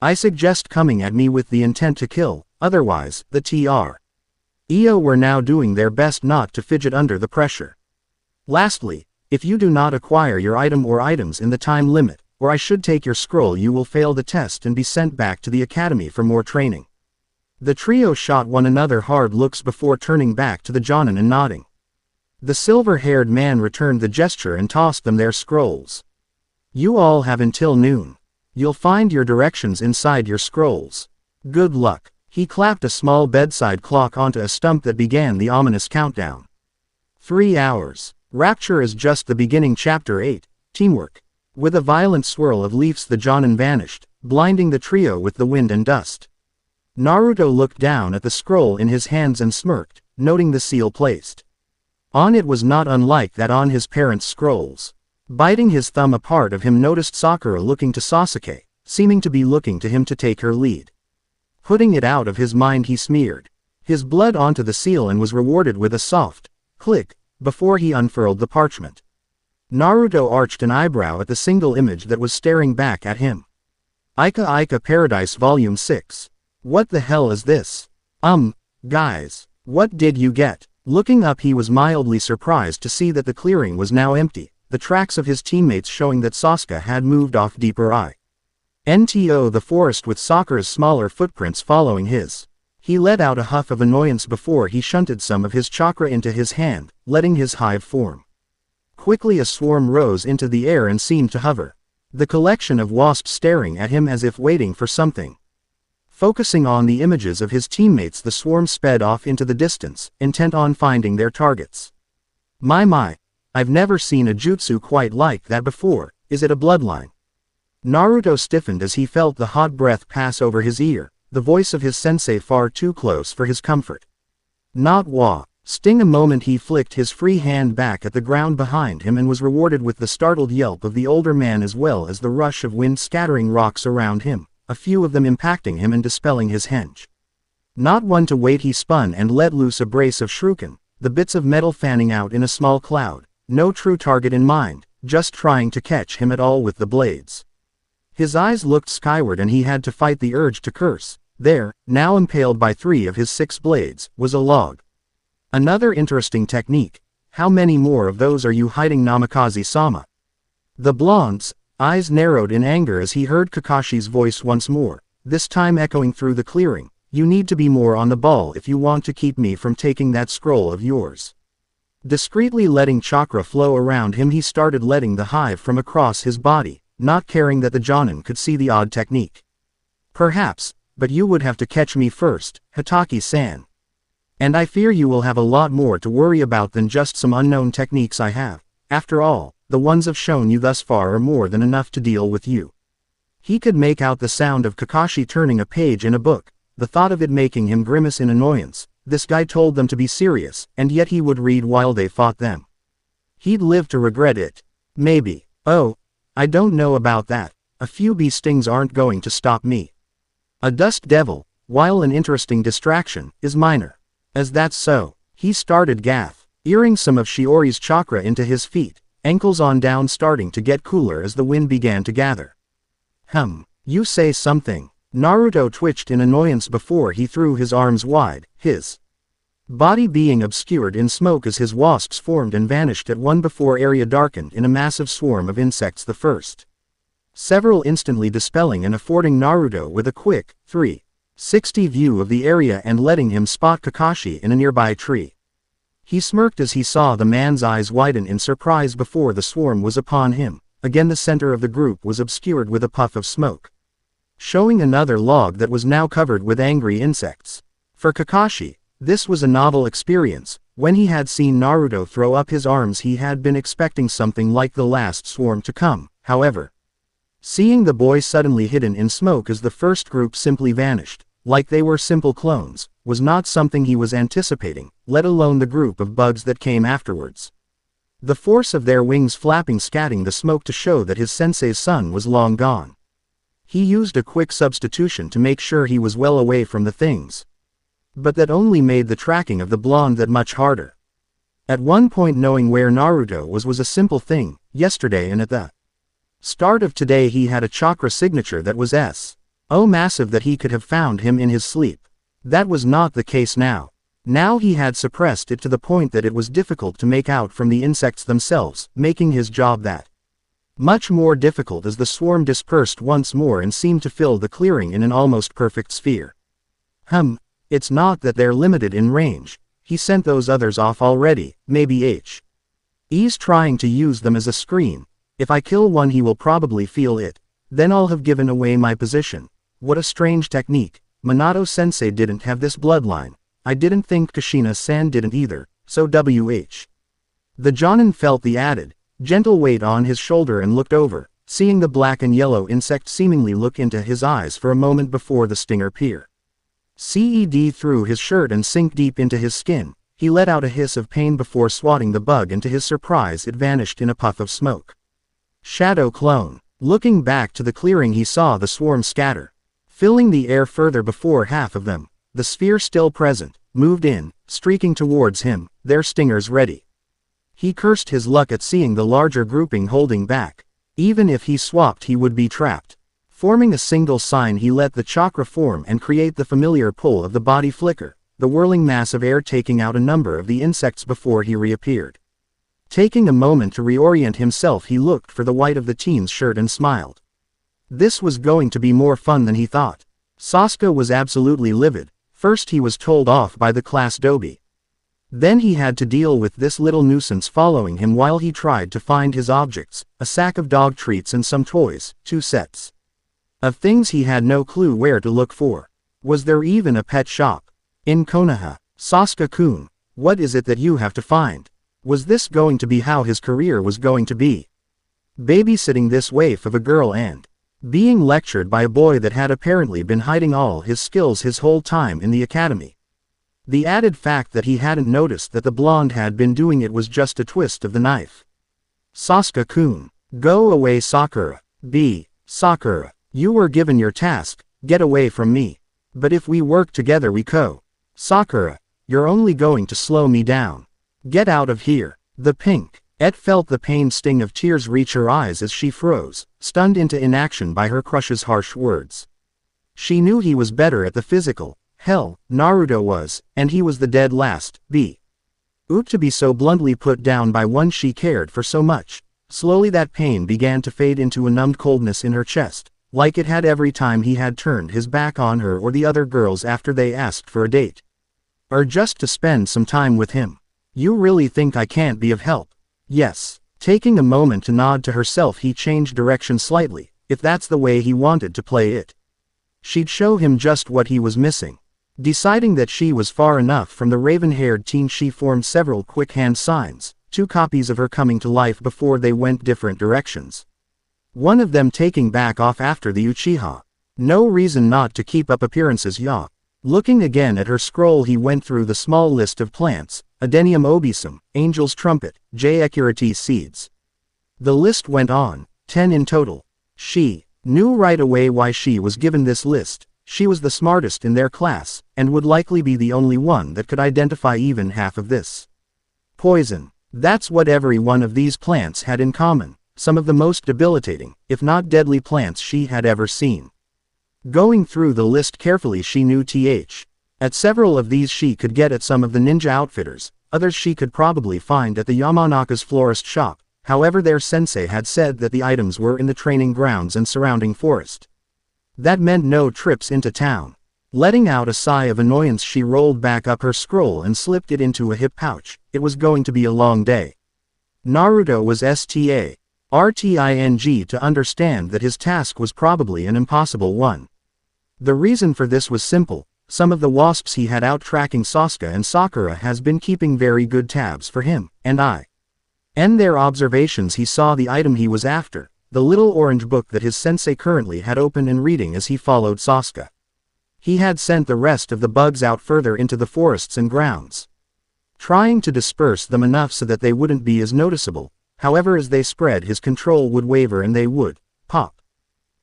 I suggest coming at me with the intent to kill, otherwise, the TREO were now doing their best not to fidget under the pressure. Lastly, if you do not acquire your item or items in the time limit, or I should take your scroll, you will fail the test and be sent back to the academy for more training. The trio shot one another hard looks before turning back to the Jonin and nodding. The silver-haired man returned the gesture and tossed them their scrolls. You all have until noon. You'll find your directions inside your scrolls. Good luck. He clapped a small bedside clock onto a stump that began the ominous countdown. 3 hours. Rapture is just the beginning. Chapter 8, Teamwork. With a violent swirl of leaves the Jonin vanished, blinding the trio with the wind and dust. Naruto looked down at the scroll in his hands and smirked, noting the seal placed on it was not unlike that on his parents' scrolls. Biting his thumb, a part of him noticed Sakura looking to Sasuke, seeming to be looking to him to take her lead. Putting it out of his mind, he smeared his blood onto the seal and was rewarded with a soft click before he unfurled the parchment. Naruto arched an eyebrow at the single image that was staring back at him. Ica Paradise Volume 6. What the hell is this? Guys, what did you get? Looking up, he was mildly surprised to see that the clearing was now empty, the tracks of his teammates showing that Sasuke had moved off deeper into the forest with Sakura's smaller footprints following his. He let out a huff of annoyance before he shunted some of his chakra into his hand, letting his hive form. Quickly a swarm rose into the air and seemed to hover. The collection of wasps staring at him as if waiting for something. Focusing on the images of his teammates, the swarm sped off into the distance, intent on finding their targets. My, I've never seen a jutsu quite like that before. Is it a bloodline? Naruto stiffened as he felt the hot breath pass over his ear, the voice of his sensei far too close for his comfort. Not wa. Sting. A moment he flicked his free hand back at the ground behind him and was rewarded with the startled yelp of the older man as well as the rush of wind scattering rocks around him, a few of them impacting him and dispelling his hench. Not one to wait, he spun and let loose a brace of shuriken, the bits of metal fanning out in a small cloud, no true target in mind, just trying to catch him at all with the blades. His eyes looked skyward and he had to fight the urge to curse, There, now impaled by 3 of his 6 blades, was a log. Another interesting technique. How many more of those are you hiding, Namikaze-sama? The blonde's eyes narrowed in anger as he heard Kakashi's voice once more, this time echoing through the clearing. You need to be more on the ball if you want to keep me from taking that scroll of yours. Discreetly letting chakra flow around him, he started letting the hive from across his body, not caring that the Jonin could see the odd technique. Perhaps, but you would have to catch me first, Hataki-san. And I fear you will have a lot more to worry about than just some unknown techniques I have. After all, the ones I've shown you thus far are more than enough to deal with you. He could make out the sound of Kakashi turning a page in a book, the thought of it making him grimace in annoyance. This guy told them to be serious, and yet he would read while they fought them. He'd live to regret it. Maybe. Oh, I don't know about that. A few bee stings aren't going to stop me. A dust devil, while an interesting distraction, is minor. As that's so, he started earing some of Shiori's chakra into his feet, ankles on down, starting to get cooler as the wind began to gather. You say something. Naruto twitched in annoyance before he threw his arms wide, his body being obscured in smoke as his wasps formed and vanished at one before area darkened in a massive swarm of insects, the first several instantly dispelling and affording Naruto with a quick 360 view of the area and letting him spot Kakashi in a nearby tree. He smirked as he saw the man's eyes widen in surprise before the swarm was upon him. Again the center of the group was obscured with a puff of smoke, showing another log that was now covered with angry insects. For Kakashi, this was a novel experience. When he had seen Naruto throw up his arms, he had been expecting something like the last swarm to come. However, seeing the boy suddenly hidden in smoke as the first group simply vanished, like they were simple clones, was not something he was anticipating, let alone the group of bugs that came afterwards. The force of their wings flapping, scatting the smoke to show that his sensei's son was long gone. He used a quick substitution to make sure he was well away from the things. But that only made the tracking of the blonde that much harder. At one point, knowing where Naruto was a simple thing. Yesterday and at the start of today he had a chakra signature that was so massive that he could have found him in his sleep. That was not the case now. Now he had suppressed it to the point that it was difficult to make out from the insects themselves, making his job that much more difficult as the swarm dispersed once more and seemed to fill the clearing in an almost perfect sphere. It's not that they're limited in range. He sent those others off already. Maybe he's trying to use them as a screen. If I kill one he will probably feel it. Then I'll have given away my position. What a strange technique. Minato-sensei didn't have this bloodline. I didn't think Kushina-san didn't either, so The Jonin felt the added, gentle weight on his shoulder and looked over, seeing the black and yellow insect seemingly look into his eyes for a moment before the stinger peer through his shirt and sink deep into his skin. He let out a hiss of pain before swatting the bug, and to his surprise it vanished in a puff of smoke. Shadow clone. Looking back to the clearing, he saw the swarm scatter, filling the air further before half of them, the sphere still present, moved in, streaking towards him, their stingers ready. He cursed his luck at seeing the larger grouping holding back. Even if he swapped he would be trapped. Forming a single sign, he let the chakra form and create the familiar pull of the body flicker, the whirling mass of air taking out a number of the insects before he reappeared. Taking a moment to reorient himself, he looked for the white of the teen's shirt and smiled. This was going to be more fun than he thought. Sasuke was absolutely livid. First he was told off by the class dobi. Then he had to deal with this little nuisance following him while he tried to find his objects, a sack of dog treats and some toys, 2 sets of things he had no clue where to look for. Was there even a pet shop in Konoha? Sasuke-kun, what is it that you have to find? Was this going to be how his career was going to be? Babysitting this waif of a girl and being lectured by a boy that had apparently been hiding all his skills his whole time in the academy. The added fact that he hadn't noticed that the blonde had been doing it was just a twist of the knife. Sasuke-kun. Go away, Sakura. Sakura. You were given your task, get away from me. But if we work together we Sakura, you're only going to slow me down. Get out of here. The pink-et felt the pain sting of tears reach her eyes as she froze, stunned into inaction by her crush's harsh words. She knew he was better at the physical. Hell, Naruto was, and he was the dead last. To be so bluntly put down by one she cared for so much. Slowly that pain began to fade into a numbed coldness in her chest, like it had every time he had turned his back on her or the other girls after they asked for a date. Or just to spend some time with him. You really think I can't be of help? Yes. Taking a moment to nod to herself, he changed direction slightly, if that's the way he wanted to play it. She'd show him just what he was missing. Deciding that she was far enough from the raven-haired teen, she formed several quick hand signs, 2 copies of her coming to life before they went different directions. One of them taking back off after the Uchiha. No reason not to keep up appearances, ya. Looking again at her scroll, he went through the small list of plants: Adenium obesum, Angel's Trumpet, J. Ecurates seeds. The list went on, 10 in total. She knew right away why she was given this list. She was the smartest in their class, and would likely be the only one that could identify even half of this. Poison. That's what every one of these plants had in common, some of the most debilitating, if not deadly plants she had ever seen. Going through the list carefully, she knew at several of these she could get at some of the ninja outfitters, others she could probably find at the Yamanaka's florist shop, however their sensei had said that the items were in the training grounds and surrounding forest. That meant no trips into town. Letting out a sigh of annoyance, she rolled back up her scroll and slipped it into a hip pouch. It was going to be a long day. Naruto was STARTING to understand that his task was probably an impossible one. The reason for this was simple: some of the wasps he had out tracking Sasuke and Sakura has been keeping very good tabs for him, and their observations. He saw the item he was after, the little orange book that his sensei currently had open and reading as he followed Sasuke. He had sent the rest of the bugs out further into the forests and grounds, trying to disperse them enough so that they wouldn't be as noticeable. However, as they spread, his control would waver and they would pop.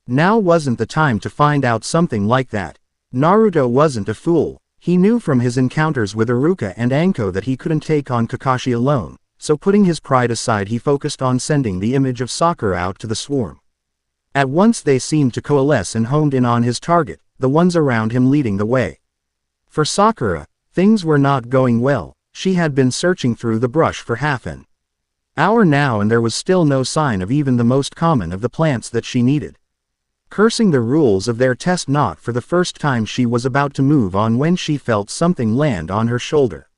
Now wasn't the time to find out something like that. Naruto wasn't a fool. He knew from his encounters with Iruka and Anko that he couldn't take on Kakashi alone. So putting his pride aside, he focused on sending the image of Sakura out to the swarm. At once they seemed to coalesce and honed in on his target, the ones around him leading the way. For Sakura, things were not going well. She had been searching through the brush for half an hour now, and there was still no sign of even the most common of the plants that she needed. Cursing the rules of their test, not for the first time, she was about to move on when she felt something land on her shoulder.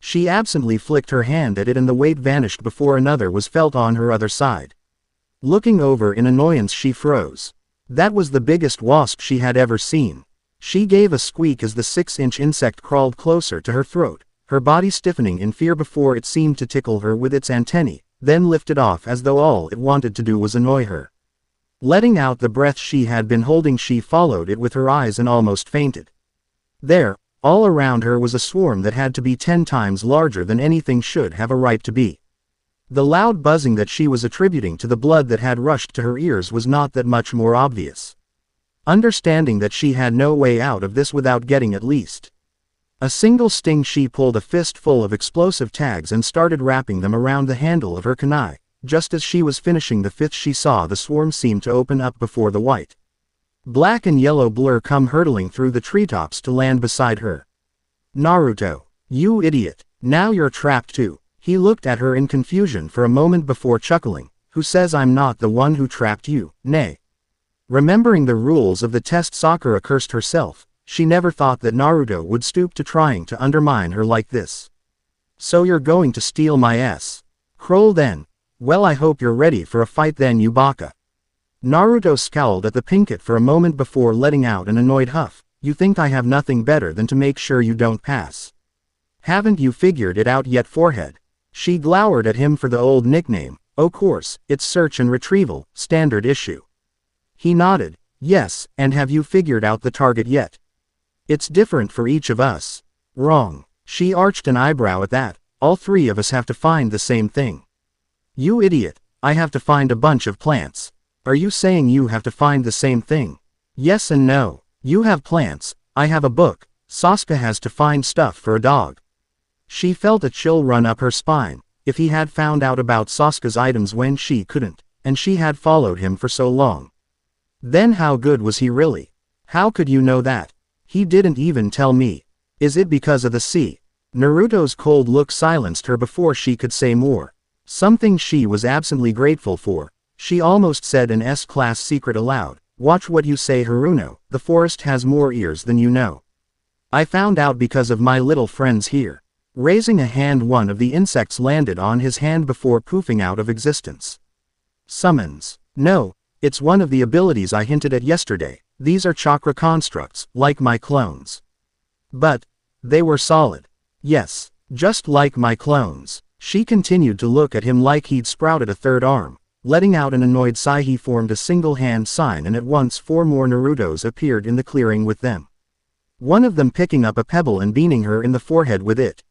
She absently flicked her hand at it and the weight vanished before another was felt on her other side. Looking over in annoyance, she froze. That was the biggest wasp she had ever seen. She gave a squeak as the 6-inch insect crawled closer to her throat, her body stiffening in fear before it seemed to tickle her with its antennae, then lifted off as though all it wanted to do was annoy her. Letting out the breath she had been holding, she followed it with her eyes and almost fainted. There, all around her, was a swarm that had to be 10 times larger than anything should have a right to be. The loud buzzing that she was attributing to the blood that had rushed to her ears was not that much more obvious. Understanding that she had no way out of this without getting at least a single sting, she pulled a fistful of explosive tags and started wrapping them around the handle of her kunai. Just as she was finishing the 5th, she saw the swarm seem to open up before the white, black and yellow blur come hurtling through the treetops to land beside her. Naruto, you idiot, now you're trapped too. He looked at her in confusion for a moment before chuckling. Who says I'm not the one who trapped you, nay? Remembering the rules of the test, Sakura cursed herself. She never thought that Naruto would stoop to trying to undermine her like this. So you're going to steal my ass? Kroll then. Well, I hope you're ready for a fight then, you baka. Naruto scowled at the pinkett for a moment before letting out an annoyed huff. You think I have nothing better than to make sure you don't pass? Haven't you figured it out yet, forehead? She glowered at him for the old nickname. Oh, course, it's search and retrieval, standard issue. He nodded. Yes, and have you figured out the target yet? It's different for each of us. Wrong. She arched an eyebrow at that. All 3 of us have to find the same thing. You idiot, I have to find a bunch of plants. Are you saying you have to find the same thing? Yes and no. You have plants, I have a book. Sasuke has to find stuff for a dog. She felt a chill run up her spine. If he had found out about Sasuke's items when she couldn't, and she had followed him for so long, then how good was he really? How could you know that? He didn't even tell me. Is it because of the sea? Naruto's cold look silenced her before she could say more. Something she was absently grateful for. She almost said an S-class secret aloud. Watch what you say, Haruno, the forest has more ears than you know. I found out because of my little friends here. Raising a hand, one of the insects landed on his hand before poofing out of existence. Summons. No, it's one of the abilities I hinted at yesterday. These are chakra constructs, like my clones. But they were solid. Yes, just like my clones. She continued to look at him like he'd sprouted a third arm. Letting out an annoyed sigh, he formed a single hand sign, and at once 4 more Narutos appeared in the clearing with them. One of them picking up a pebble and beating her in the forehead with it.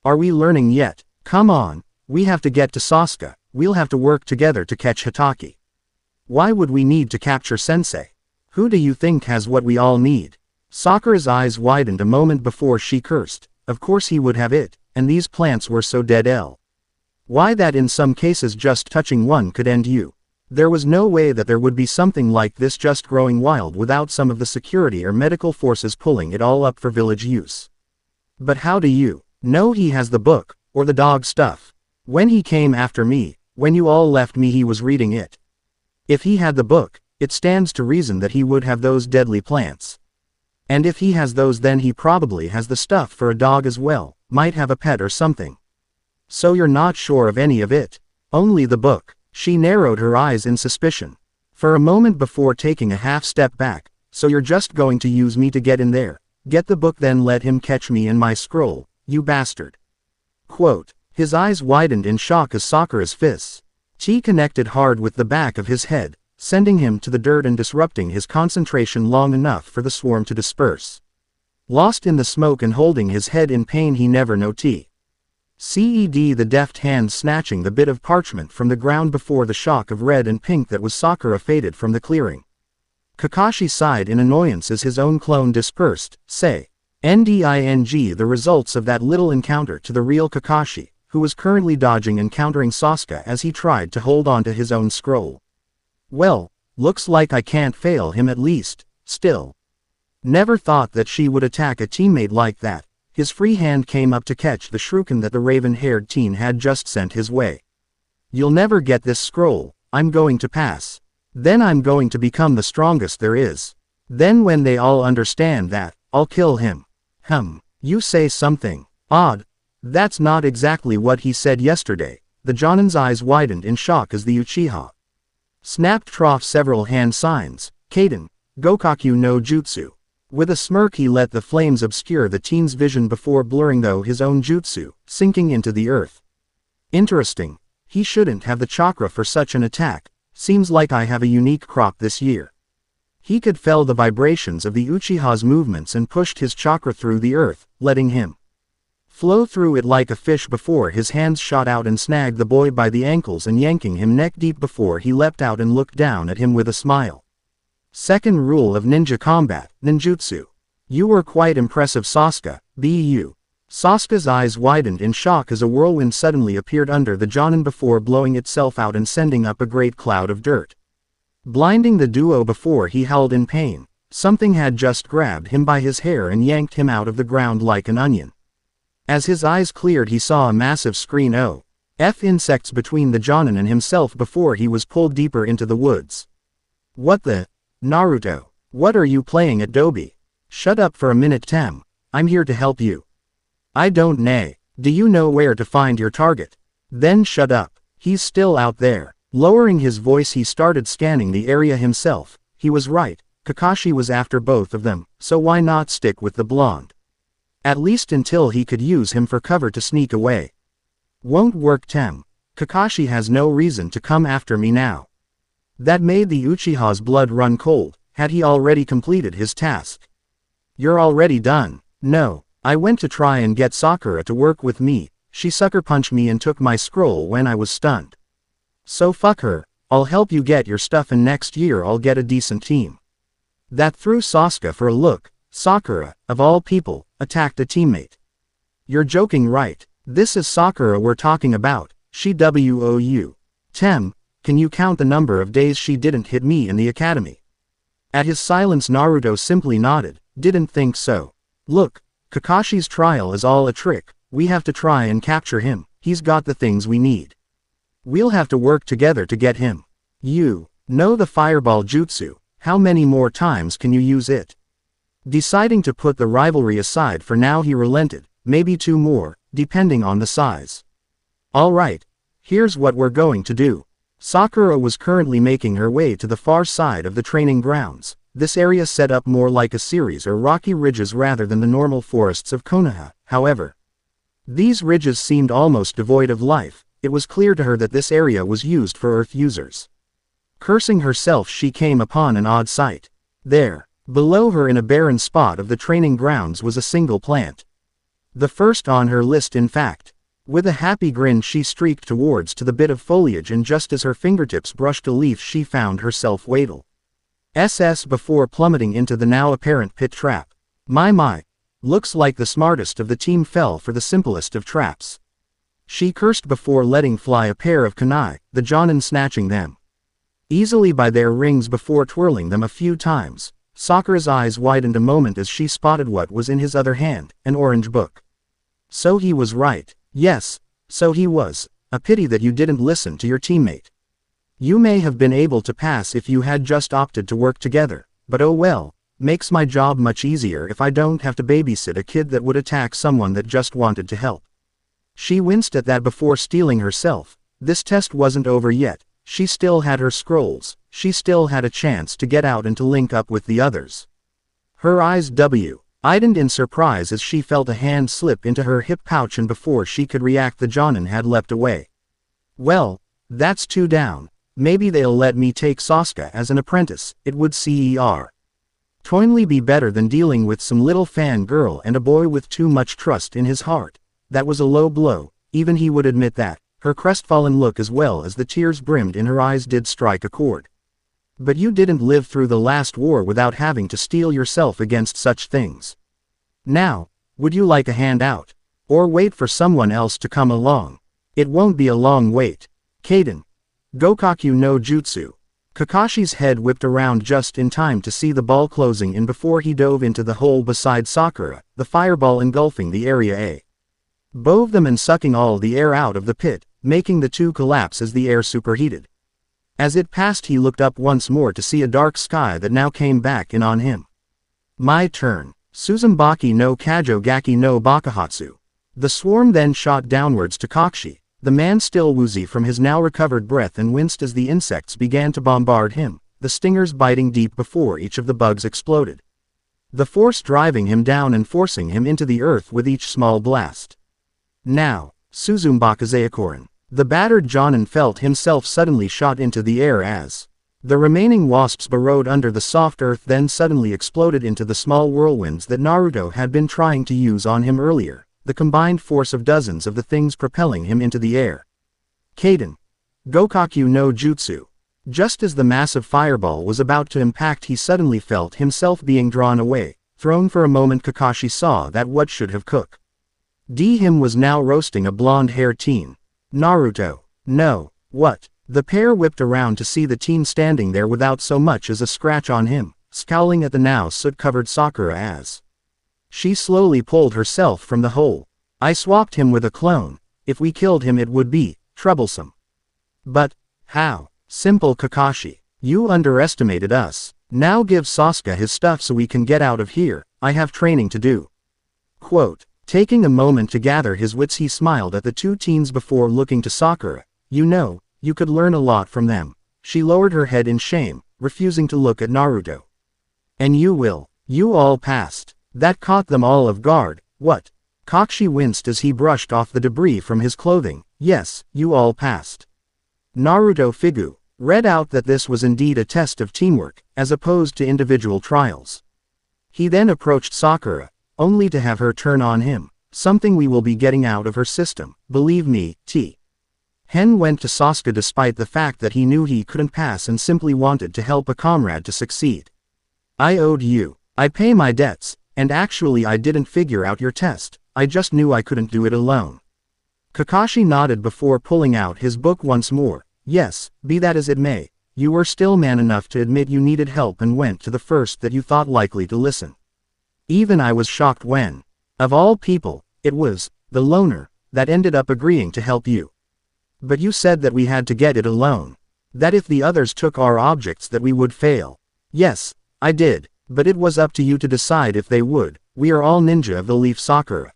Are we learning yet? Come on, we have to get to Sasuke. We'll have to work together to catch Hitaki. Why would we need to capture Sensei? Who do you think has what we all need? Sakura's eyes widened a moment before she cursed. Of course he would have it, and these plants were so dead. Why that in some cases just touching one could end you. There was no way that there would be something like this just growing wild without some of the security or medical forces pulling it all up for village use. But how do you know he has the book, or the dog stuff? When he came after me, when you all left me, he was reading it. If he had the book, it stands to reason that he would have those deadly plants. And if he has those, then he probably has the stuff for a dog as well, might have a pet or something. So you're not sure of any of it? Only the book. She narrowed her eyes in suspicion. For a moment before taking a half step back. So you're just going to use me to get in there? Get the book, then let him catch me in my scroll, you bastard. Quote. His eyes widened in shock as Sakura's fists. Chi connected hard with the back of his head, sending him to the dirt and disrupting his concentration long enough for the swarm to disperse. Lost in the smoke and holding his head in pain, he never knew Ced, the deft hand snatching the bit of parchment from the ground before the shock of red and pink that was Sakura faded from the clearing. Kakashi sighed in annoyance as his own clone dispersed, Nding, the results of that little encounter to the real Kakashi, who was currently dodging and countering Sasuke as he tried to hold on to his own scroll. Well, looks like I can't fail him at least, still. Never thought that she would attack a teammate like that. His free hand came up to catch the shuriken that the raven-haired teen had just sent his way. You'll never get this scroll, I'm going to pass. Then I'm going to become the strongest there is. Then when they all understand that, I'll kill him. You say something odd. That's not exactly what he said yesterday. The Jonin's eyes widened in shock as the Uchiha snapped trough several hand signs. Kaden, Gokaku no Jutsu. With a smirk he let the flames obscure the teen's vision before blurring though his own jutsu, sinking into the earth. Interesting. He shouldn't have the chakra for such an attack. Seems like I have a unique crop this year. He could feel the vibrations of the Uchiha's movements and pushed his chakra through the earth, letting him flow through it like a fish before his hands shot out and snagged the boy by the ankles and yanking him neck deep before he leapt out and looked down at him with a smile. Second rule of ninja combat, ninjutsu. You were quite impressive, Sasuke, B.U. Sasuke's eyes widened in shock as a whirlwind suddenly appeared under the Jonin before blowing itself out and sending up a great cloud of dirt. Blinding the duo before he howled in pain. Something had just grabbed him by his hair and yanked him out of the ground like an onion. As his eyes cleared he saw a massive screen of insects between the Jonin and himself before he was pulled deeper into the woods. What the? Naruto, what are you playing at Dobi? Shut up for a minute, Tem. I'm here to help you. I don't know. Do you know where to find your target? Then shut up. He's still out there. Lowering his voice he started scanning the area himself. He was right. Kakashi was after both of them, so why not stick with the blonde? At least until he could use him for cover to sneak away. Won't work, Tem. Kakashi has no reason to come after me now. That made the Uchiha's blood run cold. Had he already completed his task? You're already done. No, I went to try and get Sakura to work with me. She sucker punched me and took my scroll when I was stunned. So fuck her. I'll help you get your stuff and next year I'll get a decent team. That threw Sasuke for a look. Sakura, of all people, attacked a teammate. You're joking, right? This is Sakura we're talking about. She wou. Tem, can you count the number of days she didn't hit me in the academy? At his silence Naruto simply nodded, didn't think so. Look, Kakashi's trial is all a trick, we have to try and capture him, he's got the things we need. We'll have to work together to get him. You know the fireball jutsu, how many more times can you use it? Deciding to put the rivalry aside for now he relented, maybe 2 more, depending on the size. Alright, here's what we're going to do. Sakura was currently making her way to the far side of the training grounds, this area set up more like a series or rocky ridges rather than the normal forests of Konoha, however. These ridges seemed almost devoid of life, it was clear to her that this area was used for Earth users. Cursing herself she came upon an odd sight. There, below her in a barren spot of the training grounds was a single plant. The first on her list in fact. With a happy grin she streaked towards to the bit of foliage and just as her fingertips brushed a leaf she found herself waddle. Before plummeting into the now apparent pit trap. My. Looks like the smartest of the team fell for the simplest of traps. She cursed before letting fly a pair of kunai, the Jonin snatching them easily by their rings before twirling them a few times. Sakura's eyes widened a moment as she spotted what was in his other hand, an orange book. So he was right. Yes, so he was. A pity that you didn't listen to your teammate. You may have been able to pass if you had just opted to work together, but oh well, makes my job much easier if I don't have to babysit a kid that would attack someone that just wanted to help. She winced at that before steeling herself. This test wasn't over yet, she still had her scrolls, she still had a chance to get out and to link up with the others. Her eyes widened in surprise as she felt a hand slip into her hip pouch and before she could react the Jonin had leapt away. Well, that's 2 down. Maybe they'll let me take Sasuke as an apprentice, it would toinly be better than dealing with some little fan girl and a boy with too much trust in his heart. That was a low blow, even he would admit that. Her crestfallen look as well as the tears brimmed in her eyes did strike a chord. But you didn't live through the last war without having to steel yourself against such things. Now, would you like a hand out? Or wait for someone else to come along? It won't be a long wait. Kaden. Gokaku no Jutsu. Kakashi's head whipped around just in time to see the ball closing in before he dove into the hole beside Sakura, the fireball engulfing the area above them and sucking all the air out of the pit, making the two collapse as the air superheated. As it passed he looked up once more to see a dark sky that now came back in on him. My turn. Suzumaki no Kajo Gaki no Bakahatsu. The swarm then shot downwards to Kakashi, the man still woozy from his now recovered breath and winced as the insects began to bombard him, the stingers biting deep before each of the bugs exploded. The force driving him down and forcing him into the earth with each small blast. Now, Suzumbakazayakoran. The battered Jonin felt himself suddenly shot into the air as the remaining wasps burrowed under the soft earth then suddenly exploded into the small whirlwinds that Naruto had been trying to use on him earlier, the combined force of dozens of the things propelling him into the air. Kaden. Gokaku no Jutsu. Just as the massive fireball was about to impact he suddenly felt himself being drawn away, thrown for a moment Kakashi saw that what should have cooked him was now roasting a blonde-haired teen. Naruto. No. What? The pair whipped around to see the teen standing there without so much as a scratch on him, scowling at the now soot-covered Sakura as she slowly pulled herself from the hole. I swapped him with a clone. If we killed him it would be troublesome. But how? Simple Kakashi. You underestimated us. Now give Sasuke his stuff so we can get out of here, I have training to do. Quote. Taking a moment to gather his wits he smiled at the two teens before looking to Sakura. You know, you could learn a lot from them. She lowered her head in shame, refusing to look at Naruto. And you will. You all passed. That caught them all off guard. What? Kakashi winced as he brushed off the debris from his clothing. Yes, you all passed. Naruto Figu read out that this was indeed a test of teamwork, as opposed to individual trials. He then approached Sakura, only to have her turn on him, something we will be getting out of her system, believe me, T. Hen went to Sasuke despite the fact that he knew he couldn't pass and simply wanted to help a comrade to succeed. I owed you. I pay my debts, and actually I didn't figure out your test, I just knew I couldn't do it alone. Kakashi nodded before pulling out his book once more. Yes, be that as it may, you were still man enough to admit you needed help and went to the first that you thought likely to listen. Even I was shocked when, of all people, it was, the loner, that ended up agreeing to help you. But you said that we had to get it alone. That if the others took our objects that we would fail. Yes, I did, but it was up to you to decide if they would. We are all ninja of the leaf Sakura.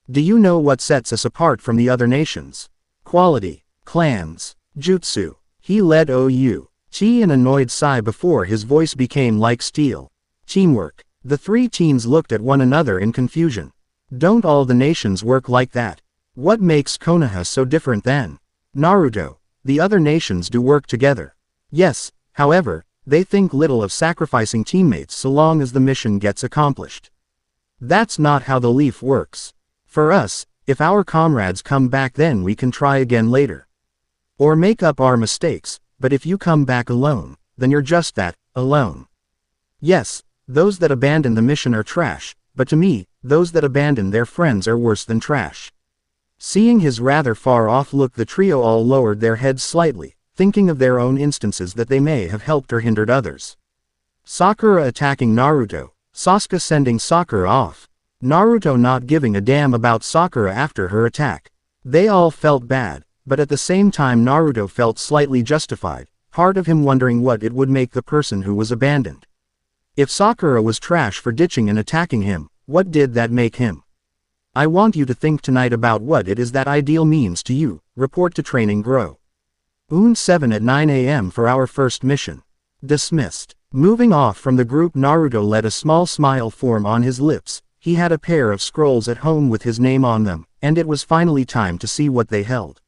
Do you know what sets us apart from the other nations? Quality, clans, jutsu. He led OU. Chi an annoyed sigh before his voice became like steel. Teamwork. The three teens looked at one another in confusion. Don't all the nations work like that? What makes Konoha so different then? Naruto. The other nations do work together. Yes, however, they think little of sacrificing teammates so long as the mission gets accomplished. That's not how the leaf works. For us, if our comrades come back then we can try again later. Or make up our mistakes, but if you come back alone, then you're just that, alone. Yes, those that abandon the mission are trash, but to me, those that abandon their friends are worse than trash. Seeing his rather far-off look, the trio all lowered their heads slightly, thinking of their own instances that they may have helped or hindered others. Sakura attacking Naruto, Sasuke sending Sakura off, Naruto not giving a damn about Sakura after her attack. They all felt bad, but at the same time Naruto felt slightly justified, part of him wondering what it would make the person who was abandoned. If Sakura was trash for ditching and attacking him, what did that make him? I want you to think tonight about what it is that ideal means to you. Report to training grow. 7 at 9 a.m. for our first mission. Dismissed. Moving off from the group, Naruto let a small smile form on his lips. He had a pair of scrolls at home with his name on them, and it was finally time to see what they held.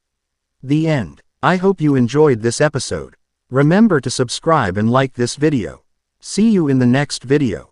The end. I hope you enjoyed this episode. Remember to subscribe and like this video. See you in the next video.